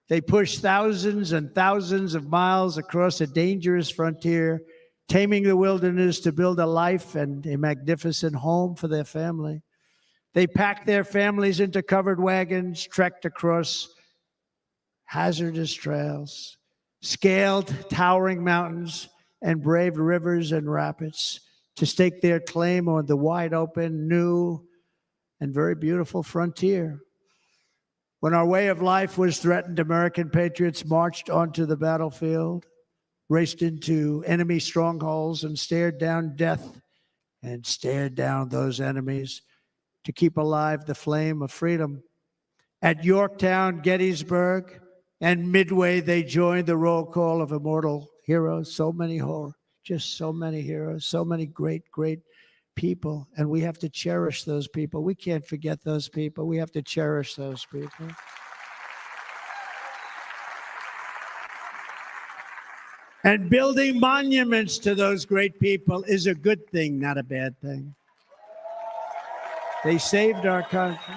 They pushed thousands and thousands of miles across a dangerous frontier, taming the wilderness to build a life and a magnificent home for their family. They packed their families into covered wagons, trekked across hazardous trails, scaled towering mountains, and braved rivers and rapids to stake their claim on the wide open, new, and very beautiful frontier. When our way of life was threatened, American patriots marched onto the battlefield, raced into enemy strongholds, and stared down death and stared down those enemies to keep alive the flame of freedom. At Yorktown, Gettysburg, and Midway, they joined the roll call of immortal heroes. So many just so many heroes, so many great, great people. And we have to cherish those people. We can't forget those people. We have to cherish those people. And building monuments to those great people is a good thing, not a bad thing. They saved our country.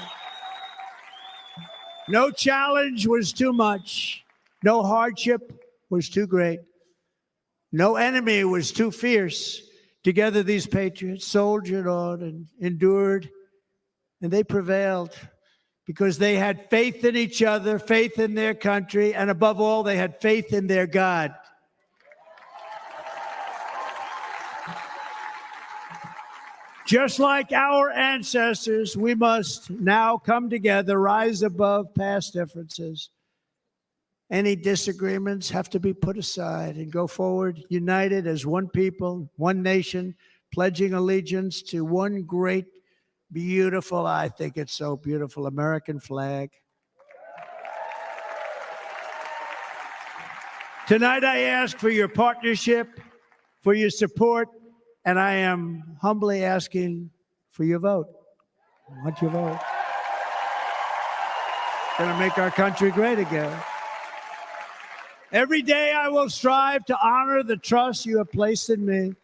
No challenge was too much. No hardship was too great. No enemy was too fierce. Together, these patriots soldiered on and endured, and they prevailed because they had faith in each other, faith in their country, and above all, they had faith in their God. Just like our ancestors, we must now come together, rise above past differences. Any disagreements have to be put aside and go forward, united as one people, one nation, pledging allegiance to one great, beautiful, I think it's so beautiful, American flag. Tonight, I ask for your partnership, for your support, and I am humbly asking for your vote. I want your vote. It's going to make our country great again. Every day I will strive to honor the trust you have placed in me,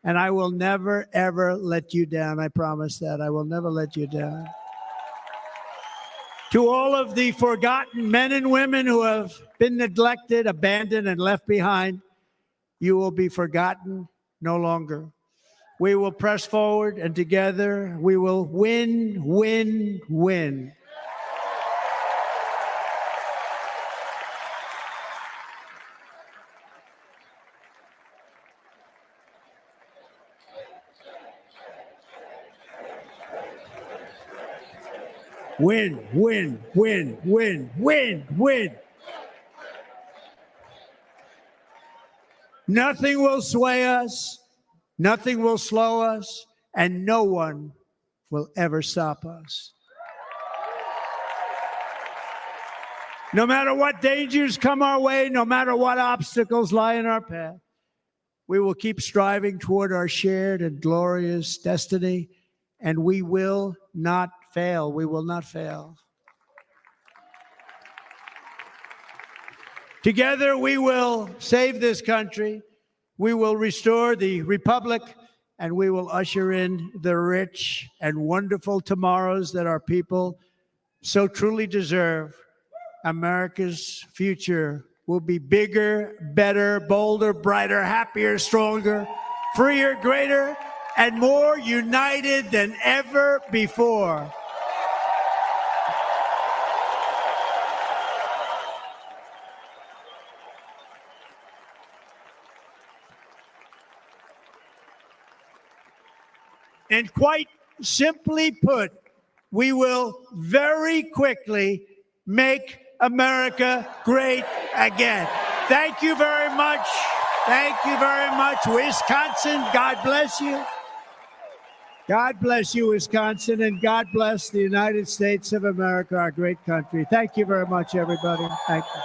and I will never, ever let you down. I promise that. I will never let you down. To all of the forgotten men and women who have been neglected, abandoned, and left behind, you will be forgotten no longer. We will press forward, and together we will win, win, win. Win, win, win, win, win, win. Nothing will sway us, nothing will slow us, and no one will ever stop us. No matter what dangers come our way, no matter what obstacles lie in our path, we will keep striving toward our shared and glorious destiny, and we will not fail. We will not fail. Together, we will save this country, we will restore the republic, and we will usher in the rich and wonderful tomorrows that our people so truly deserve. America's future will be bigger, better, bolder, brighter, happier, stronger, freer, greater, and more united than ever before. And quite simply put, we will very quickly make America great again. Thank you very much. Thank you very much, Wisconsin. God bless you. God bless you, Wisconsin, and God bless the United States of America, our great country. Thank you very much, everybody. Thank you.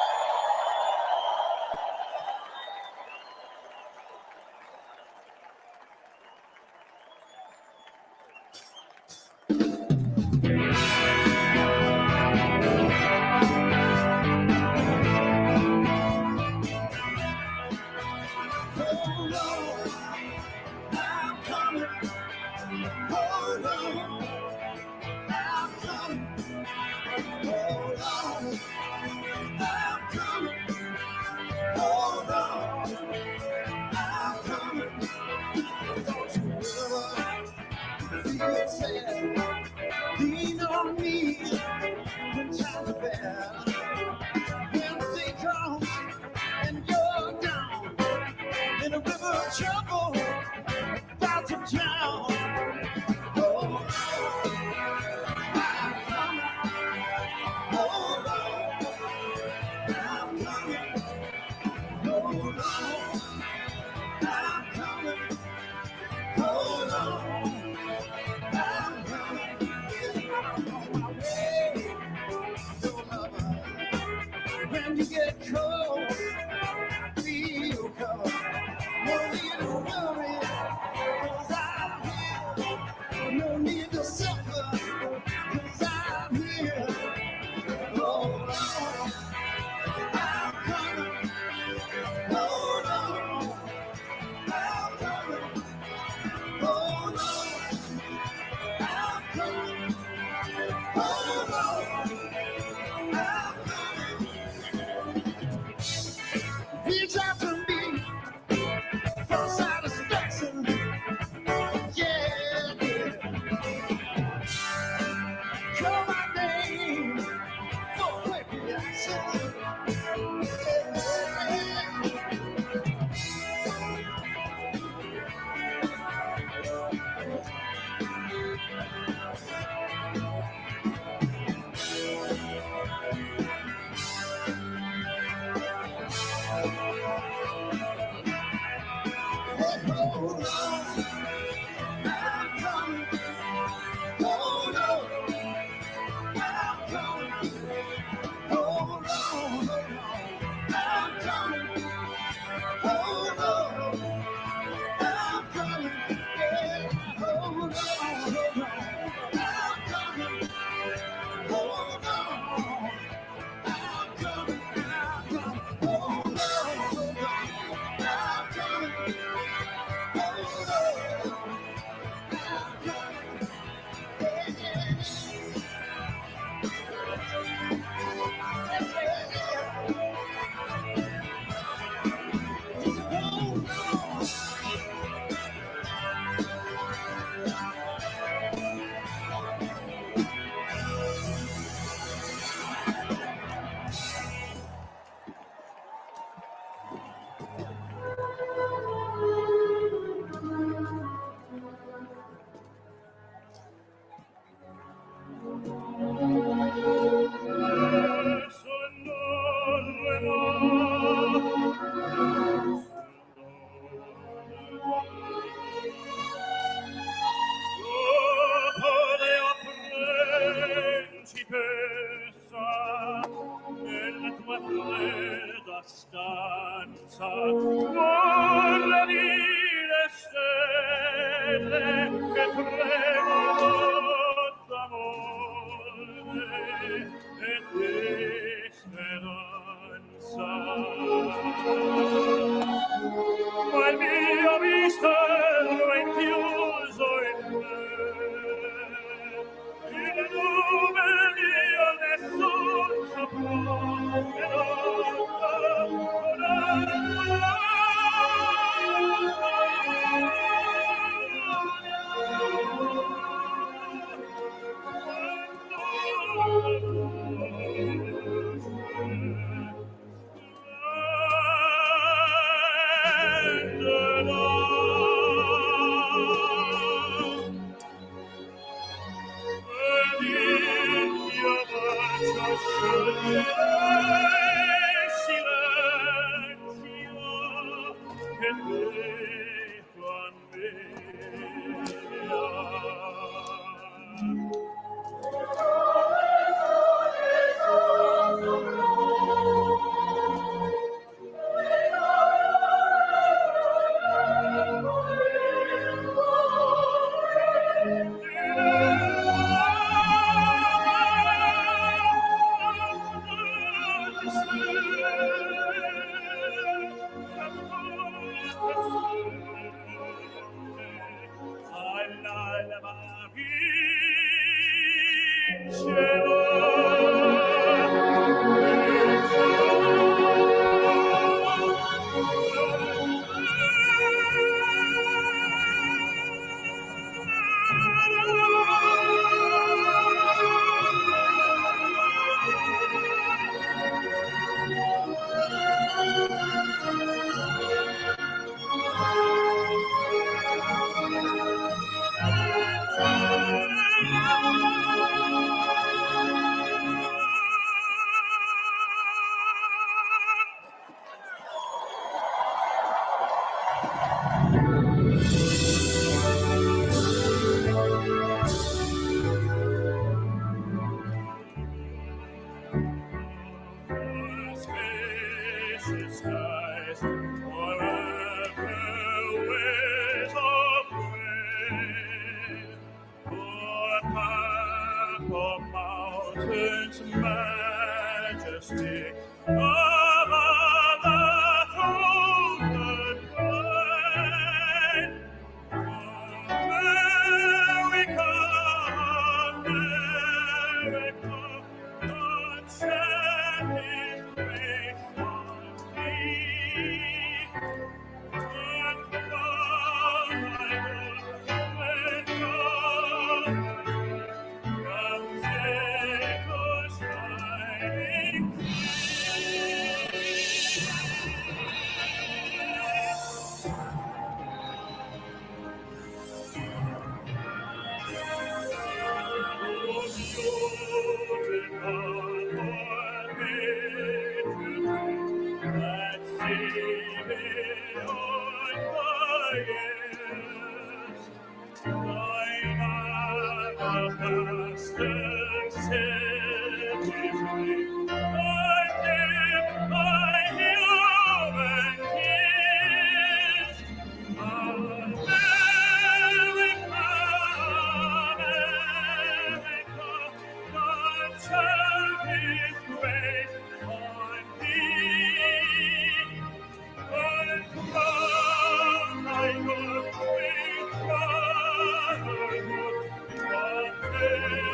Lean on me when times are bad. When they come and you're down in a river of trouble, about to drown. Oh, I'm coming. Oh, I'm coming. Oh, I'm coming. Hold on. When you get cold, feel cold. No need to worry, 'cause I'm here. No need to suffer, 'cause I'm here. Hold on, I'm coming. Hold on, I'm coming. Hold on, I'm coming. Hold on, I'm coming. Reach out to me for satisfaction. Yeah, yeah. Call my name for quick reaction. Hold on, I'm coming. Hold on, I'm coming. Hold on, I'm coming. Hold on, I'm coming. Yeah, hold on, I'm Quel mio mistero è chiuso in me, il nome mio nessun saprà, mountains majesty above the throne plain. America, America, God send His grace on thee. And God, when God comes Jacob's shining Thank you.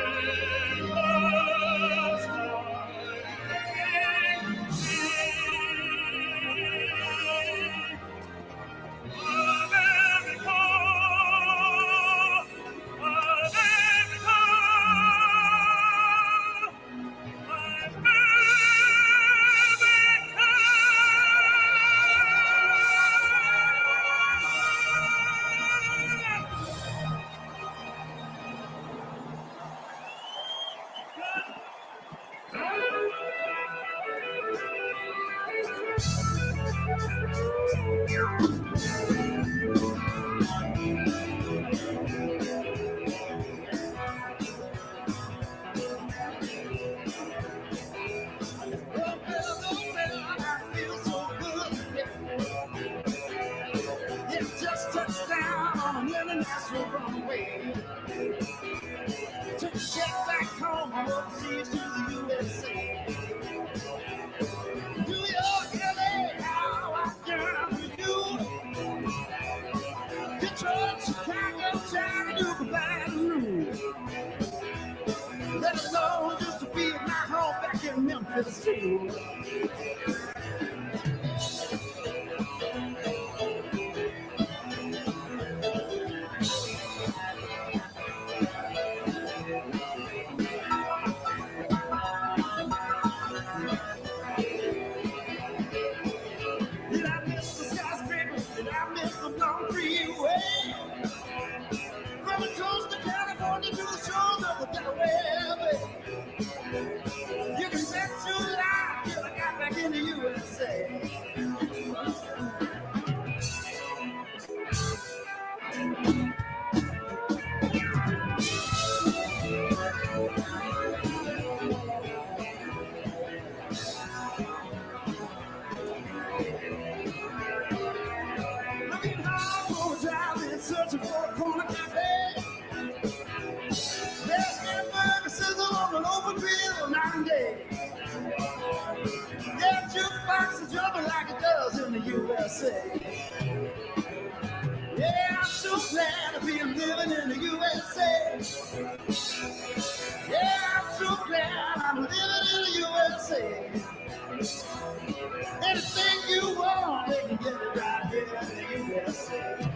run away. Took a jet back home overseas to the USA. New York, LA, how I yearn for you. Detroit, Chicago, Chattanooga, Baton Rouge. Let it alone just to be at my home back in Memphis too. Did I miss the skyscrapers? Did I miss the long freeway? From the coast of California to the shores of the Delaware Bay. You can bet your life till I got back in the USA. Looking hard for a job and searching for a corner cafe. There's hamburger sizzle on an open grill night and day. Yeah, jukebox is jumping like it does in the USA. Yeah, I'm so glad to be living in the USA. Yeah, I'm so glad I'm living in the USA. Anything you want, they can get it right here in the USA.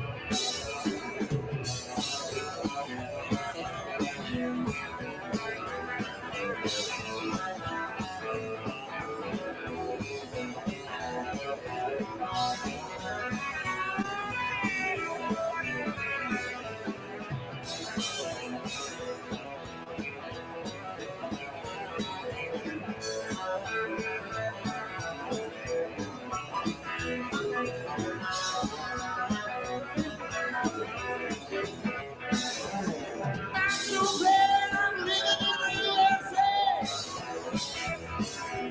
I'm so glad I'm living in the USA.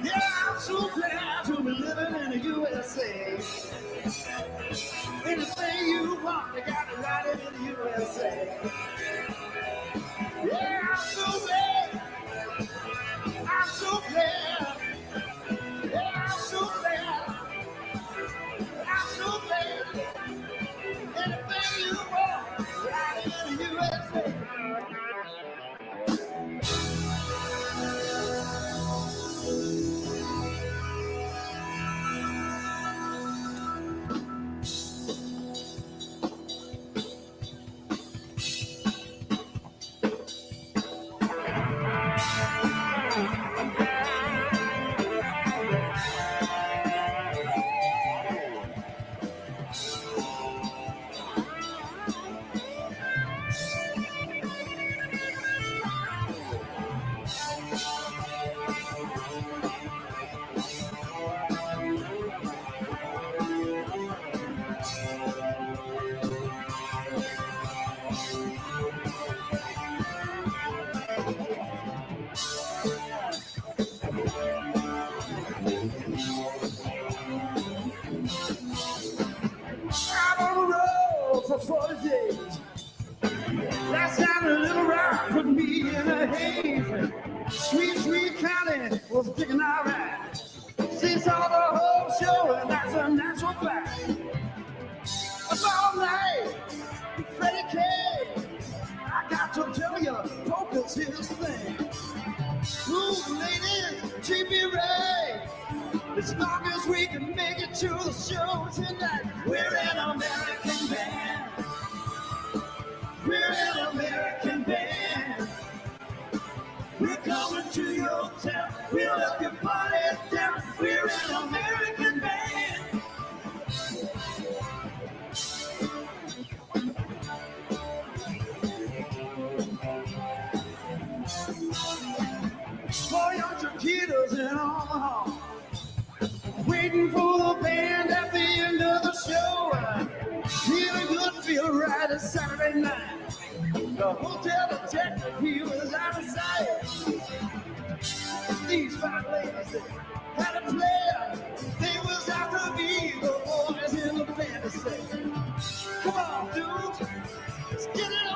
Yeah, I'm so glad to be living in the USA. Anything you want, you got it right in the USA. Yeah, I'm so glad. I'm so glad. Yeah, I'm so glad. I'm so glad. Anything you want, right in the USA. I'm on the road for 40 days. Last time a little rock put me in a haze. Sweet, sweet county was digging all right. See, saw the whole show, and that's a natural fact. Up all night, Freddie K. I got to tell you, poker's his thing. Ooh, ladies, treat me right. As long as we can make it to the show tonight, we're an American band. We're an American band. We're coming to your town. We'll help you party down. We're an American band. For young Chiquitos in Omaha, waiting for the band at the end of the show. Feeling good, feel right, it's Saturday night. The hotel detective, he was out of sight. These fine ladies, they had a plan. They was out to be the boys in the band to say, come on, dudes, let's get it on.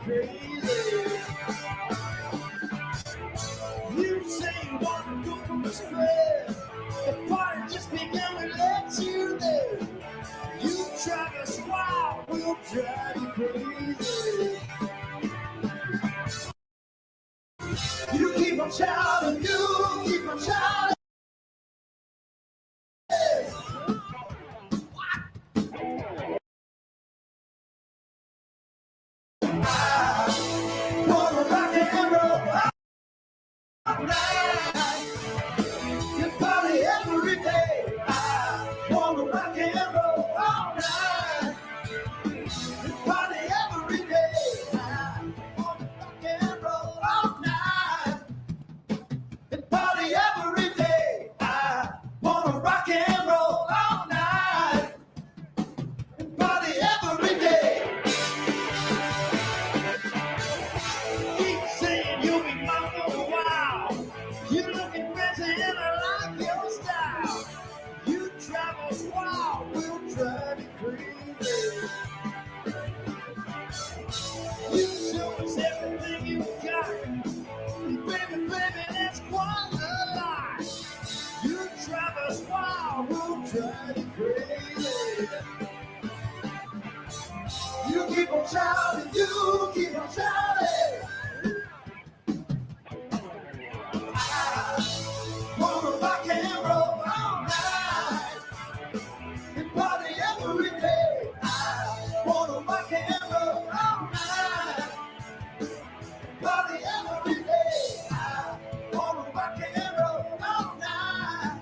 crazy. You say you want to go from the spread. The party just began, we let you there. You drive us wild, we'll drive you crazy. You keep on shouting, you keep on shouting. I wanna rock and roll all night. You party every day. I wanna rock and roll all night. You party every day. I wanna rock and roll all night. And party every day. I wanna rock and roll all night. And party every day. Keep saying you'll be mine for a while. You looking fancy and I like your style. You travel wild, we'll drive you crazy. You show us everything you got. Baby, baby, that's quite a lie. You drive us wild, we'll drive you crazy. You keep on shouting, you keep on shouting. I wanna rock and roll all night. And party every day. I wanna rock and roll all night. Party every day. I wanna rock and roll all night.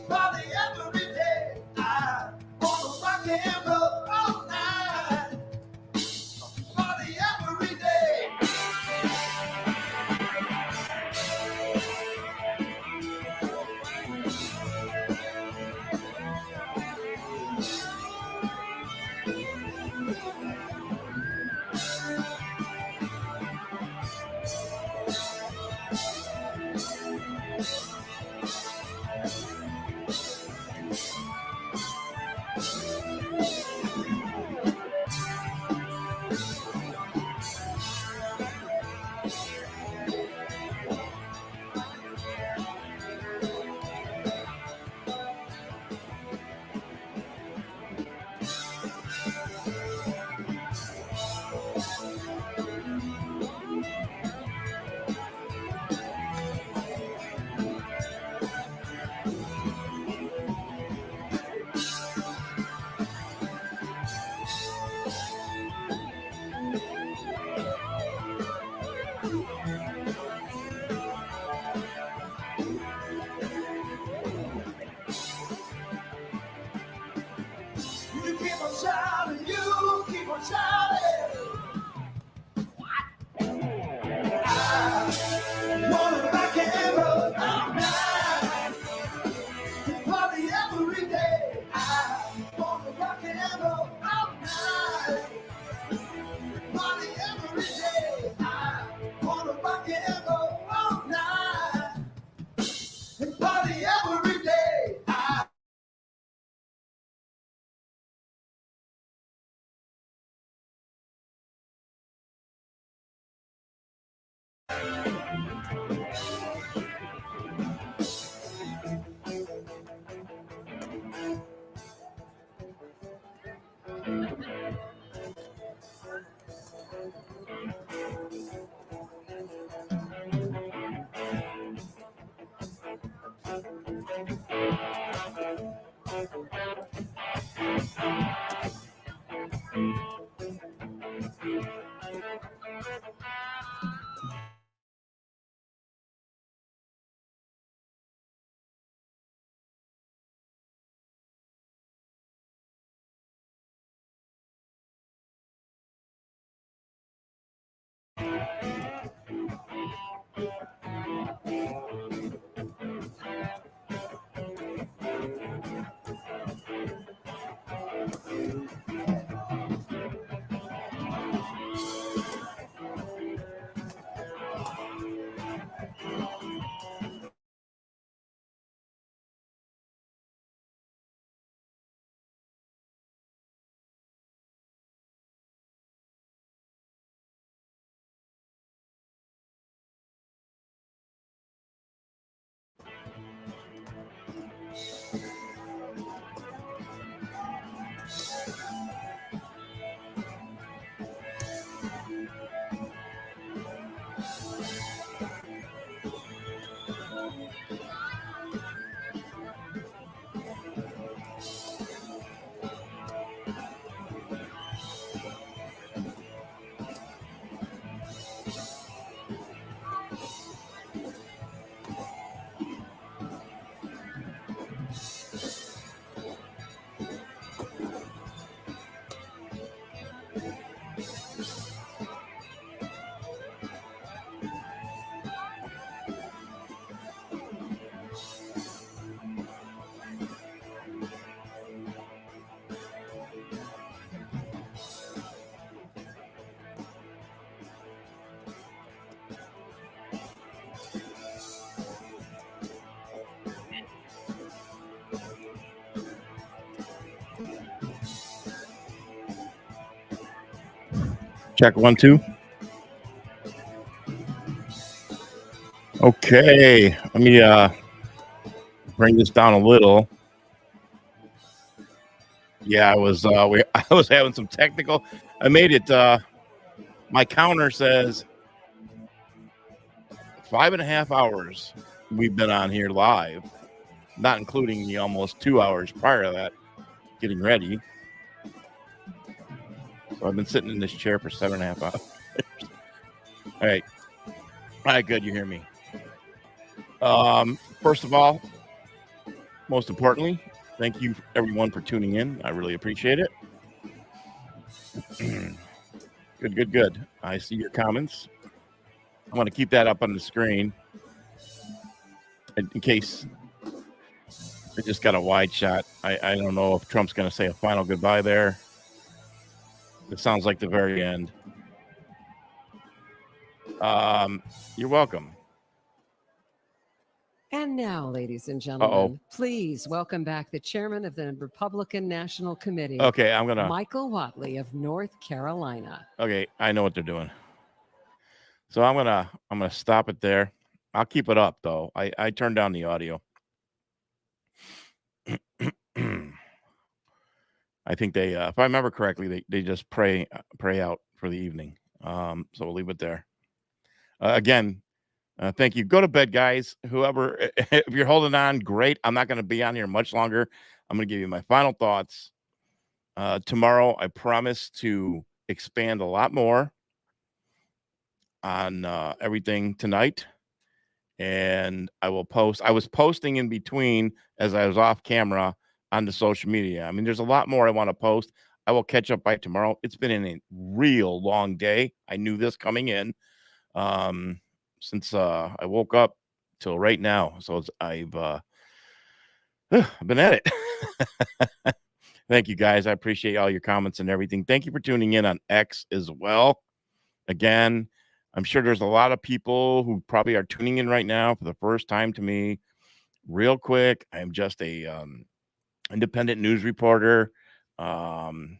Party every day. I wanna rock and roll all night. Party every day. You keep on shouting, you keep on shouting. I wanna rock and roll all night. Party every day. I wanna rock and roll all night. Party every day. I wanna rock and roll all night. And party every day. Check 1, 2. Okay, let me bring this down a little. Yeah, I was I was having some technical. I made it. My counter says 5.5 hours we've been on here live, not including the almost 2 hours prior to that getting ready. So I've been sitting in this chair for 7.5 hours. All right, good. You hear me. First of all, most importantly, thank you everyone for tuning in. I really appreciate it. Good. I see your comments. I want to keep that up on the screen in case I just got a wide shot. I don't know if Trump's going to say a final goodbye there. It sounds like the very end. You're welcome. And now, ladies and gentlemen, please welcome back the chairman of the Republican National Committee. Okay, I'm gonna. Michael Whatley of North Carolina. Okay, I know what they're doing. So I'm gonna stop it there. I'll keep it up though. I turned down the audio. I think they, if I remember correctly, they just pray out for the evening. So we'll leave it there. Again, thank you. Go to bed, guys. Whoever, if you're holding on, great. I'm not going to be on here much longer. I'm going to give you my final thoughts. Tomorrow, I promise to expand a lot more on everything tonight. And I will post. I was posting in between as I was off camera on the social media. I mean, there's a lot more I want to post. I will catch up by tomorrow. It's been a real long day. I knew this coming in. Since I woke up till right now. So I've been at it. Thank you, guys. I appreciate all your comments and everything. Thank you for tuning in on X as well. Again, I'm sure there's a lot of people who probably are tuning in right now for the first time to me. Real quick, I'm just a independent news reporter who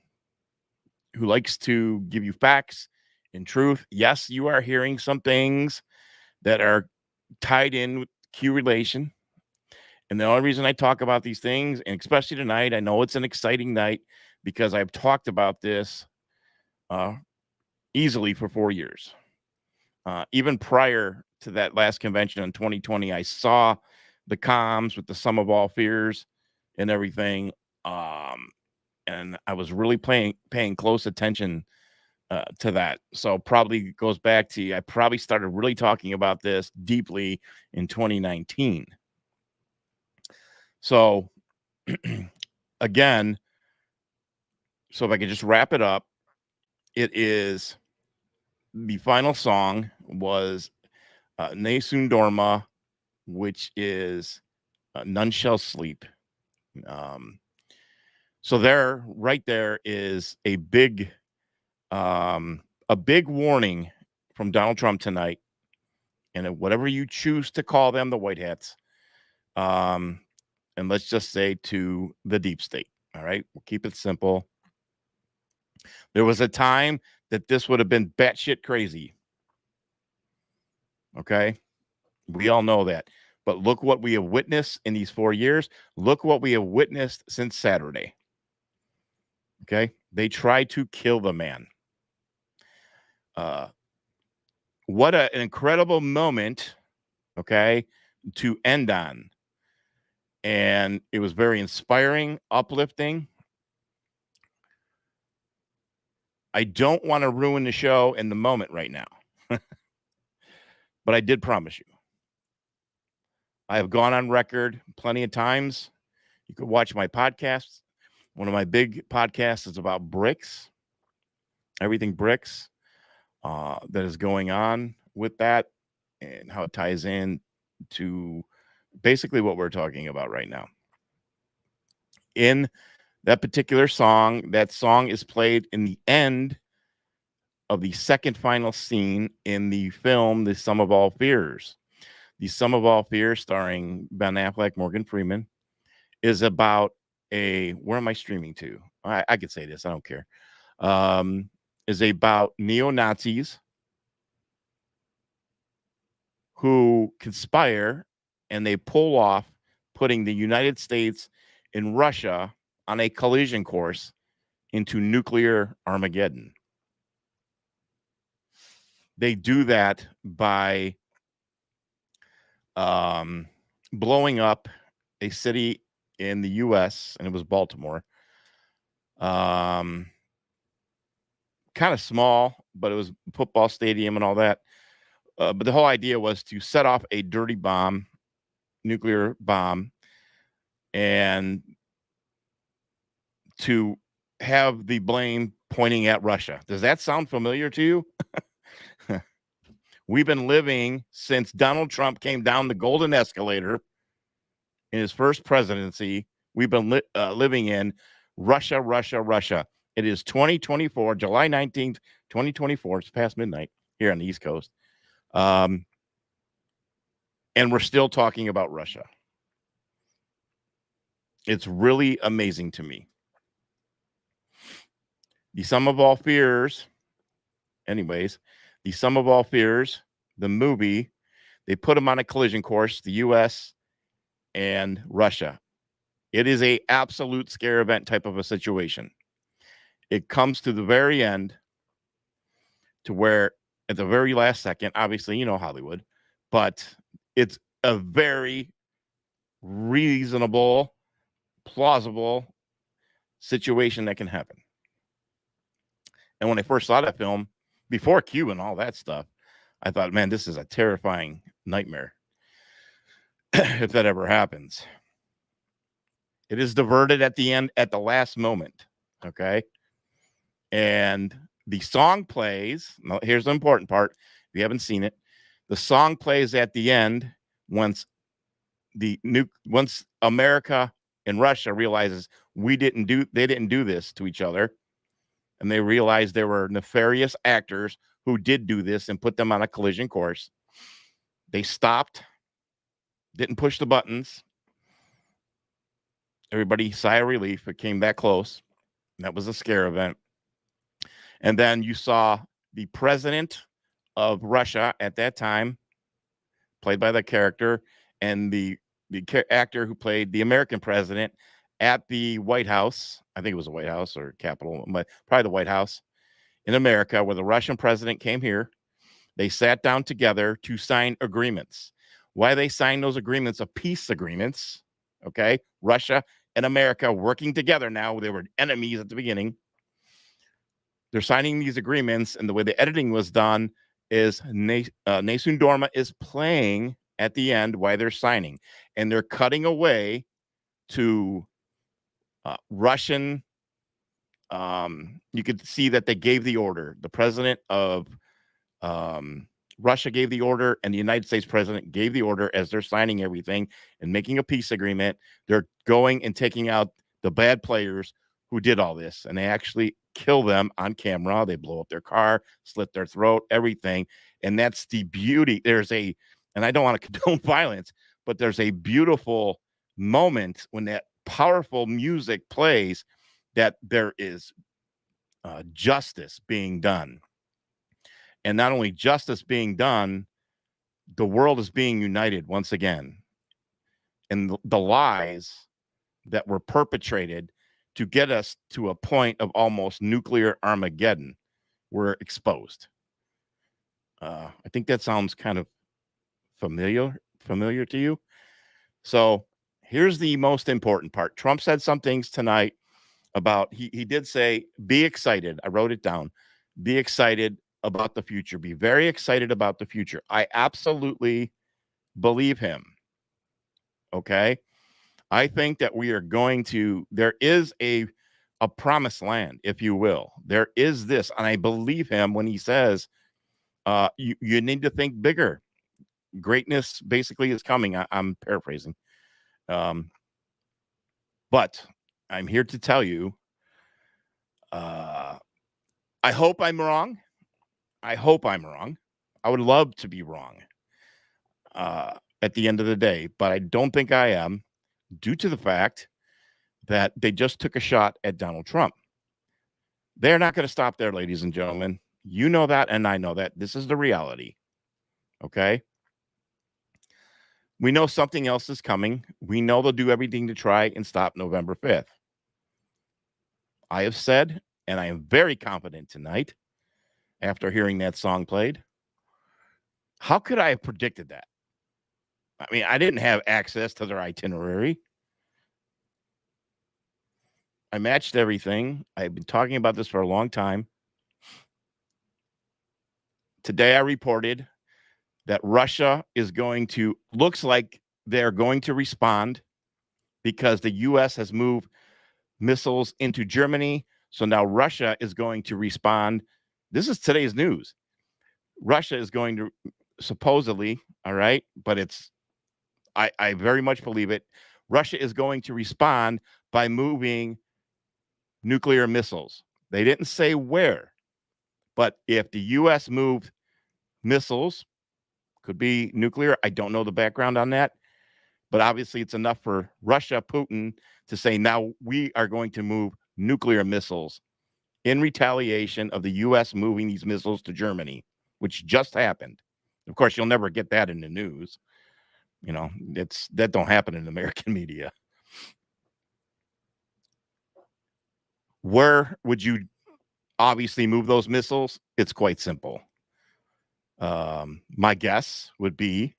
likes to give you facts and truth. Yes, you are hearing some things that are tied in with Q relation. And the only reason I talk about these things, and especially tonight, I know it's an exciting night because I've talked about this easily for 4 years. Even prior to that last convention in 2020, I saw the comms with the sum of all fears and everything. And I was really paying close attention to that. So probably goes back to, I probably started really talking about this deeply in 2019. So again, so if I could just wrap it up, it is the final song was Nesun Dorma, which is None Shall Sleep. So there, right there is a big warning from Donald Trump tonight, and whatever you choose to call them, the white hats, and let's just say to the deep state. All right, we'll keep it simple. There was a time that this would have been batshit crazy. Okay, we all know that. But look what we have witnessed in these 4 years. Look what we have witnessed since Saturday. Okay, they tried to kill the man. What an incredible moment, okay, to end on. And it was very inspiring, uplifting. I don't want to ruin the show in the moment right now. But I did promise you. I have gone on record plenty of times. You could watch my podcasts. One of my big podcasts is about bricks, everything bricks that is going on with that and how it ties in to basically what we're talking about right now. In that particular song, that song is played in the end of the second final scene in the film, The Sum of All Fears. The Sum of All Fears, starring Ben Affleck, Morgan Freeman, is about where am I streaming to? I could say this, I don't care. is about neo-Nazis who conspire and they pull off putting the United States and Russia on a collision course into nuclear Armageddon. They do that by blowing up a city in the U.S., and it was Baltimore. Kind of small, but it was a football stadium and all that. But the whole idea was to set off a dirty bomb, nuclear bomb, and to have the blame pointing at Russia. Does that sound familiar to you? We've been living since Donald Trump came down the golden escalator in his first presidency. We've been living in Russia, Russia, Russia. It is 2024, July 19th, 2024. It's past midnight here on the East Coast. And we're still talking about Russia. It's really amazing to me. The sum of all fears, anyways, the sum of all fears, the movie, they put them on a collision course, the U.S. and Russia. It is a absolute scare event type of a situation. It comes to the very end to where at the very last second, obviously, you know, Hollywood, but it's a very reasonable, plausible situation that can happen. And when I first saw that film, before Q and all that stuff, I thought, man, this is a terrifying nightmare if that ever happens. It is diverted at the end, at the last moment, okay? And the song plays. Now, here's the important part. If you haven't seen it, the song plays at the end once America and Russia realizes they didn't do this to each other. And they realized there were nefarious actors who did do this and put them on a collision course. They stopped, didn't push the buttons. Everybody sigh of relief. It came that close. That was a scare event. And then you saw the president of Russia at that time, played by the character, and the actor who played the American president at the White House. I think it was the White House or Capitol, but probably the White House in America, where the Russian president came here. They sat down together to sign agreements. Why they signed those agreements of peace agreements, okay? Russia and America working together now. They were enemies at the beginning. They're signing these agreements, and the way the editing was done is Nessun Dorma is playing at the end while they're signing, and they're cutting away to Russian. You could see that they gave the order. The president of Russia gave the order, and the United States president gave the order as they're signing everything and making a peace agreement. They're going and taking out the bad players who did all this, and they actually kill them on camera. They blow up their car, slit their throat, everything. And that's the beauty. And I don't want to condone violence, but there's a beautiful moment when that powerful music plays, that there is justice being done. And not only justice being done, the world is being united once again. And the lies that were perpetrated to get us to a point of almost nuclear Armageddon were exposed. I think that sounds kind of familiar to you. So here's the most important part. Trump said some things tonight about, he did say, be excited. I wrote it down. Be excited about the future. Be very excited about the future. I absolutely believe him. Okay. I think that we are going to, there is a promised land, if you will. There is this, and I believe him when he says, you need to think bigger. Greatness basically is coming. I'm paraphrasing. But I'm here to tell you, I hope I'm wrong. I hope I'm wrong. I would love to be wrong at the end of the day, but I don't think I am, due to the fact that they just took a shot at Donald Trump. They're not going to stop there, ladies and gentlemen. You know that, and I know that. This is the reality. Okay? We know something else is coming. We know they'll do everything to try and stop November 5th. I have said, and I am very confident tonight, after hearing that song played, how could I have predicted that? I mean, I didn't have access to their itinerary. I matched everything. I've been talking about this for a long time. Today I reported that Russia looks like they're going to respond because the U.S. has moved missiles into Germany. So now Russia is going to respond. This is today's news. Russia is going to supposedly, all right, but I very much believe it. Russia is going to respond by moving nuclear missiles. They didn't say where, but if the U.S. moved missiles, could be nuclear. I don't know the background on that, but obviously it's enough for Russia, Putin, to say now we are going to move nuclear missiles in retaliation of the U.S. moving these missiles to Germany, which just happened. Of course, you'll never get that in the news. You know, that don't happen in American media. Where would you obviously move those missiles? It's quite simple. My guess would be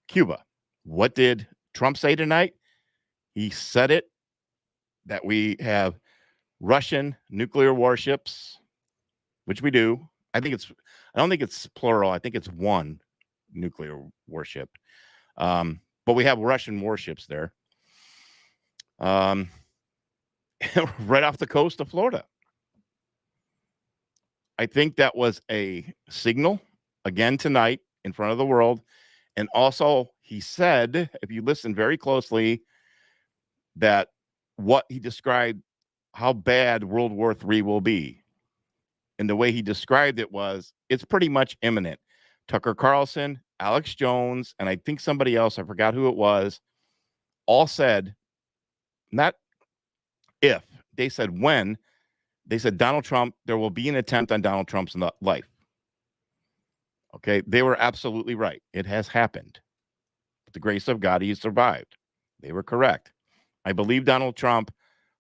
Cuba. What did Trump say tonight? He said it that we have Russian nuclear warships, which we do. I don't think it's plural. I think it's one nuclear warship. But we have Russian warships there. Right off the coast of Florida. I think that was a signal again tonight in front of the world. And also, he said, if you listen very closely, that what he described, how bad World War III will be. And the way he described it was, it's pretty much imminent. Tucker Carlson, Alex Jones, and I think somebody else, I forgot who it was, all said, not if, they said when, they said Donald Trump, there will be an attempt on Donald Trump's life. Okay, they were absolutely right. It has happened. With the grace of God, he survived. They were correct. I believe Donald Trump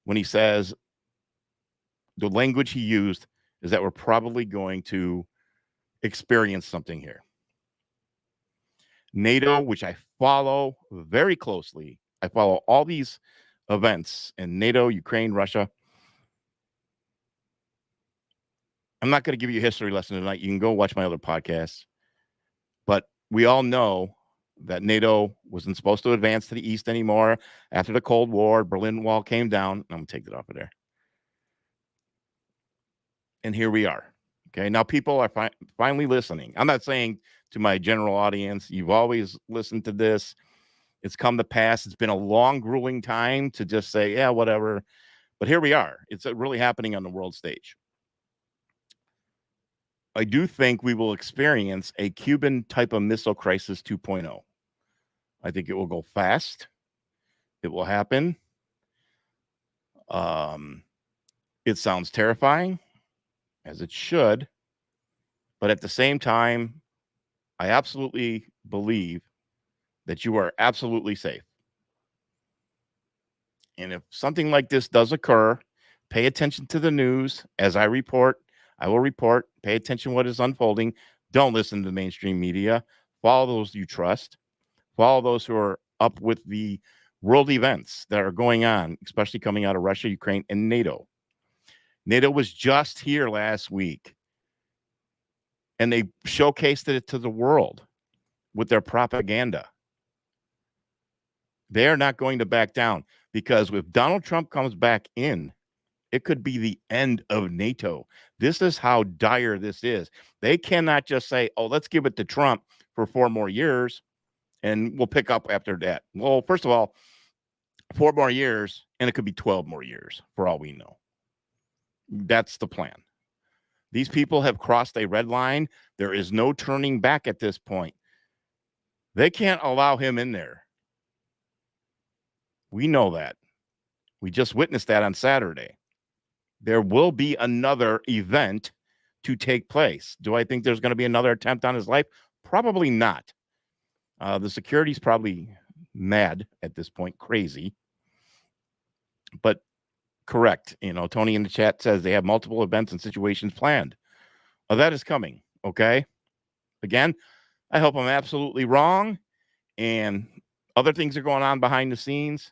when he says the language he used is that we're probably going to experience something here. NATO, which I follow very closely, I follow all these events in NATO, Ukraine, Russia. I'm not going to give you a history lesson tonight. You can go watch my other podcasts. But we all know that NATO wasn't supposed to advance to the east anymore. After the Cold War, Berlin Wall came down. I'm going to take it off of there. And here we are. Okay, now people are finally listening. I'm not saying to my general audience, you've always listened to this. It's come to pass. It's been a long, grueling time to just say, yeah, whatever. But here we are. It's really happening on the world stage. I do think we will experience a Cuban type of missile crisis 2.0. I think it will go fast. It will happen. It sounds terrifying, as it should. But at the same time, I absolutely believe that you are absolutely safe. And if something like this does occur, pay attention to the news. As I report, I will report. Pay attention to what is unfolding. Don't listen to the mainstream media. Follow those you trust. Follow those who are up with the world events that are going on, especially coming out of Russia, Ukraine, and NATO. NATO was just here last week, and they showcased it to the world with their propaganda. They are not going to back down, because if Donald Trump comes back in, it could be the end of NATO. This is how dire this is. They cannot just say, oh, let's give it to Trump for 4 more years and we'll pick up after that. Well, first of all, 4 more years, and it could be 12 more years for all we know. That's the plan. These people have crossed a red line. There is no turning back at this point. They can't allow him in there. We know that. We just witnessed that on Saturday. there will be another event to take place. Do I think there's going to be another attempt on his life? Probably not. The security's probably mad at this point, crazy. But correct. Tony in the chat says they have multiple events and situations planned. That is coming. Okay. Again, I hope I'm absolutely wrong and other things are going on behind the scenes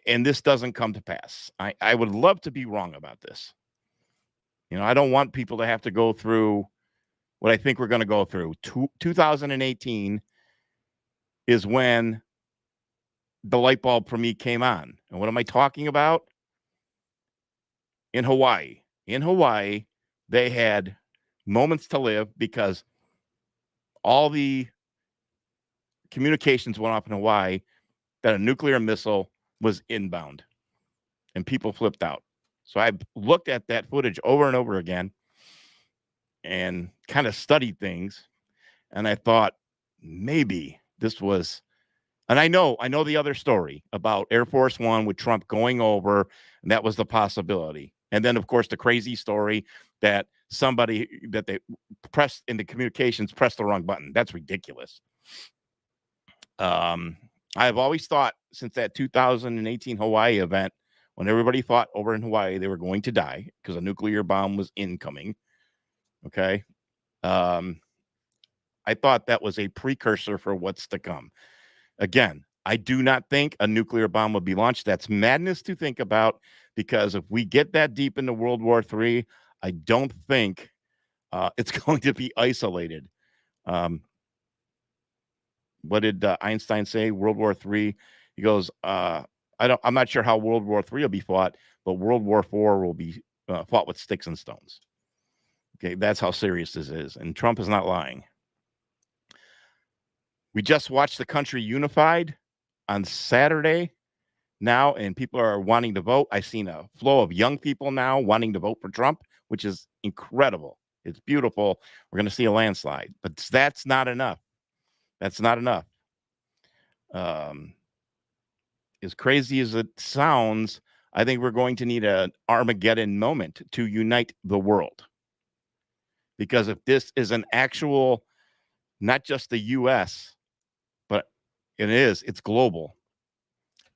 and this doesn't come to pass. I would love to be wrong about this. I don't want people to have to go through what I think we're going to go through. 2018 is when the light bulb for me came on. And what am I talking about? In Hawaii. In Hawaii, they had moments to live because all the communications went off in Hawaii that a nuclear missile was inbound and people flipped out. So I looked at that footage over and over again and kind of studied things. And I thought maybe this was, and I know the other story about Air Force One with Trump going over, and that was the possibility. And then, of course, the crazy story that somebody that they pressed into communications pressed the wrong button. That's ridiculous. I've always thought since that 2018 Hawaii event, when everybody thought over in Hawaii they were going to die because a nuclear bomb was incoming. Okay. I thought that was a precursor for what's to come. Again, I do not think a nuclear bomb will be launched. That's madness to think about, because if we get that deep into World War III, I don't think it's going to be isolated. What did Einstein say? World War III. He goes, I'm not sure how World War III will be fought, but World War IV will be fought with sticks and stones. Okay, that's how serious this is. And Trump is not lying. We just watched the country unified on Saturday now, and people are wanting to vote. I've seen a flow of young people now wanting to vote for Trump, which is incredible. It's beautiful. We're going to see a landslide, but that's not enough. That's not enough. As crazy as it sounds, I think we're going to need an Armageddon moment to unite the world. Because if this is an actual, not just the U.S., but it's global.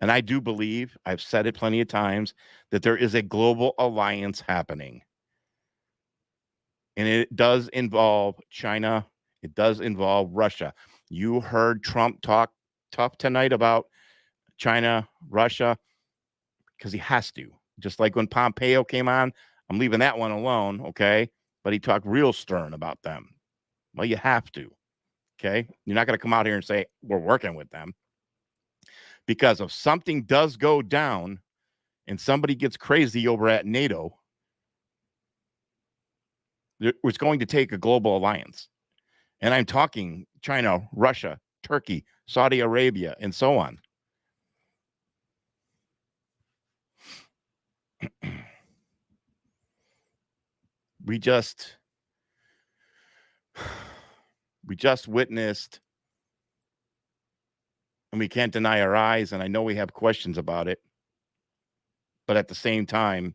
And I do believe, I've said it plenty of times, that there is a global alliance happening. And it does involve China. It does involve Russia. You heard Trump talk tough tonight about China, Russia, because he has to. Just like when Pompeo came on, I'm leaving that one alone, okay? But he talked real stern about them. Well, you have to, okay? You're not going to come out here and say, we're working with them. Because if something does go down and somebody gets crazy over at NATO, it's going to take a global alliance. And I'm talking China, Russia, Turkey, Saudi Arabia, and so on. We just witnessed, and we can't deny our eyes, and I know we have questions about it, but at the same time,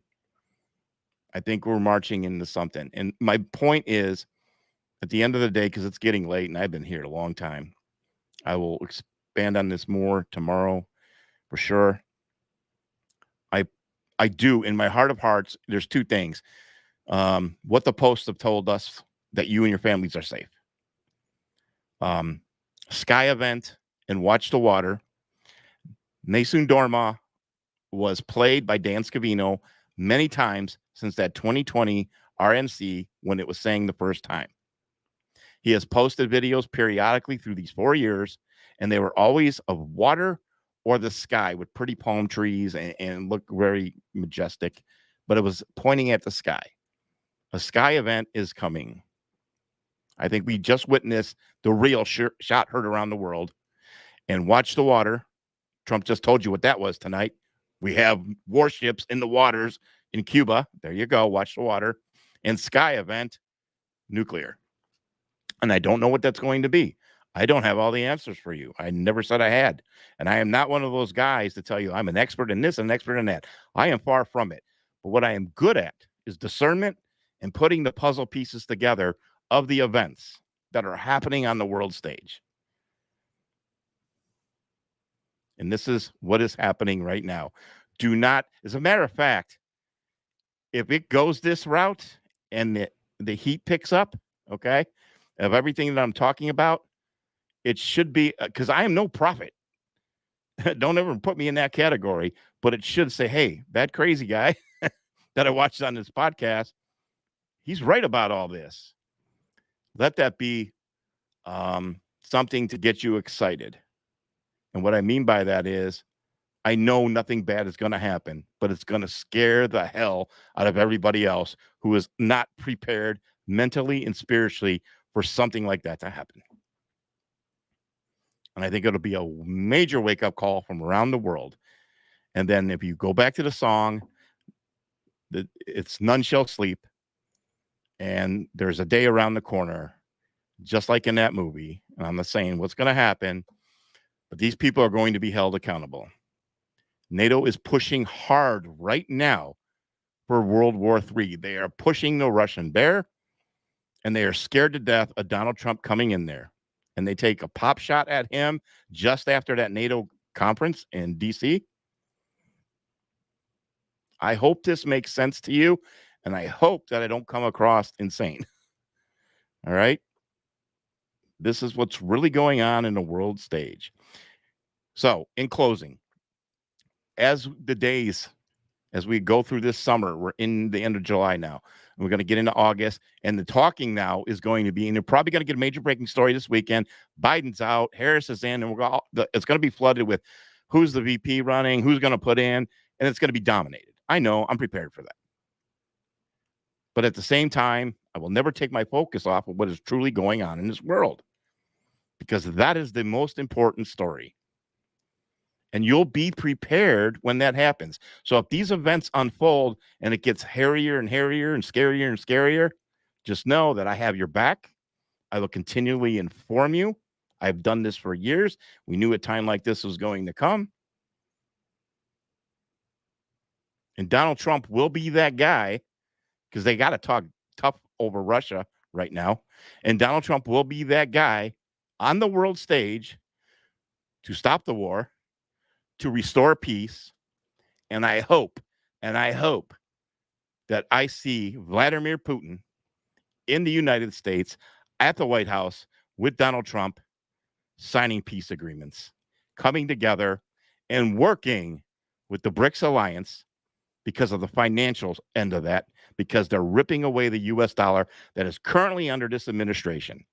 I think we're marching into something. And my point is, at the end of the day, because it's getting late, and I've been here a long time, I will expand on this more tomorrow for sure. I do, in my heart of hearts, there's two things. What the posts have told us, that you and your families are safe. Sky event and Watch the Water. Nessun Dorma was played by Dan Scavino many times since that 2020 RNC when it was sang the first time. He has posted videos periodically through these 4 years, and they were always of water or the sky with pretty palm trees and look very majestic, but it was pointing at the sky. A sky event is coming. I think we just witnessed the real shot heard around the world. And Watch the Water. Trump just told you what that was tonight. We have warships in the waters in Cuba. There you go. Watch the Water. And sky event, nuclear. And I don't know what that's going to be. I don't have all the answers for you. I never said I had. And I am not one of those guys to tell you I'm an expert in this and an expert in that. I am far from it. But what I am good at is discernment and putting the puzzle pieces together of the events that are happening on the world stage. And this is what is happening right now. Do not, as a matter of fact, if it goes this route and the heat picks up, okay, of everything that I'm talking about, it should be, because I am no prophet. Don't ever put me in that category, but it should say, hey, that crazy guy that I watched on this podcast, he's right about all this. Let that be something to get you excited. And what I mean by that is, I know nothing bad is going to happen, but it's going to scare the hell out of everybody else who is not prepared mentally and spiritually for something like that to happen. And I think it'll be a major wake-up call from around the world. And then if you go back to the song, it's None Shall Sleep, and there's a day around the corner, just like in that movie. And I'm not saying what's going to happen, but these people are going to be held accountable. NATO is pushing hard right now for World War III. They are pushing the Russian bear, and they are scared to death of Donald Trump coming in there. And they take a pop shot at him just after that NATO conference in D.C. I hope this makes sense to you, and I hope that I don't come across insane. All right? This is what's really going on in the world stage. So, in closing, as we go through this summer, we're in the end of July now. We're going to get into August, and the talking now is going to be, and you're probably going to get a major breaking story this weekend. Biden's out, Harris is in, and it's going to be flooded with who's the VP running, who's going to put in, and it's going to be dominated. I know, I'm prepared for that. But at the same time, I will never take my focus off of what is truly going on in this world, because that is the most important story. And you'll be prepared when that happens. So if these events unfold and it gets hairier and hairier and scarier, just know that I have your back. I will continually inform you. I've done this for years. We knew a time like this was going to come. And Donald Trump will be that guy, because they got to talk tough over Russia right now. And Donald Trump will be that guy on the world stage to stop the war, to restore peace. And I hope that I see Vladimir Putin in the United States at the White House with Donald Trump signing peace agreements, coming together and working with the BRICS alliance because of the financial end of that, because they're ripping away the U.S. dollar that is currently under this administration.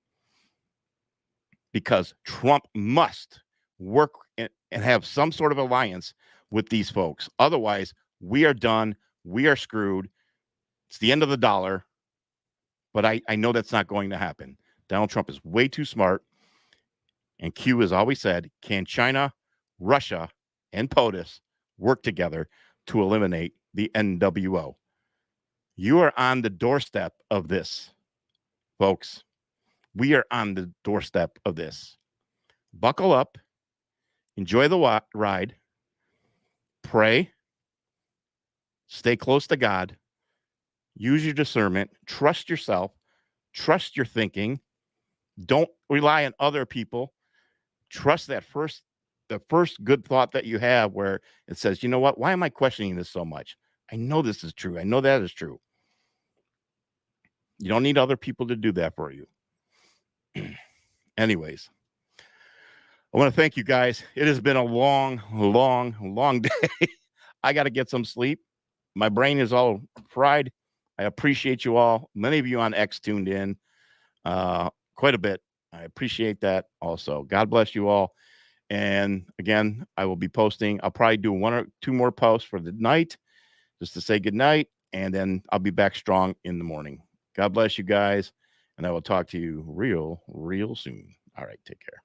Because Trump must work and have some sort of alliance with these folks. Otherwise, we are done. We are screwed. It's the end of the dollar. But I know that's not going to happen. Donald Trump is way too smart. And Q has always said, can China, Russia, and POTUS work together to eliminate the NWO? You are on the doorstep of this, folks. We are on the doorstep of this. Buckle up. Enjoy the ride. Pray. Stay close to God. Use your discernment. Trust yourself. Trust your thinking. Don't rely on other people. Trust that the first good thought that you have, where it says, you know what? Why am I questioning this so much? I know this is true. I know that is true. You don't need other people to do that for you. Anyways, I want to thank you guys. It has been a long day. I got to get some sleep. My brain is all fried. I appreciate you all. Many of you on X tuned in quite a bit. I appreciate that also. God bless you all. And again, I will be posting. I'll probably do 1 or 2 more posts for the night just to say good night. And then I'll be back strong in the morning. God bless you guys. And I will talk to you real soon. All right. Take care.